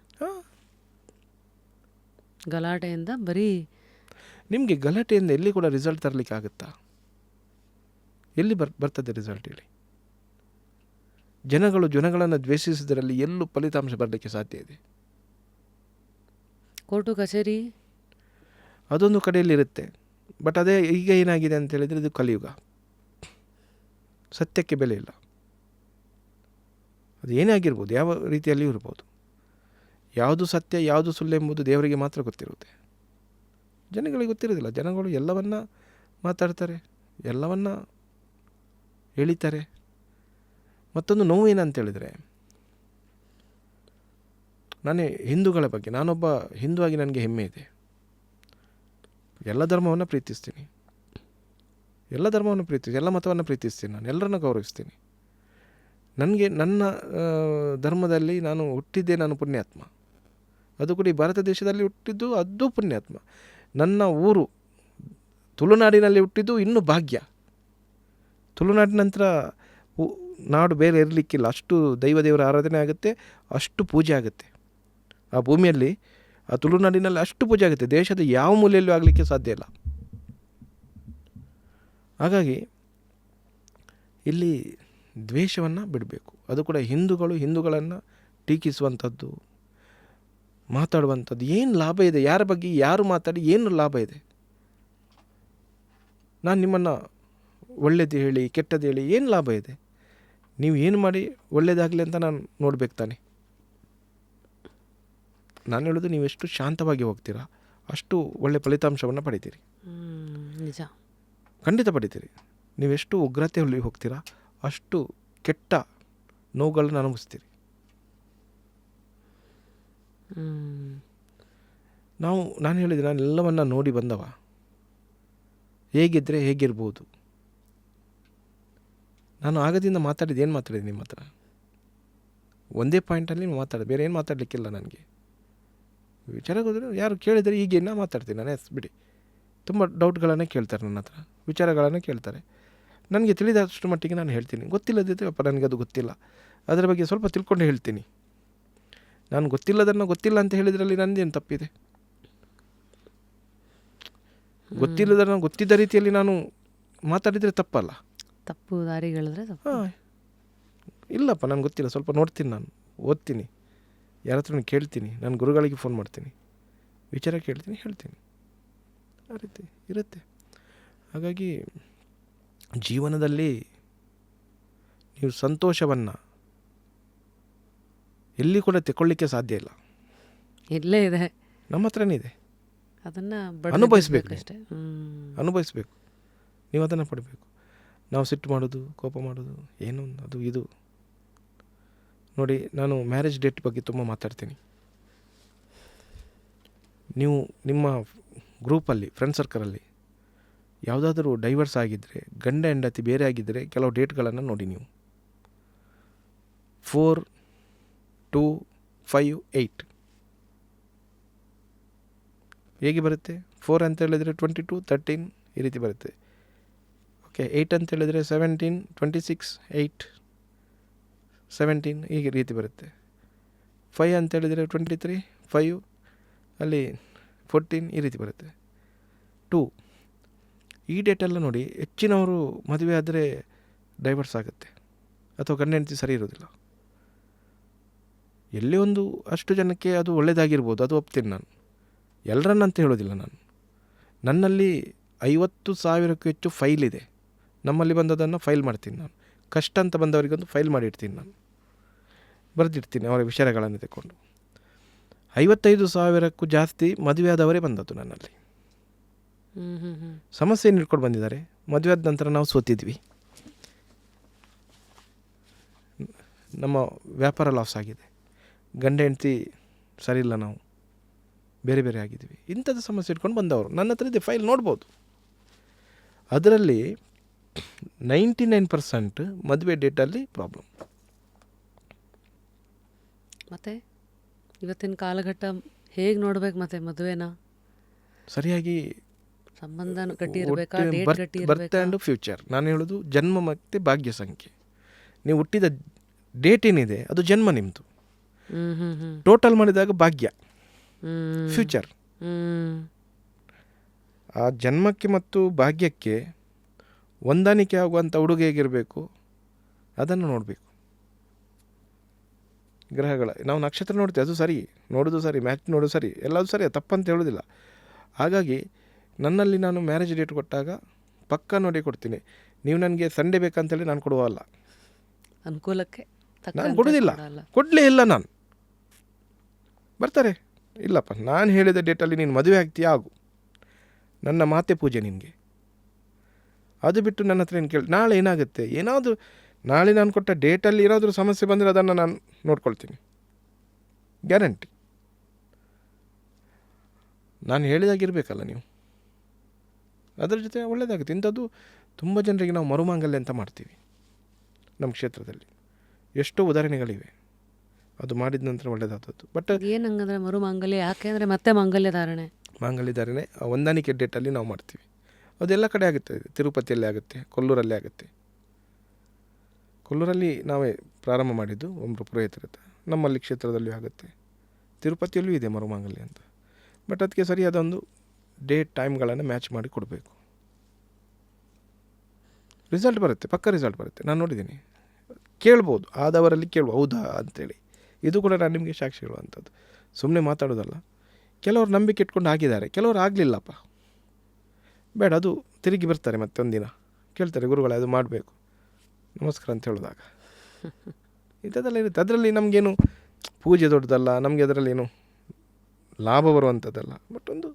ಗಲಾಟೆಯಿಂದ ಬರೀ ನಿಮಗೆ ಗಲಾಟೆಯಿಂದ ಎಲ್ಲಿ ಕೂಡ ರಿಸಲ್ಟ್ ತರಲಿಕ್ಕೆ ಆಗುತ್ತಾ? ಎಲ್ಲಿ ಬರ್ತದೆ ರಿಸಲ್ಟ್ ಹೇಳಿ? ಜನಗಳನ್ನು ದ್ವೇಷಿಸಿದ್ರಲ್ಲಿ ಎಲ್ಲೂ ಫಲಿತಾಂಶ ಬರಲಿಕ್ಕೆ ಸಾಧ್ಯ ಇದೆ? ಕೋರ್ಟು ಕಚೇರಿ ಅದೊಂದು ಕಡೆಯಲ್ಲಿರುತ್ತೆ. ಬಟ್ ಅದೇ ಈಗ ಏನಾಗಿದೆ ಅಂತ ಹೇಳಿದರೆ, ಇದು ಕಲಿಯುಗ, ಸತ್ಯಕ್ಕೆ ಬೆಲೆ ಇಲ್ಲ. ಅದು ಏನೇ ಆಗಿರ್ಬೋದು, ಯಾವ ರೀತಿಯಲ್ಲಿಯೂ ಇರ್ಬೋದು. ಯಾವುದು ಸತ್ಯ ಯಾವುದು ಸುಳ್ಳು ಎಂಬುದು ದೇವರಿಗೆ ಮಾತ್ರ ಗೊತ್ತಿರುತ್ತೆ, ಜನಗಳಿಗೆ ಗೊತ್ತಿರೋದಿಲ್ಲ. ಜನಗಳು ಎಲ್ಲವನ್ನ ಮಾತಾಡ್ತಾರೆ, ಎಲ್ಲವನ್ನ ಎಳಿತಾರೆ. ಮತ್ತೊಂದು ನೋವು ಏನಂತೇಳಿದರೆ, ನಾನೇ ಹಿಂದೂಗಳ ಬಗ್ಗೆ, ನಾನೊಬ್ಬ ಹಿಂದೂ ಆಗಿ ನನಗೆ ಹೆಮ್ಮೆ ಇದೆ. ಎಲ್ಲ ಧರ್ಮವನ್ನು ಪ್ರೀತಿಸ್ತೀನಿ, ಎಲ್ಲ ಮತವನ್ನು ಪ್ರೀತಿಸ್ತೀನಿ, ನಾನು ಎಲ್ಲರನ್ನು ಗೌರವಿಸ್ತೀನಿ. ನನಗೆ ನನ್ನ ಧರ್ಮದಲ್ಲಿ ನಾನು ಹುಟ್ಟಿದ್ದೆ, ನಾನು ಪುಣ್ಯಾತ್ಮ. ಅದು ಕೂಡ ಈ ಭಾರತ ದೇಶದಲ್ಲಿ ಹುಟ್ಟಿದ್ದು, ಅದು ಪುಣ್ಯಾತ್ಮ. ನನ್ನ ಊರು ತುಳುನಾಡಿನಲ್ಲಿ ಹುಟ್ಟಿದ್ದು ಇನ್ನೂ ಭಾಗ್ಯ. ತುಳುನಾಡಿನ ನಂತರ ನಾಡು ಬೇರೆ ಇರಲಿಕ್ಕಿಲ್ಲ. ಅಷ್ಟು ದೇವರ ಆರಾಧನೆ ಆಗುತ್ತೆ, ಅಷ್ಟು ಪೂಜೆ ಆಗುತ್ತೆ ಆ ಭೂಮಿಯಲ್ಲಿ. ಆ ತುಳುನಾಡಿನಲ್ಲಿ ಅಷ್ಟು ಪೂಜೆ ಆಗುತ್ತೆ, ದೇಶದ ಯಾವ ಮೂಲೆಯಲ್ಲೂ ಆಗಲಿಕ್ಕೆ ಸಾಧ್ಯ ಇಲ್ಲ. ಹಾಗಾಗಿ ಇಲ್ಲಿ ದ್ವೇಷವನ್ನು ಬಿಡಬೇಕು. ಅದು ಕೂಡ ಹಿಂದೂಗಳನ್ನು ಟೀಕಿಸುವಂಥದ್ದು, ಮಾತಾಡುವಂಥದ್ದು, ಏನು ಲಾಭ ಇದೆ? ಯಾರ ಬಗ್ಗೆ ಯಾರು ಮಾತಾಡಿ ಏನು ಲಾಭ ಇದೆ? ನಾನು ನಿಮ್ಮನ್ನು ಒಳ್ಳೇದು ಹೇಳಿ ಕೆಟ್ಟದ್ದು ಹೇಳಿ ಏನು ಲಾಭ ಇದೆ? ನೀವು ಏನು ಮಾಡಿ ಒಳ್ಳೇದಾಗಲಿ ಅಂತ ನಾನು ನೋಡ್ಬೇಕು ತಾನೆ. ನಾನು ಹೇಳೋದು, ನೀವೆಷ್ಟು ಶಾಂತವಾಗಿ ಹೋಗ್ತೀರಾ ಅಷ್ಟು ಒಳ್ಳೆ ಫಲಿತಾಂಶವನ್ನು ಪಡಿತೀರಿ. ನಿಜ, ಖಂಡಿತ ಪಡಿತೀರಿ. ನೀವೆಷ್ಟು ಉಗ್ರತೆಯಲ್ಲಿ ಹೋಗ್ತೀರಾ ಅಷ್ಟು ಕೆಟ್ಟ ನೋವುಗಳನ್ನ ಅನುಭವಿಸ್ತೀರಿ. ನಾನು ಹೇಳಿದೆ, ನಾನು ಎಲ್ಲವನ್ನ ನೋಡಿ ಬಂದವ. ಹೇಗಿದ್ದರೆ ಹೇಗಿರ್ಬೋದು. ನಾನು ಆಗದಿಂದ ಮಾತಾಡಿದ್ದು ಏನು ಮಾತಾಡಿದೆ ನಿಮ್ಮ ಹತ್ರ? ಒಂದೇ ಪಾಯಿಂಟಲ್ಲಿ ಮಾತಾಡಿದೆ, ಬೇರೆ ಏನು ಮಾತಾಡಲಿಕ್ಕಿಲ್ಲ ನನಗೆ. ವಿಚಾರಕ್ಕೆ ಹೋದರೆ ಯಾರು ಕೇಳಿದರೆ ಈಗೇನ ಮಾತಾಡ್ತೀನಿ ನಾನು, ಬಿಡಿ. ತುಂಬ ಡೌಟ್ಗಳನ್ನು ಕೇಳ್ತಾರೆ ನನ್ನ ಹತ್ರ, ವಿಚಾರಗಳನ್ನು ಕೇಳ್ತಾರೆ. ನನಗೆ ತಿಳಿದಷ್ಟು ಮಟ್ಟಿಗೆ ನಾನು ಹೇಳ್ತೀನಿ. ಗೊತ್ತಿಲ್ಲದಿದ್ದರೆ ನನಗೆ ಅದು ಗೊತ್ತಿಲ್ಲ, ಅದರ ಬಗ್ಗೆ ಸ್ವಲ್ಪ ತಿಳ್ಕೊಂಡು ಹೇಳ್ತೀನಿ. ನಾನು ಗೊತ್ತಿಲ್ಲದನ್ನು ಗೊತ್ತಿಲ್ಲ ಅಂತ ಹೇಳಿದ್ರಲ್ಲಿ ನನ್ನದೇನು ತಪ್ಪಿದೆ? ಗೊತ್ತಿಲ್ಲದನ್ನು ಗೊತ್ತಿದ್ದ ರೀತಿಯಲ್ಲಿ ನಾನು ಮಾತಾಡಿದರೆ ತಪ್ಪಲ್ಲ. ತಪ್ಪು ದಾರಿಗಳಿದ್ರೆ ತಪ್ಪು. ಹಾಂ, ಇಲ್ಲಪ್ಪ ನನಗೆ ಗೊತ್ತಿಲ್ಲ, ಸ್ವಲ್ಪ ನೋಡ್ತೀನಿ, ನಾನು ಓದ್ತೀನಿ, ಯಾರ ಹತ್ರ ಕೇಳ್ತೀನಿ, ನಾನು ಗುರುಗಳಿಗೆ ಫೋನ್ ಮಾಡ್ತೀನಿ, ವಿಚಾರ ಕೇಳ್ತೀನಿ, ಹೇಳ್ತೀನಿ. ಆ ರೀತಿ ಇರುತ್ತೆ. ಹಾಗಾಗಿ ಜೀವನದಲ್ಲಿ ನೀವು ಸಂತೋಷವನ್ನು ಎಲ್ಲಿ ಕೂಡ ತಗೊಳ್ಳಿಕ್ಕೆ ಸಾಧ್ಯ ಇಲ್ಲ. ಇಲ್ಲೇ ಇದೆ, ನಮ್ಮ ಹತ್ರನೇ ಇದೆ. ಅದನ್ನು ಅನುಭವಿಸ್ಬೇಕು ಅಷ್ಟೇ. ಅನುಭವಿಸ್ಬೇಕು, ನೀವು ಅದನ್ನು ಪಡಬೇಕು. ನಾವು ಸಿಟ್ಟು ಮಾಡೋದು, ಕೋಪ ಮಾಡೋದು, ಏನು ಅದು ಇದು. ನೋಡಿ, ನಾನು ಮ್ಯಾರೇಜ್ ಡೇಟ್ ಬಗ್ಗೆ ತುಂಬ ಮಾತಾಡ್ತೀನಿ. ನೀವು ನಿಮ್ಮ ಗ್ರೂಪಲ್ಲಿ, ಫ್ರೆಂಡ್ ಸರ್ಕಲಲ್ಲಿ ಯಾವುದಾದ್ರೂ ಡೈವರ್ಸ್ ಆಗಿದ್ದರೆ, ಗಂಡ ಹೆಂಡತಿ ಬೇರೆ ಆಗಿದ್ದರೆ ಕೆಲವು ಡೇಟ್ಗಳನ್ನು ನೋಡಿ ನೀವು. 4, 2, 5, 8 ಹೇಗೆ ಬರುತ್ತೆ? 4 ಅಂತ ಹೇಳಿದರೆ 22, 13 ಈ ರೀತಿ ಬರುತ್ತೆ. ಓಕೆ, 8 ಅಂತ ಹೇಳಿದರೆ 17, 26, 8, 17 ಹೀಗೆ ರೀತಿ ಬರುತ್ತೆ. 5 ಅಂತ ಹೇಳಿದರೆ 23, 5 ಅಲ್ಲಿ 14 ಈ ರೀತಿ ಬರುತ್ತೆ. 2 ಈ ಡೇಟೆಲ್ಲ ನೋಡಿ, ಹೆಚ್ಚಿನವರು ಮದುವೆ ಆದರೆ ಡೈವರ್ಸ್ ಆಗುತ್ತೆ ಅಥವಾ ಗಂಡ ಹೆಂಡತಿ ಸರಿ ಇರೋದಿಲ್ಲ. ಎಲ್ಲೇ ಒಂದು ಅಷ್ಟು ಜನಕ್ಕೆ ಅದು ಒಳ್ಳೆಯದಾಗಿರ್ಬೋದು, ಅದು ಒಪ್ತೀನಿ ನಾನು, ಎಲ್ಲರನ್ನಂತ ಹೇಳೋದಿಲ್ಲ ನಾನು. ನನ್ನಲ್ಲಿ 50,000ಕ್ಕೂ ಹೆಚ್ಚು ಫೈಲ್ ಇದೆ. ನಮ್ಮಲ್ಲಿ ಬಂದದನ್ನು ಫೈಲ್ ಮಾಡ್ತೀನಿ ನಾನು. ಕಷ್ಟ ಅಂತ ಬಂದವರಿಗೊಂದು ಫೈಲ್ ಮಾಡಿರ್ತೀನಿ ನಾನು, ಬರೆದಿರ್ತೀನಿ ಅವರ ವಿಚಾರಗಳನ್ನು ತಗೊಂಡು. 55,000ಕ್ಕೂ ಜಾಸ್ತಿ ಮದುವೆ ಆದವರೇ ಬಂದದ್ದು ನನ್ನಲ್ಲಿ. ಸಮಸ್ಯೆ ಏನು ಇಟ್ಕೊಂಡು ಬಂದಿದ್ದಾರೆ? ಮದುವೆ ಆದ ನಂತರ ನಾವು ಸೋತಿದ್ವಿ, ನಮ್ಮ ವ್ಯಾಪಾರ ಲಾಸ್ ಆಗಿದೆ, ಗಂಡ ಹೆಂಡತಿ ಸರಿಯಿಲ್ಲ, ನಾವು ಬೇರೆ ಬೇರೆ ಆಗಿದ್ದೀವಿ, ಇಂಥದ್ದು ಸಮಸ್ಯೆ ಇಟ್ಕೊಂಡು ಬಂದವರು ನನ್ನ ಹತ್ರ ಇದೆ, ಫೈಲ್ ನೋಡ್ಬೋದು. ಅದರಲ್ಲಿ 99% ಮದುವೆ ಡೇಟಲ್ಲಿ ಪ್ರಾಬ್ಲಮ್. ಮತ್ತು ಇವತ್ತಿನ ಕಾಲಘಟ್ಟ ಹೇಗೆ ನೋಡ್ಬೇಕು? ಮತ್ತೆ ಮದುವೆನ ಸರಿಯಾಗಿ ಸಂಬಂಧ ಗಟ್ಟಿ ಇರಬೇಕಾ, ಡೇಟ್ ಗಟ್ಟಿ ಬರ್ತ್ ಇರಬೇಕಾ? And future. ನಾನು ಹೇಳೋದು ಜನ್ಮ ಮತ್ತು ಭಾಗ್ಯ ಸಂಖ್ಯೆ. ನೀವು ಹುಟ್ಟಿದ ಡೇಟ್ ಏನಿದೆ ಅದು ಜನ್ಮ ನಿಮ್ಮದು. ಟೋಟಲ್ ಮಾಡಿದಾಗ ಭಾಗ್ಯ, ಫ್ಯೂಚರ್. ಆ ಜನ್ಮಕ್ಕೆ ಮತ್ತು ಭಾಗ್ಯಕ್ಕೆ ಹೊಂದಾಣಿಕೆ ಆಗುವಂಥ ಹುಡುಗ ಹೇಗಿರಬೇಕು ಅದನ್ನು ನೋಡಬೇಕು. ಗ್ರಹಗಳ ನಾವು ನಕ್ಷತ್ರ ನೋಡ್ತೀವಿ, ಅದು ಸರಿ, ನೋಡೋದು ಸರಿ, ಮ್ಯಾಚ್ ನೋಡೋದು ಸರಿ, ಎಲ್ಲದು ಸರಿ, ತಪ್ಪಂತ ಹೇಳೋದಿಲ್ಲ. ಹಾಗಾಗಿ ನನ್ನಲ್ಲಿ ನಾನು ಮ್ಯಾರೇಜ್ ಡೇಟ್ ಕೊಟ್ಟಾಗ ಪಕ್ಕ ನೋಡಿ ಕೊಡ್ತೀನಿ. ನೀವು ನನಗೆ ಸಂಡೇ ಬೇಕಂತೇಳಿ ನಾನು ಕೊಡುವಲ್ಲ, ಅನುಕೂಲಕ್ಕೆ ನಾನು ಕೊಡೋದಿಲ್ಲ, ಕೊಡಲೇ ಇಲ್ಲ ನಾನು. ಬರ್ತಾರೆ, ಇಲ್ಲಪ್ಪ ನಾನು ಹೇಳಿದ ಡೇಟಲ್ಲಿ ನೀನು ಮದುವೆ ಆಗ್ತೀಯಾ ಆಗು, ನನ್ನ ಮಾತೆ ಪೂಜೆ ನಿನಗೆ. ಅದು ಬಿಟ್ಟು ನನ್ನ ಹತ್ರ ಏನು ಕೇಳಿ ನಾಳೆ ಏನಾಗುತ್ತೆ, ಏನಾದರೂ ನಾಳೆ ನಾನು ಕೊಟ್ಟ ಡೇಟಲ್ಲಿ ಏನಾದರೂ ಸಮಸ್ಯೆ ಬಂದರೆ ಅದನ್ನು ನಾನು ನೋಡ್ಕೊಳ್ತೀನಿ, ಗ್ಯಾರಂಟಿ. ನಾನು ಹೇಳಿದಾಗಿರಬೇಕಲ್ಲ ನೀವು, ಅದರ ಜೊತೆ ಒಳ್ಳೆಯದಾಗುತ್ತೆ. ಇಂಥದ್ದು ತುಂಬ ಜನರಿಗೆ ನಾವು ಮರುಮಾಂಗಲ್ಯ ಅಂತ ಮಾಡ್ತೀವಿ. ನಮ್ಮ ಕ್ಷೇತ್ರದಲ್ಲಿ ಎಷ್ಟೋ ಉದಾಹರಣೆಗಳಿವೆ, ಅದು ಮಾಡಿದ ನಂತರ ಒಳ್ಳೆಯದಾದದ್ದು. ಬಟ್ ಏನು ಹಂಗಂದ್ರೆ ಮರು ಮಾಂಗಲ್ಯ ಯಾಕೆ ಅಂದರೆ ಮತ್ತೆ ಮಾಂಗಲ್ಯ ಧಾರಣೆ ಹೊಂದಾಣಿಕೆ ಡೇಟಲ್ಲಿ ನಾವು ಮಾಡ್ತೀವಿ. ಅದೆಲ್ಲ ಕಡೆ ಆಗುತ್ತೆ. ತಿರುಪತಿಯಲ್ಲಿ ಆಗುತ್ತೆ, ಕೊಲ್ಲೂರಲ್ಲಿ ಆಗುತ್ತೆ. ಕೊಲ್ಲೂರಲ್ಲಿ ನಾವೇ ಪ್ರಾರಂಭ ಮಾಡಿದ್ದು, ಒಬ್ಬರು ಪುರೋಹಿತರ ಹತ್ರ. ನಮ್ಮಲ್ಲಿ ಕ್ಷೇತ್ರದಲ್ಲಿಯೂ ಆಗುತ್ತೆ, ತಿರುಪತಿಯಲ್ಲೂ ಇದೆ ಮರುಮಾಂಗಲ್ಯ ಅಂತ. ಬಟ್ ಅದಕ್ಕೆ ಸರಿಯಾದ ಒಂದು ಡೇಟ್ ಟೈಮ್ಗಳನ್ನು ಮ್ಯಾಚ್ ಮಾಡಿ ಕೊಡಬೇಕು. ರಿಸಲ್ಟ್ ಬರುತ್ತೆ, ಪಕ್ಕ ರಿಸಲ್ಟ್ ಬರುತ್ತೆ. ನಾನು ನೋಡಿದ್ದೀನಿ, ಕೇಳ್ಬೋದು, ಆದವರಲ್ಲಿ ಕೇಳ್ಬೋದು ಹೌದಾ ಅಂತೇಳಿ. ಇದು ಕೂಡ ನಾನು ನಿಮಗೆ ಸಾಕ್ಷಿ ಹೇಳುವಂಥದ್ದು, ಸುಮ್ಮನೆ ಮಾತಾಡೋದಲ್ಲ. ಕೆಲವರು ನಂಬಿಕೆ ಇಟ್ಕೊಂಡು ಆಗಿದ್ದಾರೆ, ಕೆಲವರು ಆಗಲಿಲ್ಲಪ್ಪ, ಬೇಡ, ಅದು ತಿರುಗಿ ಬರ್ತಾರೆ ಮತ್ತೆ ಒಂದಿನ ಕೇಳ್ತಾರೆ, ಗುರುಗಳೇ ಅದು ಮಾಡಬೇಕು, ನಮಸ್ಕಾರ ಅಂತ ಹೇಳಿದಾಗ. ಇಂಥದ್ದೆಲ್ಲ ಇರುತ್ತೆ. ಅದರಲ್ಲಿ ನಮಗೇನು ಪೂಜೆ ದೊಡ್ಡದಲ್ಲ, ನಮಗೆ ಅದರಲ್ಲೇನು ಲಾಭ ಬರುವಂಥದ್ದಲ್ಲ. ಬಟ್ ಒಂದು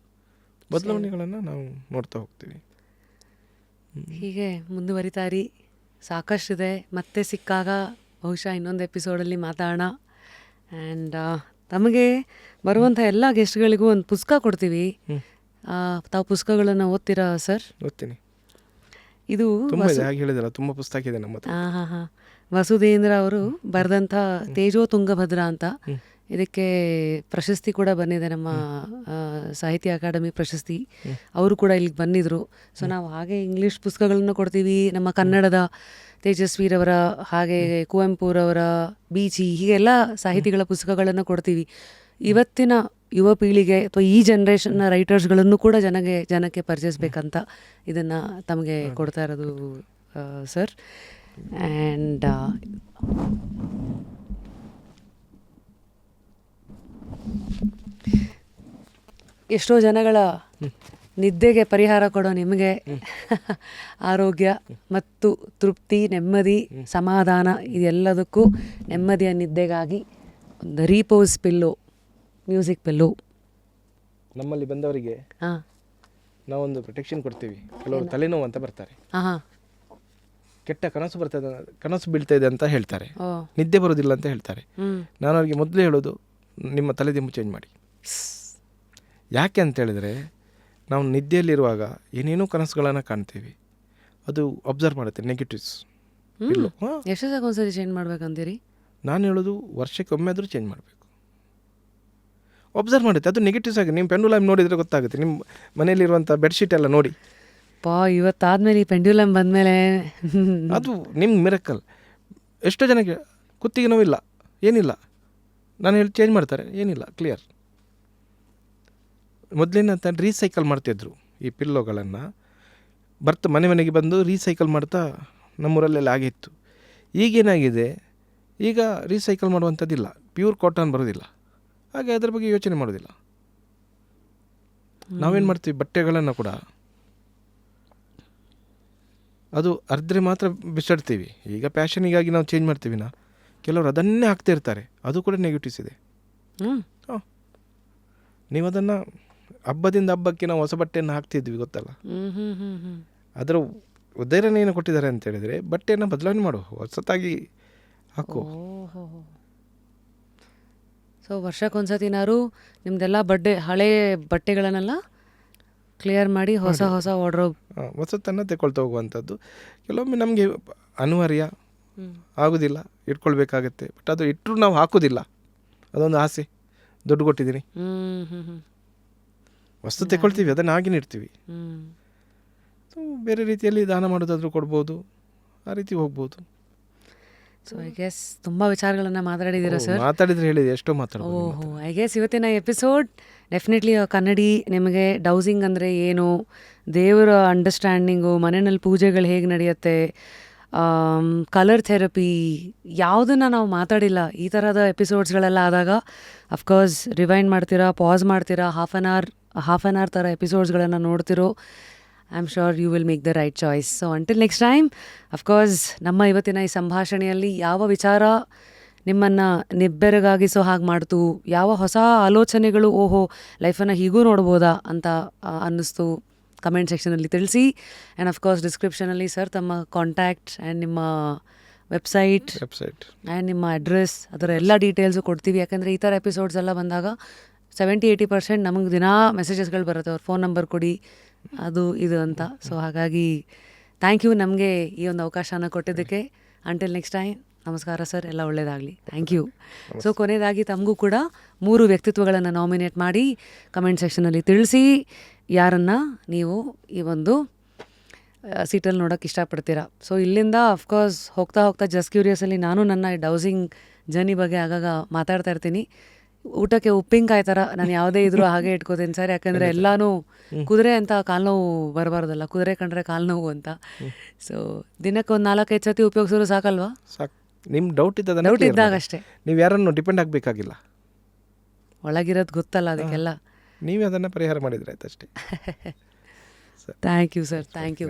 ಬದಲಾವಣೆಗಳನ್ನು ನಾವು ನೋಡ್ತಾ ಹೋಗ್ತೀವಿ. ಹೀಗೆ ಮುಂದುವರಿತಾರಿ, ಸಾಕಷ್ಟಿದೆ. ಮತ್ತೆ ಸಿಕ್ಕಾಗ ಬಹುಶಃ ಇನ್ನೊಂದು ಎಪಿಸೋಡಲ್ಲಿ ಮಾತಾಡೋಣ. ಆ್ಯಂಡ್ ತಮಗೆ ಬರುವಂಥ ಎಲ್ಲ ಗೆಸ್ಟ್ಗಳಿಗೂ ಒಂದು ಪುಸ್ತಕ ಕೊಡ್ತೀವಿ. ತಾವು ಪುಸ್ತಕಗಳನ್ನು ಓದ್ತೀರಾ ಸರ್? ಓದ್ತೀನಿ, ಇದು ತುಂಬ ಇದೆ, ಹಾಗೆ ಹೇಳಿದಲ್ಲ, ತುಂಬ ಪುಸ್ತಕ ಇದೆ ನಮ್ಮ ಹತ್ರ. ಹಾಂ ವಸುಧೇಂದ್ರ ಅವರು ಬರೆದಂಥ ತೇಜೋ ತುಂಗಭದ್ರ ಅಂತ. ಇದಕ್ಕೆ ಪ್ರಶಸ್ತಿ ಕೂಡ ಬಂದಿದೆ, ನಮ್ಮ ಸಾಹಿತ್ಯ ಅಕಾಡೆಮಿ ಪ್ರಶಸ್ತಿ. ಅವರು ಕೂಡ ಇಲ್ಲಿಗೆ ಬಂದಿದ್ರು. ಸೊ ನಾವು ಹಾಗೆ ಇಂಗ್ಲೀಷ್ ಪುಸ್ತಕಗಳನ್ನು ಕೊಡ್ತೀವಿ, ನಮ್ಮ ಕನ್ನಡದ ತೇಜಸ್ವಿರವರ, ಹಾಗೆ ಕುವೆಂಪುರವರ, ಬೀಚಿ, ಹೀಗೆಲ್ಲ ಸಾಹಿತಿಗಳ ಪುಸ್ತಕಗಳನ್ನು ಕೊಡ್ತೀವಿ. ಇವತ್ತಿನ ಯುವ ಪೀಳಿಗೆ ಅಥವಾ ಈ ಜನ್ರೇಷನ್ನ ರೈಟರ್ಸ್ಗಳನ್ನು ಕೂಡ ಜನಕ್ಕೆ ಪರಿಚಯಿಸ್ಬೇಕಂತ ಇದನ್ನು ತಮಗೆ ಕೊಡ್ತಾ ಇರೋದು ಸರ್. ಆ್ಯಂಡ್ ಎಷ್ಟೋ ಜನಗಳ ನಿದ್ದೆಗೆ ಪರಿಹಾರ ಕೊಡೋ ನಿಮಗೆ ಆರೋಗ್ಯ ಮತ್ತು ತೃಪ್ತಿ, ನೆಮ್ಮದಿ, ಸಮಾಧಾನ, ಇದೆಲ್ಲದಕ್ಕೂ ನೆಮ್ಮದಿಯ ನಿದ್ದೆಗಾಗಿ ಒಂದು ರೀಪೋಸ್ ಪಿಲ್ಲೋ, ಮ್ಯೂಸಿಕ್ ಪಿಲ್ಲೋ ನಮ್ಮಲ್ಲಿ ಬಂದವರಿಗೆ ನಾವೊಂದು ಪ್ರೊಟೆಕ್ಷನ್ ಕೊಡ್ತೀವಿ. ಕೆಲವರು ತಲೆನೋವು ಅಂತ ಬರ್ತಾರೆ, ಕೆಟ್ಟ ಕನಸು ಬೀಳ್ತಾ ಇದೆ ಅಂತ ಹೇಳ್ತಾರೆ, ಓ ನಿದ್ದೆ ಬರೋದಿಲ್ಲ ಅಂತ ಹೇಳ್ತಾರೆ. ನಾನು ಅವ್ರಿಗೆ ಮೊದಲೇ ಹೇಳೋದು, ನಿಮ್ಮ ತಲೆದಿಂಬು ಚೇಂಜ್ ಮಾಡಿ. ಯಾಕೆ ಅಂತ ಹೇಳಿದರೆ, ನಾವು ನಿದ್ದೆಯಲ್ಲಿರುವಾಗ ಏನೇನೋ ಕನಸುಗಳನ್ನು ಕಾಣ್ತೀವಿ, ಅದು ಅಬ್ಸರ್ವ್ ಮಾಡುತ್ತೆ ನೆಗೆಟಿವ್ಸ್. ಎಷ್ಟು ಸಾಕು ಒಂದ್ಸರಿ ಚೇಂಜ್ ಮಾಡ್ಬೇಕಂತೀರಿ? ನಾನು ಹೇಳೋದು ವರ್ಷಕ್ಕೆ ಒಮ್ಮೆ ಆದರೂ ಚೇಂಜ್ ಮಾಡಬೇಕು. ಅಬ್ಸರ್ವ್ ಮಾಡುತ್ತೆ, ಅದು ನೆಗೆಟಿವ್ಸ್ ಆಗಿ. ನಿಮ್ಮ ಪೆಂಡುಲಮ್ ನೋಡಿದರೆ ಗೊತ್ತಾಗುತ್ತೆ. ನಿಮ್ಮ ಮನೆಯಲ್ಲಿರುವಂಥ ಬೆಡ್ಶೀಟ್ ಎಲ್ಲ ನೋಡಿ. ಇವತ್ತಾದ್ಮೇಲೆ ಈ ಪೆಂಡ್ಯುಲಮ್ ಬಂದಮೇಲೆ ಅದು ನಿಮ್ಮ ಮಿರಕಲ್. ಎಷ್ಟೋ ಜನಕ್ಕೆ ಕುತ್ತಿಗೆ ನೋವಿಲ್ಲ, ಏನಿಲ್ಲ, ನಾನು ಹೇಳಿ ಚೇಂಜ್ ಮಾಡ್ತಾರೆ, ಏನಿಲ್ಲ, ಕ್ಲಿಯರ್. ಮೊದಲೇನಂತ ರೀಸೈಕಲ್ ಮಾಡ್ತಿದ್ರು ಈ ಪಿಲ್ಲೋಗಳನ್ನು, ಮನೆ ಮನೆಗೆ ಬಂದು ರೀಸೈಕಲ್ ಮಾಡ್ತಾ ನಮ್ಮೂರಲ್ಲೆಲ್ಲ ಆಗಿತ್ತು. ಈಗೇನಾಗಿದೆ, ಈಗ ರೀಸೈಕಲ್ ಮಾಡುವಂಥದ್ದಿಲ್ಲ, ಪ್ಯೂರ್ ಕಾಟನ್ ಬರೋದಿಲ್ಲ, ಹಾಗೆ ಅದ್ರ ಬಗ್ಗೆ ಯೋಚನೆ ಮಾಡೋದಿಲ್ಲ. ನಾವೇನು ಮಾಡ್ತೀವಿ, ಬಟ್ಟೆಗಳನ್ನು ಕೂಡ ಅದು ಅರ್ಧರೆ ಮಾತ್ರ ಬಿಸಾಡ್ತೀವಿ. ಈಗ ಪ್ಯಾಷನಿಗಾಗಿ ನಾವು ಚೇಂಜ್ ಮಾಡ್ತೀವಿ, ಕೆಲವರು ಅದನ್ನೇ ಹಾಕ್ತಾ ಇರ್ತಾರೆ, ಅದು ಕೂಡ ನೆಗೆಟಿವ್ಸ್ ಇದೆ. ಹಾಂ, ನೀವು ಅದನ್ನು ಹಬ್ಬದಿಂದ ಹಬ್ಬಕ್ಕೆ ನಾವು ಹೊಸ ಬಟ್ಟೆಯನ್ನು ಹಾಕ್ತಿದ್ವಿ, ಗೊತ್ತಲ್ಲ. ಅದರ ಉದ್ದೇಶನ ಏನು ಕೊಟ್ಟಿದ್ದಾರೆ ಅಂತ ಹೇಳಿದರೆ, ಬಟ್ಟೆಯನ್ನು ಬದಲಾವಣೆ ಮಾಡು, ಹೊಸತಾಗಿ ಹಾಕು. ಸೊ ವರ್ಷಕ್ಕೊಂದ್ಸತಿನಾರು ನಿಮ್ದೆಲ್ಲ ಹಳೆ ಬಟ್ಟೆಗಳನ್ನೆಲ್ಲ ಕ್ಲಿಯರ್ ಮಾಡಿ ಹೊಸ ವಾರ್ಡ್ರೋಬ್ ಹೊಸತನ್ನು ತೆಗೊಳ್ತಾ ಹೋಗುವಂಥದ್ದು. ಕೆಲವೊಮ್ಮೆ ನಮಗೆ ಅನಿವಾರ್ಯ ಆಗೋದಿಲ್ಲ, ಇಟ್ಕೊಳ್ಬೇಕಾಗತ್ತೆ. ಬಟ್ ಅದು ಇಟ್ಟರು ನಾವು ಹಾಕೋದಿಲ್ಲ, ಅದೊಂದು ಆಸೆ. ದುಡ್ಡು ಕೊಟ್ಟಿದ್ದೀನಿ, ವಸ್ತು ತೆಗೊಳ್ತೀವಿ, ಅದನ್ನು ಹಾಗೆ ಇಡ್ತೀವಿ. ಸೊ ಬೇರೆ ರೀತಿಯಲ್ಲಿ ದಾನ ಮಾಡೋದಾದರೂ ಕೊಡ್ಬೋದು, ಆ ರೀತಿ ಹೋಗ್ಬೋದು. ಸೊ ಐ ಗೆಸ್ ತುಂಬ ವಿಚಾರಗಳನ್ನು ಮಾತಾಡಿದ್ದೀರಾ ಸರ್. ಮಾತಾಡಿದ್ರೆ ಹೇಳಿದೆ, ಎಷ್ಟೋ ಮಾತಾಡ್ಬೋದು. ಓಹೋ, ಐ ಗೆಸ್ ಇವತ್ತಿನ ಎಪಿಸೋಡ್ ಡೆಫಿನೆಟ್ಲಿ ಕನ್ನಡಿ ನಿಮಗೆ ಡೌಸಿಂಗ್ ಅಂದರೆ ಏನು, ದೇವರ ಅಂಡರ್ಸ್ಟ್ಯಾಂಡಿಂಗು, ಮನೆಯಲ್ಲಿ ಪೂಜೆಗಳು ಹೇಗೆ ನಡೆಯುತ್ತೆ, ಕಲರ್ ಥೆರಪಿ, ಯಾವುದನ್ನು ನಾವು ಮಾತಾಡಿಲ್ಲ. ಈ ಥರದ ಎಪಿಸೋಡ್ಸ್ಗಳೆಲ್ಲ ಆದಾಗ ಅಫ್ಕೋರ್ಸ್ ರಿವೈಂಡ್ ಮಾಡ್ತೀರಾ, ಪಾಸ್ ಮಾಡ್ತೀರಾ, ಹಾಫ್ ಆನ್ ಅವರ್ ಥರ ಎಪಿಸೋಡ್ಸ್ಗಳನ್ನು ನೋಡ್ತಿರೋ. I am sure you will make the right choice. So until next time, of course ನಮ್ಮ ಇವತ್ತಿನ ಈ ಸಂಭಾಷಣೆಯಲ್ಲಿ ಯಾವ ವಿಚಾರ ನಿಮ್ಮನ್ನು ನಿಬ್ಬೆರಗಾಗಿಸೋ ಹಾಗೆ ಮಾಡ್ತು, ಯಾವ ಹೊಸ ಆಲೋಚನೆಗಳು, ಓಹೋ ಲೈಫನ್ನು ಹೀಗೂ ನೋಡ್ಬೋದಾ ಅಂತ ಅನ್ನಿಸ್ತು, ಕಮೆಂಟ್ ಸೆಕ್ಷನಲ್ಲಿ ತಿಳಿಸಿ. ಆ್ಯಂಡ್ ಅಫ್ಕೋರ್ಸ್ ಡಿಸ್ಕ್ರಿಪ್ಷನಲ್ಲಿ ಸರ್ ತಮ್ಮ ಕಾಂಟ್ಯಾಕ್ಟ್ ಆ್ಯಂಡ್ ನಿಮ್ಮ ವೆಬ್ಸೈಟ್ ಆ್ಯಂಡ್ ನಿಮ್ಮ ಅಡ್ರೆಸ್, ಅದರ ಎಲ್ಲ ಡೀಟೇಲ್ಸು ಕೊಡ್ತೀವಿ. ಯಾಕಂದರೆ ಈ ಥರ ಎಪಿಸೋಡ್ಸ್ ಎಲ್ಲ ಬಂದಾಗ 70-80% ನಮಗೆ ದಿನಾ ಮೆಸೇಜಸ್ಗಳು ಬರುತ್ತೆ, ಅವ್ರ ಫೋನ್ ನಂಬರ್ ಕೊಡಿ, ಅದು ಇದು ಅಂತ. ಸೊ ಹಾಗಾಗಿ ಥ್ಯಾಂಕ್ ಯು ನಮಗೆ ಈ ಒಂದು ಅವಕಾಶನ ಕೊಟ್ಟಿದ್ದಕ್ಕೆ. ಅಂಟಿಲ್ ನೆಕ್ಸ್ಟ್ ಟೈಮ್, ನಮಸ್ಕಾರ ಸರ್, ಎಲ್ಲ ಒಳ್ಳೆಯದಾಗಲಿ. Thank you. ಸೊ ಕೊನೆಯದಾಗಿ ತಮಗೂ ಕೂಡ 3 ವ್ಯಕ್ತಿತ್ವಗಳನ್ನು ನಾಮಿನೇಟ್ ಮಾಡಿ ಕಮೆಂಟ್ ಸೆಕ್ಷನಲ್ಲಿ ತಿಳಿಸಿ, ಯಾರನ್ನು ನೀವು ಈ ಒಂದು ಸೀಟಲ್ಲಿ ನೋಡೋಕ್ಕೆ ಇಷ್ಟಪಡ್ತೀರಾ. ಸೊ ಇಲ್ಲಿಂದ ಅಫ್ಕೋರ್ಸ್ ಹೋಗ್ತಾ ಜಸ್ಟ್ ಕ್ಯೂರಿಯಸಲ್ಲಿ ನಾನು ನನ್ನ ಡೌಸಿಂಗ್ ಜರ್ನಿ ಬಗ್ಗೆ ಆಗಾಗ ಮಾತಾಡ್ತಾ ಇರ್ತೀನಿ. ಊಟಕ್ಕೆ ಉಪ್ಪಿನಕಾಯಿ ಥರ ನಾನು ಯಾವುದೇ ಇದ್ರೂ ಹಾಗೆ ಇಟ್ಕೋತೀನಿ ಸರ್. ಯಾಕಂದರೆ ಎಲ್ಲನೂ ಕುದುರೆ ಅಂತ ಕಾಲು ನೋವು ಬರಬಾರ್ದಲ್ಲ, ಕುದುರೆ ಕಂಡ್ರೆ ಕಾಲು ನೋವು ಅಂತ. ಸೊ ದಿನಕ್ಕೆ ಒಂದು 4-5 ಸತಿ ಉಪಯೋಗಿಸೋರು ಸಾಕಲ್ವಾ? ಸಾಕು. ನಿಮ್ಮ ಡೌಟ್ ಇದ್ದಾಗ ಅಷ್ಟೇ. ನೀವು ಯಾರನ್ನು ಡಿಪೆಂಡ್ ಆಗಬೇಕಾಗಿಲ್ಲ, ಒಳಗಿರೋದು ಗೊತ್ತಲ್ಲ ಅದಕ್ಕೆಲ್ಲ, ನೀವೇ ಅದನ್ನು ಪರಿಹಾರ ಮಾಡಿದ್ರೆ ಆಯ್ತು ಅಷ್ಟೇ. Thank you sir, thank you.